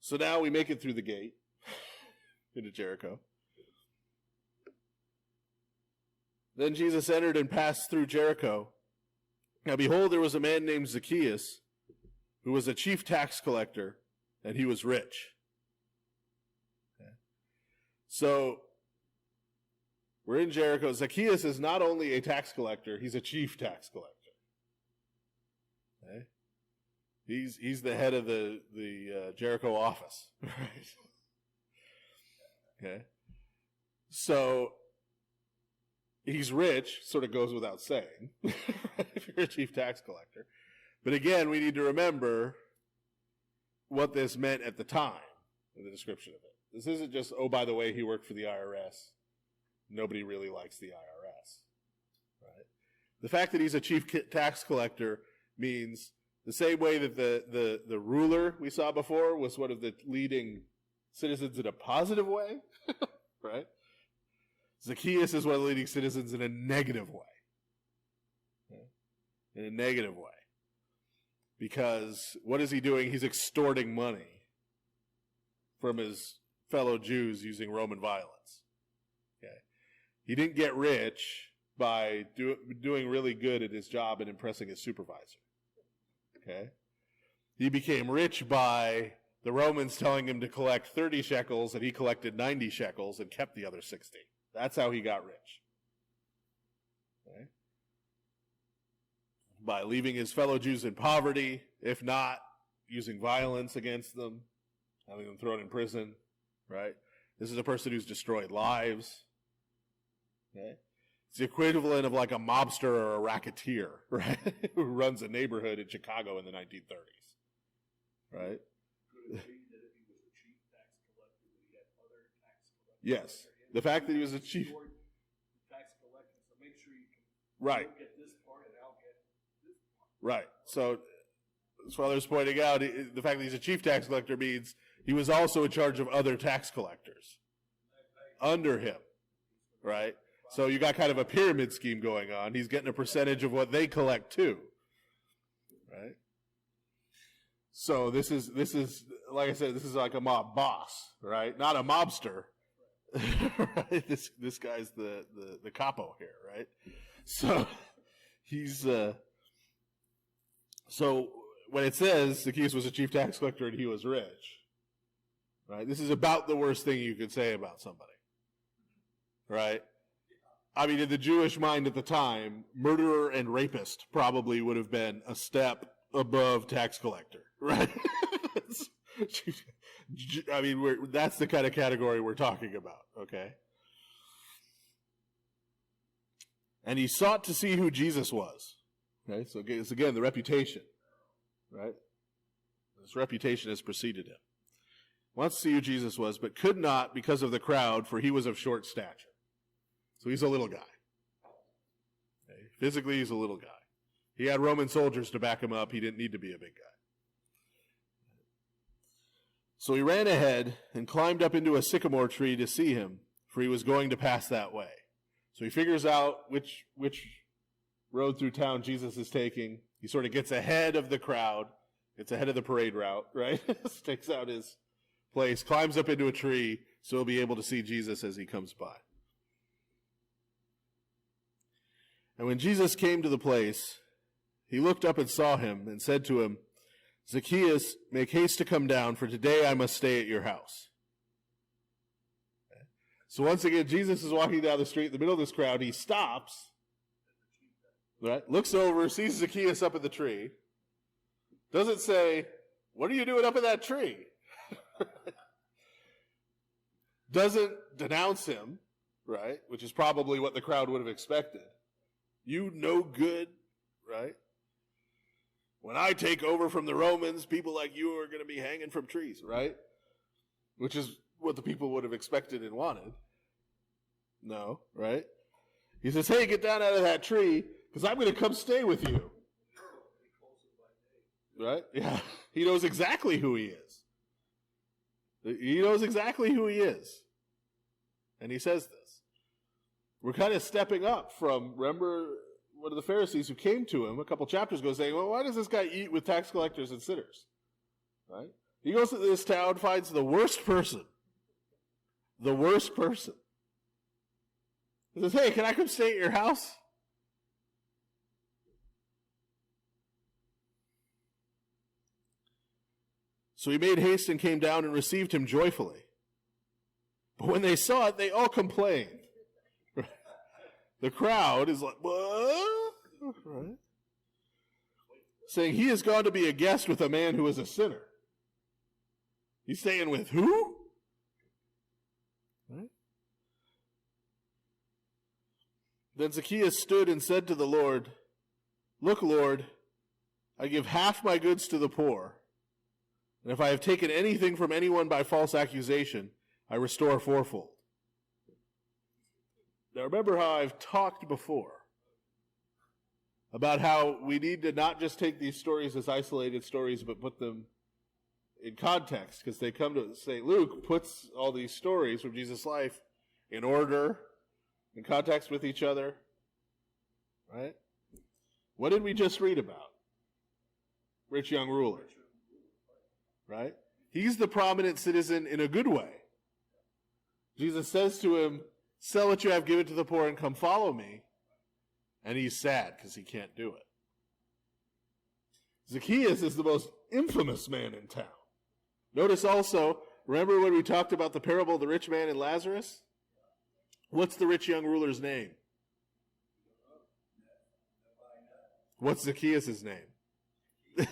So now we make it through the gate into Jericho. Then Jesus entered and passed through Jericho. Now behold, there was a man named Zacchaeus, who was a chief tax collector, and he was rich. Okay. So, we're in Jericho. Zacchaeus is not only a tax collector, he's a chief tax collector. Okay. He's the head of the Jericho office, right? Okay. So, he's rich, sort of goes without saying, if you're a chief tax collector. But again, we need to remember what this meant at the time, in the description of it. This isn't just, oh, by the way, he worked for the IRS. Nobody really likes the IRS, right? The fact that he's a chief tax collector means the same way that the ruler we saw before was one of the leading citizens in a positive way, right? Zacchaeus is one of the leading citizens in a negative way. Okay? In a negative way. Because what is he doing? He's extorting money from his fellow Jews using Roman violence. Okay? He didn't get rich by doing really good at his job and impressing his supervisor. Okay? He became rich by the Romans telling him to collect 30 shekels, and he collected 90 shekels and kept the other 60. That's how he got rich. Okay? By leaving his fellow Jews in poverty, if not using violence against them, having them thrown in prison, right? This is a person who's destroyed lives. Okay? It's the equivalent of like a mobster or a racketeer, right? Who runs a neighborhood in Chicago in the 1930s, right? Could it be that if he was a chief tax collector, that he had other tax collectors? Yes. The fact that he was a chief tax collector, so make sure you can right. Get this part and I'll get this part. Right. So, as Father's pointing out, the fact that he's a chief tax collector means he was also in charge of other tax collectors under him, right? So you got kind of a pyramid scheme going on. He's getting a percentage of what they collect too, right? So this is like I said, this is like a mob boss, right? Not a mobster. Right? This guy's the capo here, right? So he's so when it says Zacchaeus was a chief tax collector and he was rich, right? This is about the worst thing you could say about somebody, right? I mean, in the Jewish mind at the time, murderer and rapist probably would have been a step above tax collector, right? I mean, that's the kind of category we're talking about, okay? And he sought to see who Jesus was. Okay, so it's again the reputation, right? This reputation has preceded him. Wants to see who Jesus was, but could not because of the crowd, for he was of short stature. So he's a little guy. Okay? Physically, he's a little guy. He had Roman soldiers to back him up. He didn't need to be a big guy. So he ran ahead and climbed up into a sycamore tree to see him, for he was going to pass that way. So he figures out which road through town Jesus is taking. He sort of gets ahead of the crowd, gets ahead of the parade route, right? Stakes out his place, climbs up into a tree so he'll be able to see Jesus as he comes by. And when Jesus came to the place, he looked up and saw him and said to him, Zacchaeus, make haste to come down, for today I must stay at your house. Okay. So once again, Jesus is walking down the street in the middle of this crowd. He stops, right? Looks over, sees Zacchaeus up in the tree. Doesn't say, what are you doing up in that tree? Doesn't denounce him, right? Which is probably what the crowd would have expected. You no good, right? When I take over from the Romans, people like you are going to be hanging from trees, right? Which is what the people would have expected and wanted. No, right? He says, hey, get down out of that tree, because I'm going to come stay with you. Right? Yeah. He knows exactly who he is. He knows exactly who he is. And he says this. We're kind of stepping up from, remember, one of the Pharisees who came to him a couple chapters ago saying, well, why does this guy eat with tax collectors and sinners? Right? He goes to this town, finds the worst person. The worst person. He says, hey, can I come stay at your house? So he made haste and came down and received him joyfully. But when they saw it, they all complained. The crowd is like, what? Right? Saying, he has gone to be a guest with a man who is a sinner. He's staying with who? Right? Then Zacchaeus stood and said to the Lord, look, Lord, I give half my goods to the poor, and if I have taken anything from anyone by false accusation, I restore fourfold. Now remember how I've talked before about how we need to not just take these stories as isolated stories, but put them in context, because they come to St. Luke puts all these stories from Jesus' life in order, in context with each other, right? What did we just read about? Rich young ruler, right? He's the prominent citizen in a good way. Jesus says to him, sell what you have, give it to the poor, and come follow me. And he's sad because he can't do it. Zacchaeus is the most infamous man in town. Notice also, remember when we talked about the parable of the rich man and Lazarus? What's the rich young ruler's name? What's Zacchaeus' name?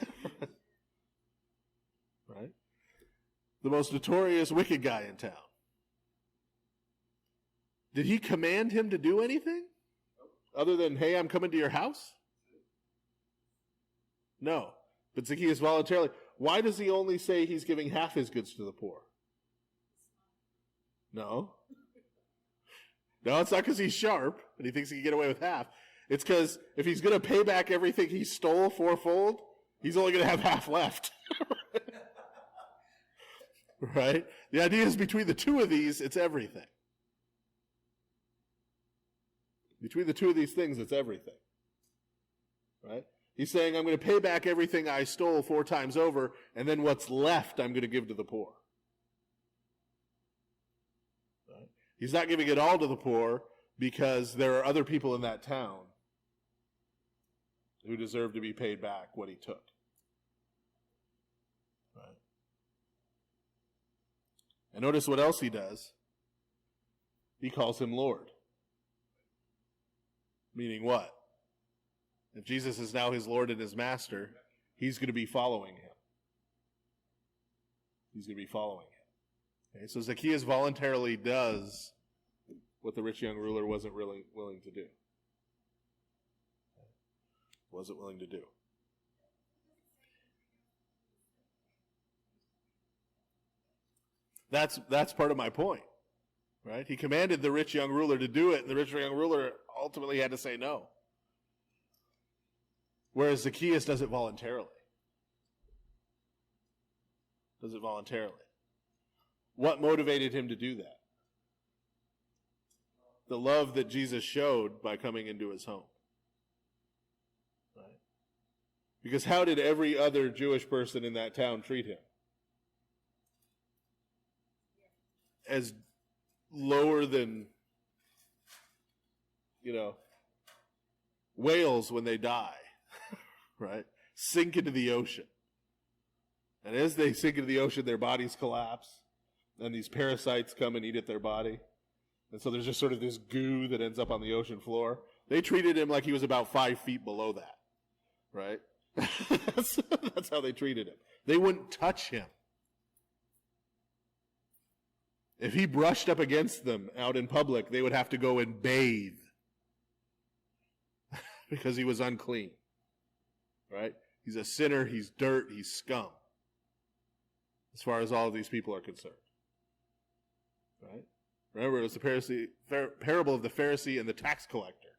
Right? The most notorious wicked guy in town. Did he command him to do anything? Other than, hey, I'm coming to your house? No. But Zacchaeus voluntarily. Why does he only say he's giving half his goods to the poor? No. No, it's not because he's sharp and he thinks he can get away with half. It's because if he's going to pay back everything he stole fourfold, he's only going to have half left. Right? The idea is between the two of these, it's everything. Between the two of these things, it's everything. Right? He's saying, I'm going to pay back everything I stole 4 times over, and then what's left I'm going to give to the poor. Right? He's not giving it all to the poor because there are other people in that town who deserve to be paid back what he took. Right? And notice what else he does. He calls him Lord. Meaning what? If Jesus is now his Lord and his Master, he's going to be following him. He's going to be following him. Okay, so Zacchaeus voluntarily does what the rich young ruler wasn't really willing to do. Wasn't willing to do. That's part of my point. Right? He commanded the rich young ruler to do it, and the rich young ruler ultimately had to say no. Whereas Zacchaeus does it voluntarily. Does it voluntarily. What motivated him to do that? The love that Jesus showed by coming into his home. Right? Because how did every other Jewish person in that town treat him? As lower than, whales when they die, right? Sink into the ocean. And as they sink into the ocean, their bodies collapse, and these parasites come and eat at their body. And so there's just sort of this goo that ends up on the ocean floor. They treated him like he was about 5 feet below that, right? That's how they treated him. They wouldn't touch him. If he brushed up against them out in public, they would have to go and bathe because he was unclean. Right? He's a sinner, he's dirt, he's scum. As far as all of these people are concerned. Right? Remember, it was the parable of the Pharisee and the tax collector.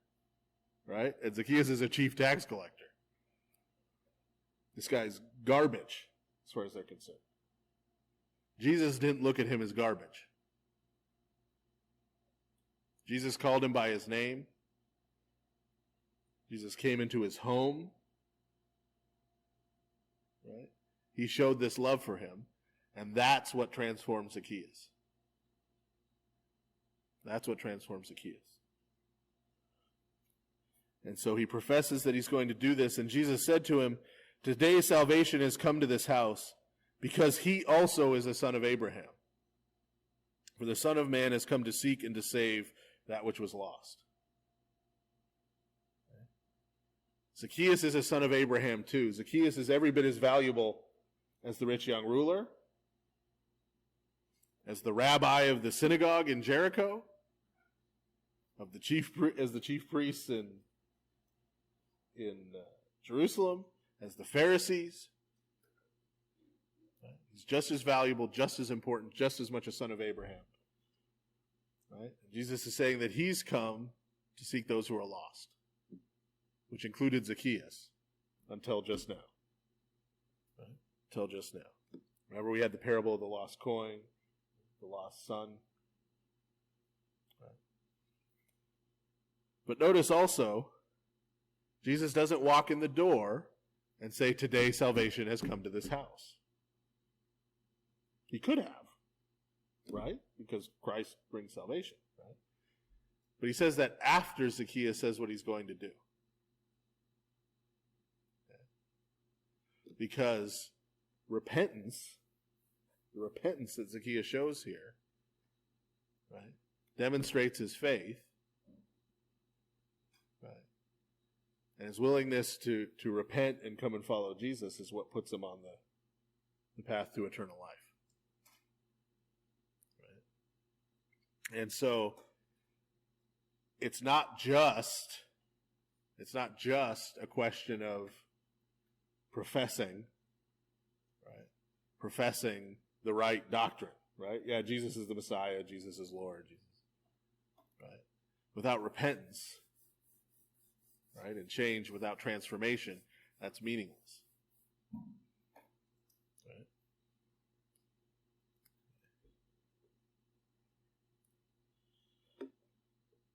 Right? And Zacchaeus is a chief tax collector. This guy's garbage, as far as they're concerned. Jesus didn't look at him as garbage. Jesus called him by his name. Jesus came into his home. Right? He showed this love for him. And that's what transforms Zacchaeus. That's what transforms Zacchaeus. And so he professes that he's going to do this, and Jesus said to him, "Today salvation has come to this house, because he also is a son of Abraham. For the Son of Man has come to seek and to save that which was lost." Zacchaeus is a son of Abraham too. Zacchaeus is every bit as valuable as the rich young ruler, as the rabbi of the synagogue in Jericho, as the chief priests in Jerusalem, as the Pharisees. He's just as valuable, just as important, just as much a son of Abraham. Right? Jesus is saying that he's come to seek those who are lost, which included Zacchaeus until just now. Right? Until just now. Remember, we had the parable of the lost coin, the lost son. Right? But notice also, Jesus doesn't walk in the door and say, "Today salvation has come to this house." He could have, right? Because Christ brings salvation, right? But he says that after Zacchaeus says what he's going to do. Okay? Because repentance, the repentance that Zacchaeus shows here, right, demonstrates his faith, right? And his willingness to repent and come and follow Jesus is what puts him on the path to eternal life. Right? And so it's not just a question of professing, right? Professing the right doctrine, right? Yeah, Jesus is the Messiah, Jesus is Lord, Jesus, right? Without repentance, right, and change without transformation, that's meaningless. Right?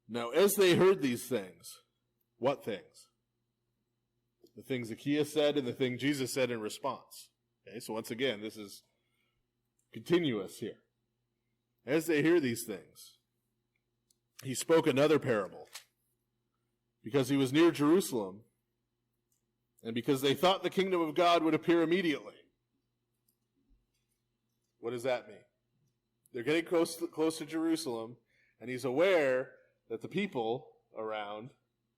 Now, as they heard these things, what things? The things Zacchaeus said and the thing Jesus said in response. Okay, so once again, this is continuous here. As they hear these things, he spoke another parable, because he was near Jerusalem, and because they thought the kingdom of God would appear immediately. What does that mean? They're getting close to Jerusalem, and he's aware that the people around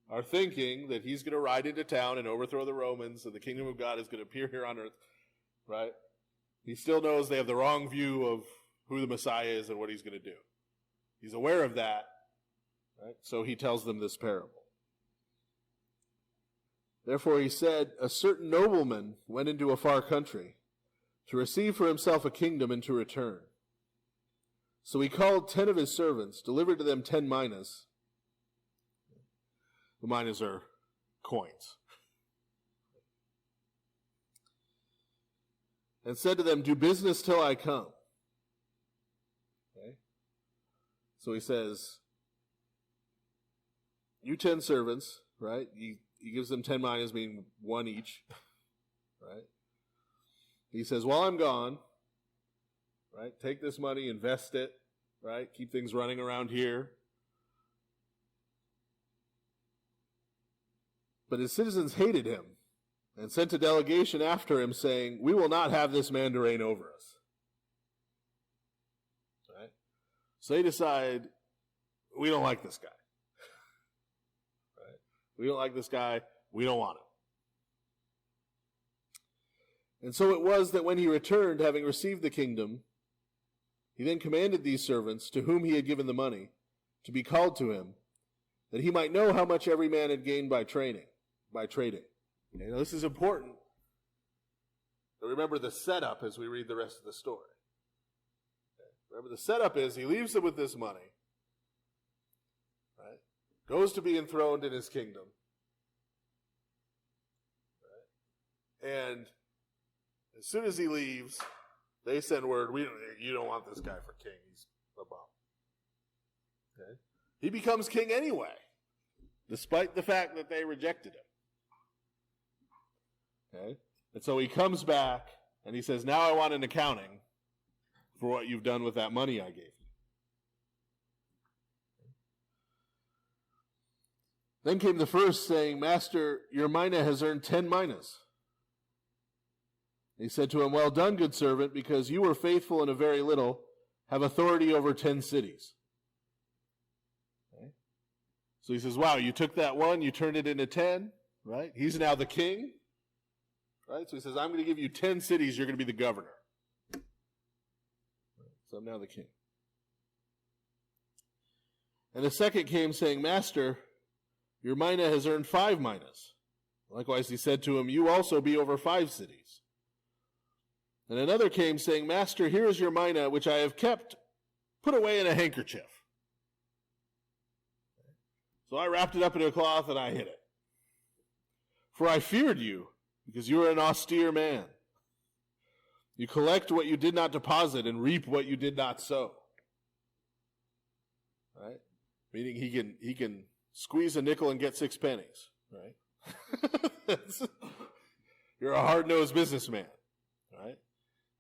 are thinking that he's going to ride into town and overthrow the Romans, and the kingdom of God is going to appear here on earth, right? He still knows they have the wrong view of who the Messiah is and what he's going to do. He's aware of that, right? So he tells them this parable. Therefore he said, "A certain nobleman went into a far country to receive for himself a kingdom and to return. So he called 10 of his servants, delivered to them 10 minas." The minas are coins. "And said to them, 'Do business till I come.'" Okay? So he says, you 10 servants, right? He gives them 10 minas, meaning one each, right? He says, "While I'm gone, right, take this money, invest it, right? Keep things running around here." But his citizens hated him and sent a delegation after him, saying, "We will not have this man to reign over us." Right? So they decide, we don't like this guy. Right? We don't like this guy. We don't want him. And so it was that when he returned, having received the kingdom, he then commanded these servants, to whom he had given the money, to be called to him, that he might know how much every man had gained by trading. Okay, now this is important. But remember the setup as we read the rest of the story. Okay. Remember the setup is he leaves them with this money, right? Goes to be enthroned in his kingdom. Right? And as soon as he leaves, they send word, you don't want this guy for king. He's a bum. Okay? He becomes king anyway, despite the fact that they rejected him. Okay? And so he comes back and he says, "Now I want an accounting for what you've done with that money I gave you. Then came the first, saying, Master, your mina has earned 10 minas. He said to him, Well done, good servant, because you were faithful in a very little, have authority over 10 cities. Okay. So he says, wow, you took that one, you turned it into 10, right? He's now the king, right? So he says, I'm going to give you 10 cities, you're going to be the governor. So I'm now the king. And the second came saying, Master, your mina has earned 5 minas. Likewise he said to him, you also be over 5 cities. And another came saying, Master, here is your mina, which I have kept, put away in a handkerchief. So I wrapped it up in a cloth and I hid it. For I feared you, because you are an austere man. You collect what you did not deposit and reap what you did not sow. Right? Meaning he can squeeze a nickel and get 6 pennies. Right? You're a hard-nosed businessman. Right?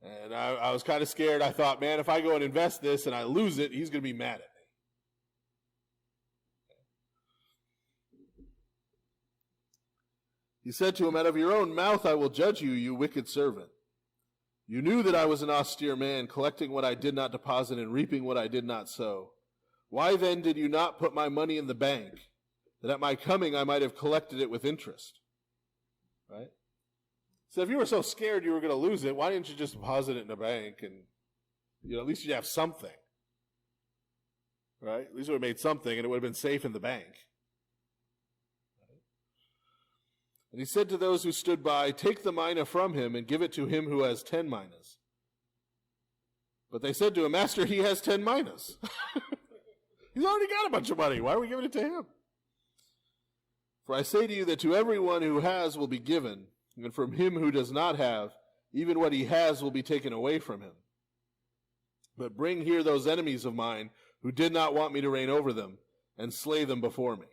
And I was kind of scared. I thought, man, if I go and invest this and I lose it, he's going to be mad at me. He said to him, out of your own mouth I will judge you, you wicked servant. You knew that I was an austere man, collecting what I did not deposit and reaping what I did not sow. Why then did you not put my money in the bank, that at my coming I might have collected it with interest? Right? So if you were so scared you were going to lose it, why didn't you just deposit it in the bank and, at least you'd have something. Right? At least it would have made something and it would have been safe in the bank. And he said to those who stood by, take the mina from him and give it to him who has 10 minas. But they said to him, Master, he has 10 minas. He's already got a bunch of money. Why are we giving it to him? For I say to you that to everyone who has will be given, and from him who does not have, even what he has will be taken away from him. But bring here those enemies of mine who did not want me to reign over them, and slay them before me.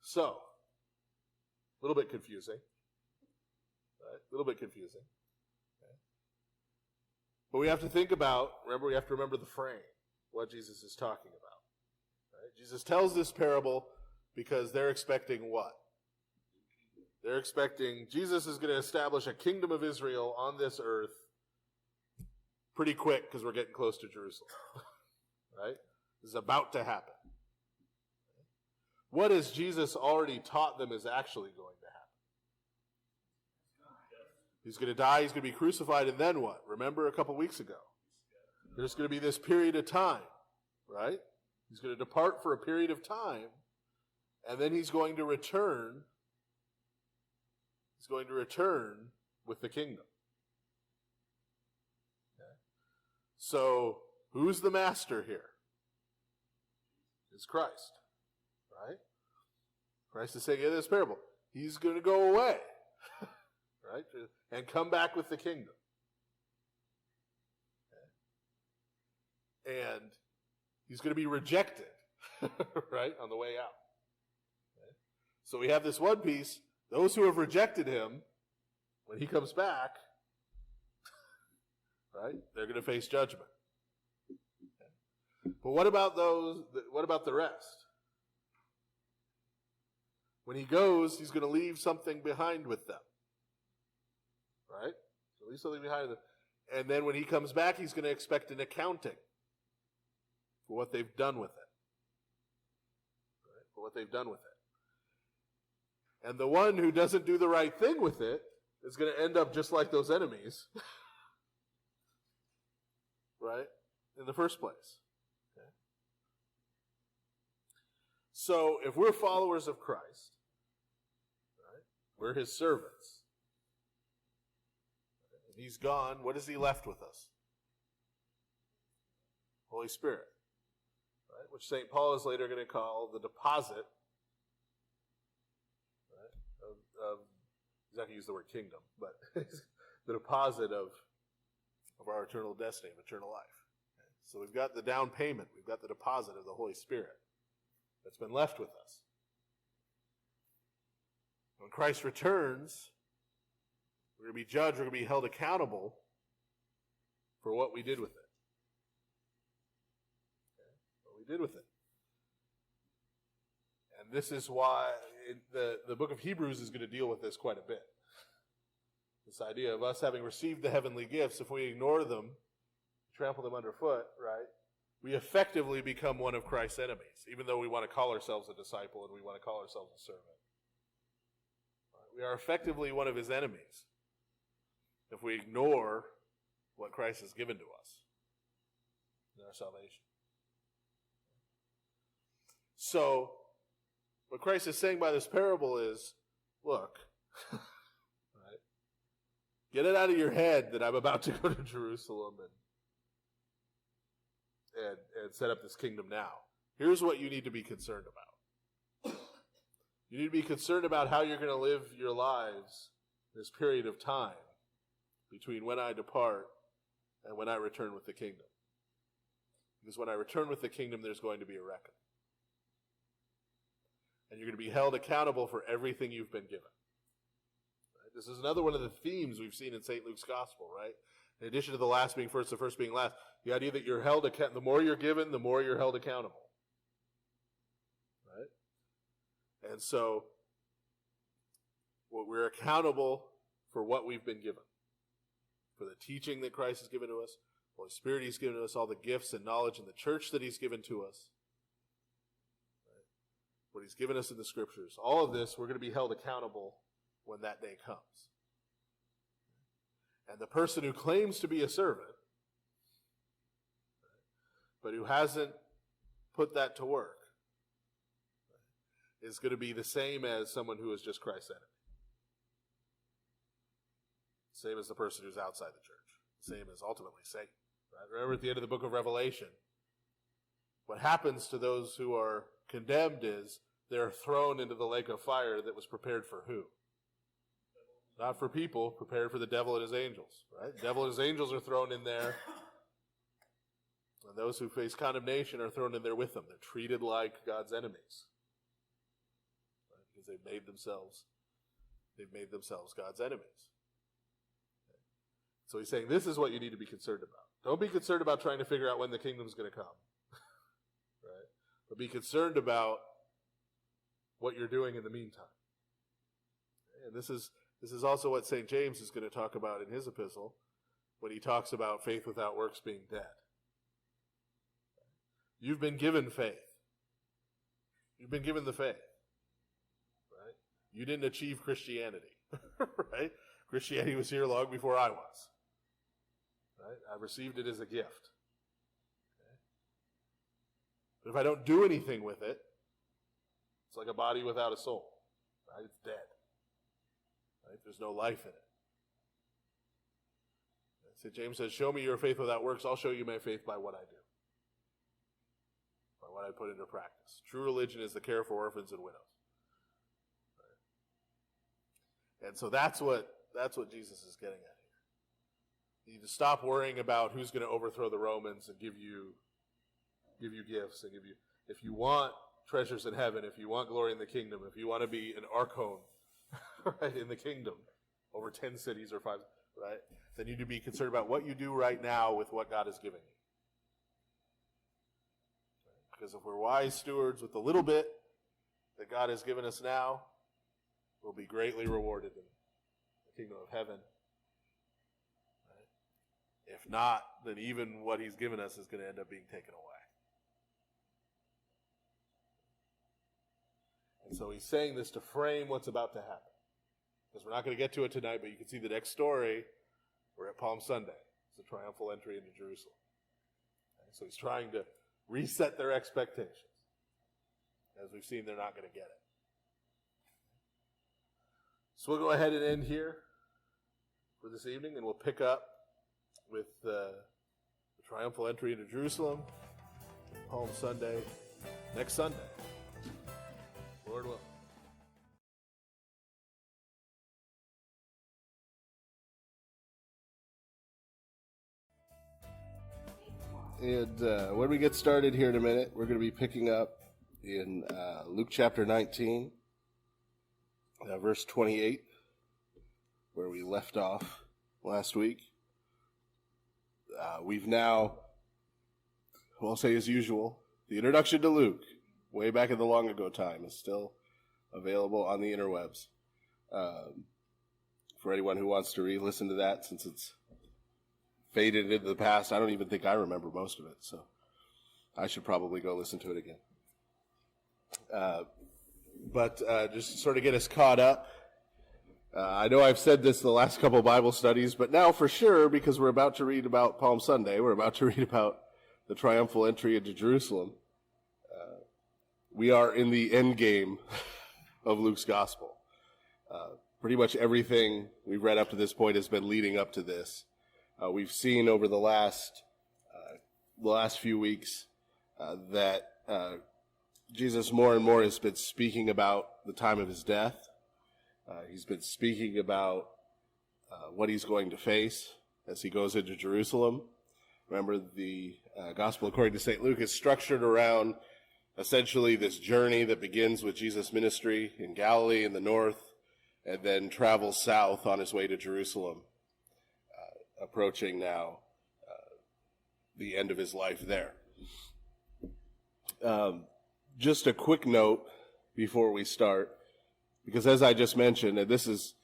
So, a little bit confusing. Right? A little bit confusing. Okay. But we have to think about, we have to remember the frame, what Jesus is talking about. Right? Jesus tells this parable because they're expecting what? They're expecting Jesus is going to establish a kingdom of Israel on this earth pretty quick because we're getting close to Jerusalem. Right? This is about to happen. What has Jesus already taught them is actually going to happen? He's going to die, he's going to be crucified, and then what? Remember a couple weeks ago? There's going to be this period of time, right? He's going to depart for a period of time, and then he's going to return. He's going to return with the kingdom. Okay. So, who's the master here? It's Christ. Right? Christ is saying in this parable, he's going to go away, right? And come back with the kingdom. Okay. And he's going to be rejected, right, on the way out. Okay. So we have this one piece, those who have rejected him, when he comes back, right, they're going to face judgment. Okay. But what about the rest? When he goes, he's going to leave something behind with them. Right? So leave something behind them. And then when he comes back, he's going to expect an accounting for what they've done with it. Right? For what they've done with it. And the one who doesn't do the right thing with it is going to end up just like those enemies. Right? In the first place. Okay? So if we're followers of Christ, we're his servants. And he's gone. What is he left with us? Holy Spirit. Right? Which St. Paul is later going to call the deposit. Right? He's not going to use the word kingdom, but the deposit of our eternal destiny, of eternal life. Okay? So we've got the down payment. We've got the deposit of the Holy Spirit that's been left with us. When Christ returns, We're going to be judged. We're going to be held accountable for what we did with it. Okay? What we did with it. And this is why the book of Hebrews is going to deal with this quite a bit. This idea of us having received the heavenly gifts, if we ignore them, trample them underfoot, right? We effectively become one of Christ's enemies, even though we want to call ourselves a disciple and we want to call ourselves a servant. Right? We are effectively one of his enemies if we ignore what Christ has given to us in our salvation. So, what Christ is saying by this parable is, look, right? Get it out of your head that I'm about to go to Jerusalem and set up this kingdom now. Here's what you need to be concerned about. You need to be concerned about how you're going to live your lives this period of time between when I depart and when I return with the kingdom. Because when I return with the kingdom, there's going to be a reckoning. And you're going to be held accountable for everything you've been given. Right? This is another one of the themes we've seen in St. Luke's gospel, right? In addition to the last being first, the first being last, the idea that you're held accountable, the more you're given, the more you're held accountable. Right? And so, we're accountable for what we've been given. For the teaching that Christ has given to us, the Holy Spirit he's given to us, all the gifts and knowledge in the church that he's given to us. What he's given us in the scriptures. All of this, we're going to be held accountable when that day comes. And the person who claims to be a servant, but who hasn't put that to work, is going to be the same as someone who is just Christ's enemy. Same as the person who's outside the church. Same as ultimately Satan. Right? Remember at the end of the book of Revelation, what happens to those who are condemned is they're thrown into the lake of fire that was prepared for who? Not for people, prepared for the devil and his angels. Right? The devil and his angels are thrown in there. And those who face condemnation are thrown in there with them. They're treated like God's enemies. Right? Because they've made themselves God's enemies. Okay. So he's saying this is what you need to be concerned about. Don't be concerned about trying to figure out when the kingdom's going to come. Right? But be concerned about what you're doing in the meantime. And this is also what St. James is going to talk about in his epistle when he talks about faith without works being dead. You've been given faith. You've been given the faith. Right? You didn't achieve Christianity. Right? Christianity was here long before I was. Right? I received it as a gift. Okay? But if I don't do anything with it, it's like a body without a soul. Right? It's dead. Right? There's no life in it. St. James says, show me your faith without works, I'll show you my faith by what I do. By what I put into practice. True religion is the care for orphans and widows. Right? And so that's what Jesus is getting at here. You need to stop worrying about who's going to overthrow the Romans and give you gifts and give you, if you want treasures in heaven, if you want glory in the kingdom, if you want to be an archon, right, in the kingdom, over 10 cities or 5, right, then you need to be concerned about what you do right now with what God has given you. Right? Because if we're wise stewards with the little bit that God has given us now, we'll be greatly rewarded in the kingdom of heaven. Right? If not, then even what he's given us is going to end up being taken away. And so he's saying this to frame what's about to happen. Because we're not going to get to it tonight, but you can see the next story. We're at Palm Sunday. It's the triumphal entry into Jerusalem. Okay, so he's trying to reset their expectations. As we've seen, they're not going to get it. So we'll go ahead and end here for this evening, and we'll pick up with the triumphal entry into Jerusalem, Palm Sunday, next Sunday. Lord willing. And when we get started here in a minute, we're going to be picking up in Luke chapter 19, verse 28. where we left off last week. We've now, I'll say as usual, the introduction to Luke, way back in the long ago time, is still available on the interwebs. For anyone who wants to re-listen to that, since it's faded into the past, I don't even think I remember most of it, so I should probably go listen to it again. But just to sort of get us caught up, I know I've said this the last couple of Bible studies, but now for sure, because we're about to read about Palm Sunday, we're about to read about the triumphal entry into Jerusalem. We are in the end game of Luke's gospel. Pretty much everything we've read up to this point has been leading up to this. We've seen over the last few weeks that Jesus more and more has been speaking about the time of his death. He's been speaking about what he's going to face as he goes into Jerusalem. Remember, the Gospel according to St. Luke is structured around essentially this journey that begins with Jesus' ministry in Galilee in the north and then travels south on his way to Jerusalem, approaching now the end of his life there. Just a quick note before we start, because as I just mentioned, and this is,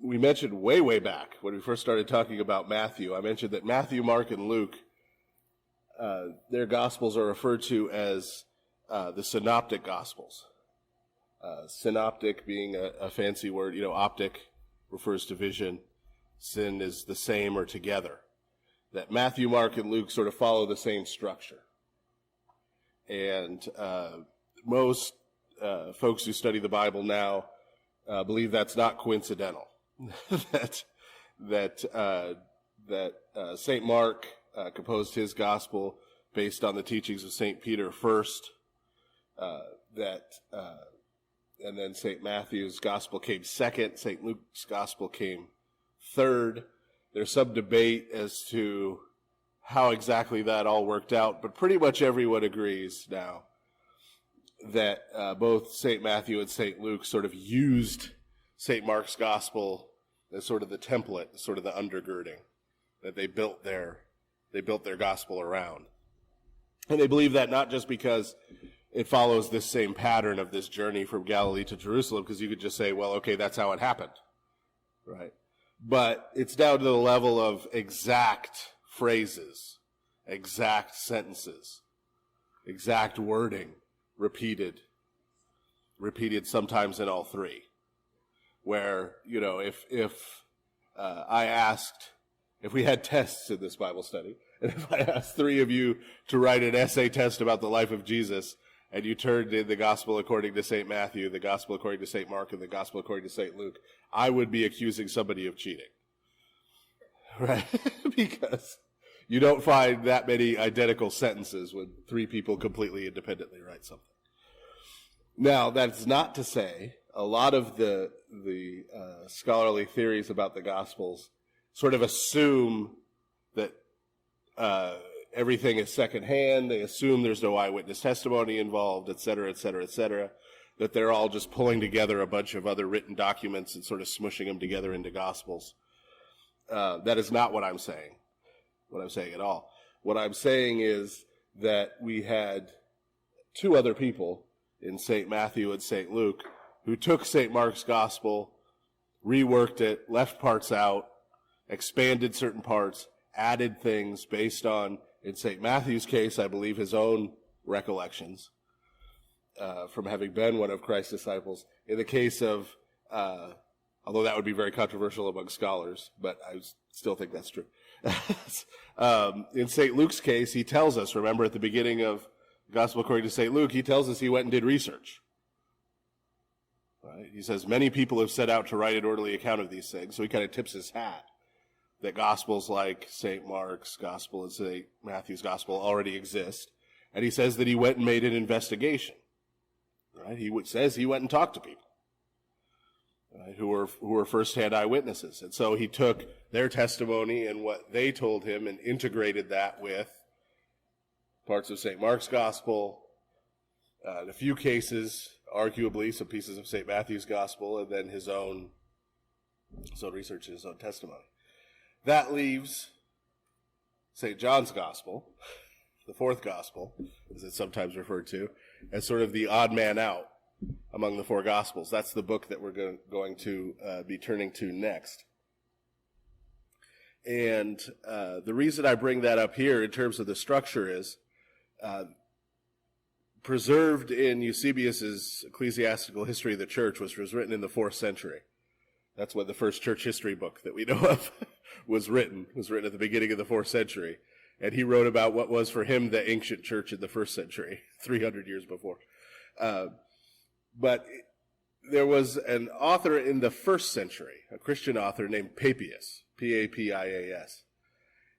we mentioned way back when we first started talking about Matthew, I mentioned that Matthew, Mark, and Luke, their Gospels are referred to as the Synoptic Gospels. Synoptic being a fancy word, optic refers to vision. Syn is the same or together. That Matthew, Mark, and Luke sort of follow the same structure. And most folks who study the Bible now believe that's not coincidental. that St. Mark composed his gospel based on the teachings of St. Peter first, and then St. Matthew's gospel came second, St. Luke's gospel came third. There's some debate as to how exactly that all worked out, but pretty much everyone agrees now that both St. Matthew and St. Luke sort of used St. Mark's gospel as sort of the template, sort of the undergirding that they built their gospel around. And they believe that not just because it follows this same pattern of this journey from Galilee to Jerusalem, because you could just say, well, okay, that's how it happened, right? But it's down to the level of exact phrases, exact sentences, exact wording, repeated sometimes in all three. Where, if I asked, if we had tests in this Bible study, and if I asked three of you to write an essay test about the life of Jesus, and you turned in the Gospel according to St. Matthew, the Gospel according to St. Mark, and the Gospel according to St. Luke, I would be accusing somebody of cheating. Right? Because you don't find that many identical sentences when three people completely independently write something. Now, that's not to say a lot of the scholarly theories about the Gospels sort of assume that everything is secondhand. They assume there's no eyewitness testimony involved, et cetera, that they're all just pulling together a bunch of other written documents and sort of smushing them together into Gospels. That is not what I'm saying at all. What I'm saying is that we had two other people in St. Matthew and St. Luke who took St. Mark's gospel, reworked it, left parts out, expanded certain parts, added things based on, in St. Matthew's case, I believe his own recollections from having been one of Christ's disciples. In the case of, although that would be very controversial among scholars, but I still think that's true. In St. Luke's case, he tells us, remember at the beginning of the Gospel according to St. Luke, he tells us he went and did research. Right? He says, many people have set out to write an orderly account of these things, so he kind of tips his hat that Gospels like St. Mark's Gospel and St. Matthew's Gospel already exist. And he says that he went and made an investigation. Right? He says he went and talked to people. Right, who were first-hand eyewitnesses. And so he took their testimony and what they told him and integrated that with parts of St. Mark's Gospel, in a few cases, arguably, some pieces of St. Matthew's Gospel, and then his own his own research, his own testimony. That leaves St. John's Gospel, the fourth Gospel, as it's sometimes referred to, as sort of the odd man out among the four Gospels. That's the book that we're going to be turning to next. And the reason I bring that up here in terms of the structure is preserved in Eusebius's Ecclesiastical History of the Church, which was written in the 4th century. That's when the first church history book that we know of was written. It was written at the beginning of the 4th century. And he wrote about what was for him the ancient church in the 1st century, 300 years before. But there was an author in the 1st century, a Christian author named Papias, Papias.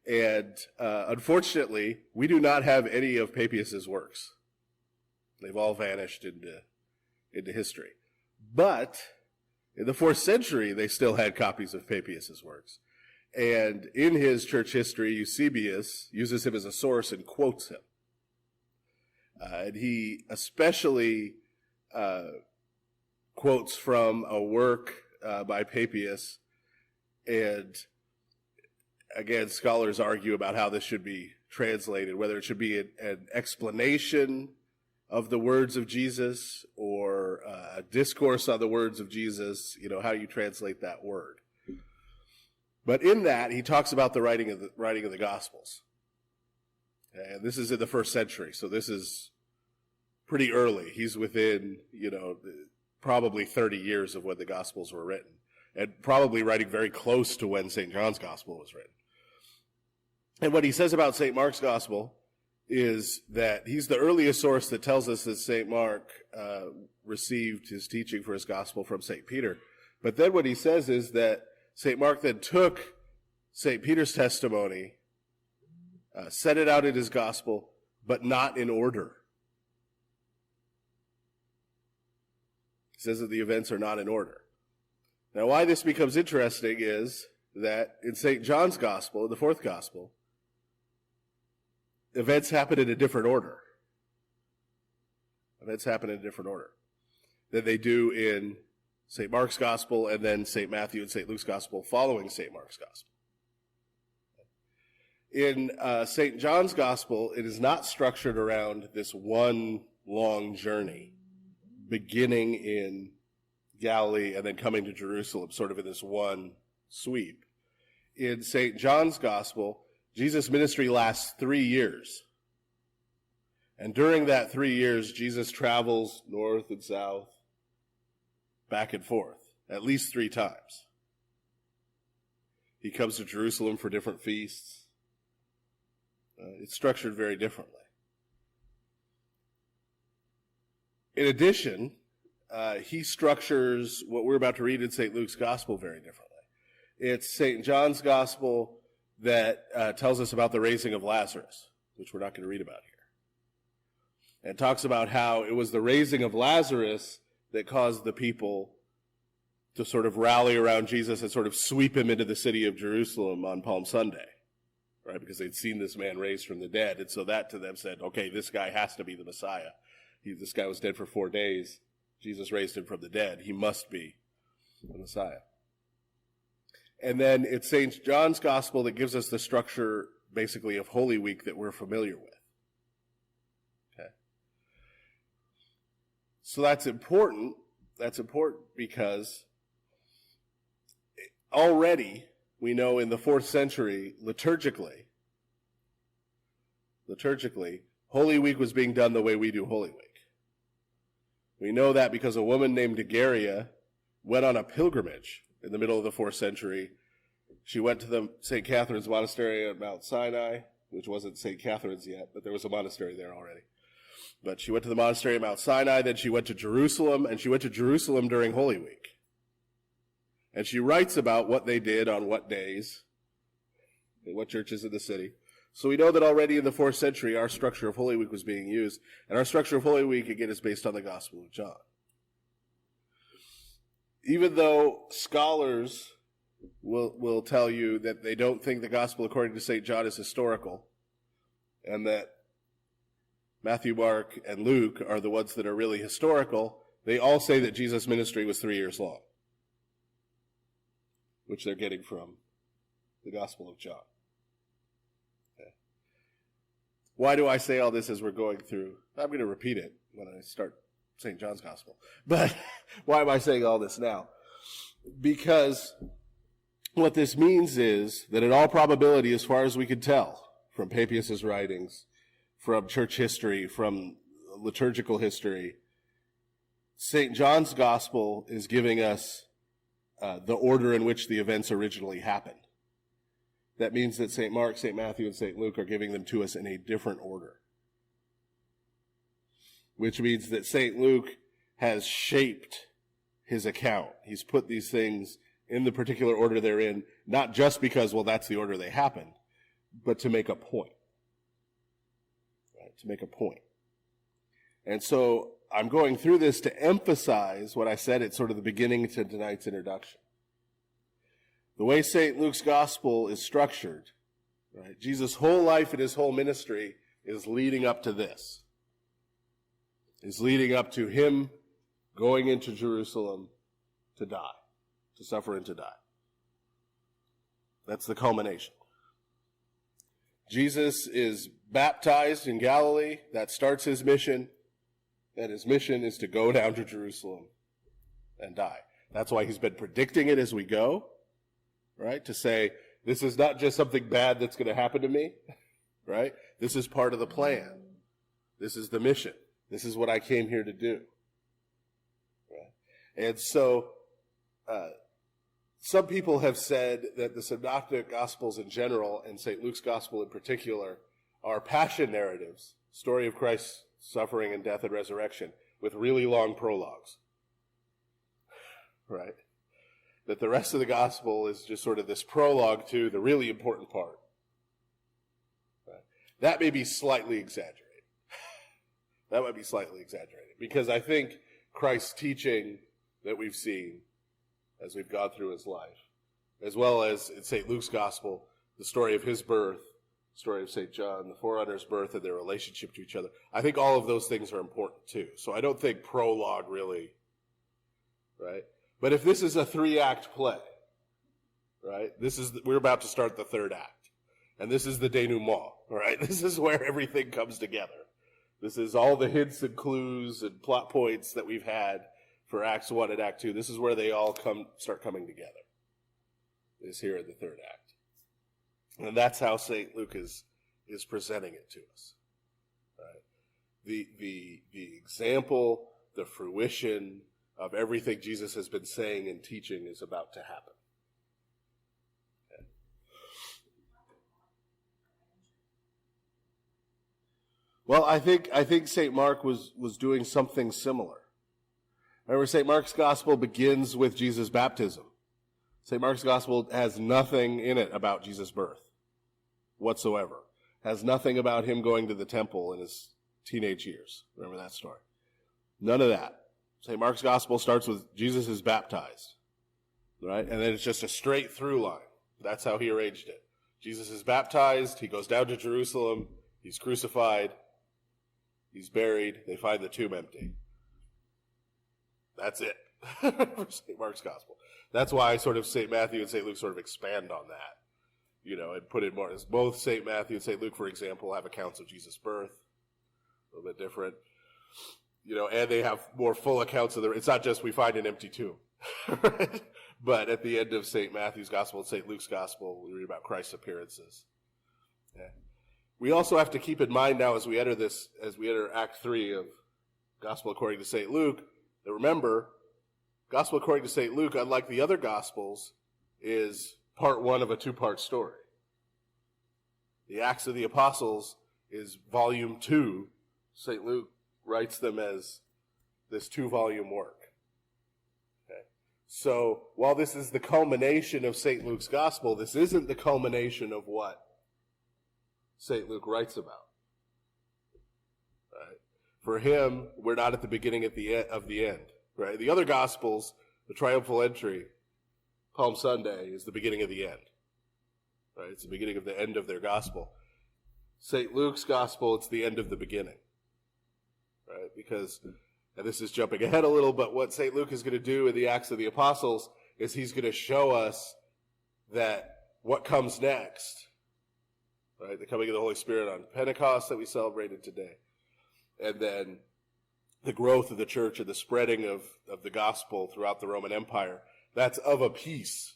And unfortunately, we do not have any of Papias's works. They've all vanished into history. But in the 4th century, they still had copies of Papias's works. And in his church history, Eusebius uses him as a source and quotes him. And he especially quotes from a work by Papias. And again, scholars argue about how this should be translated, whether it should be an explanation of the words of Jesus or a discourse on the words of Jesus, how you translate that word. But in that, he talks about the writing of the Gospels. And this is in the 1st century, so this is pretty early. He's within, probably 30 years of when the Gospels were written, and probably writing very close to when St. John's Gospel was written. And what he says about St. Mark's Gospel is that he's the earliest source that tells us that St. Mark received his teaching for his Gospel from St. Peter. But then what he says is that St. Mark then took St. Peter's testimony, set it out in his Gospel, but not in order. He says that the events are not in order. Now, why this becomes interesting is that in St. John's Gospel, the 4th Gospel, events happen in a different order. Events happen in a different order than they do in St. Mark's Gospel and then St. Matthew and St. Luke's Gospel following St. Mark's Gospel. In St. John's Gospel, it is not structured around this one long journey, beginning in Galilee and then coming to Jerusalem, sort of in this one sweep. In St. John's Gospel, Jesus' ministry lasts 3 years. And during that 3 years, Jesus travels north and south, back and forth, at least 3 times. He comes to Jerusalem for different feasts. It's structured very differently. In addition, he structures what we're about to read in St. Luke's Gospel very differently. It's St. John's Gospel that tells us about the raising of Lazarus, which we're not going to read about here. And talks about how it was the raising of Lazarus that caused the people to sort of rally around Jesus and sort of sweep him into the city of Jerusalem on Palm Sunday, right? Because they'd seen this man raised from the dead. And so that to them said, okay, this guy has to be the Messiah. This guy was dead for 4 days. Jesus raised him from the dead. He must be the Messiah. And then it's St. John's Gospel that gives us the structure, basically, of Holy Week that we're familiar with. Okay. So that's important. That's important because already we know in the 4th century, liturgically, Holy Week was being done the way we do Holy Week. We know that because a woman named Egeria went on a pilgrimage in the middle of the 4th century. She went to the St. Catherine's Monastery at Mount Sinai, which wasn't St. Catherine's yet, but there was a monastery there already. But she went to the monastery at Mount Sinai, then she went to Jerusalem, and she went to Jerusalem during Holy Week. And she writes about what they did on what days, in what churches in the city. So we know that already in the 4th century, our structure of Holy Week was being used. And our structure of Holy Week, again, is based on the Gospel of John. Even though scholars will tell you that they don't think the Gospel according to St. John is historical, and that Matthew, Mark, and Luke are the ones that are really historical, they all say that Jesus' ministry was 3 years long. which they're getting from the Gospel of John. Okay. Why do I say all this as we're going through? I'm going to repeat it when I start St. John's Gospel. But why am I saying all this now? Because what this means is that in all probability, as far as we can tell from Papias' writings, from church history, from liturgical history, St. John's Gospel is giving us the order in which the events originally happened. That means that St. Mark, St. Matthew, and St. Luke are giving them to us in a different order. Which means that St. Luke has shaped his account. He's put these things in the particular order they're in, not just because, well, that's the order they happened, but to make a point. Right? To make a point. And so I'm going through this to emphasize what I said at sort of the beginning to tonight's introduction. The way St. Luke's gospel is structured, right? Jesus' whole life and his whole ministry is leading up to this. Is leading up to him going into Jerusalem to die, to suffer and to die. That's the culmination. Jesus is baptized in Galilee. That starts his mission. And his mission is to go down to Jerusalem and die. That's why he's been predicting it as we go, right? To say, this is not just something bad that's going to happen to me, right? This is part of the plan. This is the mission. This is what I came here to do. Right? And so, some people have said that the Synoptic Gospels in general, and St. Luke's Gospel in particular, are passion narratives, story of Christ's suffering and death and resurrection, with really long prologues. Right? That the rest of the Gospel is just sort of this prologue to the really important part. Right? That may be slightly exaggerated. That might be slightly exaggerated, because I think Christ's teaching that we've seen as we've gone through his life, as well as in St. Luke's Gospel, the story of his birth, the story of St. John, the forerunner's birth, and their relationship to each other, I think all of those things are important too. So I don't think prologue really, right? But if this is a 3-act play, right, we're about to start the 3rd act, and this is the denouement, right? This is where everything comes together. This is all the hints and clues and plot points that we've had for Acts 1 and Act 2. This is where they all start coming together. Is here in the 3rd act. And that's how St. Luke is presenting it to us. Right? The example, the fruition of everything Jesus has been saying and teaching is about to happen. Okay. Well, I think St. Mark was doing something similar. Remember, St. Mark's Gospel begins with Jesus' baptism. St. Mark's Gospel has nothing in it about Jesus' birth whatsoever. Has nothing about him going to the temple in his teenage years. Remember that story? None of that. St. Mark's Gospel starts with Jesus is baptized, right? And then it's just a straight through line. That's how he arranged it. Jesus is baptized. He goes down to Jerusalem. He's crucified. He's buried. They find the tomb empty. That's it for St. Mark's Gospel. That's why sort of St. Matthew and St. Luke sort of expand on that, you know, and put in more. Both St. Matthew and St. Luke, for example, have accounts of Jesus' birth, a little bit different, you know, and they have more full accounts of it's not just we find an empty tomb, right? But at the end of St. Matthew's Gospel and St. Luke's Gospel, we read about Christ's appearances. Yeah. We also have to keep in mind now as we enter Act 3 of Gospel according to St. Luke, that remember, Gospel according to St. Luke, unlike the other Gospels, is part 1 of a 2-part story. The Acts of the Apostles is volume 2. St. Luke writes them as this 2-volume work. Okay. So, while this is the culmination of St. Luke's Gospel, this isn't the culmination of what St. Luke writes about. Right? For him, we're not at the beginning of the end. Right? The other Gospels, the triumphal entry, Palm Sunday, is the beginning of the end. Right? It's the beginning of the end of their Gospel. St. Luke's Gospel, it's the end of the beginning. Right? Because, and this is jumping ahead a little, but what St. Luke is going to do in the Acts of the Apostles is he's going to show us that what comes next, right? The coming of the Holy Spirit on Pentecost that we celebrated today, and then the growth of the church and the spreading of the gospel throughout the Roman Empire, that's of a piece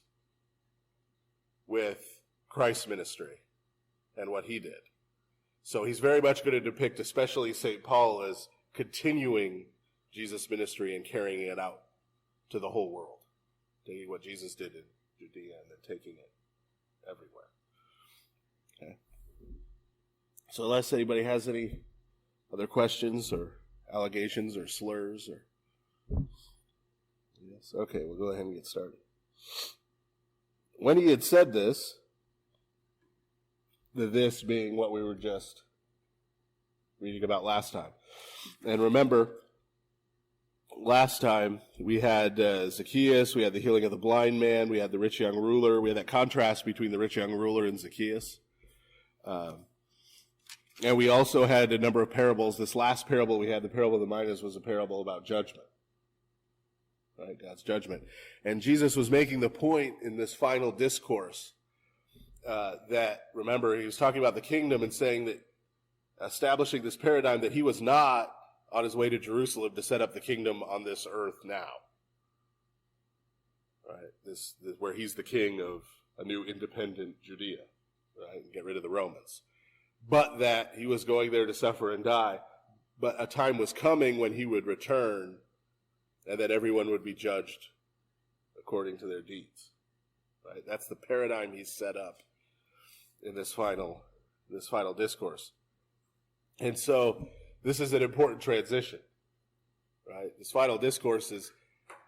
with Christ's ministry and what he did. So he's very much going to depict, especially St. Paul, as continuing Jesus' ministry and carrying it out to the whole world, taking what Jesus did in Judea and then taking it everywhere. Okay. So unless anybody has any other questions or allegations or slurs or... Yes, okay, we'll go ahead and get started. When he had said this, the this being what we were just reading about last time. And remember, last time we had Zacchaeus, we had the healing of the blind man, we had the rich young ruler, we had that contrast between the rich young ruler and Zacchaeus. And we also had a number of parables. This last parable we had, the parable of the minas, was a parable about judgment. Right, God's judgment. And Jesus was making the point in this final discourse that, remember, he was talking about the kingdom and saying that, establishing this paradigm that he was not on his way to Jerusalem to set up the kingdom on this earth now. Right, this where he's the king of a new independent Judea, right, and get rid of the Romans. But that he was going there to suffer and die. But a time was coming when he would return, and that everyone would be judged according to their deeds. Right? That's the paradigm he's set up in this final discourse. And so this is an important transition. Right? This final discourse is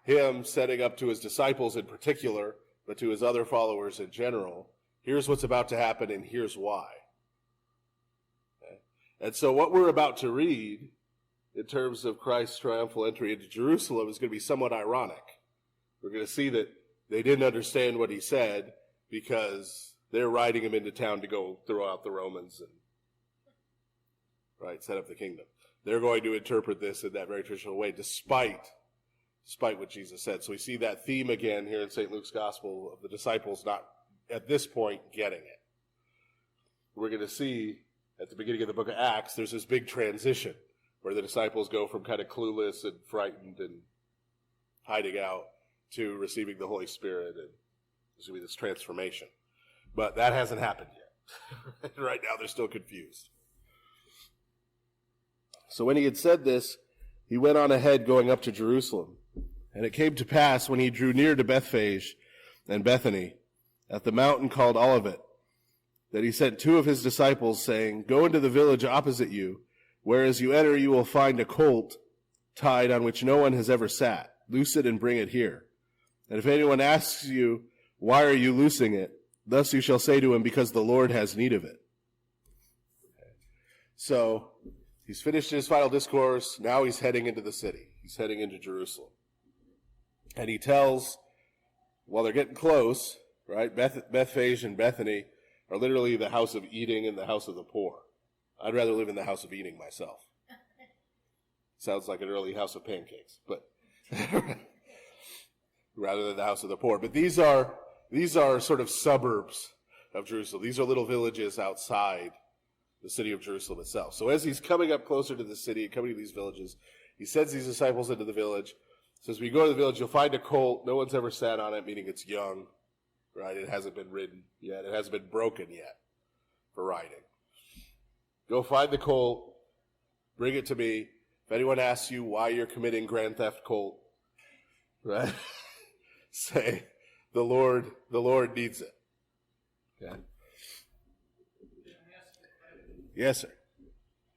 him setting up to his disciples in particular, but to his other followers in general, here's what's about to happen and here's why. Okay? And so what we're about to read in terms of Christ's triumphal entry into Jerusalem is going to be somewhat ironic. We're going to see that they didn't understand what he said because they're riding him into town to go throw out the Romans and set up the kingdom. They're going to interpret this in that very traditional way, despite what Jesus said. So we see that theme again here in St. Luke's Gospel of the disciples not, at this point, getting it. We're going to see at the beginning of the book of Acts, there's this big transition where the disciples go from kind of clueless and frightened and hiding out to receiving the Holy Spirit, and there's going to be this transformation. But that hasn't happened yet. Right now they're still confused. So when he had said this, he went on ahead going up to Jerusalem. And it came to pass when he drew near to Bethphage and Bethany, at the mountain called Olivet, that he sent two of his disciples, saying, "Go into the village opposite you, where as you enter you will find a colt tied on which no one has ever sat. Loose it and bring it here. And if anyone asks you, 'Why are you loosing it?' thus you shall say to him, 'Because the Lord has need of it.'" So he's finished his final discourse. Now he's heading into the city. He's heading into Jerusalem. And he tells, while they're getting close, right, Bethphage and Bethany are literally the house of eating and the house of the poor. I'd rather live in the house of eating myself. Sounds like an early house of pancakes, but rather than the house of the poor. But these are sort of suburbs of Jerusalem. These are little villages outside the city of Jerusalem itself. So as he's coming up closer to the city, coming to these villages, he sends these disciples into the village. Says, "We go to the village, you'll find a colt. No one's ever sat on it," meaning it's young, right? It hasn't been ridden yet. It hasn't been broken yet for riding. Go find the colt, bring it to me. If anyone asks you why you're committing grand theft colt, right? Say, the Lord needs it. Okay? Yes, sir.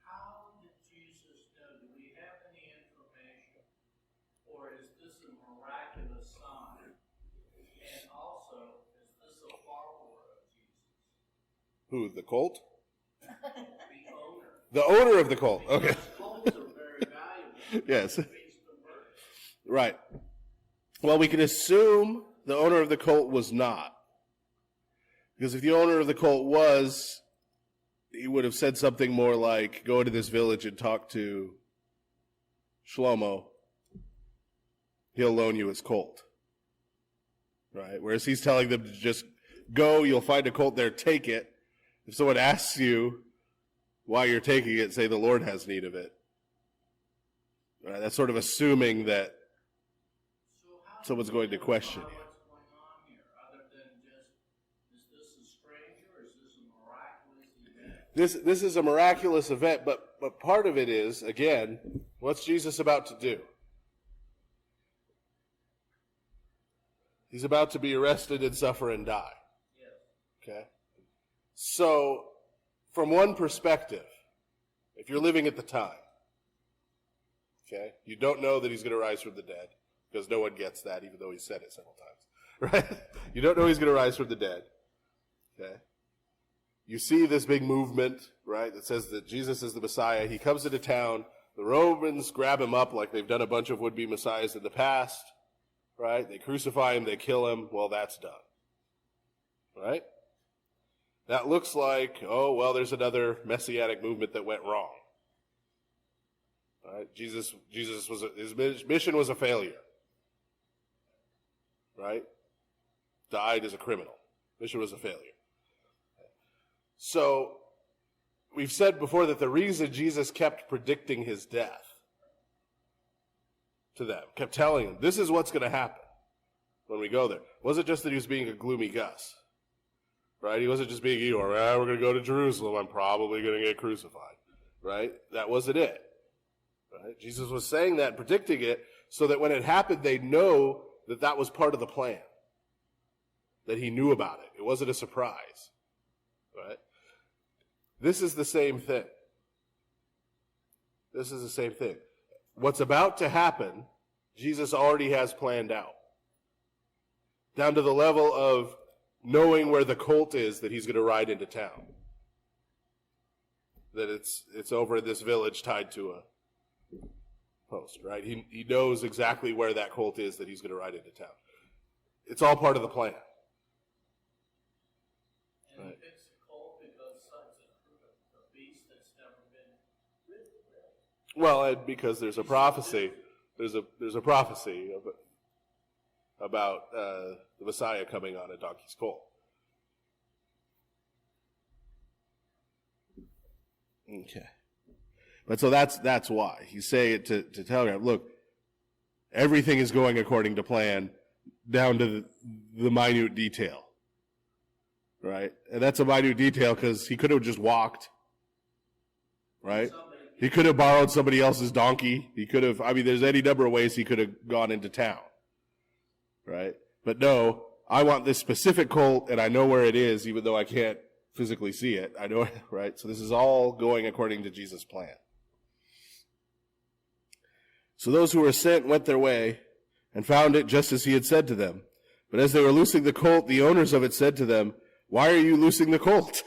How did Jesus know? Do we have any information? Or is this a miraculous sign? And also, is this a follower of Jesus? Who, the colt? The owner. The owner of the colt. Okay. Because colts are very valuable. Yes. It feeds the birds. Right. Well, we can assume the owner of the colt was not. Because if the owner of the colt was, he would have said something more like, "Go into this village and talk to Shlomo. He'll loan you his colt." Right? Whereas he's telling them to just go, you'll find a colt there, take it. If someone asks you why you're taking it, say the Lord has need of it. Right? That's sort of assuming that So how do someone's we going to know question about you. what's going on here, other than just, is this a stranger, or is this a miraculous event? This is a miraculous event, but part of it is, again, what's Jesus about to do? He's about to be arrested and suffer and die. Yes. Okay? So, from one perspective, if you're living at the time, okay, you don't know that he's going to rise from the dead, because no one gets that, even though he said it several times. Right? You don't know he's going to rise from the dead. Okay? You see this big movement, right, that says that Jesus is the Messiah. He comes into town. The Romans grab him up like they've done a bunch of would-be messiahs in the past. Right? They crucify him, they kill him. Well, that's done. Right? That looks like, oh, well, there's another messianic movement that went wrong. Right? his mission was a failure. Right? Died as a criminal. Mission was a failure. So, we've said before that the reason Jesus kept predicting his death to them, kept telling them, this is what's going to happen when we go there, wasn't just that he was being a gloomy Gus. Right? He wasn't just being Eeyore, we're going to go to Jerusalem, I'm probably going to get crucified. Right? That wasn't it. Right? Jesus was saying that, predicting it, so that when it happened, they'd know that that was part of the plan. That he knew about it. It wasn't a surprise. Right? This is the same thing. This is the same thing. What's about to happen, Jesus already has planned out. Down to the level of knowing where the colt is that he's going to ride into town. That it's over in this village tied to a post, right? He knows exactly where that colt is that he's going to ride into town. It's all part of the plan. And he picks a colt because it's a beast that's never been ridden. Well, and because there's a prophecy. There's a prophecy about the Messiah coming on a donkey's colt. Okay. But so that's why. He's saying it to tell him, look, everything is going according to plan down to the minute detail. Right? And that's a minute detail because he could have just walked. Right? He could have borrowed somebody else's donkey. He could have, there's any number of ways he could have gone into town. Right? But no, I want this specific colt and I know where it is even though I can't physically see it. I know, right? So this is all going according to Jesus' plan. So those who were sent went their way and found it just as he had said to them. But as they were loosing the colt, the owners of it said to them, "Why are you loosing the colt?"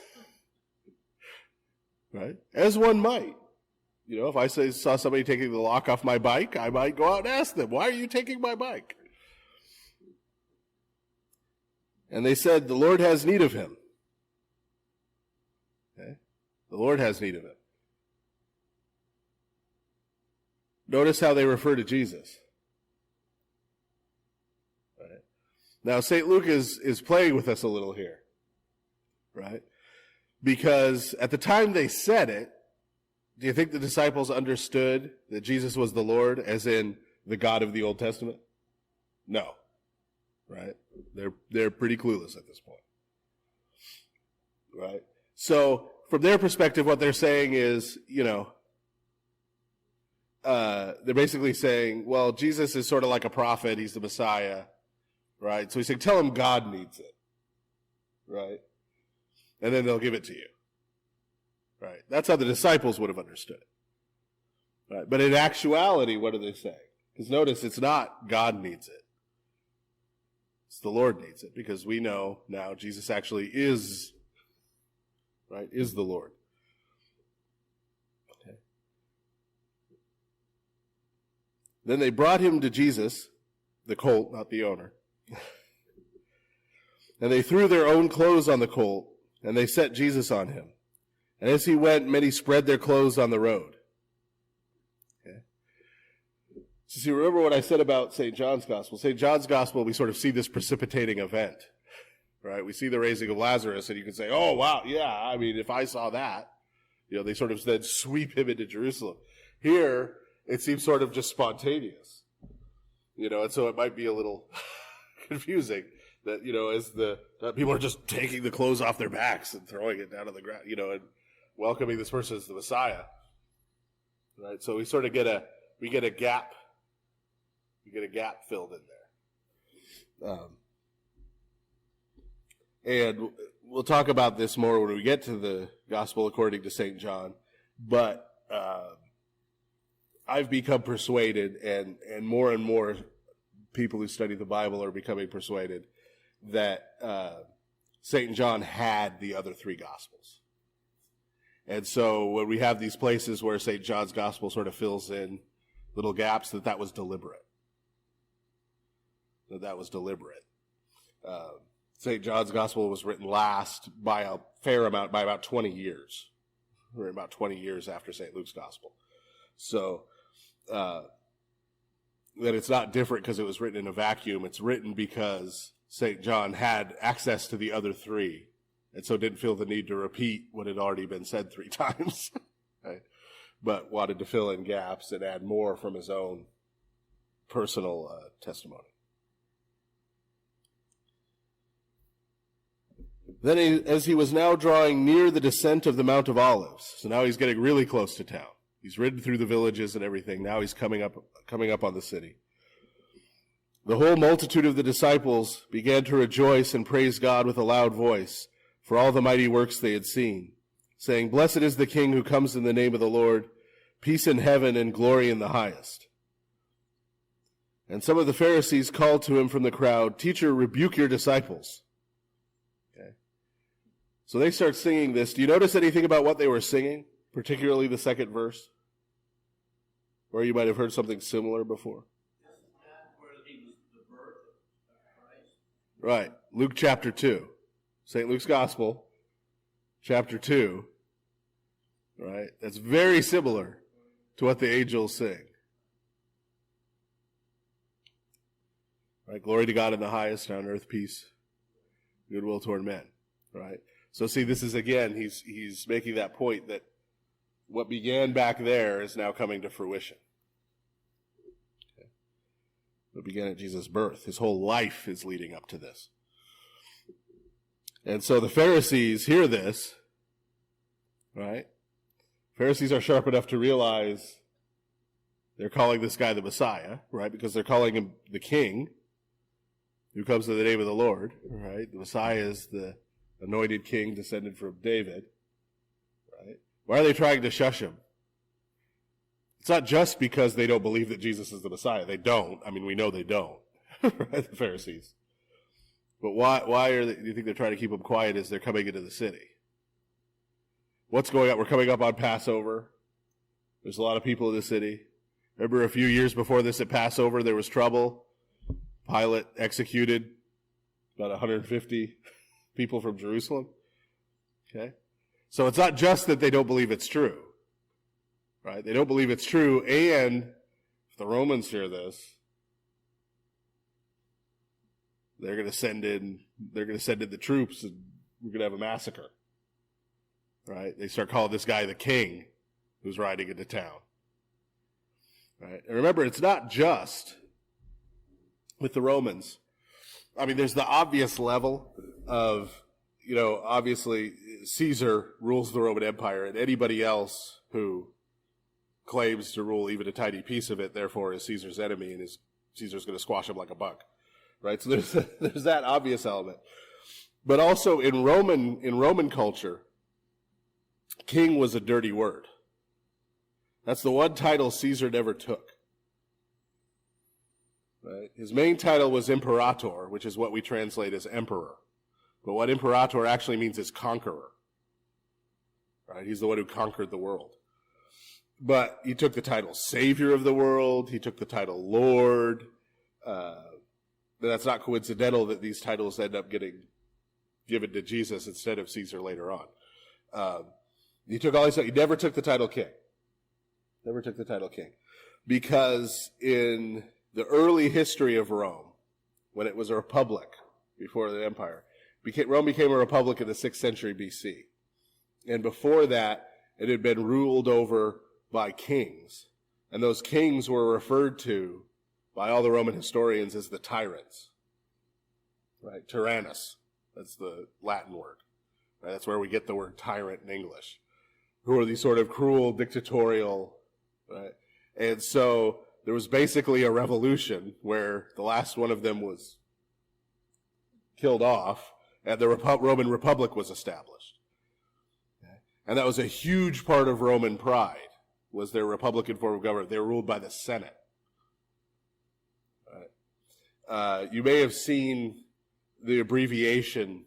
Right? As one might. You know, if I saw somebody taking the lock off my bike, I might go out and ask them, "Why are you taking my bike?" And they said, "The Lord has need of him." Okay? The Lord has need of him. Notice how they refer to Jesus. Right? Now, St. Luke is playing with us a little here. Right? Because at the time they said it, do you think the disciples understood that Jesus was the Lord, as in the God of the Old Testament? No. Right? They're pretty clueless at this point. Right? So, from their perspective, what they're saying is, they're basically saying, well, Jesus is sort of like a prophet, he's the Messiah, right? So he's saying, tell him God needs it, right? And then they'll give it to you, right? That's how the disciples would have understood, right? But in actuality, what are they saying? Because notice, it's not God needs it. It's the Lord needs it, because we know now Jesus actually is, right, is the Lord. Okay. Then they brought him to Jesus, the colt, not the owner. And they threw their own clothes on the colt, and they set Jesus on him. And as he went, many spread their clothes on the road. Okay. So see, remember what I said about St. John's Gospel. St. John's Gospel, we sort of see this precipitating event. right? We see the raising of Lazarus, and you can say, oh, wow, yeah, I mean, if I saw that, they sort of then sweep him into Jerusalem. Here, it seems sort of just spontaneous, and so it might be a little confusing that, as that people are just taking the clothes off their backs and throwing it down on the ground, and welcoming this person as the Messiah, right? So we sort of get a gap filled in there. And we'll talk about this more when we get to the Gospel according to St. John, but I've become persuaded, and more people who study the Bible are becoming persuaded that St. John had the other three Gospels. And so when we have these places where St. John's Gospel sort of fills in little gaps, that was deliberate. That was deliberate. St. John's Gospel was written last by a fair amount, by about 20 years. Or about 20 years after St. Luke's Gospel. So that it's not different because it was written in a vacuum. It's written because St. John had access to the other three, and so didn't feel the need to repeat what had already been said 3 times, right? But wanted to fill in gaps and add more from his own personal testimony. Then as he was now drawing near the descent of the Mount of Olives, so now he's getting really close to town. He's ridden through the villages and everything. Now he's coming up on the city. The whole multitude of the disciples began to rejoice and praise God with a loud voice for all the mighty works they had seen, saying, "Blessed is the King who comes in the name of the Lord, peace in heaven and glory in the highest." And some of the Pharisees called to him from the crowd, "Teacher, rebuke your disciples." Okay. So they start singing this. Do you notice anything about what they were singing, particularly the second verse? Or you might have heard something similar before. Isn't that where he was the birth of Christ? Right. Luke chapter 2. St. Luke's Gospel, chapter 2. Right. That's very similar to what the angels sing. Right. Glory to God in the highest, on earth peace, goodwill toward men. Right. So see, this is again, he's making that point that what began back there is now coming to fruition. Okay. What began at Jesus' birth. His whole life is leading up to this. And so the Pharisees hear this, right? Pharisees are sharp enough to realize they're calling this guy the Messiah, right? Because they're calling him the King who comes in the name of the Lord, right? The Messiah is the anointed king descended from David, right? Why are they trying to shush him? It's not just because they don't believe that Jesus is the Messiah. They don't. I mean, we know they don't, right? The Pharisees. But why do you think they're trying to keep him quiet as they're coming into the city? What's going on? We're coming up on Passover. There's a lot of people in the city. Remember a few years before this at Passover, there was trouble. Pilate executed about 150 people from Jerusalem. Okay? So it's not just that they don't believe it's true. Right? They don't believe it's true, and if the Romans hear this, they're going to send in the troops, and we're going to have a massacre. Right? They start calling this guy the king who's riding into town. Right? And remember, it's not just with the Romans. I mean, there's the obvious level of, obviously Caesar rules the Roman Empire, and anybody else who claims to rule even a tiny piece of it, therefore, is Caesar's enemy, and Caesar's going to squash him like a bug. Right? So there's that obvious element. But also in Roman culture, king was a dirty word. That's the one title Caesar never took. Right? His main title was imperator, which is what we translate as emperor. But what imperator actually means is conqueror. Right? He's the one who conquered the world. But he took the title Savior of the world. He took the title Lord. That's not coincidental that these titles end up getting given to Jesus instead of Caesar later on. He took all these. He never took the title king. Never took the title king. Because in the early history of Rome, when it was a republic before the empire, Rome became a republic in the 6th century BC. And before that, it had been ruled over by kings. And those kings were referred to by all the Roman historians as the tyrants. Right? Tyrannus. That's the Latin word. Right? That's where we get the word tyrant in English. Who are these sort of cruel, dictatorial, right? And so there was basically a revolution where the last one of them was killed off, and the Roman Republic was established. Okay? And that was a huge part of Roman pride, was their republican form of government. They were ruled by the Senate. Right? You may have seen the abbreviation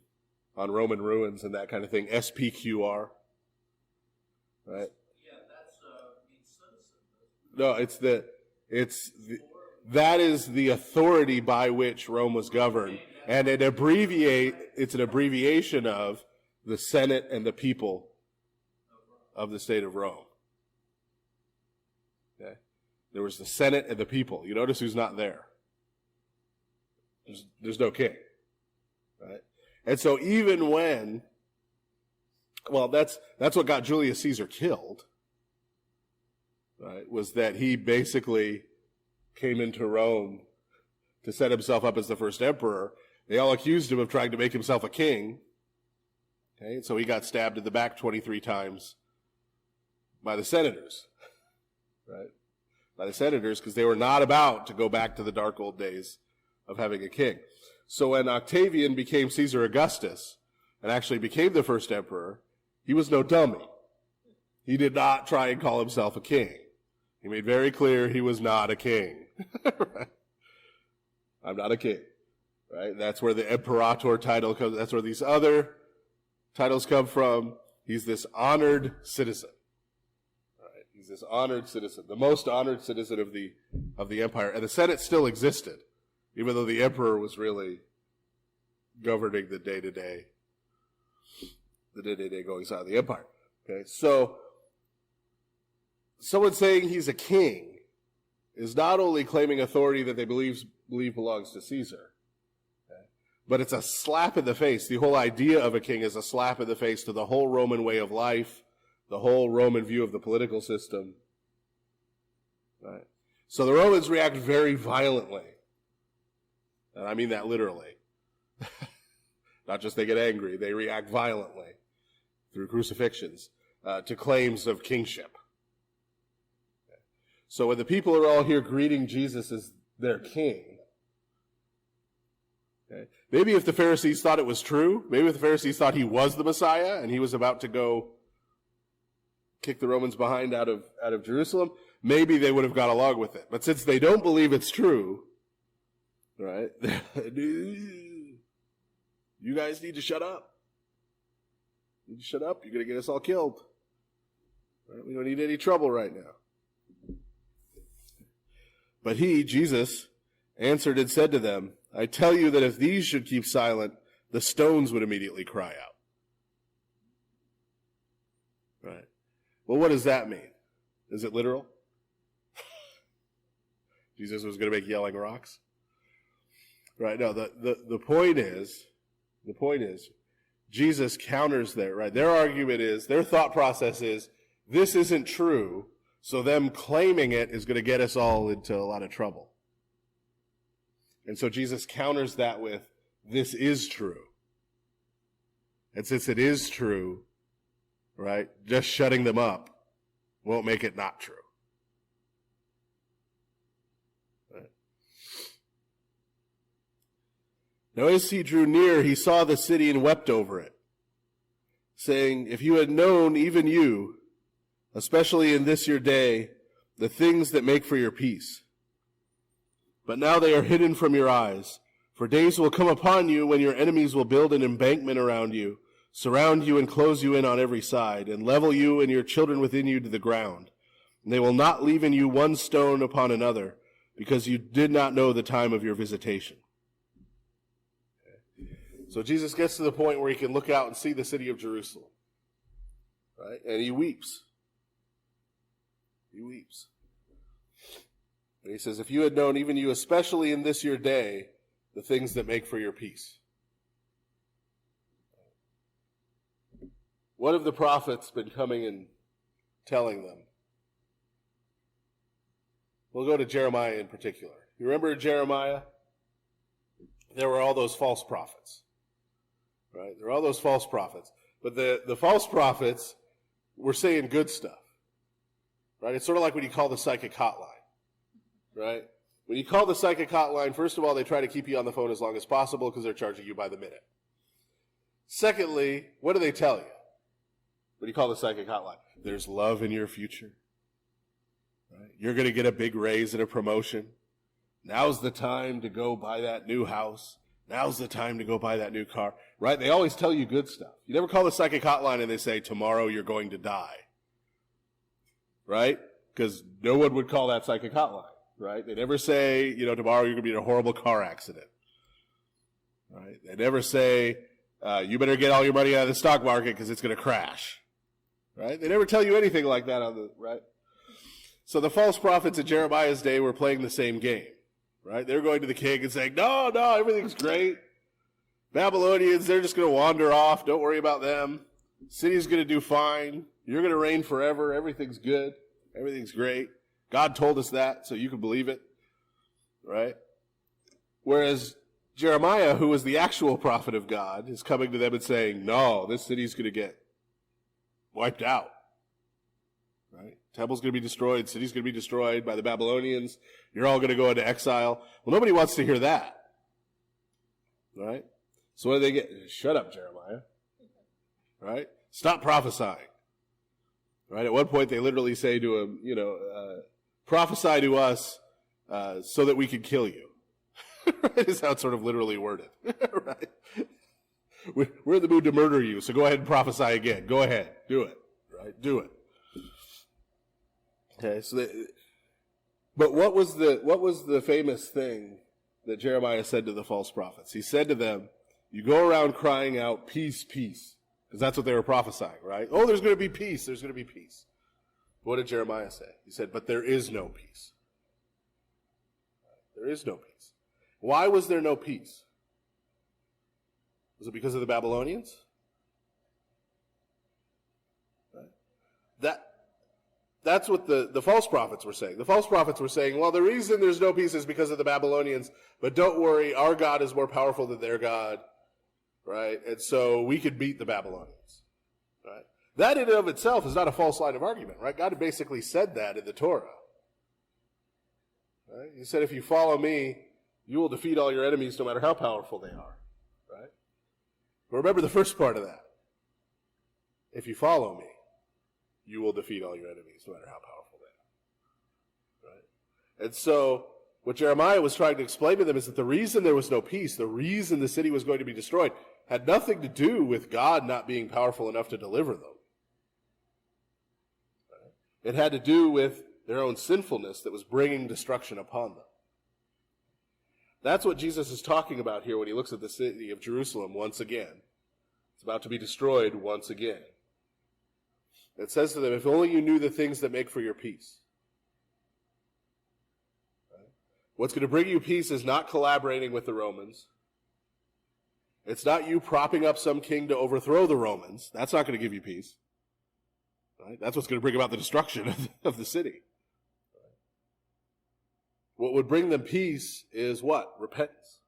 on Roman ruins and that kind of thing, SPQR. Right? Yeah, that's means citizen. No, that is the authority by which Rome was governed, and it's an abbreviation of the Senate and the people of the state of Rome. Okay? There was the Senate and the people. You notice who's not there. There's no king. Right? And so even when, well, that's what got Julius Caesar killed, right, was that he basically came into Rome to set himself up as the first emperor. They all accused him of trying to make himself a king. Okay, and so he got stabbed in the back 23 times by the senators, right? By the senators, because they were not about to go back to the dark old days of having a king. So when Octavian became Caesar Augustus and actually became the first emperor, he was no dummy. He did not try and call himself a king. He made very clear he was not a king. Right? I'm not a king. Right? That's where the imperator title comes. That's where these other titles come from. He's this honored citizen. Right? He's this honored citizen, the most honored citizen of the empire. And the Senate still existed, even though the emperor was really governing the day-to-day goings on of the empire. Okay, so someone saying he's a king is not only claiming authority that they believe belongs to Caesar, okay, but it's a slap in the face. The whole idea of a king is a slap in the face to the whole Roman way of life, the whole Roman view of the political system. Right? So the Romans react very violently. And I mean that literally. Not just they get angry, they react violently through crucifixions to claims of kingship. Okay. So when the people are all here greeting Jesus as their king, okay, maybe if the Pharisees thought it was true, maybe if the Pharisees thought he was the Messiah and he was about to go kick the Romans behind out of Jerusalem, maybe they would have got along with it. But since they don't believe it's true, right? You guys need to shut up. You need to shut up. You're going to get us all killed. Right? We don't need any trouble right now. But he, Jesus, answered and said to them, I tell you that if these should keep silent, the stones would immediately cry out. Right? Well, what does that mean? Is it literal? Jesus was going to make yelling rocks? Right, no, the point is, Jesus counters there, right? Their argument is, their thought process is, this isn't true, so them claiming it is going to get us all into a lot of trouble. And so Jesus counters that with, this is true. And since it is true, right, just shutting them up won't make it not true. Now as he drew near, he saw the city and wept over it, saying, if you had known, even you, especially in this your day, the things that make for your peace. But now they are hidden from your eyes, for days will come upon you when your enemies will build an embankment around you, surround you and close you in on every side, and level you and your children within you to the ground. And they will not leave in you one stone upon another, because you did not know the time of your visitation. So Jesus gets to the point where he can look out and see the city of Jerusalem. Right? And he weeps. He weeps. And he says, if you had known, even you, especially in this your day, the things that make for your peace. what have the prophets been coming and telling them? We'll go to Jeremiah in particular. You remember Jeremiah? There were all those false prophets. Right? There were all those false prophets. But the false prophets were saying good stuff. Right? It's sort of like when you call the psychic hotline. Right? When you call the psychic hotline, first of all, they try to keep you on the phone as long as possible because they're charging you by the minute. Secondly, what do they tell you when you call the psychic hotline? There's love in your future. Right? You're going to get a big raise and a promotion. Now's the time to go buy that new house. Now's the time to go buy that new car. Right? They always tell you good stuff. You never call the psychic hotline and they say, tomorrow you're going to die. Right? Because no one would call that psychic hotline. Right? They never say, tomorrow you're going to be in a horrible car accident. Right? They never say, you better get all your money out of the stock market because it's going to crash. Right? They never tell you anything like that right? So the false prophets in Jeremiah's day were playing the same game. Right? They're going to the king and saying, no, everything's great. Babylonians, they're just going to wander off. Don't worry about them. City's going to do fine. You're going to reign forever. Everything's good. Everything's great. God told us that, so you can believe it. Right? Whereas Jeremiah, who was the actual prophet of God, is coming to them and saying, no, this city's going to get wiped out. Right? Temple's going to be destroyed. City's going to be destroyed by the Babylonians. You're all going to go into exile. Well, nobody wants to hear that. Right? So what do they get? Shut up, Jeremiah. Right? Stop prophesying. Right? At one point, they literally say to him, prophesy to us so that we can kill you. Right? Is how it's sort of literally worded. Right? We're in the mood to murder you, so go ahead and prophesy again. Go ahead. Do it. Right? Do it. Okay, but what was the famous thing that Jeremiah said to the false prophets? He said to them, you go around crying out, peace, peace. Because that's what they were prophesying, right? Oh, there's going to be peace. There's going to be peace. What did Jeremiah say? He said, but there is no peace. There is no peace. Why was there no peace? Was it because of the Babylonians? Right? That's what the false prophets were saying. The false prophets were saying, well, the reason there's no peace is because of the Babylonians, but don't worry, our God is more powerful than their God, right? And so we could beat the Babylonians, right? That in and of itself is not a false line of argument, right? God basically said that in the Torah. Right? He said, if you follow me, you will defeat all your enemies no matter how powerful they are, right? But remember the first part of that. If you follow me, you will defeat all your enemies, no matter how powerful they are. Right? And so, what Jeremiah was trying to explain to them is that the reason there was no peace, the reason the city was going to be destroyed, had nothing to do with God not being powerful enough to deliver them. Right? It had to do with their own sinfulness that was bringing destruction upon them. That's what Jesus is talking about here when he looks at the city of Jerusalem once again. It's about to be destroyed once again. It says to them, if only you knew the things that make for your peace. Right? What's going to bring you peace is not collaborating with the Romans. It's not you propping up some king to overthrow the Romans. That's not going to give you peace. Right? That's what's going to bring about the destruction of the city. Right? What would bring them peace is what? Repentance.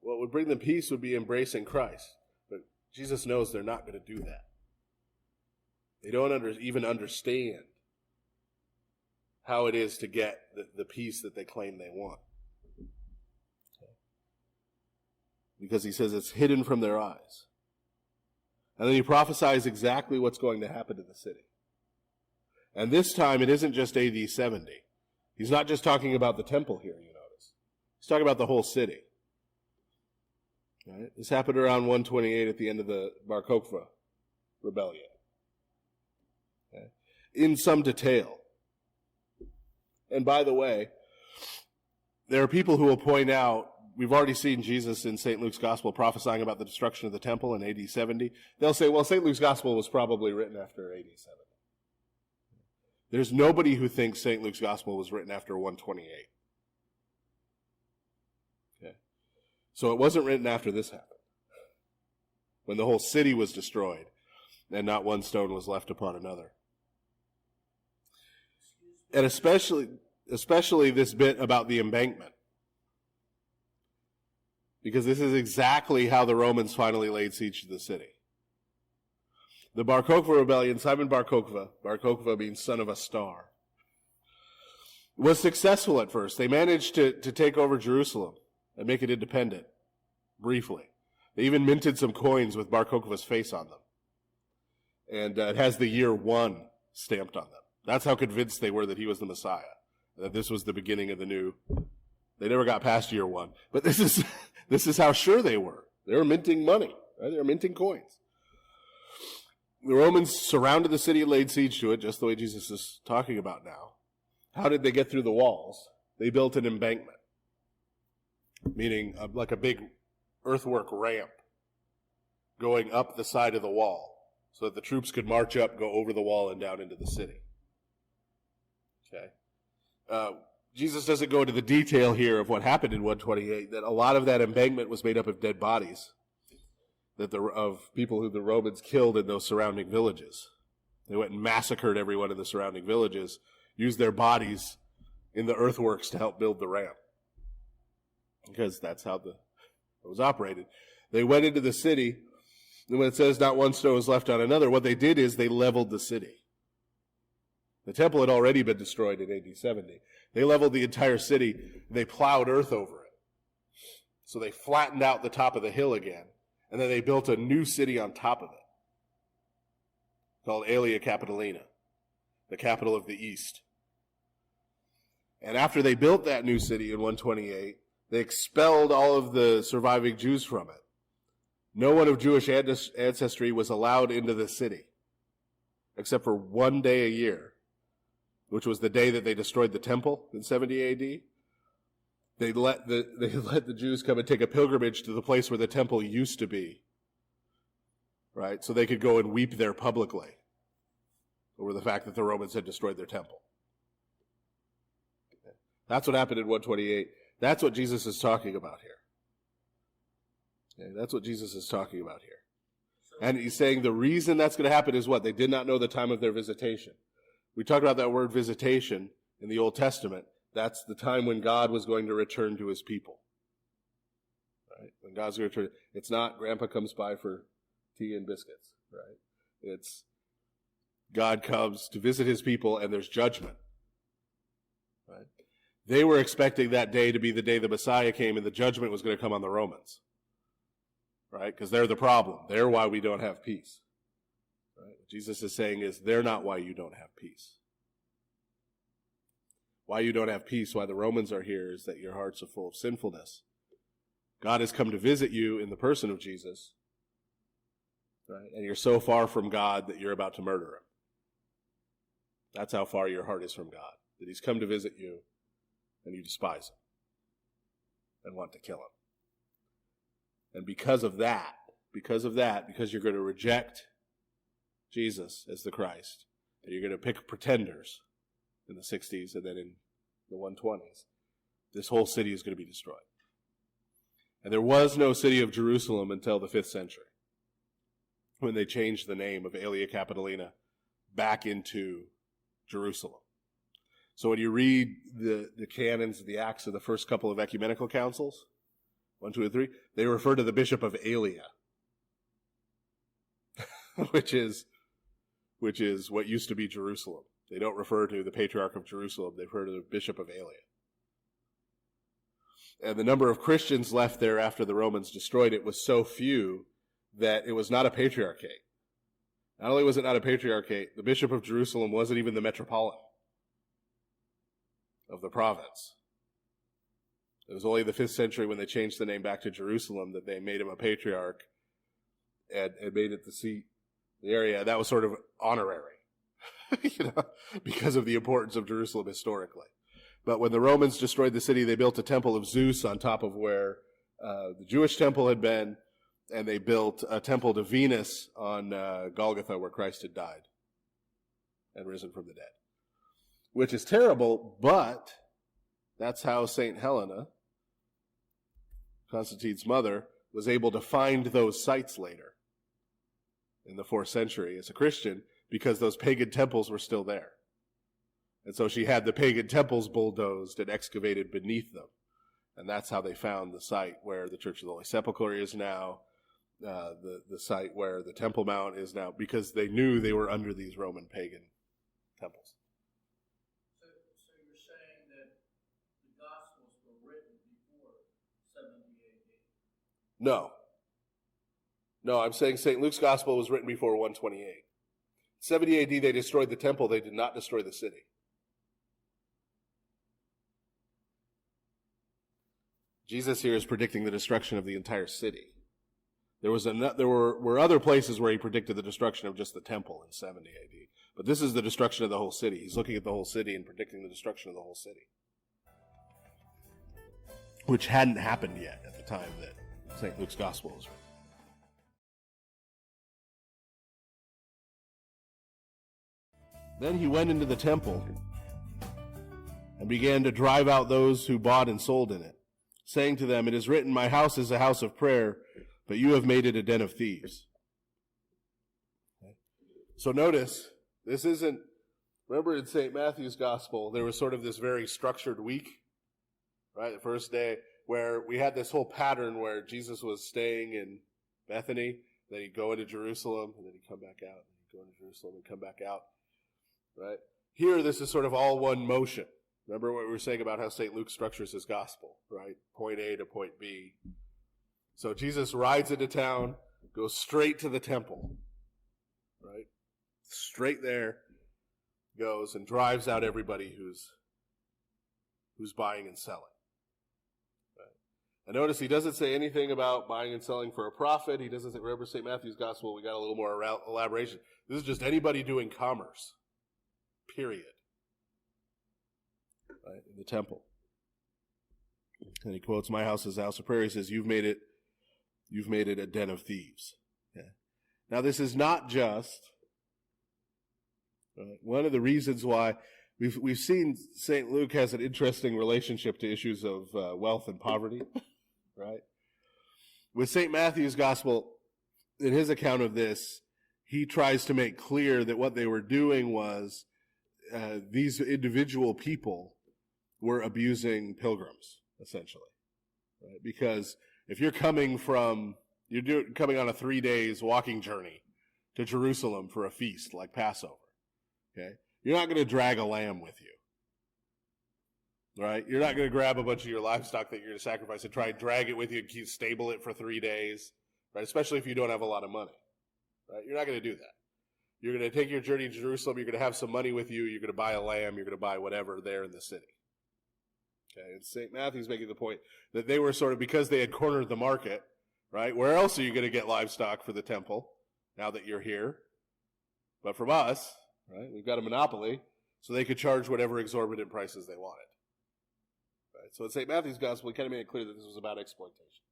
What would bring them peace would be embracing Christ. But Jesus knows they're not going to do that. They don't even understand how it is to get the peace that they claim they want. Okay. Because he says it's hidden from their eyes. And then he prophesies exactly what's going to happen to the city. And this time it isn't just AD 70. He's not just talking about the temple here, you notice. He's talking about the whole city. Right? This happened around 128 at the end of the Bar Kokhba rebellion. In some detail. And by the way, there are people who will point out, we've already seen Jesus in St. Luke's Gospel prophesying about the destruction of the temple in AD 70. They'll say, well, St. Luke's Gospel was probably written after AD 70. There's nobody who thinks St. Luke's Gospel was written after 128. Okay. So it wasn't written after this happened, when the whole city was destroyed. and not one stone was left upon another. And especially this bit about the embankment. Because this is exactly how the Romans finally laid siege to the city. The Bar Kokhba rebellion, Simon Bar Kokhba being son of a star, was successful at first. They managed to take over Jerusalem and make it independent, briefly. They even minted some coins with Bar Kokhba's face on them. And it has the year 1 stamped on them. That's how convinced they were that he was the Messiah, that this was the beginning of the new. They never got past year 1. But this is how sure they were. They were minting money, right? They were minting coins. The Romans surrounded the city and laid siege to it, just the way Jesus is talking about now. How did they get through the walls? They built an embankment, meaning like a big earthwork ramp going up the side of the wall so that the troops could march up, go over the wall, and down into the city. Okay. Jesus doesn't go into the detail here of what happened in 128, that a lot of that embankment was made up of dead bodies of people who the Romans killed in those surrounding villages. They went and massacred everyone in the surrounding villages, used their bodies in the earthworks to help build the ramp. Because that's how it was operated. They went into the city, and when it says not one stone was left on another, what they did is they leveled the city. The temple had already been destroyed in AD 70. They leveled the entire city, and they plowed earth over it. So they flattened out the top of the hill again, and then they built a new city on top of it, called Aelia Capitolina, the capital of the East. And after they built that new city in 128, they expelled all of the surviving Jews from it. No one of Jewish ancestry was allowed into the city, except for one day a year, which was the day that they destroyed the temple in 70 AD. They let the Jews come and take a pilgrimage to the place where the temple used to be, right? So they could go and weep there publicly over the fact that the Romans had destroyed their temple. That's what happened in 128. That's what Jesus is talking about here. Okay, that's what Jesus is talking about here. And he's saying the reason that's going to happen is what? They did not know the time of their visitation. We talked about that word visitation in the Old Testament. That's the time when God was going to return to his people. Right? When God's going to return. It's not Grandpa comes by for tea and biscuits. Right? It's God comes to visit his people and there's judgment. Right? They were expecting that day to be the day the Messiah came and the judgment was going to come on the Romans. Right? Because they're the problem. They're why we don't have peace. Right? What Jesus is saying is they're not why you don't have peace. Why you don't have peace, why the Romans are here, is that your hearts are full of sinfulness. God has come to visit you in the person of Jesus, right? And you're so far from God that you're about to murder him. That's how far your heart is from God, that he's come to visit you and you despise him and want to kill him. And because you're going to reject Jesus as the Christ, and you're going to pick pretenders in the 60s and then in the 120s, this whole city is going to be destroyed. And there was no city of Jerusalem until the 5th century, when they changed the name of Aelia Capitolina back into Jerusalem. So when you read the canons, the acts of the first couple of ecumenical councils, 1, 2, and 3, they refer to the bishop of Aelia, which is what used to be Jerusalem. They don't refer to the Patriarch of Jerusalem. They refer to the Bishop of Aelia. And the number of Christians left there after the Romans destroyed it was so few that it was not a patriarchate. Not only was it not a patriarchate, the Bishop of Jerusalem wasn't even the metropolitan of the province. It was only the 5th century when they changed the name back to Jerusalem that they made him a patriarch and made it the seat, the area. That was sort of honorary. Because of the importance of Jerusalem historically. But when the Romans destroyed the city, they built a temple of Zeus on top of where the Jewish temple had been, and they built a temple to Venus on Golgotha where Christ had died and risen from the dead. Which is terrible, but that's how St. Helena, Constantine's mother, was able to find those sites later in the 4th century as a Christian because those pagan temples were still there. And so she had the pagan temples bulldozed and excavated beneath them. And that's how they found the site where the Church of the Holy Sepulchre is now, the site where the Temple Mount is now, because they knew they were under these Roman pagan temples. So you're saying that the Gospels were written before 70 AD? No. No, I'm saying St. Luke's Gospel was written before 128. 70 AD, they destroyed the temple. They did not destroy the city. Jesus here is predicting the destruction of the entire city. There were other places where he predicted the destruction of just the temple in 70 AD. But this is the destruction of the whole city. He's looking at the whole city and predicting the destruction of the whole city, which hadn't happened yet at the time that St. Luke's Gospel was written. Then he went into the temple and began to drive out those who bought and sold in it, saying to them, "It is written, my house is a house of prayer, but you have made it a den of thieves." Okay. So notice, this isn't, remember in St. Matthew's Gospel, there was sort of this very structured week, right? The first day where we had this whole pattern where Jesus was staying in Bethany, then he'd go into Jerusalem, and then he'd come back out, and he'd go into Jerusalem and come back out, right? Here, this is sort of all one motion. Remember what we were saying about how St. Luke structures his gospel, right? Point A to point B. So Jesus rides into town, goes straight to the temple, right? Straight there, goes and drives out everybody who's buying and selling. Right? And notice he doesn't say anything about buying and selling for a profit. He doesn't say, remember St. Matthew's Gospel, we got a little more elaboration. This is just anybody doing commerce, period. Right, in the temple. And he quotes, "My house is a house of prayer." He says, you've made it a den of thieves. Yeah. Now this is not just, one of the reasons why we've seen St. Luke has an interesting relationship to issues of wealth and poverty, right? With St. Matthew's Gospel, in his account of this, he tries to make clear that what they were doing was these individual people were abusing pilgrims, essentially, right? Because if you're coming on a 3 days walking journey to Jerusalem for a feast like Passover, okay, you're not going to drag a lamb with you, right? You're not going to grab a bunch of your livestock that you're going to sacrifice and try and drag it with you and stable it for 3 days, right? Especially if you don't have a lot of money, right? You're not going to do that. You're going to take your journey to Jerusalem. You're going to have some money with you. You're going to buy a lamb. You're going to buy whatever there in the city. Okay, and St. Matthew's making the point that they were sort of, because they had cornered the market, right? Where else are you going to get livestock for the temple now that you're here? But from us, right? We've got a monopoly, so they could charge whatever exorbitant prices they wanted. Right? So in St. Matthew's Gospel, he kind of made it clear that this was about exploitation.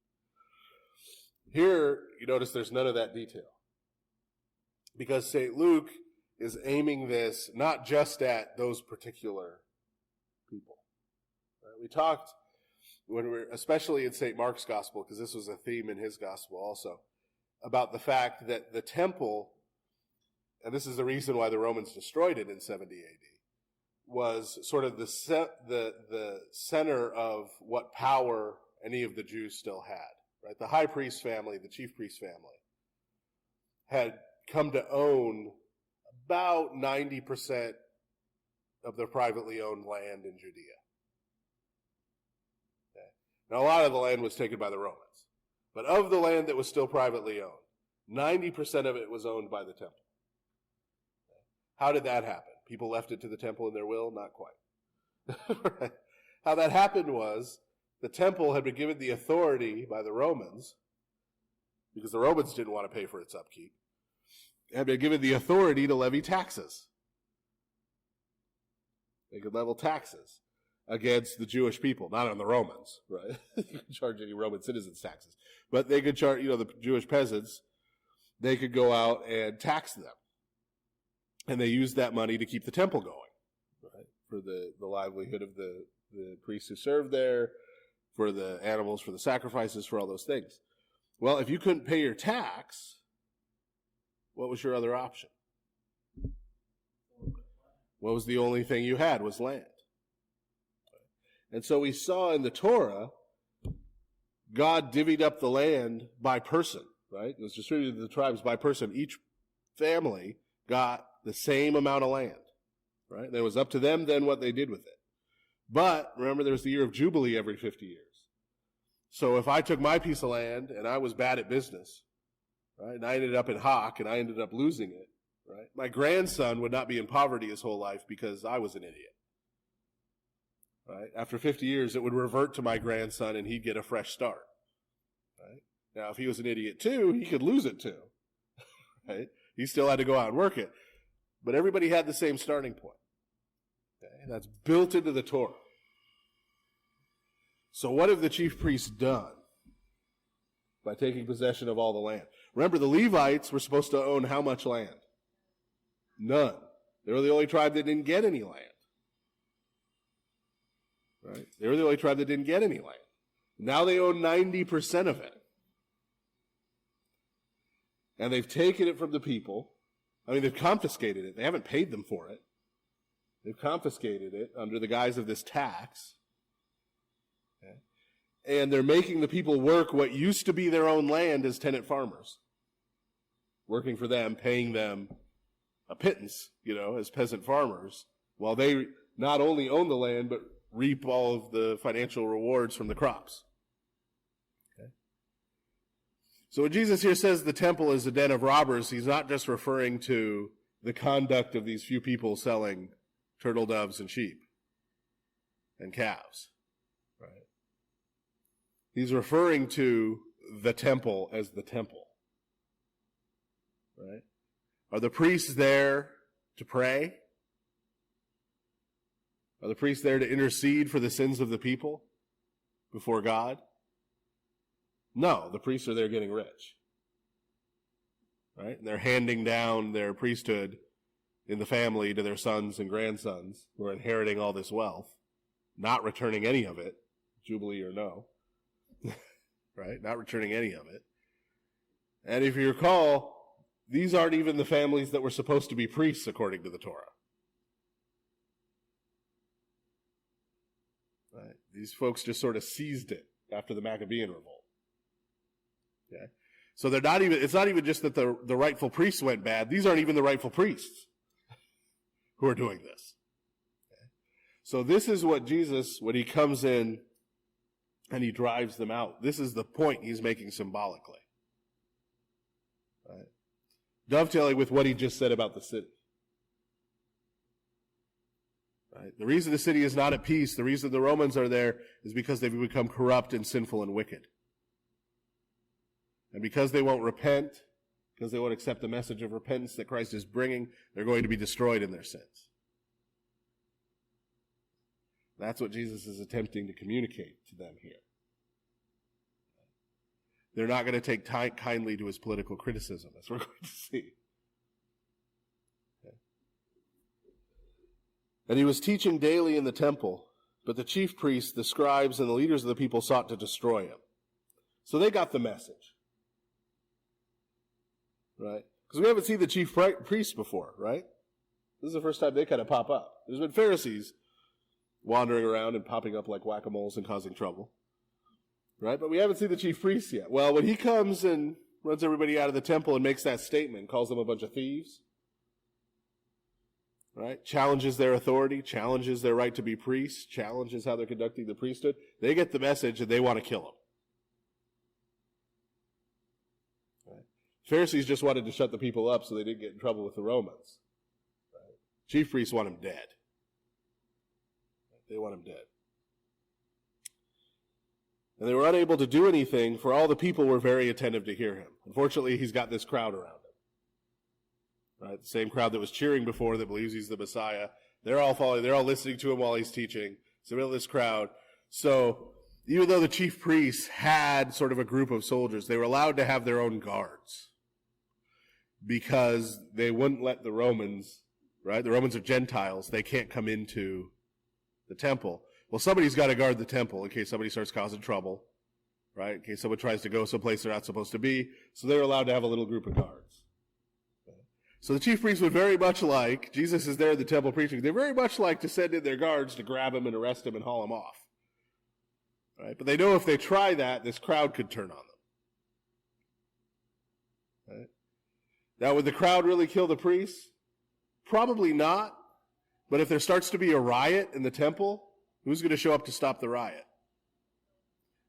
Here, you notice there's none of that detail. Because St. Luke is aiming this not just at those particular people. We talked, especially in St. Mark's Gospel, because this was a theme in his Gospel also, about the fact that the temple, and this is the reason why the Romans destroyed it in 70 AD, was sort of the center of what power any of the Jews still had. Right? The high priest family, the chief priest family, had come to own about 90% of the privately owned land in Judea. Now, a lot of the land was taken by the Romans. But of the land that was still privately owned, 90% of it was owned by the temple. How did that happen? People left it to the temple in their will? Not quite. Right? How that happened was the temple had been given the authority by the Romans, because the Romans didn't want to pay for its upkeep, had been given the authority to levy taxes. They could level taxes against the Jewish people, not on the Romans, right? You could charge any Roman citizens taxes. But they could charge, the Jewish peasants, they could go out and tax them. And they used that money to keep the temple going, right? For the livelihood of the priests who served there, for the animals, for the sacrifices, for all those things. Well, if you couldn't pay your tax, what was your other option? What was the only thing you had was land? And so we saw in the Torah, God divvied up the land by person, right? It was distributed to the tribes by person. Each family got the same amount of land, right? And it was up to them then what they did with it. But remember, there's the year of Jubilee every 50 years. So if I took my piece of land and I was bad at business, right, and I ended up in hock and I ended up losing it, right, my grandson would not be in poverty his whole life because I was an idiot. Right? After 50 years, it would revert to my grandson and he'd get a fresh start. Right? Now, if he was an idiot too, he could lose it too. Right? He still had to go out and work it. But everybody had the same starting point. Okay? That's built into the Torah. So what have the chief priests done by taking possession of all the land? Remember, the Levites were supposed to own how much land? None. They were the only tribe that didn't get any land. Right? They were the only tribe that didn't get any land. Now they own 90% of it. And they've taken it from the people. I mean, they've confiscated it. They haven't paid them for it. They've confiscated it under the guise of this tax. Okay? And they're making the people work what used to be their own land as tenant farmers. Working for them, paying them a pittance, as peasant farmers, while they not only own the land, but reap all of the financial rewards from the crops. Okay? So when Jesus here says the temple is a den of robbers, he's not just referring to the conduct of these few people selling turtle doves and sheep and calves. Right? He's referring to the temple as the temple. Right? Are the priests there to pray? Are the priests there to intercede for the sins of the people before God? No, the priests are there getting rich. Right? And they're handing down their priesthood in the family to their sons and grandsons who are inheriting all this wealth, not returning any of it, Jubilee or no. Right? Not returning any of it. And if you recall, these aren't even the families that were supposed to be priests according to the Torah. Right? These folks just sort of seized it after the Maccabean revolt. Okay? So it's not even just that the rightful priests went bad. These aren't even the rightful priests who are doing this. Okay? So this is what Jesus, when he comes in and he drives them out, this is the point he's making symbolically. Right? Dovetailing with what he just said about the city. Right? The reason the city is not at peace, the reason the Romans are there, is because they've become corrupt and sinful and wicked. And because they won't repent, because they won't accept the message of repentance that Christ is bringing, they're going to be destroyed in their sins. That's what Jesus is attempting to communicate to them here. They're not going to take kindly to his political criticism, as we're going to see. And he was teaching daily in the temple, but the chief priests, the scribes, and the leaders of the people sought to destroy him. So they got the message. Right? Because we haven't seen the chief priests before, right? This is the first time they kind of pop up. There's been Pharisees wandering around and popping up like whack-a-moles and causing trouble. Right? But we haven't seen the chief priests yet. Well, when he comes and runs everybody out of the temple and makes that statement, calls them a bunch of thieves, right? Challenges their authority, challenges their right to be priests, challenges how they're conducting the priesthood. They get the message and they want to kill him. Right? Pharisees just wanted to shut the people up so they didn't get in trouble with the Romans. Right? Chief priests want him dead. They want him dead. And they were unable to do anything, for all the people were very attentive to hear him. Unfortunately, he's got this crowd around him. Right? The same crowd that was cheering before that believes he's the Messiah. They're all following, they're all listening to him while he's teaching. So we have this crowd. So even though the chief priests had sort of a group of soldiers, they were allowed to have their own guards. Because they wouldn't let the Romans, right? The Romans are Gentiles. They can't come into the temple. Well, somebody's got to guard the temple in case somebody starts causing trouble, right? In case someone tries to go someplace they're not supposed to be. So they're allowed to have a little group of guards. So the chief priests would very much like, Jesus is there in the temple preaching, they very much like to send in their guards to grab him and arrest him and haul him off. Right? But they know if they try that, this crowd could turn on them. Right? Now, would the crowd really kill the priests? Probably not. But if there starts to be a riot in the temple, who's going to show up to stop the riot?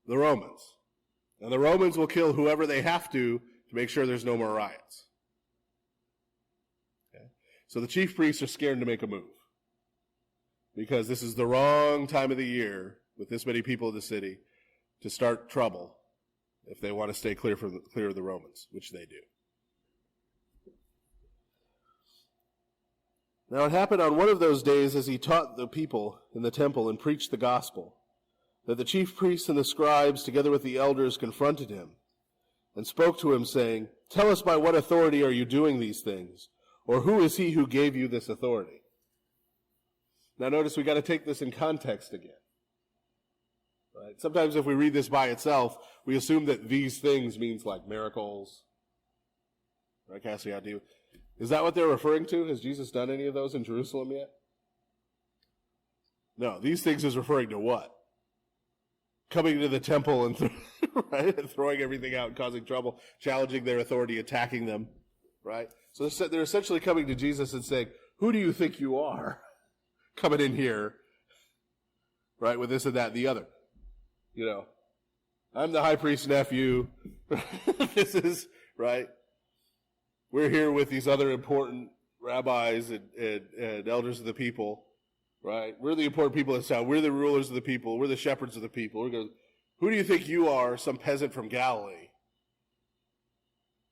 The Romans. And the Romans will kill whoever they have to make sure there's no more riots. So the chief priests are scared to make a move because this is the wrong time of the year with this many people in the city to start trouble if they want to stay clear of the Romans, which they do. Now it happened on one of those days as he taught the people in the temple and preached the gospel, that the chief priests and the scribes, together with the elders, confronted him and spoke to him, saying, "Tell us, by what authority are you doing these things? Or who is he who gave you this authority?" Now notice we got to take this in context again. Right? Sometimes if we read this by itself, we assume that these things means like miracles. Right, Cassie? Is that what they're referring to? Has Jesus done any of those in Jerusalem yet? No, these things is referring to what? Coming to the temple and, right, and throwing everything out and causing trouble, challenging their authority, attacking them. Right? So they're essentially coming to Jesus and saying, "Who do you think you are coming in here, right, with this and that and the other? You know, I'm the high priest's nephew. This is, right? We're here with these other important rabbis and elders of the people, right? We're the important people in town. We're the rulers of the people. We're the shepherds of the people. We're going, who do you think you are, some peasant from Galilee?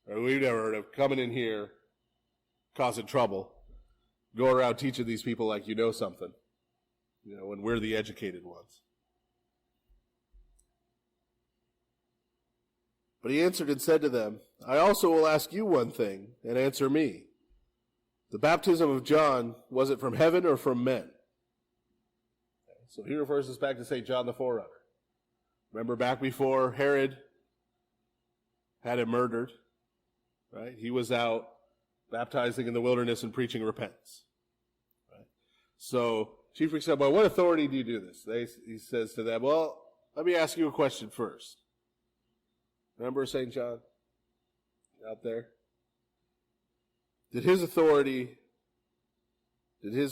Or we've never heard of coming in here, causing trouble, go around teaching these people like you know something, you know, when we're the educated ones." But he answered and said to them, "I also will ask you one thing, and answer me. The baptism of John, was it from heaven or from men?" Okay, so he refers us back to St. John the Forerunner. Remember back before Herod had him murdered, right? He was out baptizing in the wilderness and preaching repentance. Right? So chief priest said, "By what authority do you do this?" He says to them, "Well, let me ask you a question first. Remember St. John out there? Did his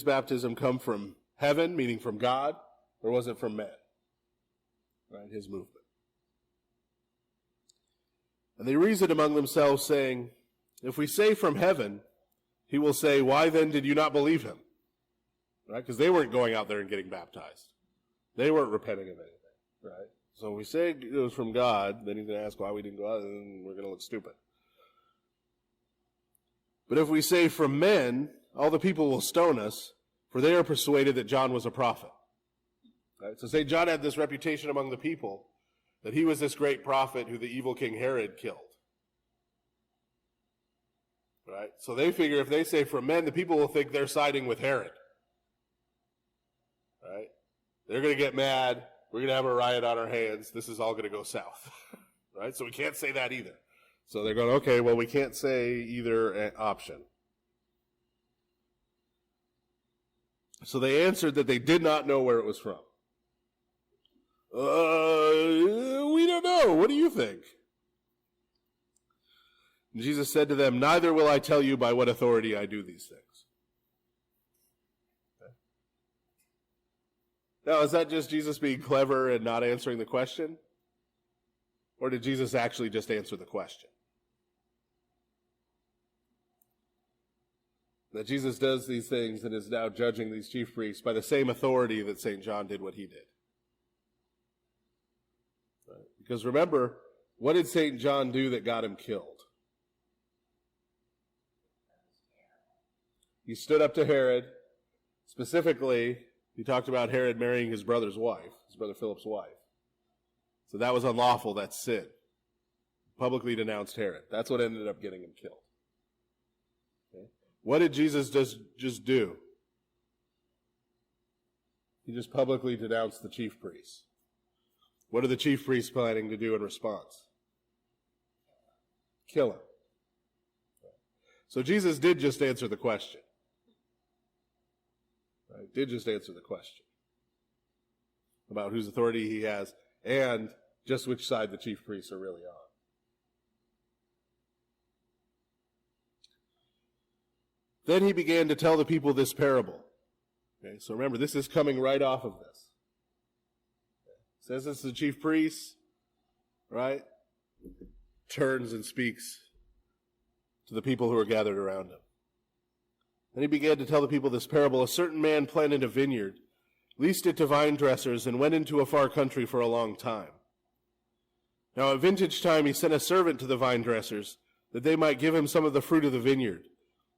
baptism come from heaven, meaning from God, or was it from man?" Right, his movement. And they reasoned among themselves, saying, "If we say from heaven, he will say, 'Why then did you not believe him?'" Right? Because they weren't going out there and getting baptized. They weren't repenting of anything. Right? So if we say it was from God, then he's going to ask why we didn't go out, and we're going to look stupid. But if we say from men, all the people will stone us, for they are persuaded that John was a prophet. Right? So St. John had this reputation among the people that he was this great prophet who the evil King Herod killed. Right? So they figure if they say from men, the people will think they're siding with Herod. Right? They're going to get mad. We're going to have a riot on our hands. This is all going to go south. Right? So we can't say that either. So they're going, okay, well, we can't say either option. So they answered that they did not know where it was from. We don't know. What do you think? And Jesus said to them, "Neither will I tell you by what authority I do these things." Okay. Now, is that just Jesus being clever and not answering the question? Or did Jesus actually just answer the question? That Jesus does these things and is now judging these chief priests by the same authority that St. John did what he did. Right? Because remember, what did St. John do that got him killed? He stood up to Herod. Specifically, he talked about Herod marrying his brother's wife, his brother Philip's wife. So that was unlawful, that's sin. Publicly denounced Herod. That's what ended up getting him killed. Okay. What did Jesus just do? He just publicly denounced the chief priests. What are the chief priests planning to do in response? Kill him. So Jesus did just answer the question. Right? Did just answer the question about whose authority he has and just which side the chief priests are really on. Then he began to tell the people this parable. Okay, so remember, this is coming right off of this. It says it's the chief priest, right? Turns and speaks to the people who are gathered around him. Then he began to tell the people this parable. A certain man planted a vineyard, leased it to vine dressers, and went into a far country for a long time. Now at vintage time he sent a servant to the vine dressers, that they might give him some of the fruit of the vineyard.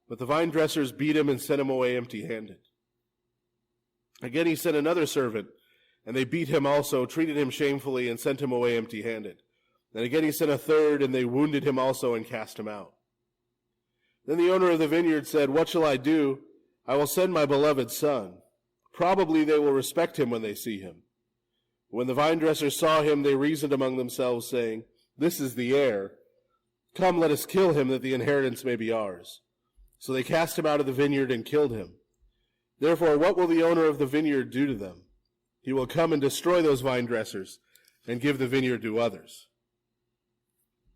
But the vine dressers beat him and sent him away empty-handed. Again he sent another servant, and they beat him also, treated him shamefully, and sent him away empty-handed. And again he sent a third, and they wounded him also and cast him out. Then the owner of the vineyard said, "What shall I do? I will send my beloved son. Probably they will respect him when they see him." When the vine dressers saw him, they reasoned among themselves, saying, "This is the heir. Come, let us kill him, that the inheritance may be ours." So they cast him out of the vineyard and killed him. Therefore, what will the owner of the vineyard do to them? He will come and destroy those vine dressers and give the vineyard to others.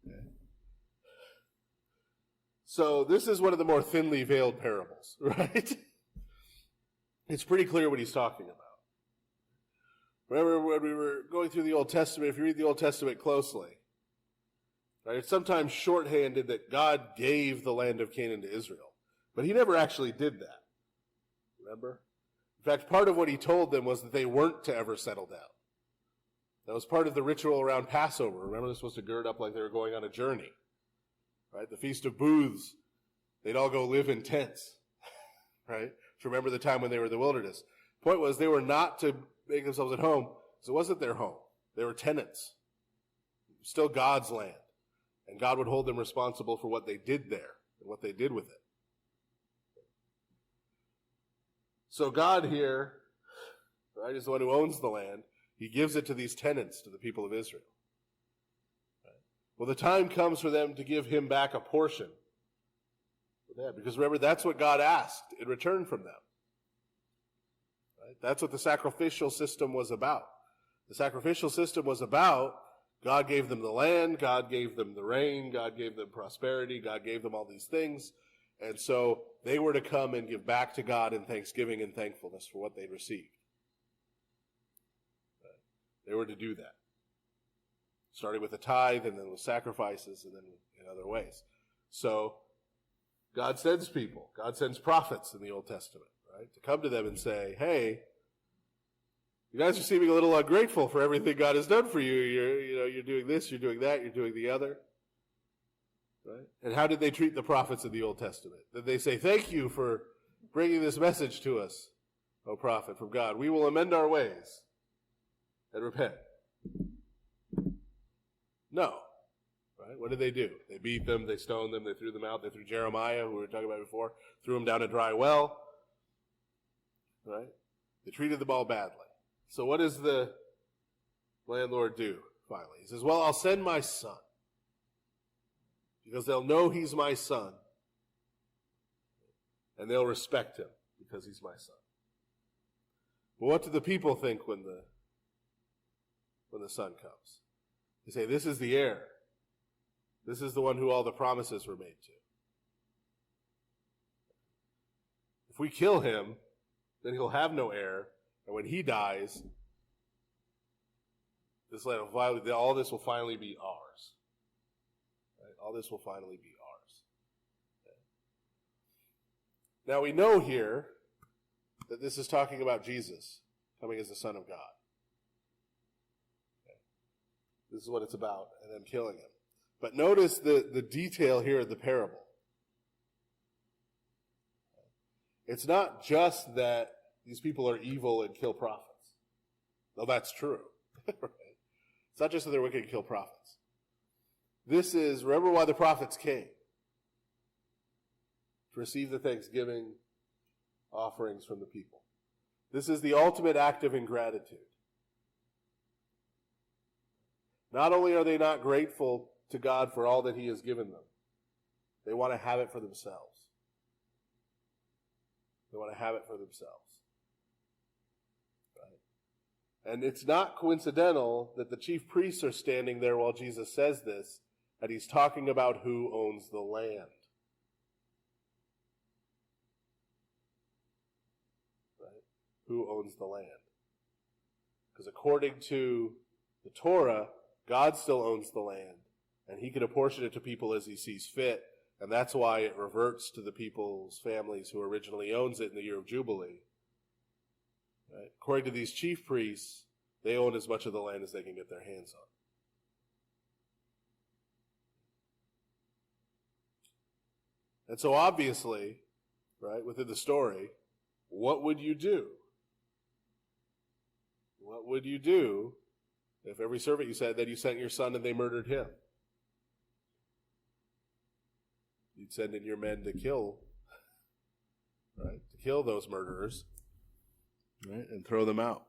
Okay. So this is one of the more thinly veiled parables, right? It's pretty clear what he's talking about. Remember when we were going through the Old Testament, if you read the Old Testament closely, right, it's sometimes shorthanded that God gave the land of Canaan to Israel. But he never actually did that. Remember? In fact, part of what he told them was that they weren't to ever settle down. That was part of the ritual around Passover. Remember, they're supposed to gird up like they were going on a journey. Right? The Feast of Booths, they'd all go live in tents. Right? To remember the time when they were in the wilderness. The point was they were not to make themselves at home, because it wasn't their home. They were tenants. It was still God's land. And God would hold them responsible for what they did there and what they did with it. So God here, right, is the one who owns the land. He gives it to these tenants, to the people of Israel. Right? Well, the time comes for them to give him back a portion. Because remember, that's what God asked in return from them. Right? That's what the sacrificial system was about. The sacrificial system was about God gave them the land, God gave them the rain, God gave them prosperity, God gave them all these things. And so they were to come and give back to God in thanksgiving and thankfulness for what they'd received. They were to do that. Starting with a tithe and then with sacrifices and then in other ways. So God sends people, God sends prophets in the Old Testament, right, to come to them and say, "Hey, you guys are seeming a little ungrateful for everything God has done for you. You're doing this, you're doing that, you're doing the other." Right? And how did they treat the prophets in the Old Testament? Did they say, "Thank you for bringing this message to us, O prophet from God. We will amend our ways and repent"? No. Right? What did they do? They beat them, they stoned them, they threw them out. They threw Jeremiah, who we were talking about before, threw him down a dry well. Right? They treated them all badly. So what does the landlord do finally? He says, "Well, I'll send my son, because they'll know he's my son, and they'll respect him because he's my son." But what do the people think when the son comes? They say, "This is the heir. This is the one who all the promises were made to. If we kill him, then he'll have no heir, and when he dies, this land will finally, all this will finally be ours." Right? All this will finally be ours. Okay. Now we know here that this is talking about Jesus coming as the Son of God. Okay. This is what it's about, and them killing him. But notice the detail here of the parable. It's not just that these people are evil and kill prophets. Though that's true. Right? It's not just that they're wicked and kill prophets. This is, remember why the prophets came. To receive the thanksgiving offerings from the people. This is the ultimate act of ingratitude. Not only are they not grateful to God for all that he has given them, They want to have it for themselves. They want to have it for themselves. Right? And it's not coincidental that the chief priests are standing there while Jesus says this, and he's talking about who owns the land. Right? Who owns the land? Because according to the Torah, God still owns the land, and he can apportion it to people as he sees fit, and that's why it reverts to the people's families who originally owns it in the year of Jubilee. Right? According to these chief priests, they own as much of the land as they can get their hands on. And so obviously, right, within the story, what would you do? What would you do if every servant you said that you sent your son and they murdered him? You'd send in your men to kill, right? To kill those murderers, right? And throw them out,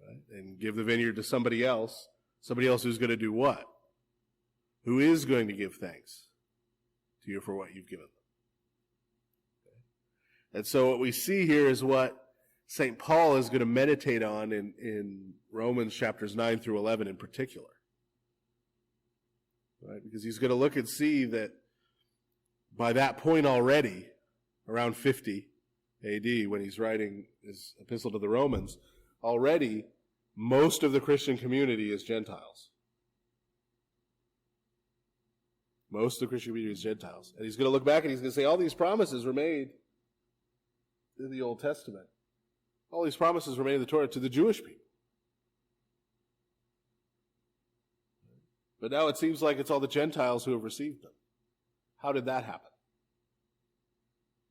right? And give the vineyard to somebody else who's going to do what? Who is going to give thanks to you for what you've given them. Okay? And so what we see here is what St. Paul is going to meditate on in Romans chapters 9 through 11 in particular. Right? Because he's going to look and see that by that point already, around 50 AD, when he's writing his epistle to the Romans, already most of the Christian community is Gentiles. Most of the Christian community is Gentiles. And he's going to look back and he's going to say all these promises were made in the Old Testament. All these promises were made in the Torah to the Jewish people. But now it seems like it's all the Gentiles who have received them. How did that happen?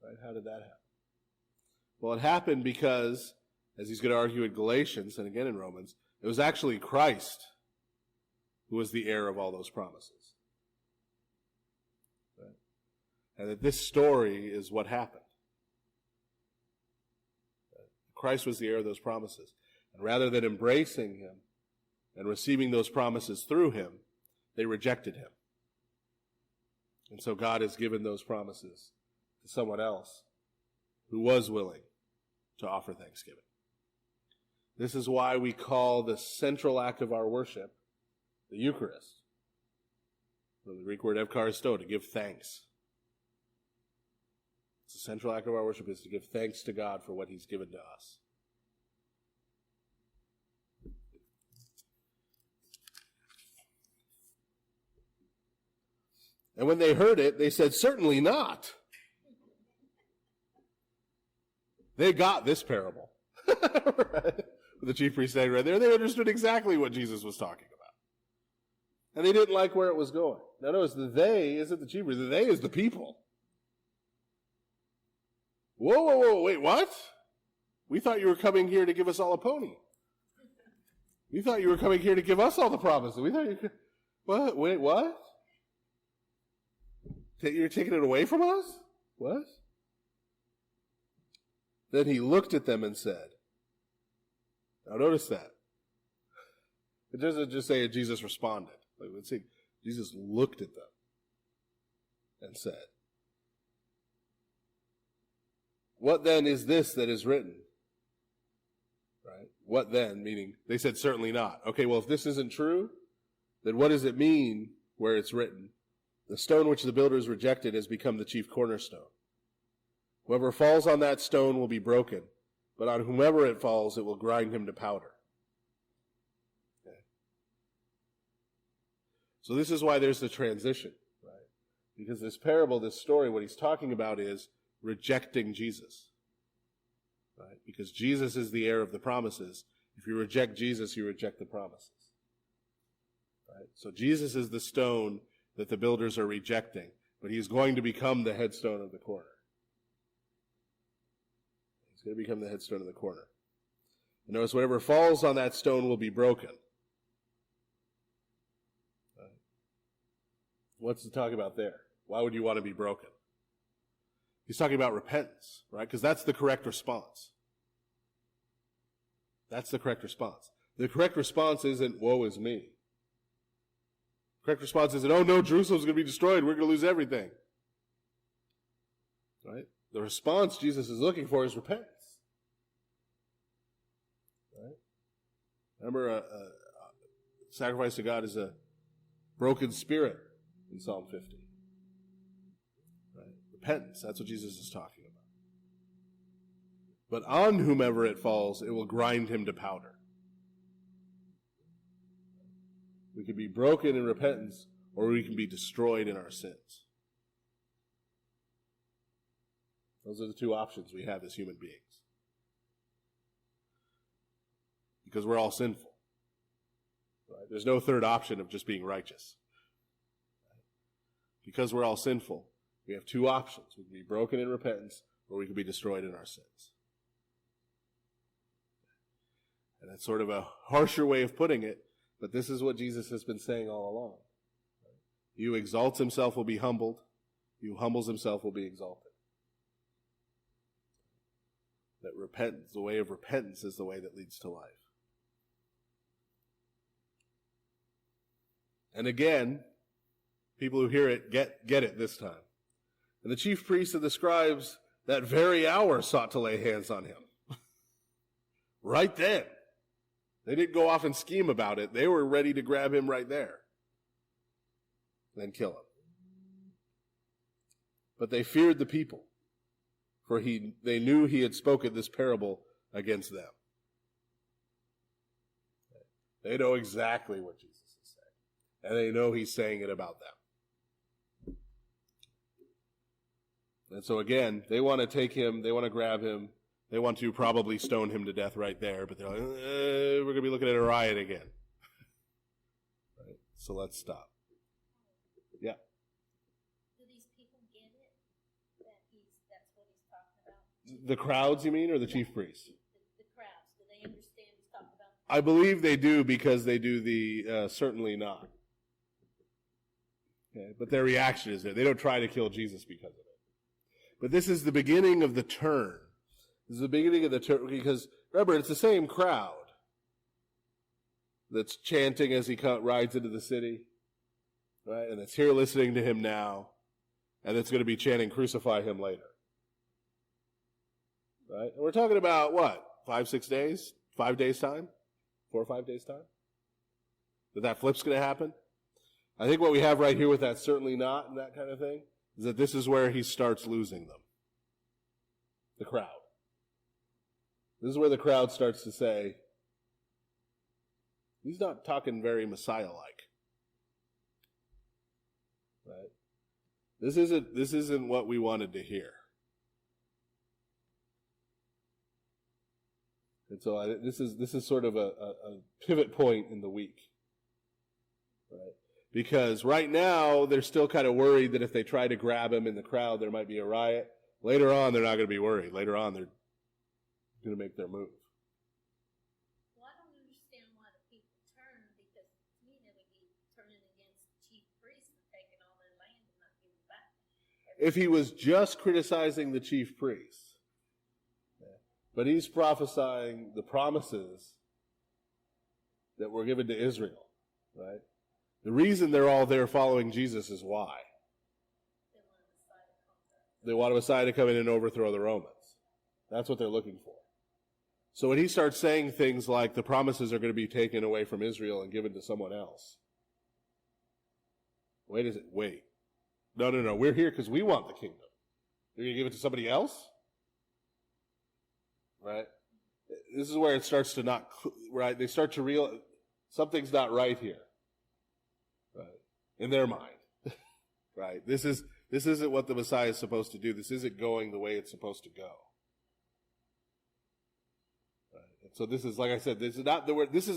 Right? How did that happen? Well, it happened because, as he's going to argue in Galatians and again in Romans, it was actually Christ who was the heir of all those promises. Right? And that this story is what happened. Christ was the heir of those promises. And rather than embracing him and receiving those promises through him, they rejected him. And so God has given those promises to someone else who was willing to offer thanksgiving. This is why we call the central act of our worship the Eucharist. From the Greek word evcharisto, to give thanks. The central act of our worship is to give thanks to God for what he's given to us. And when they heard it, they said, "Certainly not." They got this parable. Right? The chief priest saying right there, they understood exactly what Jesus was talking about. And they didn't like where it was going. Now notice, the they isn't the chief priest, the they is the people. Whoa, wait, what? We thought you were coming here to give us all a pony. We thought you were coming here to give us all the promises. We thought you could... What? Wait, what? You're taking it away from us? What? Then he looked at them and said, now notice that. It doesn't just say Jesus responded. Like, let's see, Jesus looked at them and said, "What then is this that is written?" Right? What then? Meaning, they said, "Certainly not." Okay, well, if this isn't true, then what does it mean where it's written? "The stone which the builders rejected has become the chief cornerstone. Whoever falls on that stone will be broken, but on whomever it falls, it will grind him to powder." Okay. So this is why there's the transition, right? Because this parable, this story, what he's talking about is rejecting Jesus, right? Because Jesus is the heir of the promises. If you reject Jesus, you reject the promises, right? So Jesus is the stone that the builders are rejecting, but he's going to become the headstone of the corner. He's going to become the headstone of the corner. And notice, whatever falls on that stone will be broken. Right? What's he talking about there? Why would you want to be broken? He's talking about repentance, right? Because that's the correct response. That's the correct response. The correct response isn't, "Woe is me." Correct response isn't, oh no, Jerusalem's going to be destroyed. We're going to lose everything. Right? The response Jesus is looking for is repentance. Right? Remember, a sacrifice to God is a broken spirit in Psalm 50. Right? Repentance, that's what Jesus is talking about. But on whomever it falls, it will grind him to powder. We can be broken in repentance, or we can be destroyed in our sins. Those are the two options we have as human beings. Because we're all sinful. Right? There's no third option of just being righteous. Because we're all sinful, we have two options. We can be broken in repentance, or we can be destroyed in our sins. And that's sort of a harsher way of putting it, but this is what Jesus has been saying all along. He who exalts himself will be humbled. He who humbles himself will be exalted. That repentance, the way of repentance, is the way that leads to life. And again, people who hear it get it this time. And the chief priests and the scribes that very hour sought to lay hands on him. Right then. They didn't go off and scheme about it. They were ready to grab him right there. Then kill him. But they feared the people, for they knew he had spoken this parable against them. They know exactly what Jesus is saying. And they know he's saying it about them. And so again, they want to take him, they want to grab him, they want to probably stone him to death right there, but they're like, we're going to be looking at a riot again. Right? So let's stop. Yeah. Do these people get it? That's what he's talking about? The crowds, you mean, or the chief priests? The crowds. Do they understand he's talking about? I believe they do, because they do the certainly not. Okay? But their reaction is there. They don't try to kill Jesus because of it. But this is the beginning of the turn. This is the beginning of the turn, because remember, it's the same crowd that's chanting as he rides into the city, right? And that's here listening to him now, and it's going to be chanting, crucify him later. Right? And we're talking about what? 5-6 days? 5 days time? 4 or 5 days time? That flip's going to happen? I think what we have right here with that certainly not and that kind of thing is that this is where he starts losing them. The crowd. This is where the crowd starts to say, he's not talking very Messiah-like. Right? This isn't what we wanted to hear. And so this is sort of a pivot point in the week. Right? Because right now, they're still kind of worried that if they try to grab him in the crowd, there might be a riot. Later on, they're not going to be worried. Later on, they're going to make their move. Well, I don't understand why the people turn, because to me they would be turning against the chief priests and taking all their land and not giving back. If he was just criticizing the chief priests, but he's prophesying the promises that were given to Israel, right? The reason they're all there following Jesus is why? They want a Messiah to come in and overthrow the Romans. That's what they're looking for. So when he starts saying things like the promises are going to be taken away from Israel and given to someone else. Wait. No. We're here because we want the kingdom. You're going to give it to somebody else? Right? This is where it starts to not, right? They start to realize something's not right here. Right? In their mind. Right? This isn't what the Messiah is supposed to do. This isn't going the way it's supposed to go. So this is, like I said, this is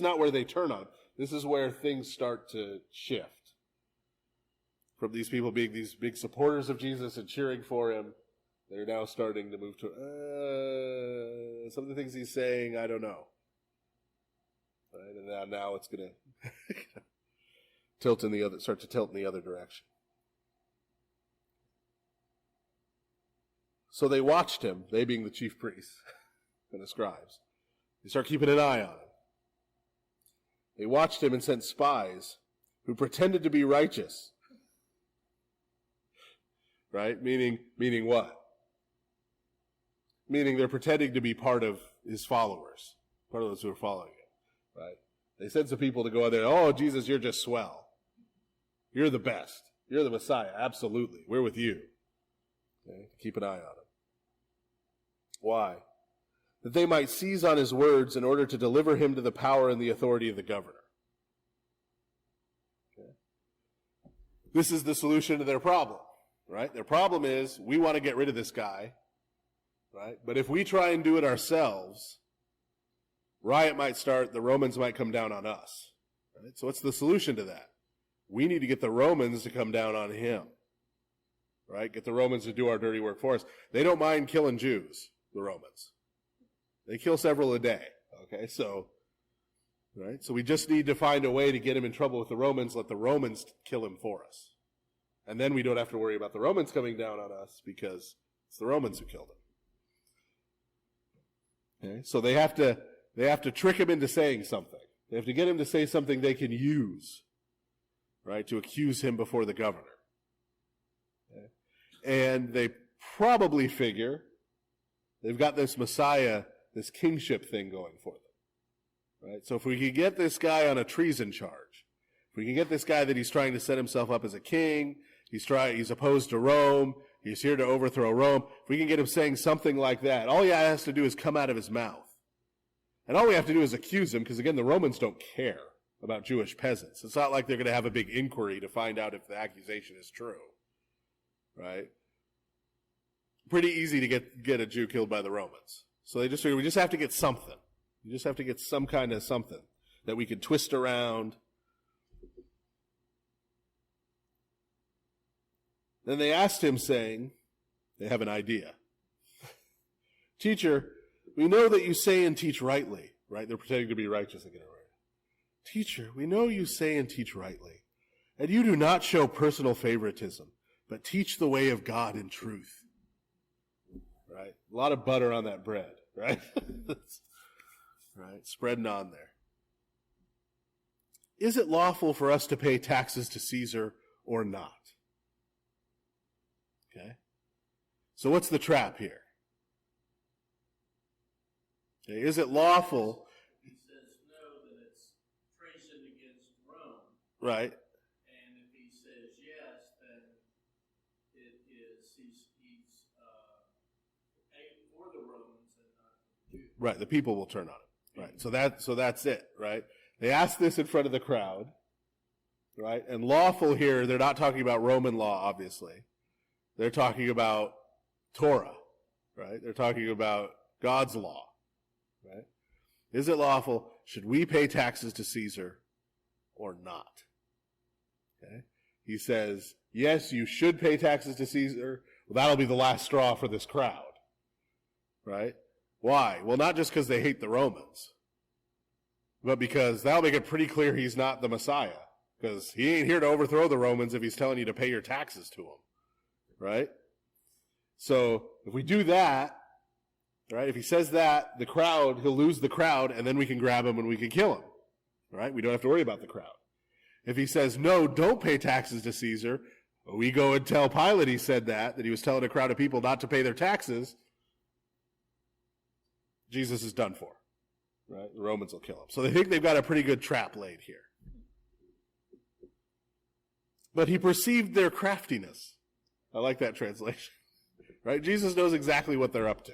not where they turn on. This is where things start to shift. From these people being these big supporters of Jesus and cheering for him, they're now starting to move to, some of the things he's saying, I don't know. Right? And now it's going to start to tilt in the other direction. So they watched him, they being the chief priests and the scribes. They start keeping an eye on him. They watched him and sent spies who pretended to be righteous. Right? Meaning what? Meaning they're pretending to be part of his followers, part of those who are following him. Right? They sent some people to go out there, oh, Jesus, you're just swell. You're the best. You're the Messiah. Absolutely. We're with you. Okay? Keep an eye on him. Why? That they might seize on his words in order to deliver him to the power and the authority of the governor. Okay? This is the solution to their problem, right? Their problem is, we want to get rid of this guy, right? But if we try and do it ourselves, riot might start, the Romans might come down on us. Right? So what's the solution to that? We need to get the Romans to come down on him. Right? Get the Romans to do our dirty work for us. They don't mind killing Jews, the Romans. They kill several a day. Okay, so, right? So we just need to find a way to get him in trouble with the Romans, let the Romans kill him for us. And then we don't have to worry about the Romans coming down on us because it's the Romans who killed him. Okay, so they have to trick him into saying something. They have to get him to say something they can use, right, to accuse him before the governor. Okay? And they probably figure they've got this Messiah, this kingship thing going for them. Right? So if we can get this guy on a treason charge, if we can get this guy that he's trying to set himself up as a king, he's opposed to Rome, he's here to overthrow Rome, if we can get him saying something like that, all he has to do is come out of his mouth. And all we have to do is accuse him, because again, the Romans don't care about Jewish peasants. It's not like they're going to have a big inquiry to find out if the accusation is true. Right? Pretty easy to get a Jew killed by the Romans. So they just figure we just have to get something. We just have to get some kind of something that we can twist around. Then they asked him, saying, they have an idea. Teacher, we know that you say and teach rightly. Right? They're pretending to be righteous again. Right? Teacher, we know you say and teach rightly, and you do not show personal favoritism, but teach the way of God in truth. Right? A lot of butter on that bread, right? Right? Spreading on there. Is it lawful for us to pay taxes to Caesar or not? Okay? So what's the trap here? Okay, is it lawful? He says no, that it's treason against Rome. Right. And if he says yes, then it is he's aimed for the Romans and not the Jews. Right, the people will turn on him. Right. So that's it, right? They asked this in front of the crowd, right? And lawful here, they're not talking about Roman law, obviously. They're talking about Torah, right? They're talking about God's law, right? Is it lawful? Should we pay taxes to Caesar or not? Okay? He says, yes, you should pay taxes to Caesar. Well, that'll be the last straw for this crowd, right? Why? Well, not just because they hate the Romans, but because that'll make it pretty clear he's not the Messiah, because he ain't here to overthrow the Romans if he's telling you to pay your taxes to him, right? So if we do that, right, if he says that, the crowd, he'll lose the crowd, and then we can grab him and we can kill him, right? We don't have to worry about the crowd. If he says, no, don't pay taxes to Caesar, we go and tell Pilate he said that he was telling a crowd of people not to pay their taxes, Jesus is done for, right? The Romans will kill him. So they think they've got a pretty good trap laid here. But he perceived their craftiness. I like that translation, right? Jesus knows exactly what they're up to.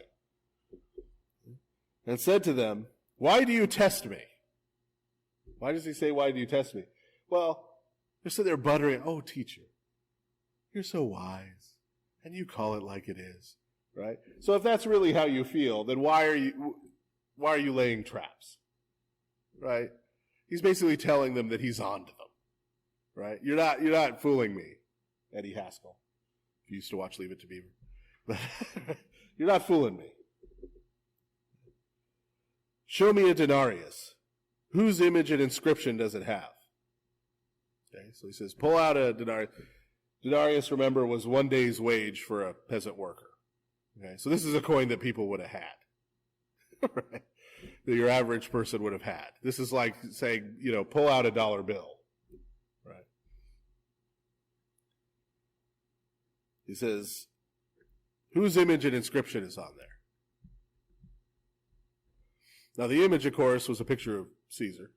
And said to them, why do you test me? Why does he say, why do you test me? Well, they're sitting there buttering, oh, teacher, you're so wise, and you call it like it is. Right? So if that's really how you feel, then why are you laying traps? Right? He's basically telling them that he's on to them. Right? You're not fooling me, Eddie Haskell. If you used to watch Leave It to Beaver. But you're not fooling me. Show me a denarius. Whose image and inscription does it have? Okay, so he says, pull out a denarius. Denarius, remember, was 1 day's wage for a peasant worker. Okay, so this is a coin that people would have had, right? That your average person would have had. This is like saying, pull out a dollar bill, right? He says, whose image and inscription is on there? Now, the image, of course, was a picture of Caesar.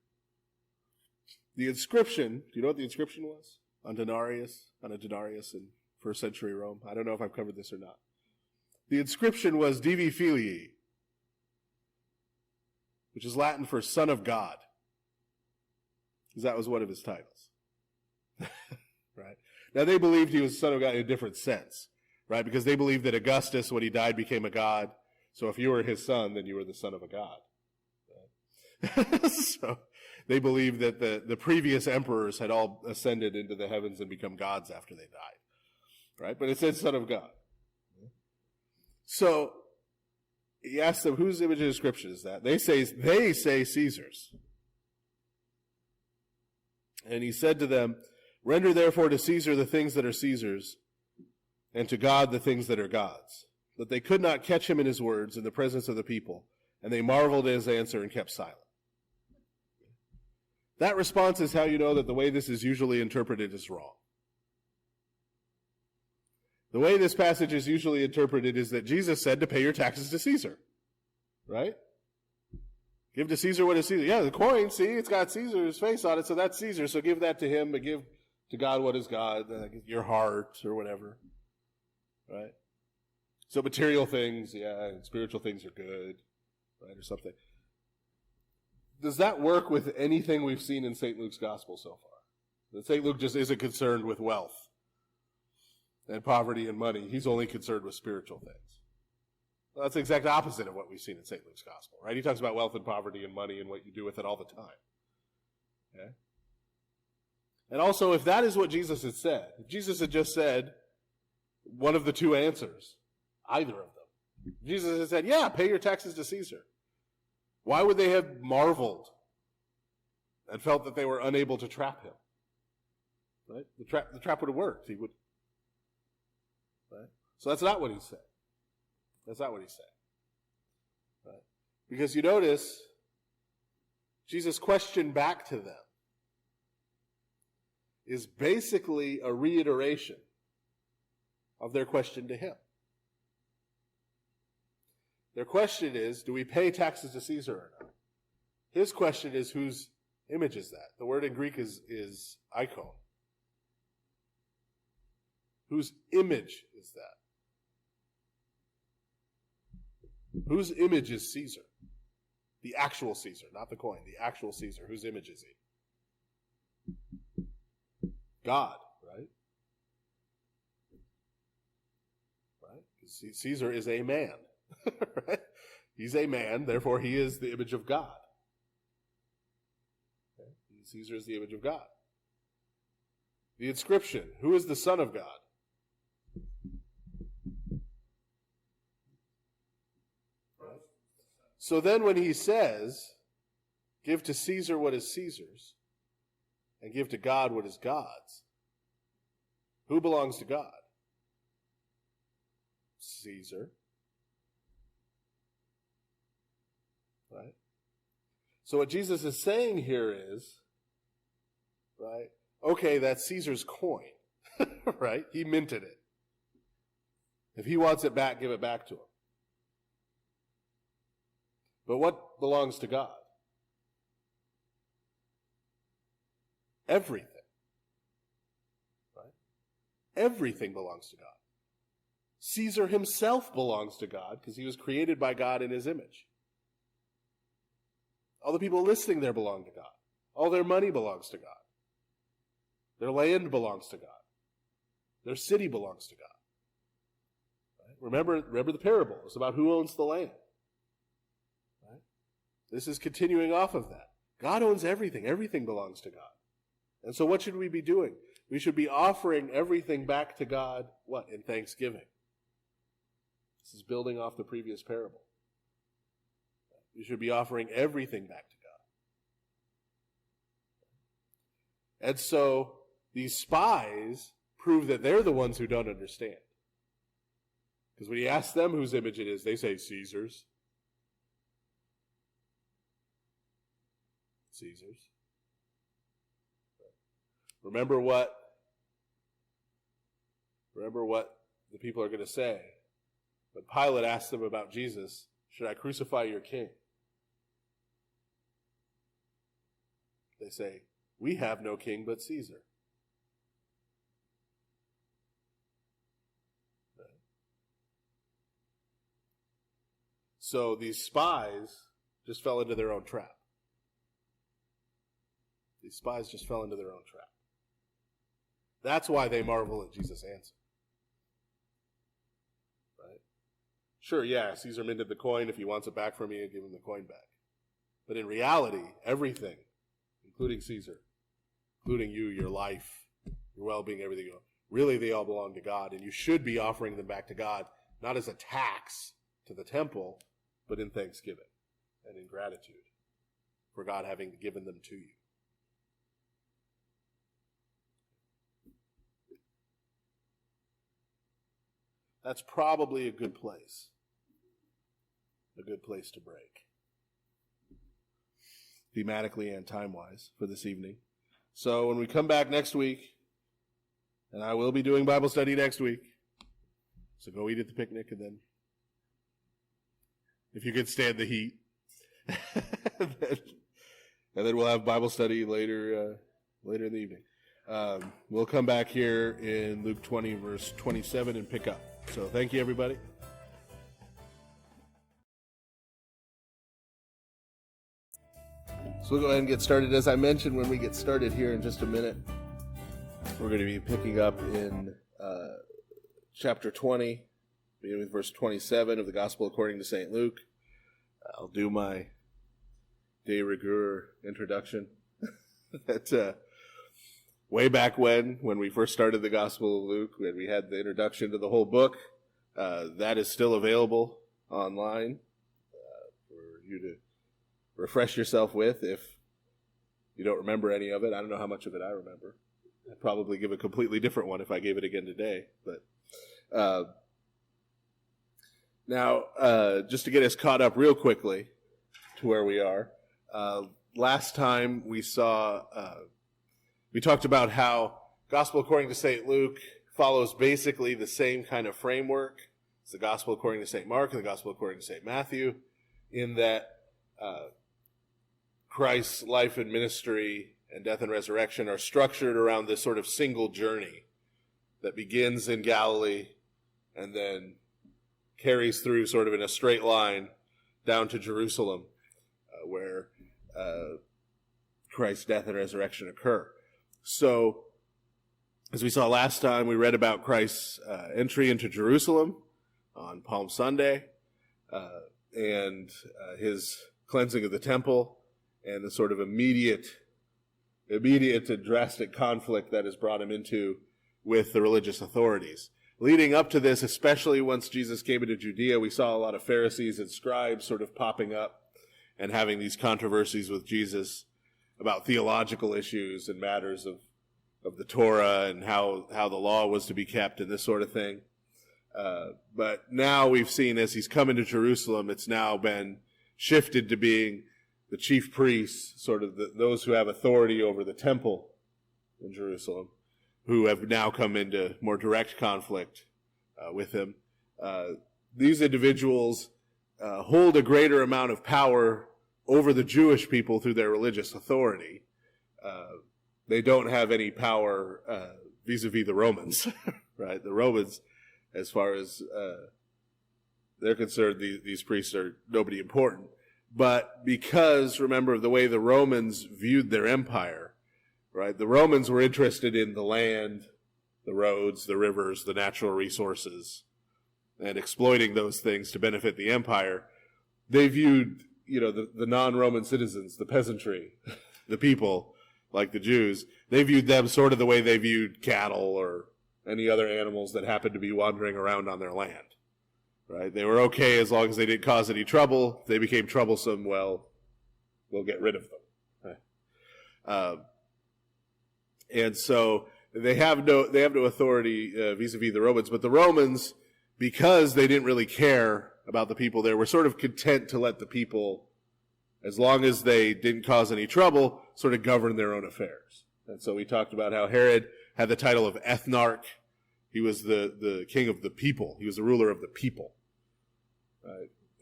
The inscription, do you know what the inscription was? On a denarius in first century Rome. I don't know if I've covered this or not. The inscription was Divi Filii, which is Latin for Son of God, because that was one of his titles. Right? Now, they believed he was Son of God in a different sense, right? Because they believed that Augustus, when he died, became a god. So if you were his son, then you were the son of a god. Right? So they believed that the previous emperors had all ascended into the heavens and become gods after they died. Right? But it said Son of God. So he asked them, whose image and inscription is that? They say Caesar's. And he said to them, render therefore to Caesar the things that are Caesar's, and to God the things that are God's. But they could not catch him in his words in the presence of the people, and they marveled at his answer and kept silent. That response is how you know that the way this is usually interpreted is wrong. The way this passage is usually interpreted is that Jesus said to pay your taxes to Caesar. Right? Give to Caesar what is Caesar. Yeah, the coin, see, it's got Caesar's face on it, so that's Caesar, so give that to him, but give to God what is God, your heart or whatever. Right? So material things, yeah, and spiritual things are good, right, or something. Does that work with anything we've seen in St. Luke's gospel so far? That St. Luke just isn't concerned with wealth and poverty and money. He's only concerned with spiritual things. Well, that's the exact opposite of what we've seen in St. Luke's gospel, right? He talks about wealth and poverty and money and what you do with it all the time. Okay? And also, if that is what Jesus had said, if Jesus had just said one of the two answers, either of them, Jesus had said, yeah, pay your taxes to Caesar, why would they have marveled and felt that they were unable to trap him? Right? The trap would have worked. He would. Right? So that's not what he said. That's not what he said. Right? Because you notice, Jesus' question back to them is basically a reiteration of their question to him. Their question is, do we pay taxes to Caesar or not? His question is, whose image is that? The word in Greek is icon. Whose image is that? Whose image is Caesar? The actual Caesar, not the coin. The actual Caesar. Whose image is he? God, right? Right? Because Caesar is a man. Right? He's a man, therefore he is the image of God. Okay? Caesar is the image of God. The inscription, who is the Son of God? Right? So then when he says, give to Caesar what is Caesar's, and give to God what is God's, who belongs to God? Caesar. Right? So what Jesus is saying here is, right, okay, that's Caesar's coin, right? He minted it. If he wants it back, give it back to him. But what belongs to God? Everything. Right? Everything belongs to God. Caesar himself belongs to God because he was created by God in his image. All the people listening there belong to God. All their money belongs to God. Their land belongs to God. Their city belongs to God. Right? Remember the parable. It's about who owns the land. Right? This is continuing off of that. God owns everything. Everything belongs to God. And so what should we be doing? We should be offering everything back to God, what? In thanksgiving. This is building off the previous parable. You should be offering everything back to God. And so these spies prove that they're the ones who don't understand. Because when you ask them whose image it is, they say Caesar's. Caesar's. Remember what the people are going to say. But Pilate asked them about Jesus, should I crucify your king? They say, we have no king but Caesar. So these spies just fell into their own trap. These spies just fell into their own trap. That's why they marvel at Jesus' answer. Right? Sure, yeah, Caesar minted the coin. If he wants it back from me, give him the coin back. But in reality, everything, including Caesar, including you, your life, your well-being, everything, really they all belong to God, and you should be offering them back to God, not as a tax to the temple, but in thanksgiving and in gratitude for God having given them to you. That's probably a good place to break, thematically and time-wise, for this evening. So when we come back next week, and I will be doing Bible study next week, so go eat at the picnic, and then, if you can stand the heat, and then we'll have Bible study later in the evening. We'll come back here in Luke 20, verse 27, and pick up. So thank you, everybody. So we'll go ahead and get started. As I mentioned, when we get started here in just a minute, we're going to be picking up in chapter 20, beginning with verse 27 of the Gospel according to St. Luke. I'll do my de rigueur introduction. That way back when we first started the Gospel of Luke, when we had the introduction to the whole book, that is still available online for you to refresh yourself with if you don't remember any of it. I don't know how much of it I remember. I'd probably give a completely different one if I gave it again today. But now, just to get us caught up real quickly to where we are, last time we talked about how Gospel according to St. Luke follows basically the same kind of framework as the Gospel according to St. Mark and the Gospel according to St. Matthew, in that Christ's life and ministry and death and resurrection are structured around this sort of single journey that begins in Galilee and then carries through sort of in a straight line down to Jerusalem, where Christ's death and resurrection occur. So, as we saw last time, we read about Christ's entry into Jerusalem on Palm Sunday, and his cleansing of the temple, and the sort of immediate and drastic conflict that has brought him into with the religious authorities. Leading up to this, especially once Jesus came into Judea, we saw a lot of Pharisees and scribes sort of popping up and having these controversies with Jesus about theological issues and matters of the Torah and how the law was to be kept and this sort of thing. But now we've seen, as he's come into Jerusalem, it's now been shifted to being the chief priests, sort of those who have authority over the temple in Jerusalem, who have now come into more direct conflict with him. These individuals hold a greater amount of power over the Jewish people through their religious authority. They don't have any power vis-a-vis the Romans, right? The Romans, as far as they're concerned, these priests are nobody important. But because, remember, of the way the Romans viewed their empire, right? The Romans were interested in the land, the roads, the rivers, the natural resources, and exploiting those things to benefit the empire. They viewed, the non-Roman citizens, the peasantry, the people, like the Jews, they viewed them sort of the way they viewed cattle or any other animals that happened to be wandering around on their land. Right? They were okay as long as they didn't cause any trouble. If they became troublesome, well, we'll get rid of them. Right? And so they have no authority vis-a-vis the Romans. But the Romans, because they didn't really care about the people there, were sort of content to let the people, as long as they didn't cause any trouble, sort of govern their own affairs. And so we talked about how Herod had the title of ethnarch. He was the king of the people. He was the ruler of the people.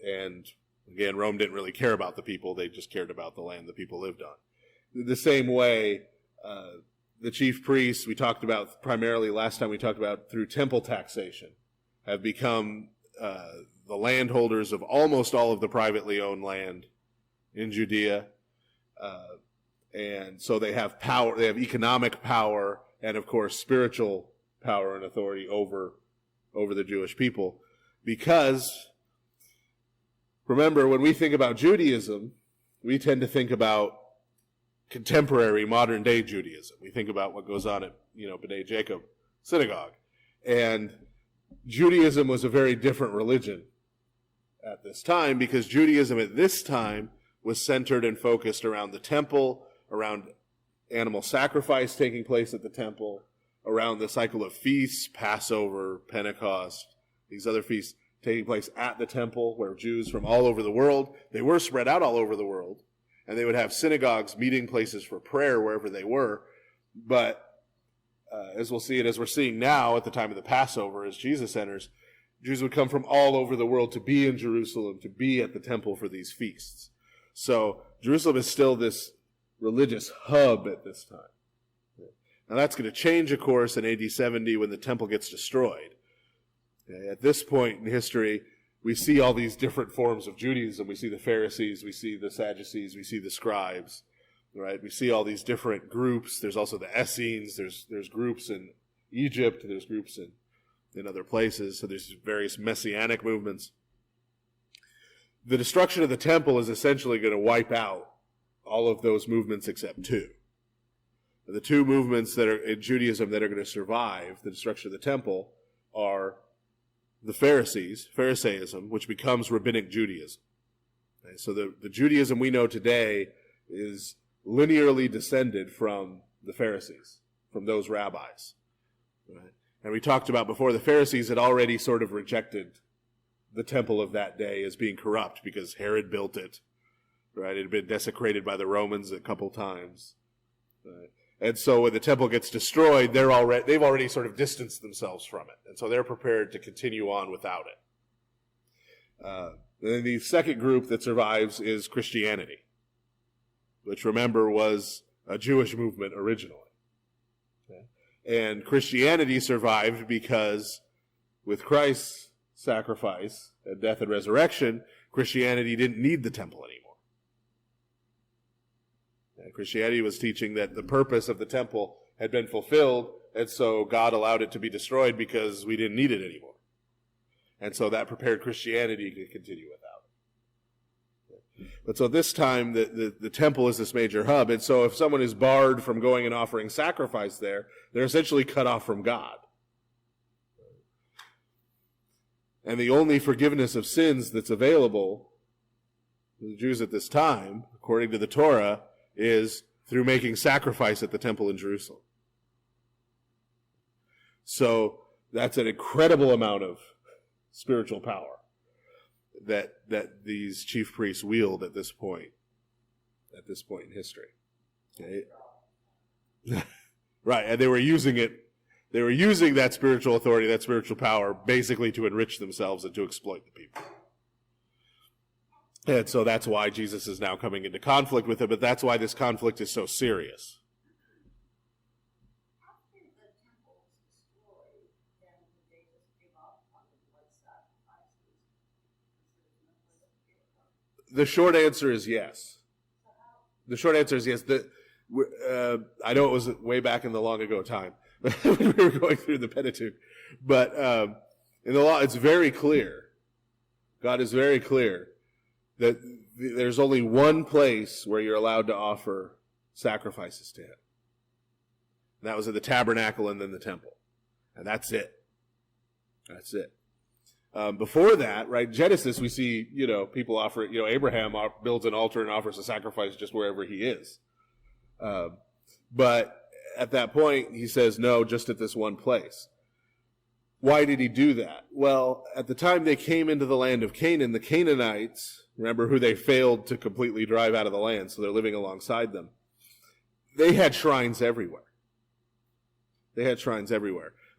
And again, Rome didn't really care about the people. They just cared about the land the people lived on. The same way, the chief priests we talked about primarily last time we talked about through temple taxation have become the landholders of almost all of the privately owned land in Judea. And so they have power, they have economic power, and of course spiritual power and authority over the Jewish people. Because, remember, when we think about Judaism, we tend to think about contemporary modern day Judaism. We think about what goes on at, B'nai Jacob synagogue. And Judaism was a very different religion at this time, because Judaism at this time was centered and focused around the temple, around animal sacrifice taking place at the temple, around the cycle of feasts, Passover, Pentecost, these other feasts taking place at the temple, where Jews from all over the world, they were spread out all over the world, and they would have synagogues, meeting places for prayer wherever they were. But as we'll see it, as we're seeing now at the time of the Passover, as Jesus enters, Jews would come from all over the world to be in Jerusalem, to be at the temple for these feasts. So Jerusalem is still this religious hub at this time. Now that's going to change, of course, in AD 70 when the temple gets destroyed. At this point in history, we see all these different forms of Judaism. We see the Pharisees, we see the Sadducees, we see the scribes, right? We see all these different groups. There's also the Essenes. There's groups in Egypt. There's groups in other places. So there's various messianic movements. The destruction of the temple is essentially going to wipe out all of those movements except two. The two movements that are in Judaism that are going to survive the destruction of the temple are the Pharisees, Pharisaism, which becomes rabbinic Judaism. Okay, so the Judaism we know today is linearly descended from the Pharisees, from those rabbis. Right? And we talked about before, the Pharisees had already sort of rejected the temple of that day as being corrupt because Herod built it. Right? It had been desecrated by the Romans a couple times. Right? And so when the temple gets destroyed, they've already sort of distanced themselves from it. And so they're prepared to continue on without it. And then the second group that survives is Christianity, which, remember, was a Jewish movement originally. Okay? And Christianity survived because with Christ's sacrifice and death and resurrection, Christianity didn't need the temple anymore. And Christianity was teaching that the purpose of the temple had been fulfilled, and so God allowed it to be destroyed because we didn't need it anymore. And so that prepared Christianity to continue without it. But so this time, the temple is this major hub, and so if someone is barred from going and offering sacrifice there, they're essentially cut off from God. And the only forgiveness of sins that's available to the Jews at this time, according to the Torah, is through making sacrifice at the temple in Jerusalem. So that's an incredible amount of spiritual power that these chief priests wield at this point in history. Okay? Right, and they were using that spiritual authority, that spiritual power, basically to enrich themselves and to exploit the people. And so that's why Jesus is now coming into conflict with it, but that's why this conflict is so serious. After the temple was destroyed, then did they just give up on the blood sacrifices? The short answer is yes. The short answer is yes. I know it was way back in the long ago time when we were going through the Pentateuch, but in the law it's very clear. God is very clear that there's only one place where you're allowed to offer sacrifices to him. And that was at the tabernacle and then the temple. And that's it. That's it. Before that, right, Genesis, we see, people offer, Abraham builds an altar and offers a sacrifice just wherever he is. But at that point, he says, no, just at this one place. Why did he do that? Well, at the time they came into the land of Canaan, the Canaanites, remember, who they failed to completely drive out of the land, so they're living alongside them. They had shrines everywhere.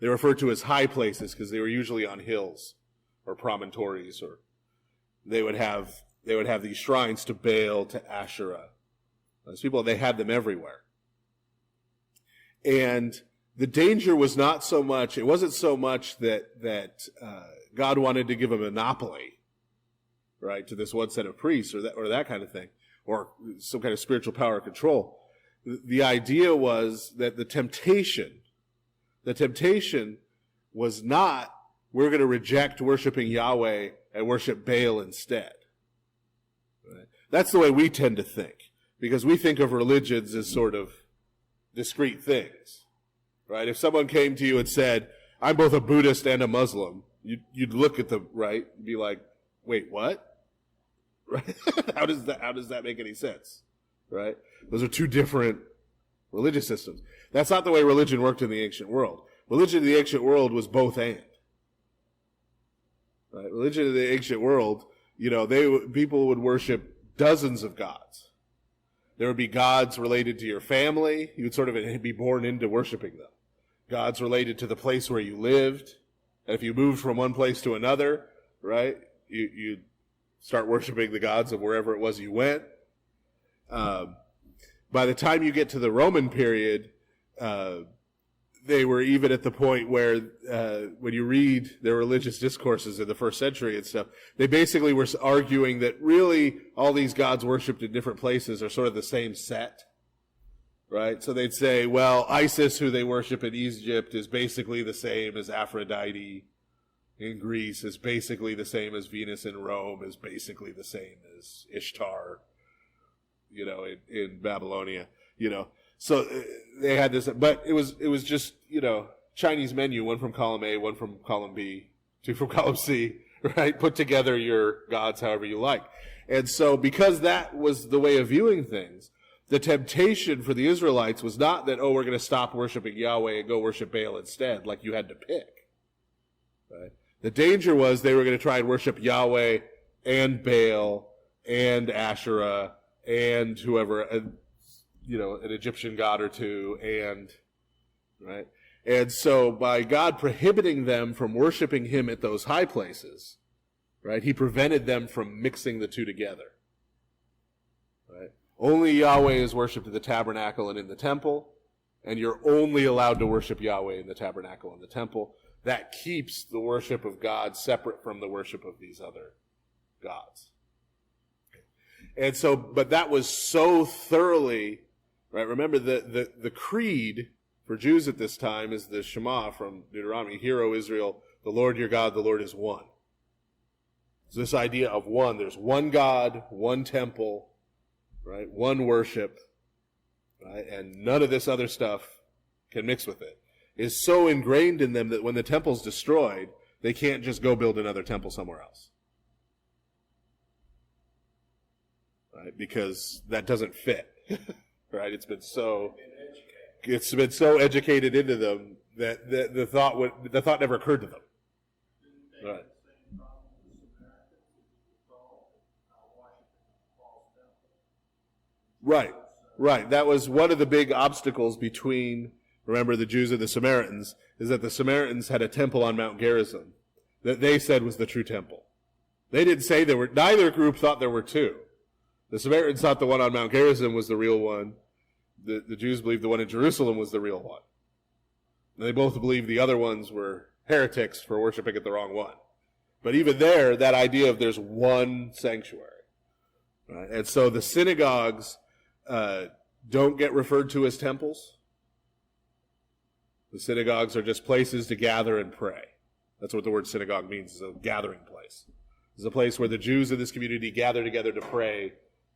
They were referred to as high places because they were usually on hills or promontories, or they would have these shrines to Baal, to Asherah. Those people, they had them everywhere. And the danger was not so much, it wasn't so much that God wanted to give a monopoly, right, to this one set of priests or that kind of thing, or some kind of spiritual power or control. The idea was that the temptation was not, we're going to reject worshiping Yahweh and worship Baal instead. Right? That's the way we tend to think, because we think of religions as sort of discrete things, right? If someone came to you and said, I'm both a Buddhist and a Muslim, you'd look at them, right, and be like, wait, what? Right? How does that make any sense? Right? Those are two different religious systems. That's not the way religion worked in the ancient world. Religion in the ancient world was both and. Right? Religion in the ancient world, people would worship dozens of gods. There would be gods related to your family. You would sort of be born into worshiping them. Gods related to the place where you lived. And if you moved from one place to another, right, you'd start worshiping the gods of wherever it was you went. By the time you get to the Roman period, they were even at the point where when you read their religious discourses in the first century and stuff, they basically were arguing that really all these gods worshipped in different places are sort of the same set, right? So they'd say, well, Isis, who they worship in Egypt, is basically the same as Aphrodite in Greece, is basically the same as Venus in Rome, is basically the same as Ishtar, in Babylonia, So they had this, but it was just, Chinese menu, one from column A, one from column B, two from column C, right? Put together your gods however you like. And so because that was the way of viewing things, the temptation for the Israelites was not that, we're going to stop worshiping Yahweh and go worship Baal instead, like you had to pick, right? The danger was they were going to try and worship Yahweh and Baal and Asherah and whoever, an Egyptian god or two, right? And so by God prohibiting them from worshiping him at those high places, right, he prevented them from mixing the two together, right? Only Yahweh is worshipped in the tabernacle and in the temple, and you're only allowed to worship Yahweh in the tabernacle and the temple. That keeps the worship of God separate from the worship of these other gods. And so, but that was so thoroughly, right? Remember, the creed for Jews at this time is the Shema from Deuteronomy. Hear, O Israel, the Lord your God, the Lord is one. It's this idea of one. There's one God, one temple, right? One worship, right? And none of this other stuff can mix with it. Is so ingrained in them that when the temple's destroyed, they can't just go build another temple somewhere else. Right? Because that doesn't fit. Right? It's been so educated into them that the thought never occurred to them. Right. Right. That was one of the big obstacles between, remember, the Jews and the Samaritans, is that the Samaritans had a temple on Mount Gerizim that they said was the true temple. They didn't say neither group thought there were two. The Samaritans thought the one on Mount Gerizim was the real one. The Jews believed the one in Jerusalem was the real one. And they both believed the other ones were heretics for worshiping at the wrong one. But even there, that idea of there's one sanctuary. Right? And so the synagogues don't get referred to as temples. The synagogues are just places to gather and pray. That's what the word synagogue means, is a gathering place. It's a place where the Jews in this community gather together to pray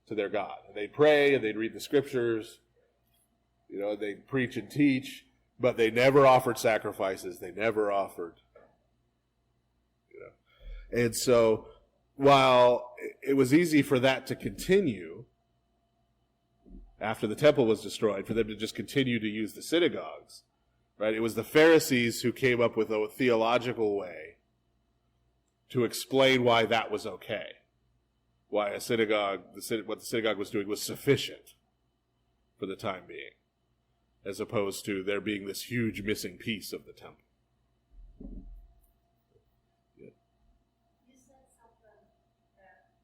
to their God. And they'd pray and they'd read the scriptures. They'd preach and teach, but they never offered sacrifices. They never offered, And so while it was easy for that to continue after the temple was destroyed, for them to just continue to use the synagogues, right? It was the Pharisees who came up with a theological way to explain why that was okay. Why a synagogue, what the synagogue was doing was sufficient for the time being, as opposed to there being this huge missing piece of the temple. You said something that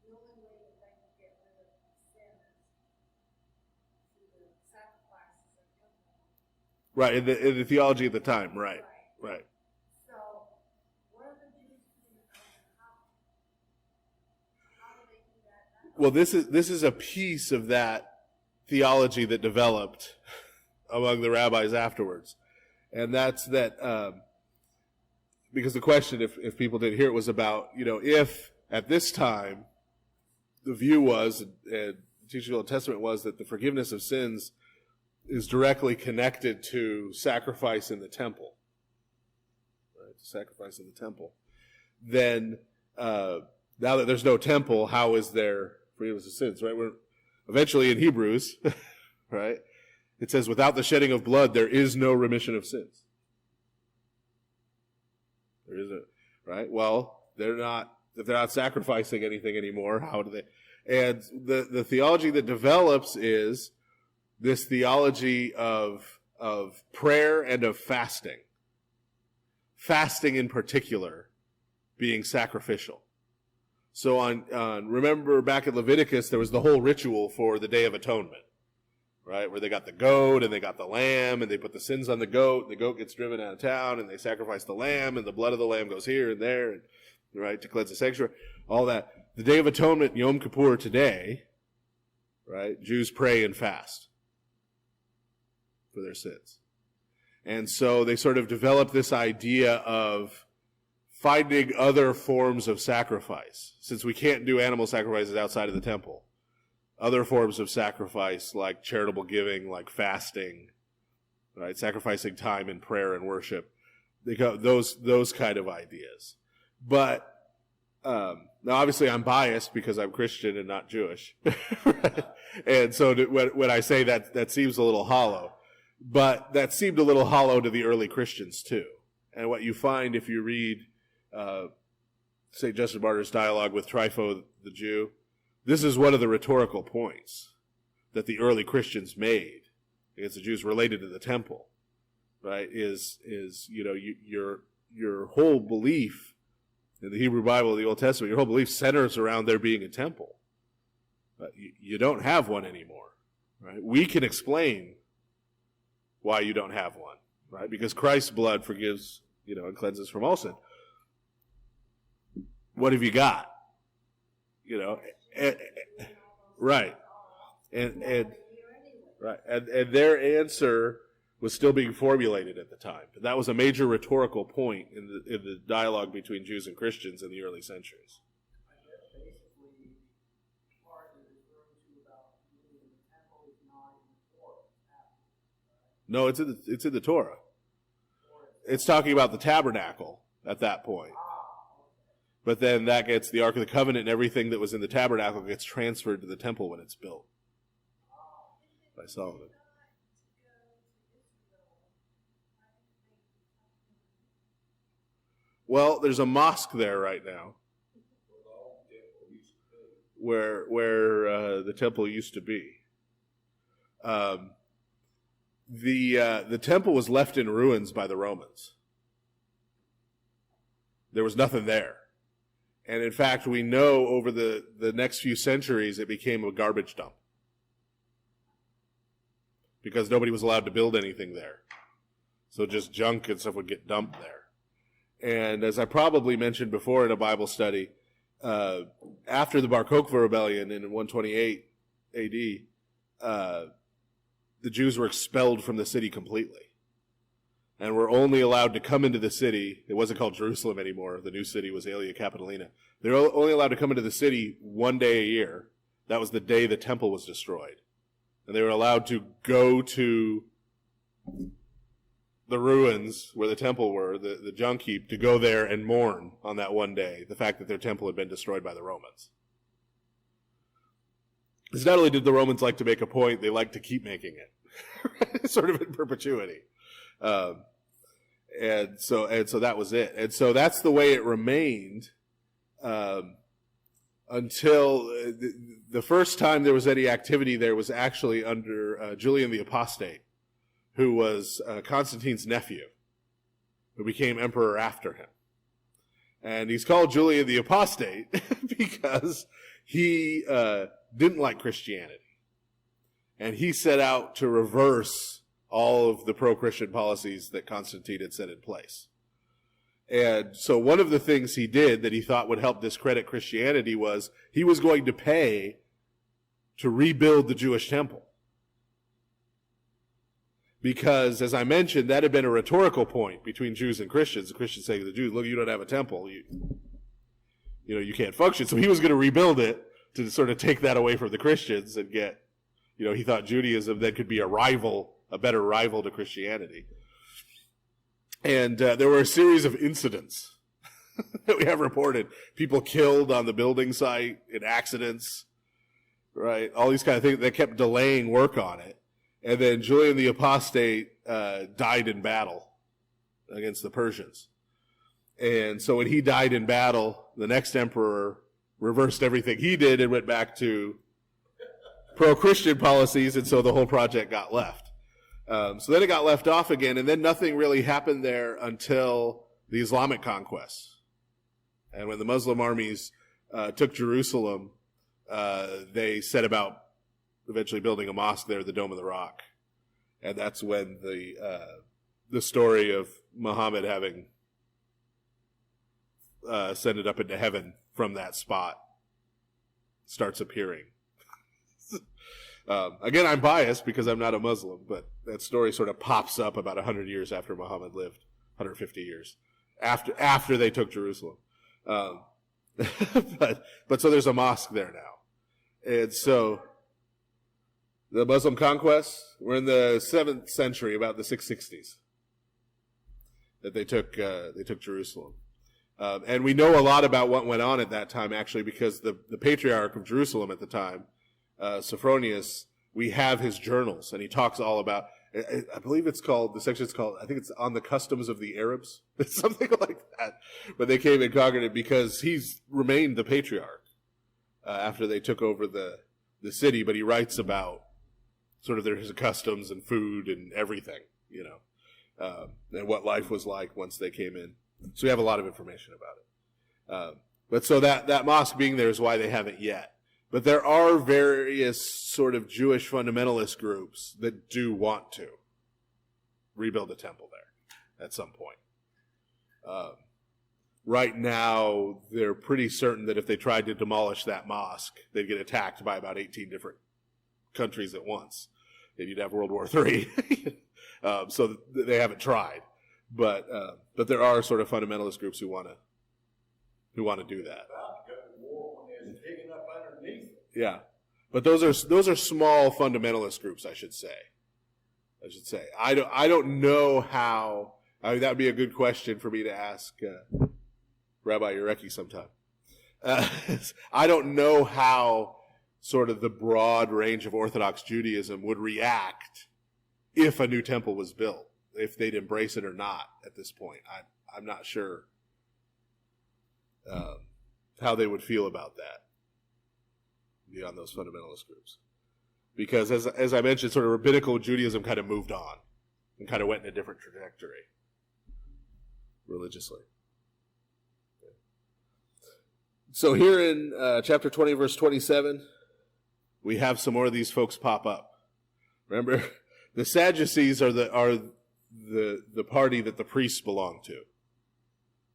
the only way that they can get rid of sin is through the sacrifices of temple. Right, in the theology at the time, right. So, what are the Jews doing? How do they do that now? Well, this is a piece of that theology that developed among the rabbis afterwards. And that's that, because the question, if people didn't hear it, was about, if at this time the view was, and the teaching of the Old Testament was, that the forgiveness of sins is directly connected to sacrifice in the temple, right? Sacrifice in the temple. Then, now that there's no temple, how is there forgiveness of sins, right? We're eventually in Hebrews, right? It says, without the shedding of blood, there is no remission of sins. There isn't, right? Well, if they're not sacrificing anything anymore, how do they? And the theology that develops is this theology of prayer and of fasting. Fasting in particular being sacrificial. So remember back in Leviticus, there was the whole ritual for the Day of Atonement, right? Where they got the goat and they got the lamb and they put the sins on the goat, and the goat gets driven out of town, and they sacrifice the lamb, and the blood of the lamb goes here and there, and, right, to cleanse the sanctuary, all that. The Day of Atonement, Yom Kippur today, right, Jews pray and fast for their sins. And so they sort of developed this idea of finding other forms of sacrifice. Since we can't do animal sacrifices outside of the temple, other forms of sacrifice like charitable giving, like fasting, right? Sacrificing time in prayer and worship. They go those kind of ideas. But now, obviously, I'm biased because I'm Christian and not Jewish, right? And so when I say that seems a little hollow, but that seemed a little hollow to the early Christians too. And what you find if you read St. Justin Martyr's dialogue with Trypho the Jew, this is one of the rhetorical points that the early Christians made against the Jews related to the temple, right? Is your whole belief in the Hebrew Bible, the Old Testament, your whole belief centers around there being a temple. But you don't have one anymore, right? We can explain why you don't have one, right? Because Christ's blood forgives, and cleanses from all sin. What have you got? Right. And right. And their answer was still being formulated at the time. But that was a major rhetorical point in the dialogue between Jews and Christians in the early centuries. I guess basically part is referring to about the temple is not in the Torah. No, it's in the Torah. It's talking about the tabernacle at that point. But then that gets the Ark of the Covenant and everything that was in the tabernacle gets transferred to the temple when it's built by Solomon. Well, there's a mosque there right now where the temple used to be. The temple was left in ruins by the Romans. There was nothing there. And in fact, we know over the next few centuries, it became a garbage dump. Because nobody was allowed to build anything there. So just junk and stuff would get dumped there. And as I probably mentioned before in a Bible study, after the Bar Kokhba rebellion in 128 AD, the Jews were expelled from the city completely. And were only allowed to come into the city. It wasn't called Jerusalem anymore. The new city was Aelia Capitolina. They were only allowed to come into the city one day a year. That was the day the temple was destroyed. And they were allowed to go to the ruins where the temple were, the junk heap, to go there and mourn on that one day the fact that their temple had been destroyed by the Romans. Because not only did the Romans like to make a point, they liked to keep making it, sort of in perpetuity. And so that was it. And so that's the way it remained until the first time there was any activity there was actually under Julian the Apostate, who was Constantine's nephew. who became emperor after him. And he's called Julian the Apostate because he didn't like Christianity. And he set out to reverse all of the pro-Christian policies that Constantine had set in place. And so one of the things he did that he thought would help discredit Christianity was he was going to pay to rebuild the Jewish temple. Because, as I mentioned, that had been a rhetorical point between Jews and Christians. The Christians saying to the Jews, look, you don't have a temple. You can't function. So he was going to rebuild it to sort of take that away from the Christians and get, he thought Judaism then could be a better rival to Christianity. And there were a series of incidents that we have reported. People killed on the building site in accidents, right? All these kind of things that kept delaying work on it. And then Julian the Apostate died in battle against the Persians. And so when he died in battle, the next emperor reversed everything he did and went back to pro-Christian policies, and so the whole project got left. So then it got left off again, and then nothing really happened there until the Islamic conquests. And when the Muslim armies took Jerusalem, they set about eventually building a mosque there, the Dome of the Rock. And that's when the story of Muhammad having ascended up into heaven from that spot starts appearing. Again, I'm biased because I'm not a Muslim, but that story sort of pops up about 100 years after Muhammad lived, 150 years, after they took Jerusalem. But so there's a mosque there now. And so the Muslim conquests were in the 7th century, about the 660s, that they took Jerusalem. And we know a lot about what went on at that time, actually, because the patriarch of Jerusalem at the time, Sophronius, we have his journals, and he talks all about, I believe it's called, the section's called, I think it's On the Customs of the Arabs. It's something like that. But they came and conquered it because he's remained the patriarch after they took over the city, but he writes about sort of their customs and food and everything, and what life was like once they came in. So we have a lot of information about it. But so that mosque being there is why they haven't yet. But there are various sort of Jewish fundamentalist groups that do want to rebuild a temple there at some point. Right now, they're pretty certain that if they tried to demolish that mosque, they'd get attacked by about 18 different countries at once. And you'd have World War III. So they haven't tried. But there are sort of fundamentalist groups who want to do that. Yeah, but those are small fundamentalist groups, I should say. I don't know how. That would be a good question for me to ask Rabbi Urecki sometime. I don't know how sort of the broad range of Orthodox Judaism would react if a new temple was built, if they'd embrace it or not at this point. I'm not sure how they would feel about that beyond those fundamentalist groups. Because as I mentioned, sort of rabbinical Judaism kind of moved on and kind of went in a different trajectory religiously. So here in chapter 20, verse 27, we have some more of these folks pop up. Remember, the Sadducees are the party that the priests belong to.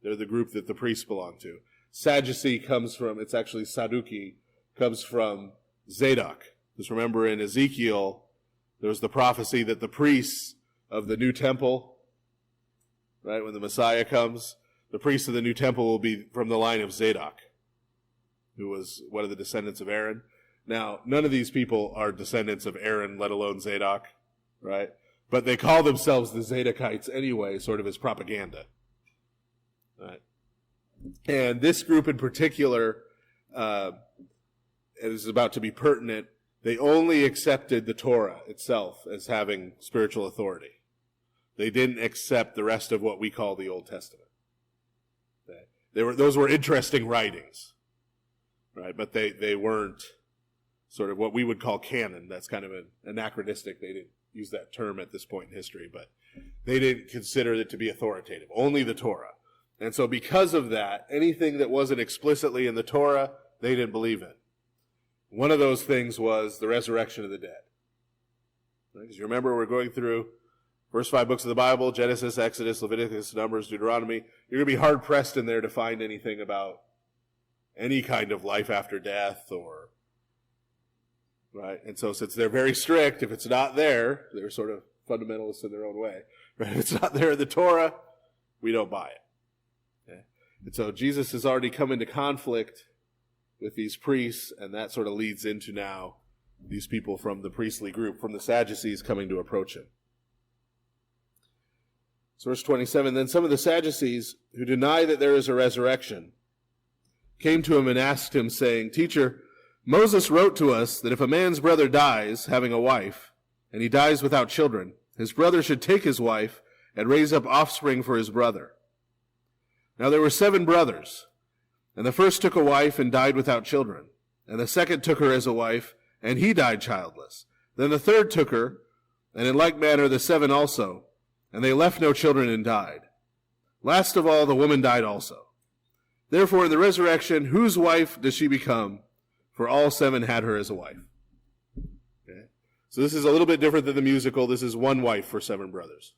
They're the group that the priests belong to. Sadducee comes from, it's actually Saduki, comes from Zadok. Just remember in Ezekiel, there was the prophecy that the priests of the new temple, right, when the Messiah comes, the priests of the new temple will be from the line of Zadok, who was one of the descendants of Aaron. Now, none of these people are descendants of Aaron, let alone Zadok, right? But they call themselves the Zadokites anyway, sort of as propaganda, right? And this group in particular, it is about to be pertinent, they only accepted the Torah itself as having spiritual authority. They didn't accept the rest of what we call the Old Testament. Those were interesting writings, right? But they weren't sort of what we would call canon. That's kind of an anachronistic. They didn't use that term at this point in history, but They didn't consider it to be authoritative, only the Torah. And so because of that, anything that wasn't explicitly in the Torah, they didn't believe in. One of those things was the resurrection of the dead. Because you remember, we're going through first 5 books of the Bible, Genesis, Exodus, Leviticus, Numbers, Deuteronomy. You're going to be hard-pressed in there to find anything about any kind of life after death or, right? And so since they're very strict, if it's not there, they're sort of fundamentalists in their own way, right? If it's not there in the Torah, we don't buy it. Okay? And so Jesus has already come into conflict with these priests, and that sort of leads into now these people from the priestly group, from the Sadducees, coming to approach him. So verse 27, then some of the Sadducees, who deny that there is a resurrection, came to him and asked him, saying, Teacher, Moses wrote to us that if a man's brother dies, having a wife, and he dies without children, his brother should take his wife and raise up offspring for his brother. Now there were 7 brothers, and the first took a wife and died without children, and the second took her as a wife, and he died childless. Then the third took her, and in like manner the 7 also, and they left no children and died. Last of all, the woman died also. Therefore, in the resurrection, whose wife does she become? For all 7 had her as a wife. Okay? So this is a little bit different than the musical. This is one wife for 7 brothers.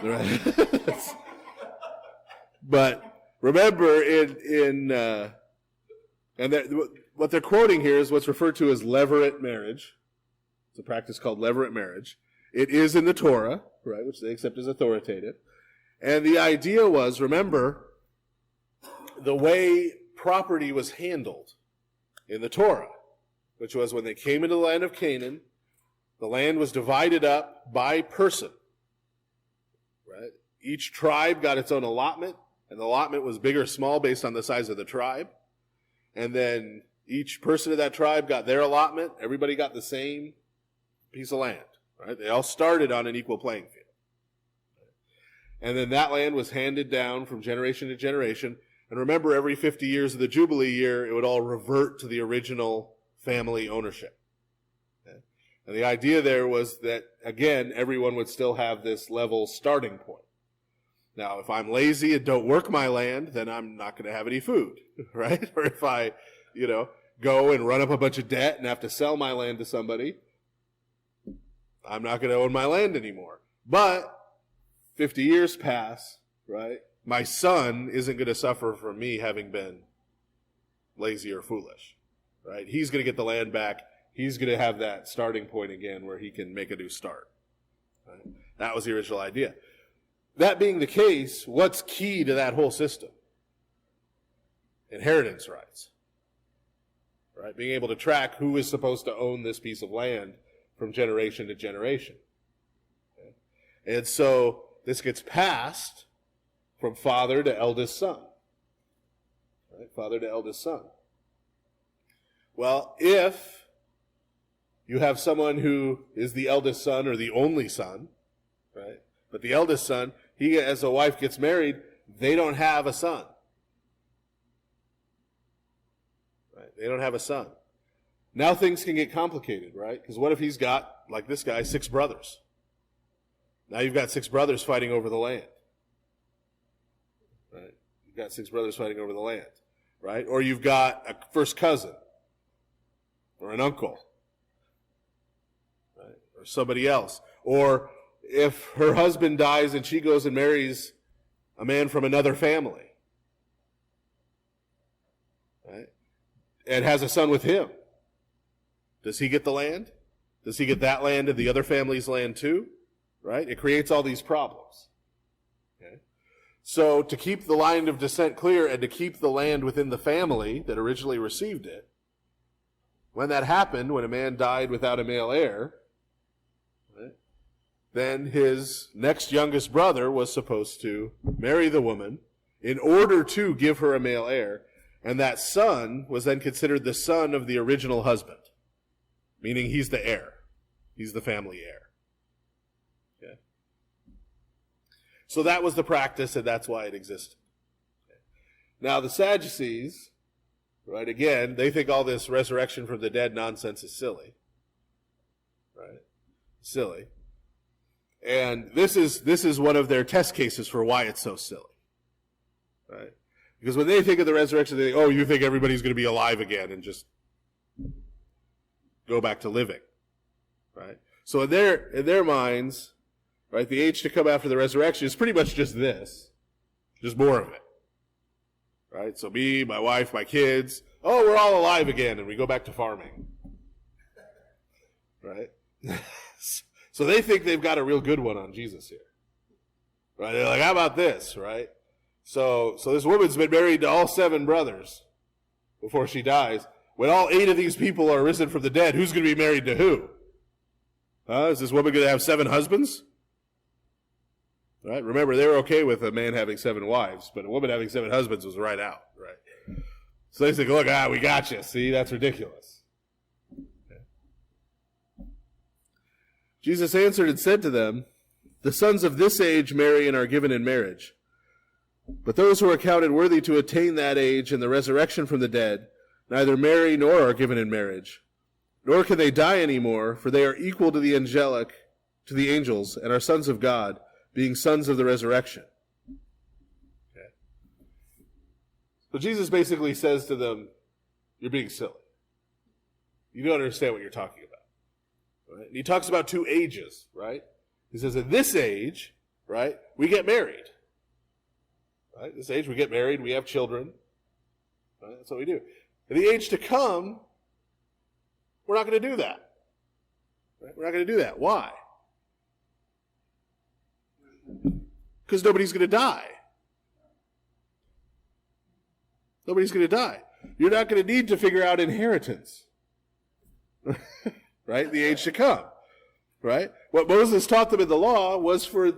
Right? But remember, what they're quoting here is what's referred to as levirate marriage. It's a practice called levirate marriage. It is in the Torah, right, which they accept as authoritative. And the idea was, remember, the way property was handled in the Torah, which was when they came into the land of Canaan, the land was divided up by person. Right? Each tribe got its own allotment, and the allotment was big or small based on the size of the tribe. And then each person of that tribe got their allotment. Everybody got the same piece of land. Right? They all started on an equal playing field. And then that land was handed down from generation to generation. And remember, every 50 years of the Jubilee year, it would all revert to the original family ownership. Okay? And the idea there was that, again, everyone would still have this level starting point. Now, if I'm lazy and don't work my land, then I'm not going to have any food, right? Or if I, go and run up a bunch of debt and have to sell my land to somebody, I'm not going to own my land anymore. But 50 years pass, right? My son isn't going to suffer from me having been lazy or foolish, right? He's going to get the land back. He's going to have that starting point again where he can make a new start. Right? That was the original idea. That being the case, what's key to that whole system? Inheritance rights, right? Being able to track who is supposed to own this piece of land from generation to generation. Okay? And so this gets passed from father to eldest son. Right? Father to eldest son. Well, if you have someone who is the eldest son or the only son, right? But the eldest son, he, as a wife gets married, they don't have a son. Right? They don't have a son. Now things can get complicated, right? Because what if he's got, like this guy, 6 brothers? Now you've got 6 brothers fighting over the land. Right? You've got 6 brothers fighting over the land. Right? Or you've got a first cousin. Or an uncle. Right? Or somebody else. Or if her husband dies and she goes and marries a man from another family. Right? And has a son with him. Does he get the land? Does he get that land and the other family's land too? Right? It creates all these problems. Okay? So to keep the line of descent clear and to keep the land within the family that originally received it, when that happened, when a man died without a male heir, right, then his next youngest brother was supposed to marry the woman in order to give her a male heir, and that son was then considered the son of the original husband, meaning he's the heir. He's the family heir. Okay? So that was the practice, and that's why it existed. Okay? Now the Sadducees, right, again, they think all this resurrection from the dead nonsense is silly. Right? Silly. And this is one of their test cases for why it's so silly. Right? Because when they think of the resurrection, they think, oh, you think everybody's going to be alive again and just go back to living. Right? So in their minds, right, the age to come after the resurrection is pretty much just this. Just more of it. Right? So me, my wife, my kids, oh, we're all alive again, and we go back to farming. Right? So they think they've got a real good one on Jesus here. Right? They're like, how about this, right? So this woman's been married to all 7 brothers before she dies. When all 8 of these people are risen from the dead, who's going to be married to who? Is this woman going to have 7 husbands? Right? Remember, they were okay with a man having 7 wives, but a woman having 7 husbands was right out. Right? So they think, look, we got you. See, that's ridiculous. Okay. Jesus answered and said to them, the sons of this age marry and are given in marriage. But those who are counted worthy to attain that age and the resurrection from the dead neither marry nor are given in marriage, nor can they die any more, for they are equal to the angels, and are sons of God, being sons of the resurrection. Okay. So Jesus basically says to them, you're being silly. You don't understand what you're talking about. Right? And he talks about 2 ages, right? He says, at this age, right, we get married. Right? This age, we get married, we have children. Right? That's what we do. In the age to come, we're not going to do that. Right? We're not going to do that. Why? Because nobody's going to die. Nobody's going to die. You're not going to need to figure out inheritance. Right? The age to come. Right? What Moses taught them in the law was for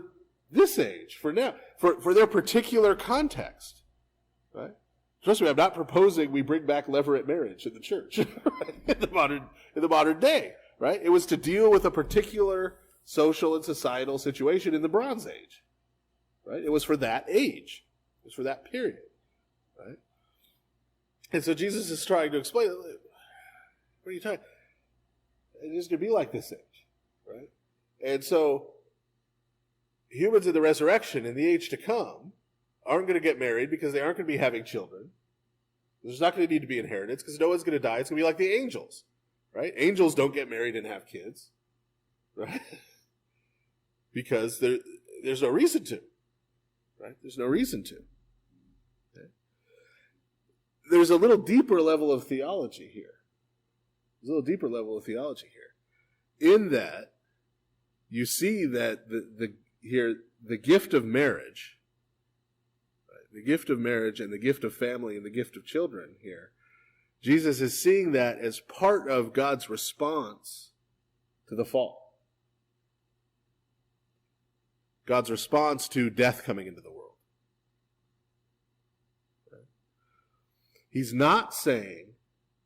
this age, for now, for their particular context. Right? Trust me, I'm not proposing we bring back levirate marriage in the church right? in the modern day. Right? It was to deal with a particular social and societal situation in the Bronze Age. Right? It was for that age. It was for that period. Right? And so Jesus is trying to explain, what are you talking? It's going to be like this age. Right? And so humans in the resurrection in the age to come aren't going to get married because they aren't going to be having children. There's not going to need to be inheritance because no one's going to die. It's going to be like the angels. Right? Angels don't get married and have kids. Right? Because there's no reason to. Right? There's no reason to. Okay? There's a little deeper level of theology here. There's a little deeper level of theology here. In that, you see that the gift of marriage, right? The gift of marriage and the gift of family and the gift of children here, Jesus is seeing that as part of God's response to the fall. God's response to death coming into the world. Right? He's not saying,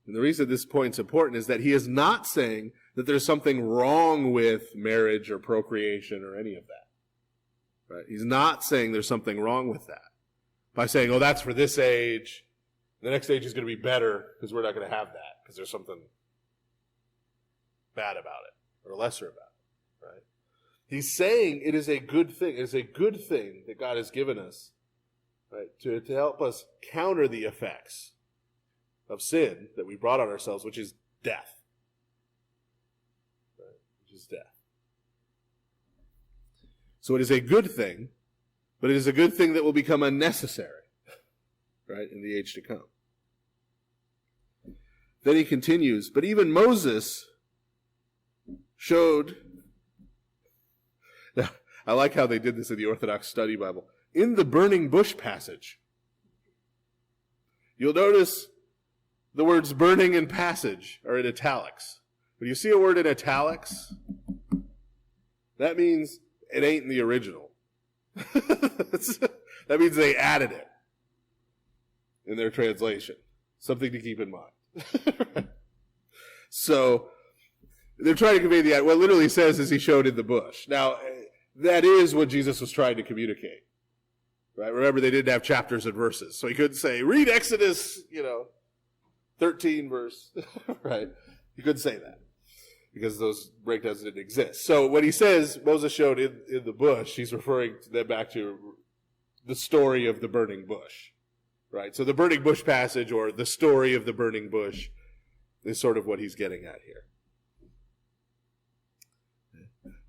and the reason this point's important is that he is not saying that there's something wrong with marriage or procreation or any of that. Right? He's not saying there's something wrong with that. By saying, oh, that's for this age, the next age is going to be better because we're not going to have that because there's something bad about it or lesser about it. Right? He's saying it is a good thing. It is a good thing that God has given us, right, to help us counter the effects of sin that we brought on ourselves, which is death. Right? Which is death. So it is a good thing, but it is a good thing that will become unnecessary, right, in the age to come. Then he continues, but even Moses showed, now, I like how they did this in the Orthodox Study Bible, in the burning bush passage. You'll notice the words burning and passage are in italics. When you see a word in italics, that means it ain't in the original. That means they added it in their translation. Something to keep in mind. So, they're trying to convey what it literally says is he showed in the bush. Now, that is what Jesus was trying to communicate. Right? Remember, they didn't have chapters and verses. So he couldn't say, read Exodus, 13 verse. Right? He couldn't say that. because those breakdowns didn't exist. So when he says Moses showed in the bush, he's referring to them back to the story of the burning bush, right? So the burning bush passage, or the story of the burning bush, is sort of what he's getting at here.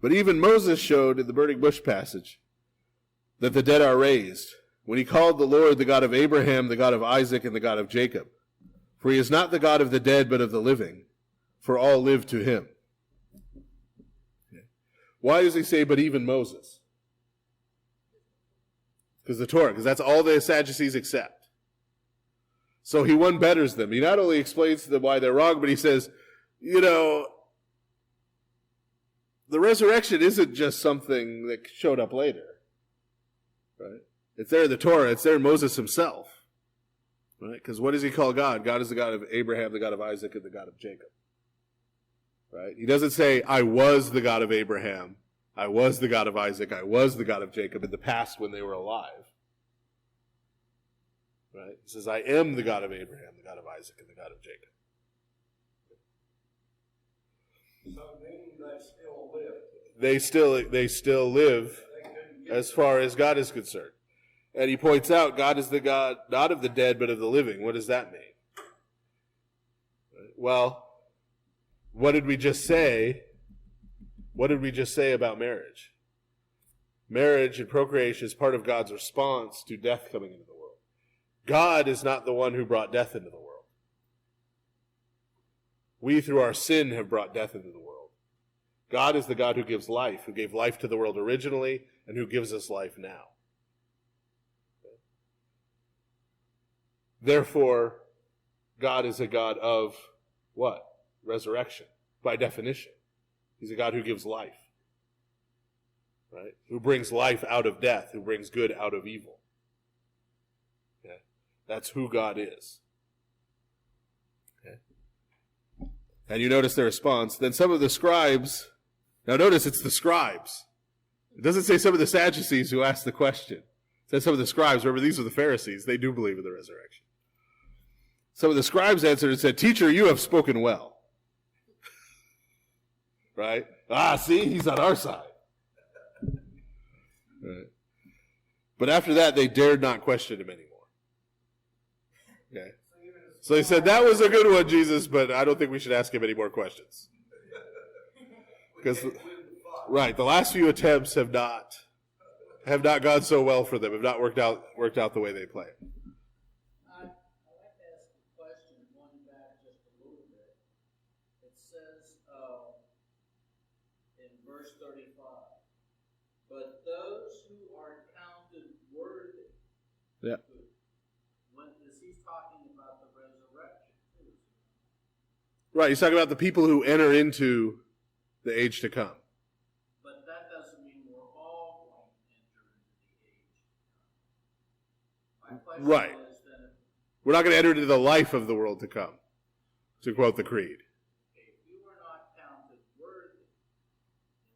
But even Moses showed in the burning bush passage that the dead are raised, when he called the Lord the God of Abraham, the God of Isaac, and the God of Jacob. For he is not the God of the dead, but of the living, for all live to him. Why does he say, but even Moses? Because the Torah, because that's all the Sadducees accept. So he one betters them. He not only explains to them why they're wrong, but he says, the resurrection isn't just something that showed up later. Right? It's there in the Torah. It's there in Moses himself. Right? Because what does he call God? God is the God of Abraham, the God of Isaac, and the God of Jacob. Right? He doesn't say, I was the God of Abraham, I was the God of Isaac, I was the God of Jacob in the past when they were alive. Right? He says, I am the God of Abraham, the God of Isaac, and the God of Jacob. So meaning they still live. They still live as far as God is concerned. And he points out God is the God not of the dead but of the living. What does that mean? Well, what did we just say? What did we just say about marriage? Marriage and procreation is part of God's response to death coming into the world. God is not the one who brought death into the world. We, through our sin, have brought death into the world. God is the God who gives life, who gave life to the world originally, and who gives us life now. Therefore, God is a God of what? Resurrection, by definition. He's a God who gives life, right? Who brings life out of death, who brings good out of evil. Okay? That's who God is. Okay? And you notice their response. Then some of the scribes, now notice it's the scribes. It doesn't say some of the Sadducees who asked the question. It says some of the scribes. Remember, these are the Pharisees. They do believe in the resurrection. Some of the scribes answered and said, Teacher, you have spoken well. Right? See, he's on our side. Right. But after that, they dared not question him anymore. Okay? So they said, that was a good one, Jesus, but I don't think we should ask him any more questions. Because, right, the last few attempts have not gone so well for them, have not worked out the way they planned. I'd like to ask a question, going back just a little bit. It says in verse 35, but those who are counted worthy. Yeah. He's talking about the resurrection too. Right, he's talking about the people who enter into the age to come. But that doesn't mean we're all going to enter into the age to come. My question Right. is then, We're not going to enter into the life of the world to come, to quote the creed. if you are not counted worthy,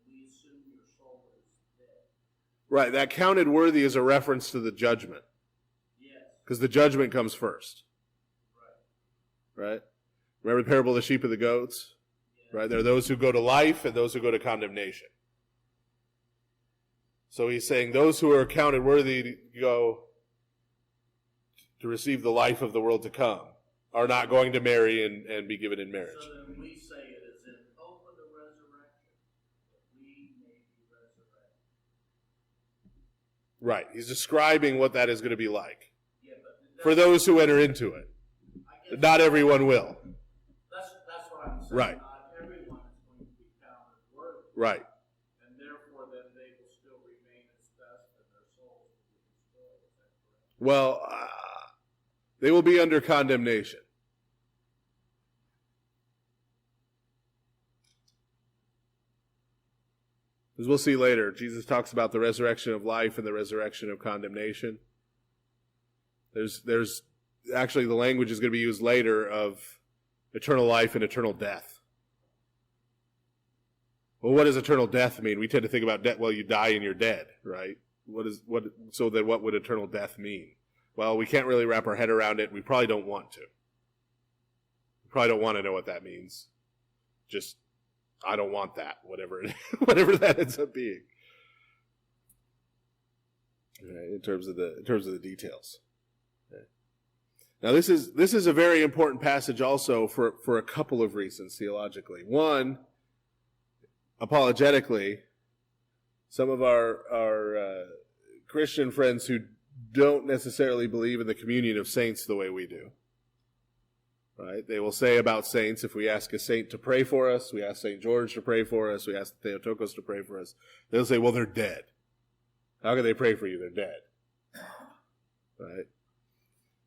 then we assume your soul is dead. Right, that counted worthy is a reference to the judgment. Yes. Because the judgment comes first. Right. Right? Remember the parable of the sheep and the goats? Yeah. Right? There are those who go to life and those who go to condemnation. So he's saying those who are counted worthy to go to receive the life of the world to come are not going to marry and be given in marriage. So then we say it is in hope of the resurrection that we may be resurrected. Right. He's describing what that is going to be like Yeah, but for those who enter into it. I guess Not everyone will. That's what I'm saying. Right. Not everyone is going to be counted worthy. Right. And therefore, then they will still remain as dust and their souls will be destroyed. Is that correct? Well, they will be under condemnation. As we'll see later, Jesus talks about the resurrection of life and the resurrection of condemnation. There's actually the language is going to be used later of eternal life and eternal death. Well, what does eternal death mean? We tend to think about death, well, you die and you're dead, right? So then what would eternal death mean? Well, we can't really wrap our head around it. We probably don't want to. We probably don't want to know what that means. Just I don't want that, whatever that ends up being. Right, in terms of the details. Okay. Now this is a very important passage also for a couple of reasons theologically. One, apologetically, some of our Christian friends who don't necessarily believe in the communion of saints the way we do. Right? They will say about saints, if we ask a saint to pray for us, we ask St. George to pray for us, we ask Theotokos to pray for us, they'll say, well, they're dead. How can they pray for you? They're dead. Right?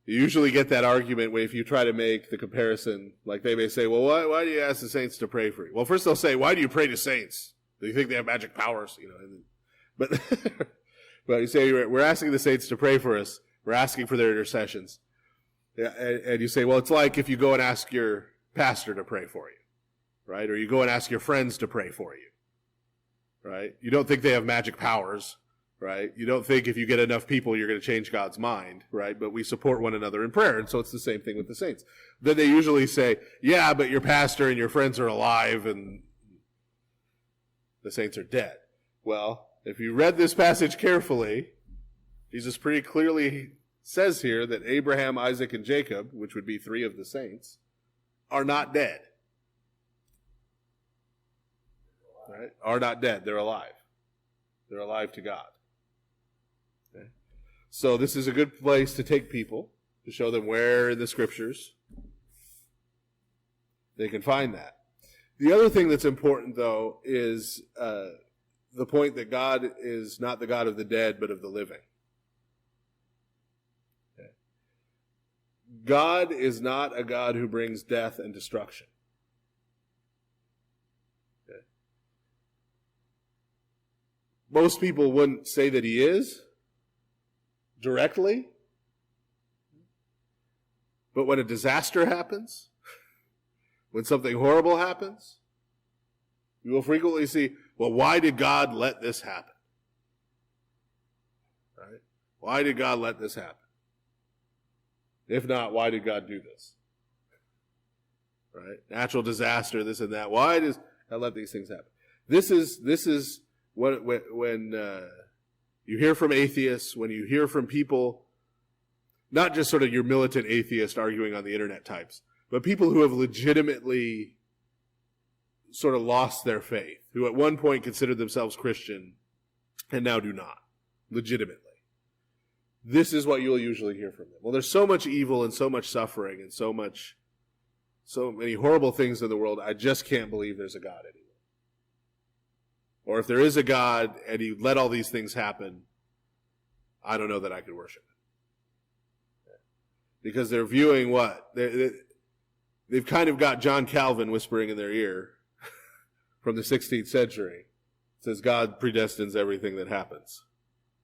You usually get that argument if you try to make the comparison, like they may say, well, why do you ask the saints to pray for you? Well, first they'll say, why do you pray to saints? Do you think they have magic powers? But you say, we're asking the saints to pray for us. We're asking for their intercessions. Yeah, and you say, well, it's like if you go and ask your pastor to pray for you, right? Or you go and ask your friends to pray for you, right? You don't think they have magic powers, right? You don't think if you get enough people, you're going to change God's mind, right? But we support one another in prayer, and so it's the same thing with the saints. Then they usually say, yeah, but your pastor and your friends are alive, and the saints are dead. Well, if you read this passage carefully, Jesus pretty clearly says here that Abraham, Isaac, and Jacob, which would be three of the saints, are not dead. Right? Are not dead. They're alive. They're alive to God. Okay? So this is a good place to take people, to show them where in the Scriptures they can find that. The other thing that's important, though, is the point that God is not the God of the dead, but of the living. God is not a God who brings death and destruction. Okay. Most people wouldn't say that he is directly, but when a disaster happens, when something horrible happens, you will frequently see, well, why did God let this happen? Right? Why did God let this happen? If not, why did God do this? Right? Natural disaster, this and that. Why does God let these things happen? This is when you hear from atheists, when you hear from people, not just sort of your militant atheist arguing on the internet types, but people who have legitimately sort of lost their faith, who at one point considered themselves Christian and now do not, legitimately. This is what you'll usually hear from them. Well, there's so much evil and so much suffering and so many horrible things in the world, I just can't believe there's a God anymore. Or if there is a God and he let all these things happen, I don't know that I could worship him. Because they're viewing what? They've kind of got John Calvin whispering in their ear from the 16th century. It says God predestines everything that happens.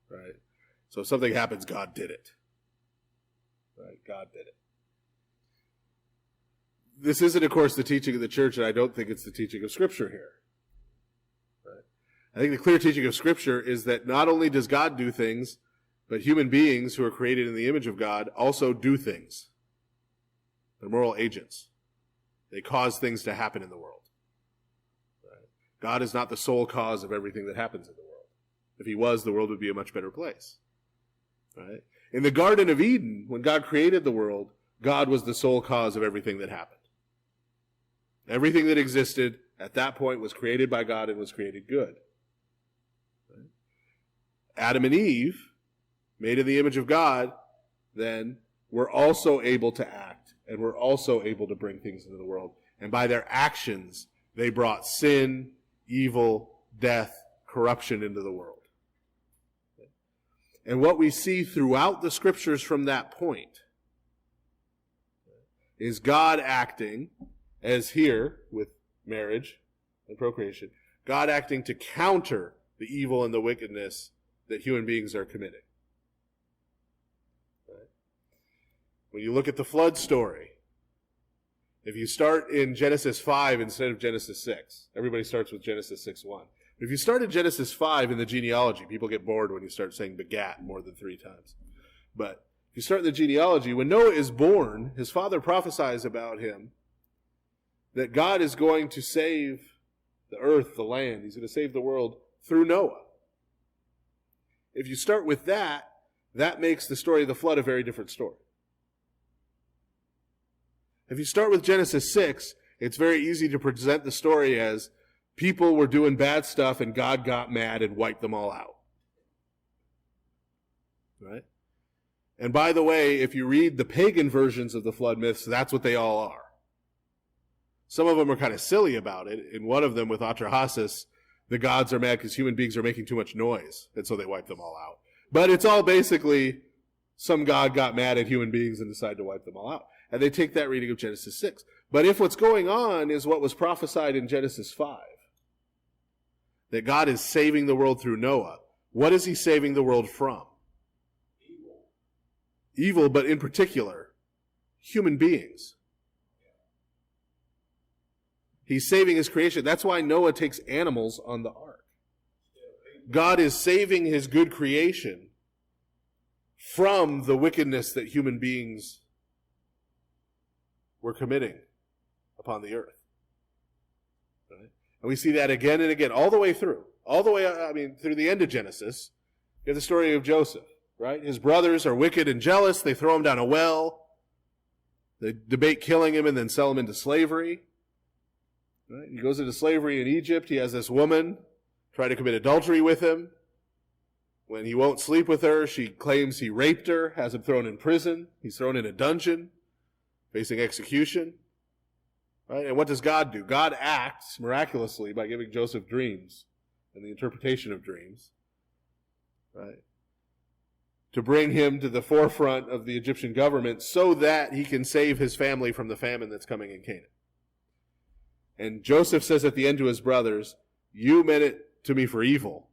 Right? So if something happens, God did it. Right? God did it. This isn't, of course, the teaching of the church, and I don't think it's the teaching of Scripture here. Right? I think the clear teaching of Scripture is that not only does God do things, but human beings who are created in the image of God also do things. They're moral agents. They cause things to happen in the world. Right? God is not the sole cause of everything that happens in the world. If he was, the world would be a much better place. Right? In the Garden of Eden, when God created the world, God was the sole cause of everything that happened. Everything that existed at that point was created by God and was created good. Right? Adam and Eve, made in the image of God, then were also able to act and were also able to bring things into the world. And by their actions, they brought sin, evil, death, corruption into the world. And what we see throughout the Scriptures from that point is God acting, as here with marriage and procreation, God acting to counter the evil and the wickedness that human beings are committing. Right? When you look at the flood story, if you start in Genesis 5 instead of Genesis 6, everybody starts with Genesis 6:1. If you start in Genesis 5 in the genealogy, people get bored when you start saying begat more than 3 times. But if you start in the genealogy, when Noah is born, his father prophesies about him that God is going to save the earth, the land. He's going to save the world through Noah. If you start with that, that makes the story of the flood a very different story. If you start with Genesis 6, it's very easy to present the story as people were doing bad stuff and God got mad and wiped them all out. Right? And by the way, if you read the pagan versions of the flood myths, that's what they all are. Some of them are kind of silly about it. In one of them, with Atrahasis, the gods are mad because human beings are making too much noise, and so they wipe them all out. But it's all basically some god got mad at human beings and decided to wipe them all out. And they take that reading of Genesis 6. But if what's going on is what was prophesied in Genesis 5, that God is saving the world through Noah, what is he saving the world from? Evil, but in particular, human beings. He's saving his creation. That's why Noah takes animals on the ark. God is saving his good creation from the wickedness that human beings were committing upon the earth. Right? And we see that again and again, all the way through. Through the end of Genesis. You have the story of Joseph, right? His brothers are wicked and jealous. They throw him down a well. They debate killing him and then sell him into slavery. Right? He goes into slavery in Egypt. He has this woman try to commit adultery with him. When he won't sleep with her, she claims he raped her, has him thrown in prison. He's thrown in a dungeon, facing execution. Right? And what does God do? God acts miraculously by giving Joseph dreams and the interpretation of dreams, right? To bring him to the forefront of the Egyptian government so that he can save his family from the famine that's coming in Canaan. And Joseph says at the end to his brothers, you meant it to me for evil,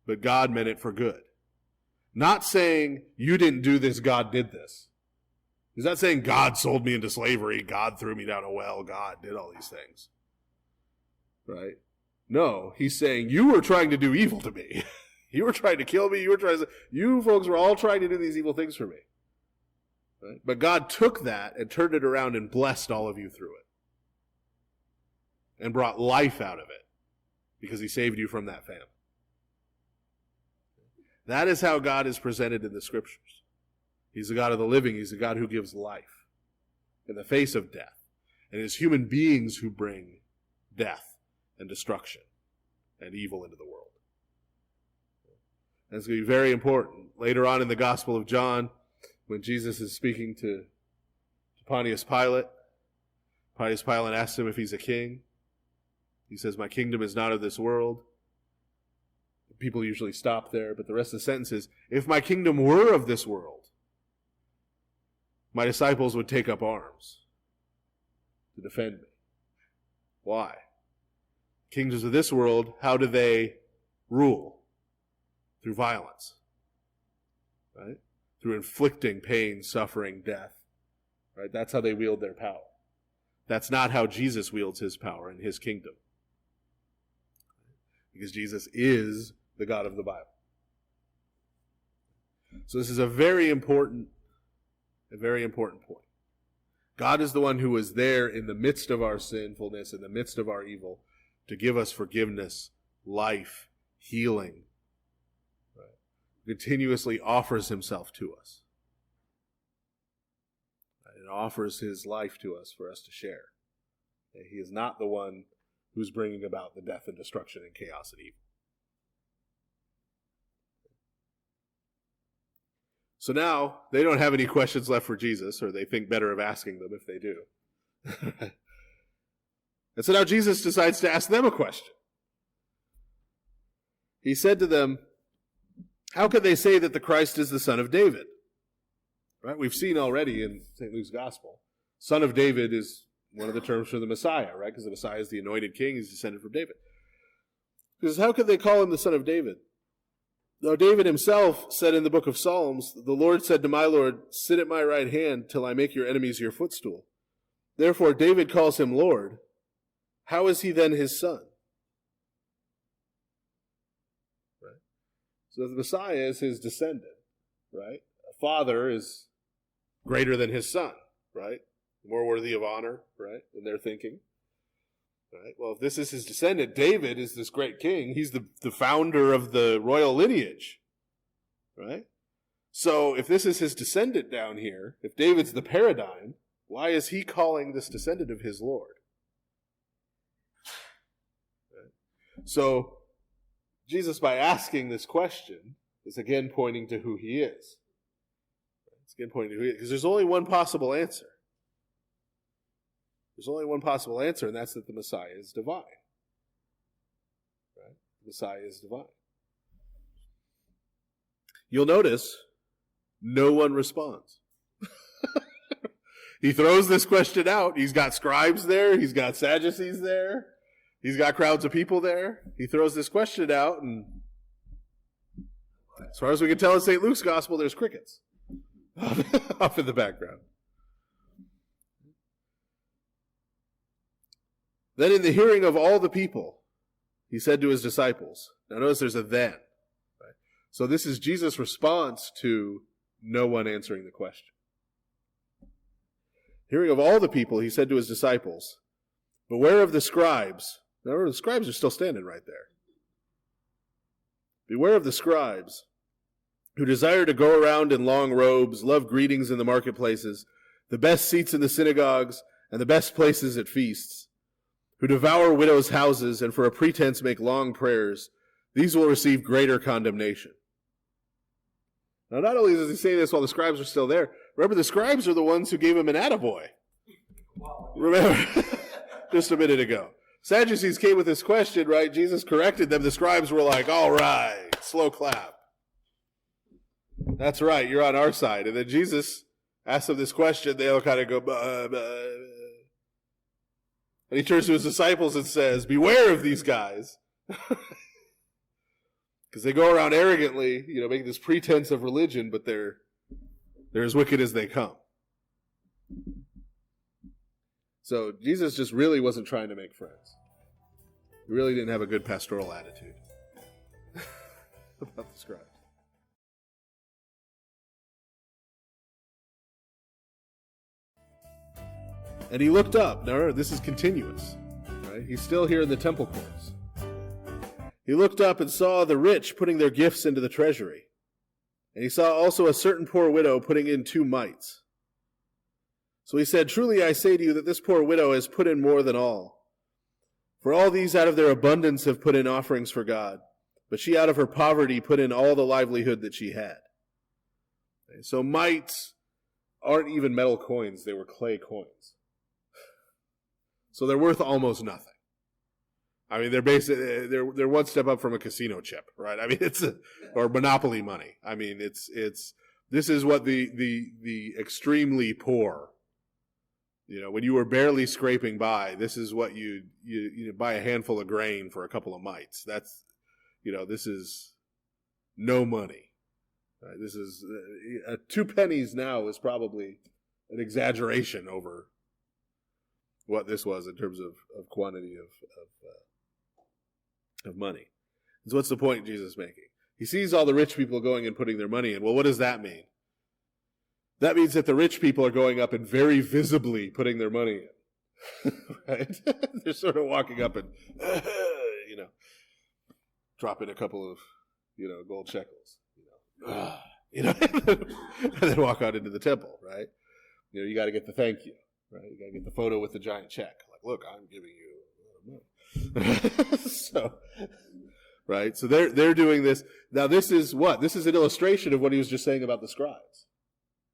but God meant it for good. Not saying, you didn't do this, God did this. He's not saying God sold me into slavery, God threw me down a well, God did all these things. Right? No, he's saying, you were trying to do evil to me. You were trying to kill me, you folks were all trying to do these evil things for me. Right? But God took that and turned it around and blessed all of you through it. And brought life out of it. Because he saved you from that famine. That is how God is presented in the scriptures. He's the God of the living. He's the God who gives life in the face of death. And it's human beings who bring death and destruction and evil into the world. And it's going to be very important. Later on in the Gospel of John, when Jesus is speaking to Pontius Pilate, Pontius Pilate asks him if he's a king. He says, my kingdom is not of this world. People usually stop there, but the rest of the sentence is, if my kingdom were of this world, my disciples would take up arms to defend me. Why? Kingdoms of this world, how do they rule? Through violence. Right? Through inflicting pain, suffering, death. Right? That's how they wield their power. That's not how Jesus wields his power in his kingdom. Because Jesus is the God of the Bible. So this is a very important point. God is the one who is there in the midst of our sinfulness, in the midst of our evil, to give us forgiveness, life, healing. Right? Continuously offers himself to us. Right? And offers his life to us for us to share. He is not the one who's bringing about the death and destruction and chaos and evil. So now, they don't have any questions left for Jesus, or they think better of asking them if they do. And so now Jesus decides to ask them a question. He said to them, how could they say that the Christ is the son of David? Right? We've seen already in St. Luke's Gospel, son of David is one of the terms for the Messiah, right? Because the Messiah is the anointed king. He's descended from David. Because how could they call him the son of David? Though David himself said in the book of Psalms, the Lord said to my Lord, sit at my right hand till I make your enemies your footstool. Therefore David calls him Lord. How is he then his son? Right? So the Messiah is his descendant, right? A father is greater than his son, right? More worthy of honor, right, in their thinking. Right? Well, if this is his descendant, David is this great king. He's the founder of the royal lineage. Right? So if this is his descendant down here, if David's the paradigm, why is he calling this descendant of his Lord? Right? So Jesus, by asking this question, is again pointing to who he is. It's again pointing to who he is, because there's only one possible answer. There's only one possible answer, and that's that the Messiah is divine. Right? The Messiah is divine. You'll notice no one responds. He throws this question out. He's got scribes there. He's got Sadducees there. He's got crowds of people there. He throws this question out, and as far as we can tell in St. Luke's gospel, there's crickets off in the background. Then in the hearing of all the people, he said to his disciples. Now notice there's a then. Right? So this is Jesus' response to no one answering the question. Hearing of all the people, he said to his disciples, beware of the scribes. Now the scribes are still standing right there. Beware of the scribes who desire to go around in long robes, love greetings in the marketplaces, the best seats in the synagogues, and the best places at feasts, who devour widows' houses and for a pretense make long prayers. These will receive greater condemnation. Now, not only does he say this while the scribes are still there, remember the scribes are the ones who gave him an attaboy. Remember, just a minute ago. Sadducees came with this question, right? Jesus corrected them. The scribes were like, all right, slow clap. That's right, you're on our side. And then Jesus asked them this question. They all kind of go, bah, bah. And he turns to his disciples and says, beware of these guys. Because they go around arrogantly, making this pretense of religion, but they're as wicked as they come. So Jesus just really wasn't trying to make friends. He really didn't have a good pastoral attitude about the scribes. And he looked up. Now, this is continuous. Right? He's still here in the temple courts. He looked up and saw the rich putting their gifts into the treasury. And he saw also a certain poor widow putting in 2 mites. So he said, truly I say to you that this poor widow has put in more than all. For all these out of their abundance have put in offerings for God. But she out of her poverty put in all the livelihood that she had. Okay, so mites aren't even metal coins. They were clay coins. So they're worth almost nothing. I mean, they're one step up from a casino chip, right? I mean, or Monopoly money. I mean, this is what the extremely poor, when you were barely scraping by, this is what you buy a handful of grain for a couple of mites. That's, this is no money. Right? This is 2 pennies now is probably an exaggeration over what this was in terms of quantity of money. So what's the point Jesus is making? He sees all the rich people going and putting their money in. Well, what does that mean? That means that the rich people are going up and very visibly putting their money in. Right? They're sort of walking up and, dropping a couple of, gold shekels. And then walk out into the temple, right? You got to get the thank you. Right, you gotta get the photo with the giant check. Like, look, I'm giving you a lot of money. So, right. So they're doing this. Now, this is what? This is an illustration of what he was just saying about the scribes,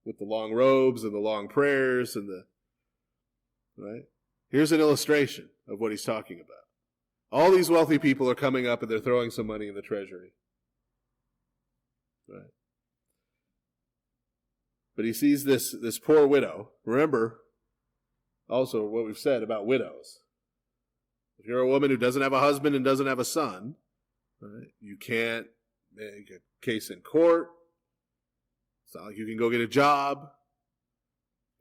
with the long robes and the long prayers and right. Here's an illustration of what he's talking about. All these wealthy people are coming up and they're throwing some money in the treasury. Right. But he sees this poor widow. Remember, also what we've said about widows. If you're a woman who doesn't have a husband and doesn't have a son, right, you can't make a case in court. It's not like you can go get a job.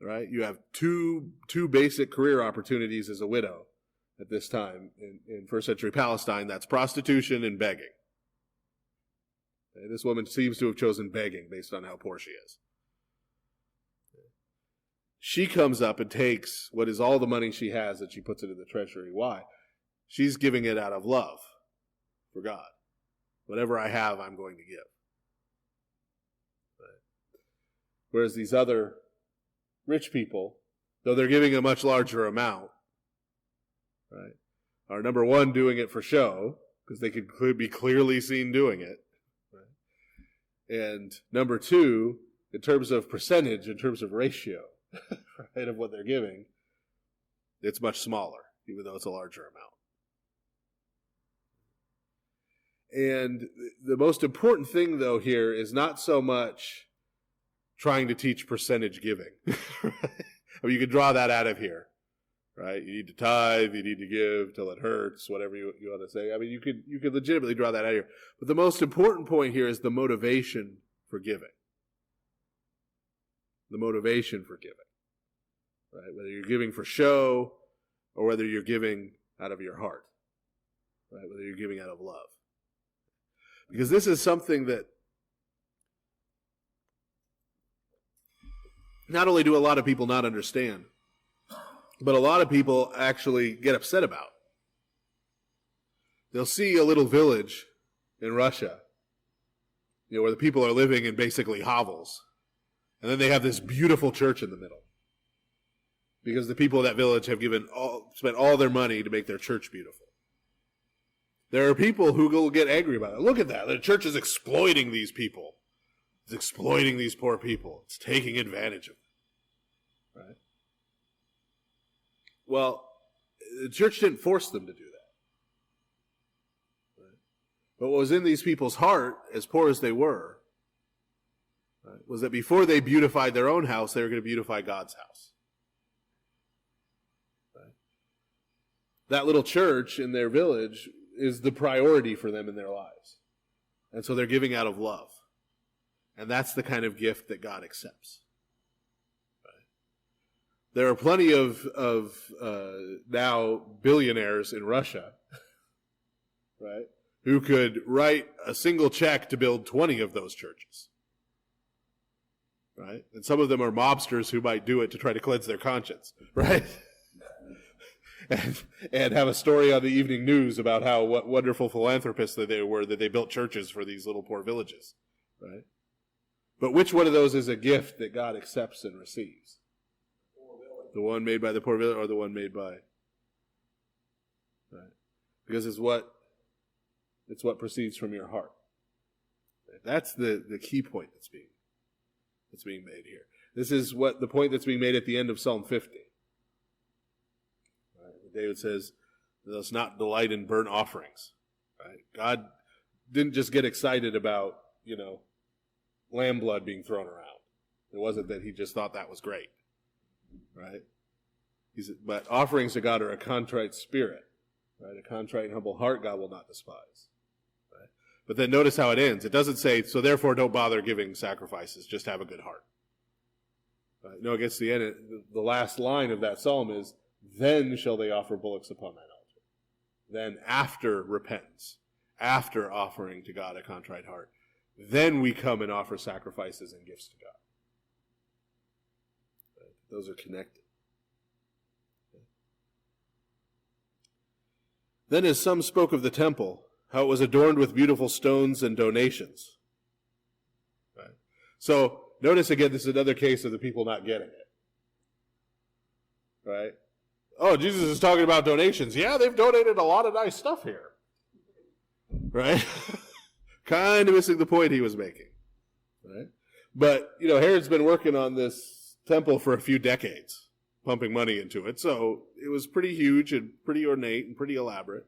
Right? You have two basic career opportunities as a widow at this time in first century Palestine. That's prostitution and begging. Okay, this woman seems to have chosen begging based on how poor she is. She comes up and takes what is all the money she has and she puts it in the treasury. Why? She's giving it out of love for God. Whatever I have, I'm going to give. Right? Whereas these other rich people, though they're giving a much larger amount, right, are number one, doing it for show, because they could be clearly seen doing it. Right? And number two, in terms of percentage, in terms of ratio, right, of what they're giving, it's much smaller, even though it's a larger amount. And the most important thing, though, here is not so much trying to teach percentage giving. Right? I mean, you could draw that out of here, right? You need to tithe, you need to give till it hurts, whatever you want to say. I mean, you could legitimately draw that out of here. But the most important point here is the motivation for giving. The motivation for giving, right? Whether you're giving for show or whether you're giving out of your heart, right? Whether you're giving out of love. Because this is something that not only do a lot of people not understand, but a lot of people actually get upset about. They'll see a little village in Russia, where the people are living in basically hovels. And then they have this beautiful church in the middle. Because the people of that village have spent all their money to make their church beautiful. There are people who will get angry about it. Look at that. The church is exploiting these people. It's exploiting these poor people. It's taking advantage of them. Right? Well, the church didn't force them to do that. Right? But what was in these people's heart, as poor as they were, right, was that before they beautified their own house, they were going to beautify God's house. Right? That little church in their village is the priority for them in their lives. And so they're giving out of love. And that's the kind of gift that God accepts. Right? There are plenty of now billionaires in Russia, right, who could write a single check to build 20 of those churches. Right? And some of them are mobsters who might do it to try to cleanse their conscience. Right? And have a story on the evening news about how what wonderful philanthropists that they were, that they built churches for these little poor villages, right? But which one of those is a gift that God accepts and receives? The one made by the poor village or the one made by, right? Because it's what proceeds from your heart. That's the key point that's being made here. This is what the point that's being made at the end of Psalm 50. David says, let us not delight in burnt offerings. Right? God didn't just get excited about, lamb blood being thrown around. It wasn't that he just thought that was great. Right? He said, but offerings to God are a contrite spirit. Right? A contrite and humble heart God will not despise. Right? But then notice how it ends. It doesn't say, so therefore don't bother giving sacrifices, just have a good heart. Right? No, it gets to the end. The last line of that psalm is, then shall they offer bullocks upon thine altar. Then after repentance, after offering to God a contrite heart, then we come and offer sacrifices and gifts to God. Right? Those are connected. Okay. Then as some spoke of the temple, how it was adorned with beautiful stones and donations. Right? So notice again, this is another case of the people not getting it. Right? Oh, Jesus is talking about donations. Yeah, they've donated a lot of nice stuff here. Right? Kind of missing the point he was making. Right? But, Herod's been working on this temple for a few decades, pumping money into it. So it was pretty huge and pretty ornate and pretty elaborate.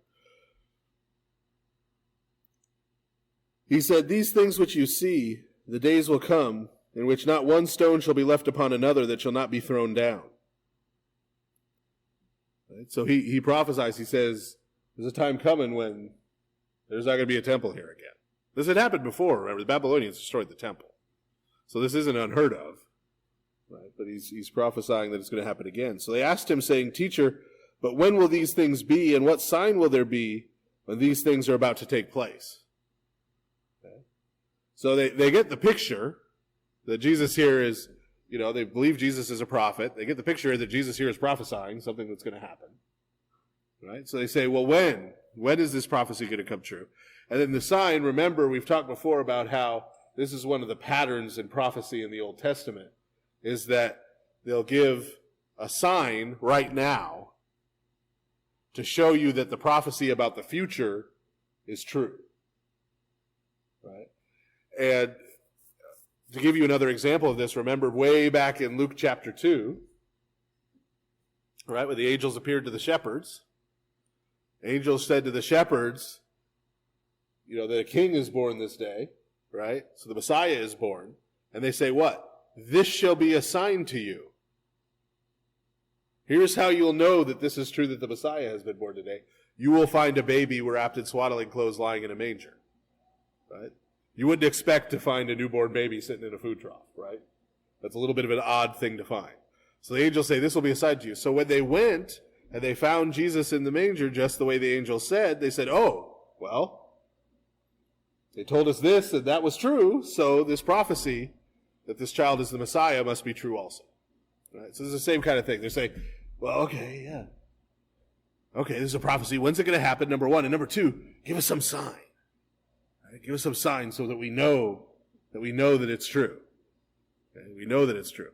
He said, these things which you see, the days will come in which not one stone shall be left upon another that shall not be thrown down. Right? So he prophesies, he says, there's a time coming when there's not going to be a temple here again. This had happened before, remember, the Babylonians destroyed the temple. So this isn't unheard of. Right? But he's prophesying that it's going to happen again. So they asked him, saying, Teacher, but when will these things be, and what sign will there be when these things are about to take place? Okay? So they get the picture that Jesus here is, they believe Jesus is a prophet. They get the picture that Jesus here is prophesying something that's going to happen. Right? So they say, well, when? When is this prophecy going to come true? And then the sign, remember, we've talked before about how this is one of the patterns in prophecy in the Old Testament, is that they'll give a sign right now to show you that the prophecy about the future is true. Right? And to give you another example of this, remember way back in Luke chapter 2, right, when the angels appeared to the shepherds, angels said to the shepherds, that a king is born this day, right? So the Messiah is born. And they say what? This shall be a sign to you. Here's how you'll know that this is true, that the Messiah has been born today. You will find a baby wrapped in swaddling clothes lying in a manger. Right? You wouldn't expect to find a newborn baby sitting in a food trough, right? That's a little bit of an odd thing to find. So the angels say, this will be a sign to you. So when they went and they found Jesus in the manger just the way the angel said, they said, oh, well, they told us this and that was true, so this prophecy that this child is the Messiah must be true also. Right? So it's the same kind of thing. They're saying, well, okay, yeah. Okay, this is a prophecy. When's it going to happen, number one? And number two, give us some sign. Right? Give us some sign so that we know that it's true. Okay? We know that it's true.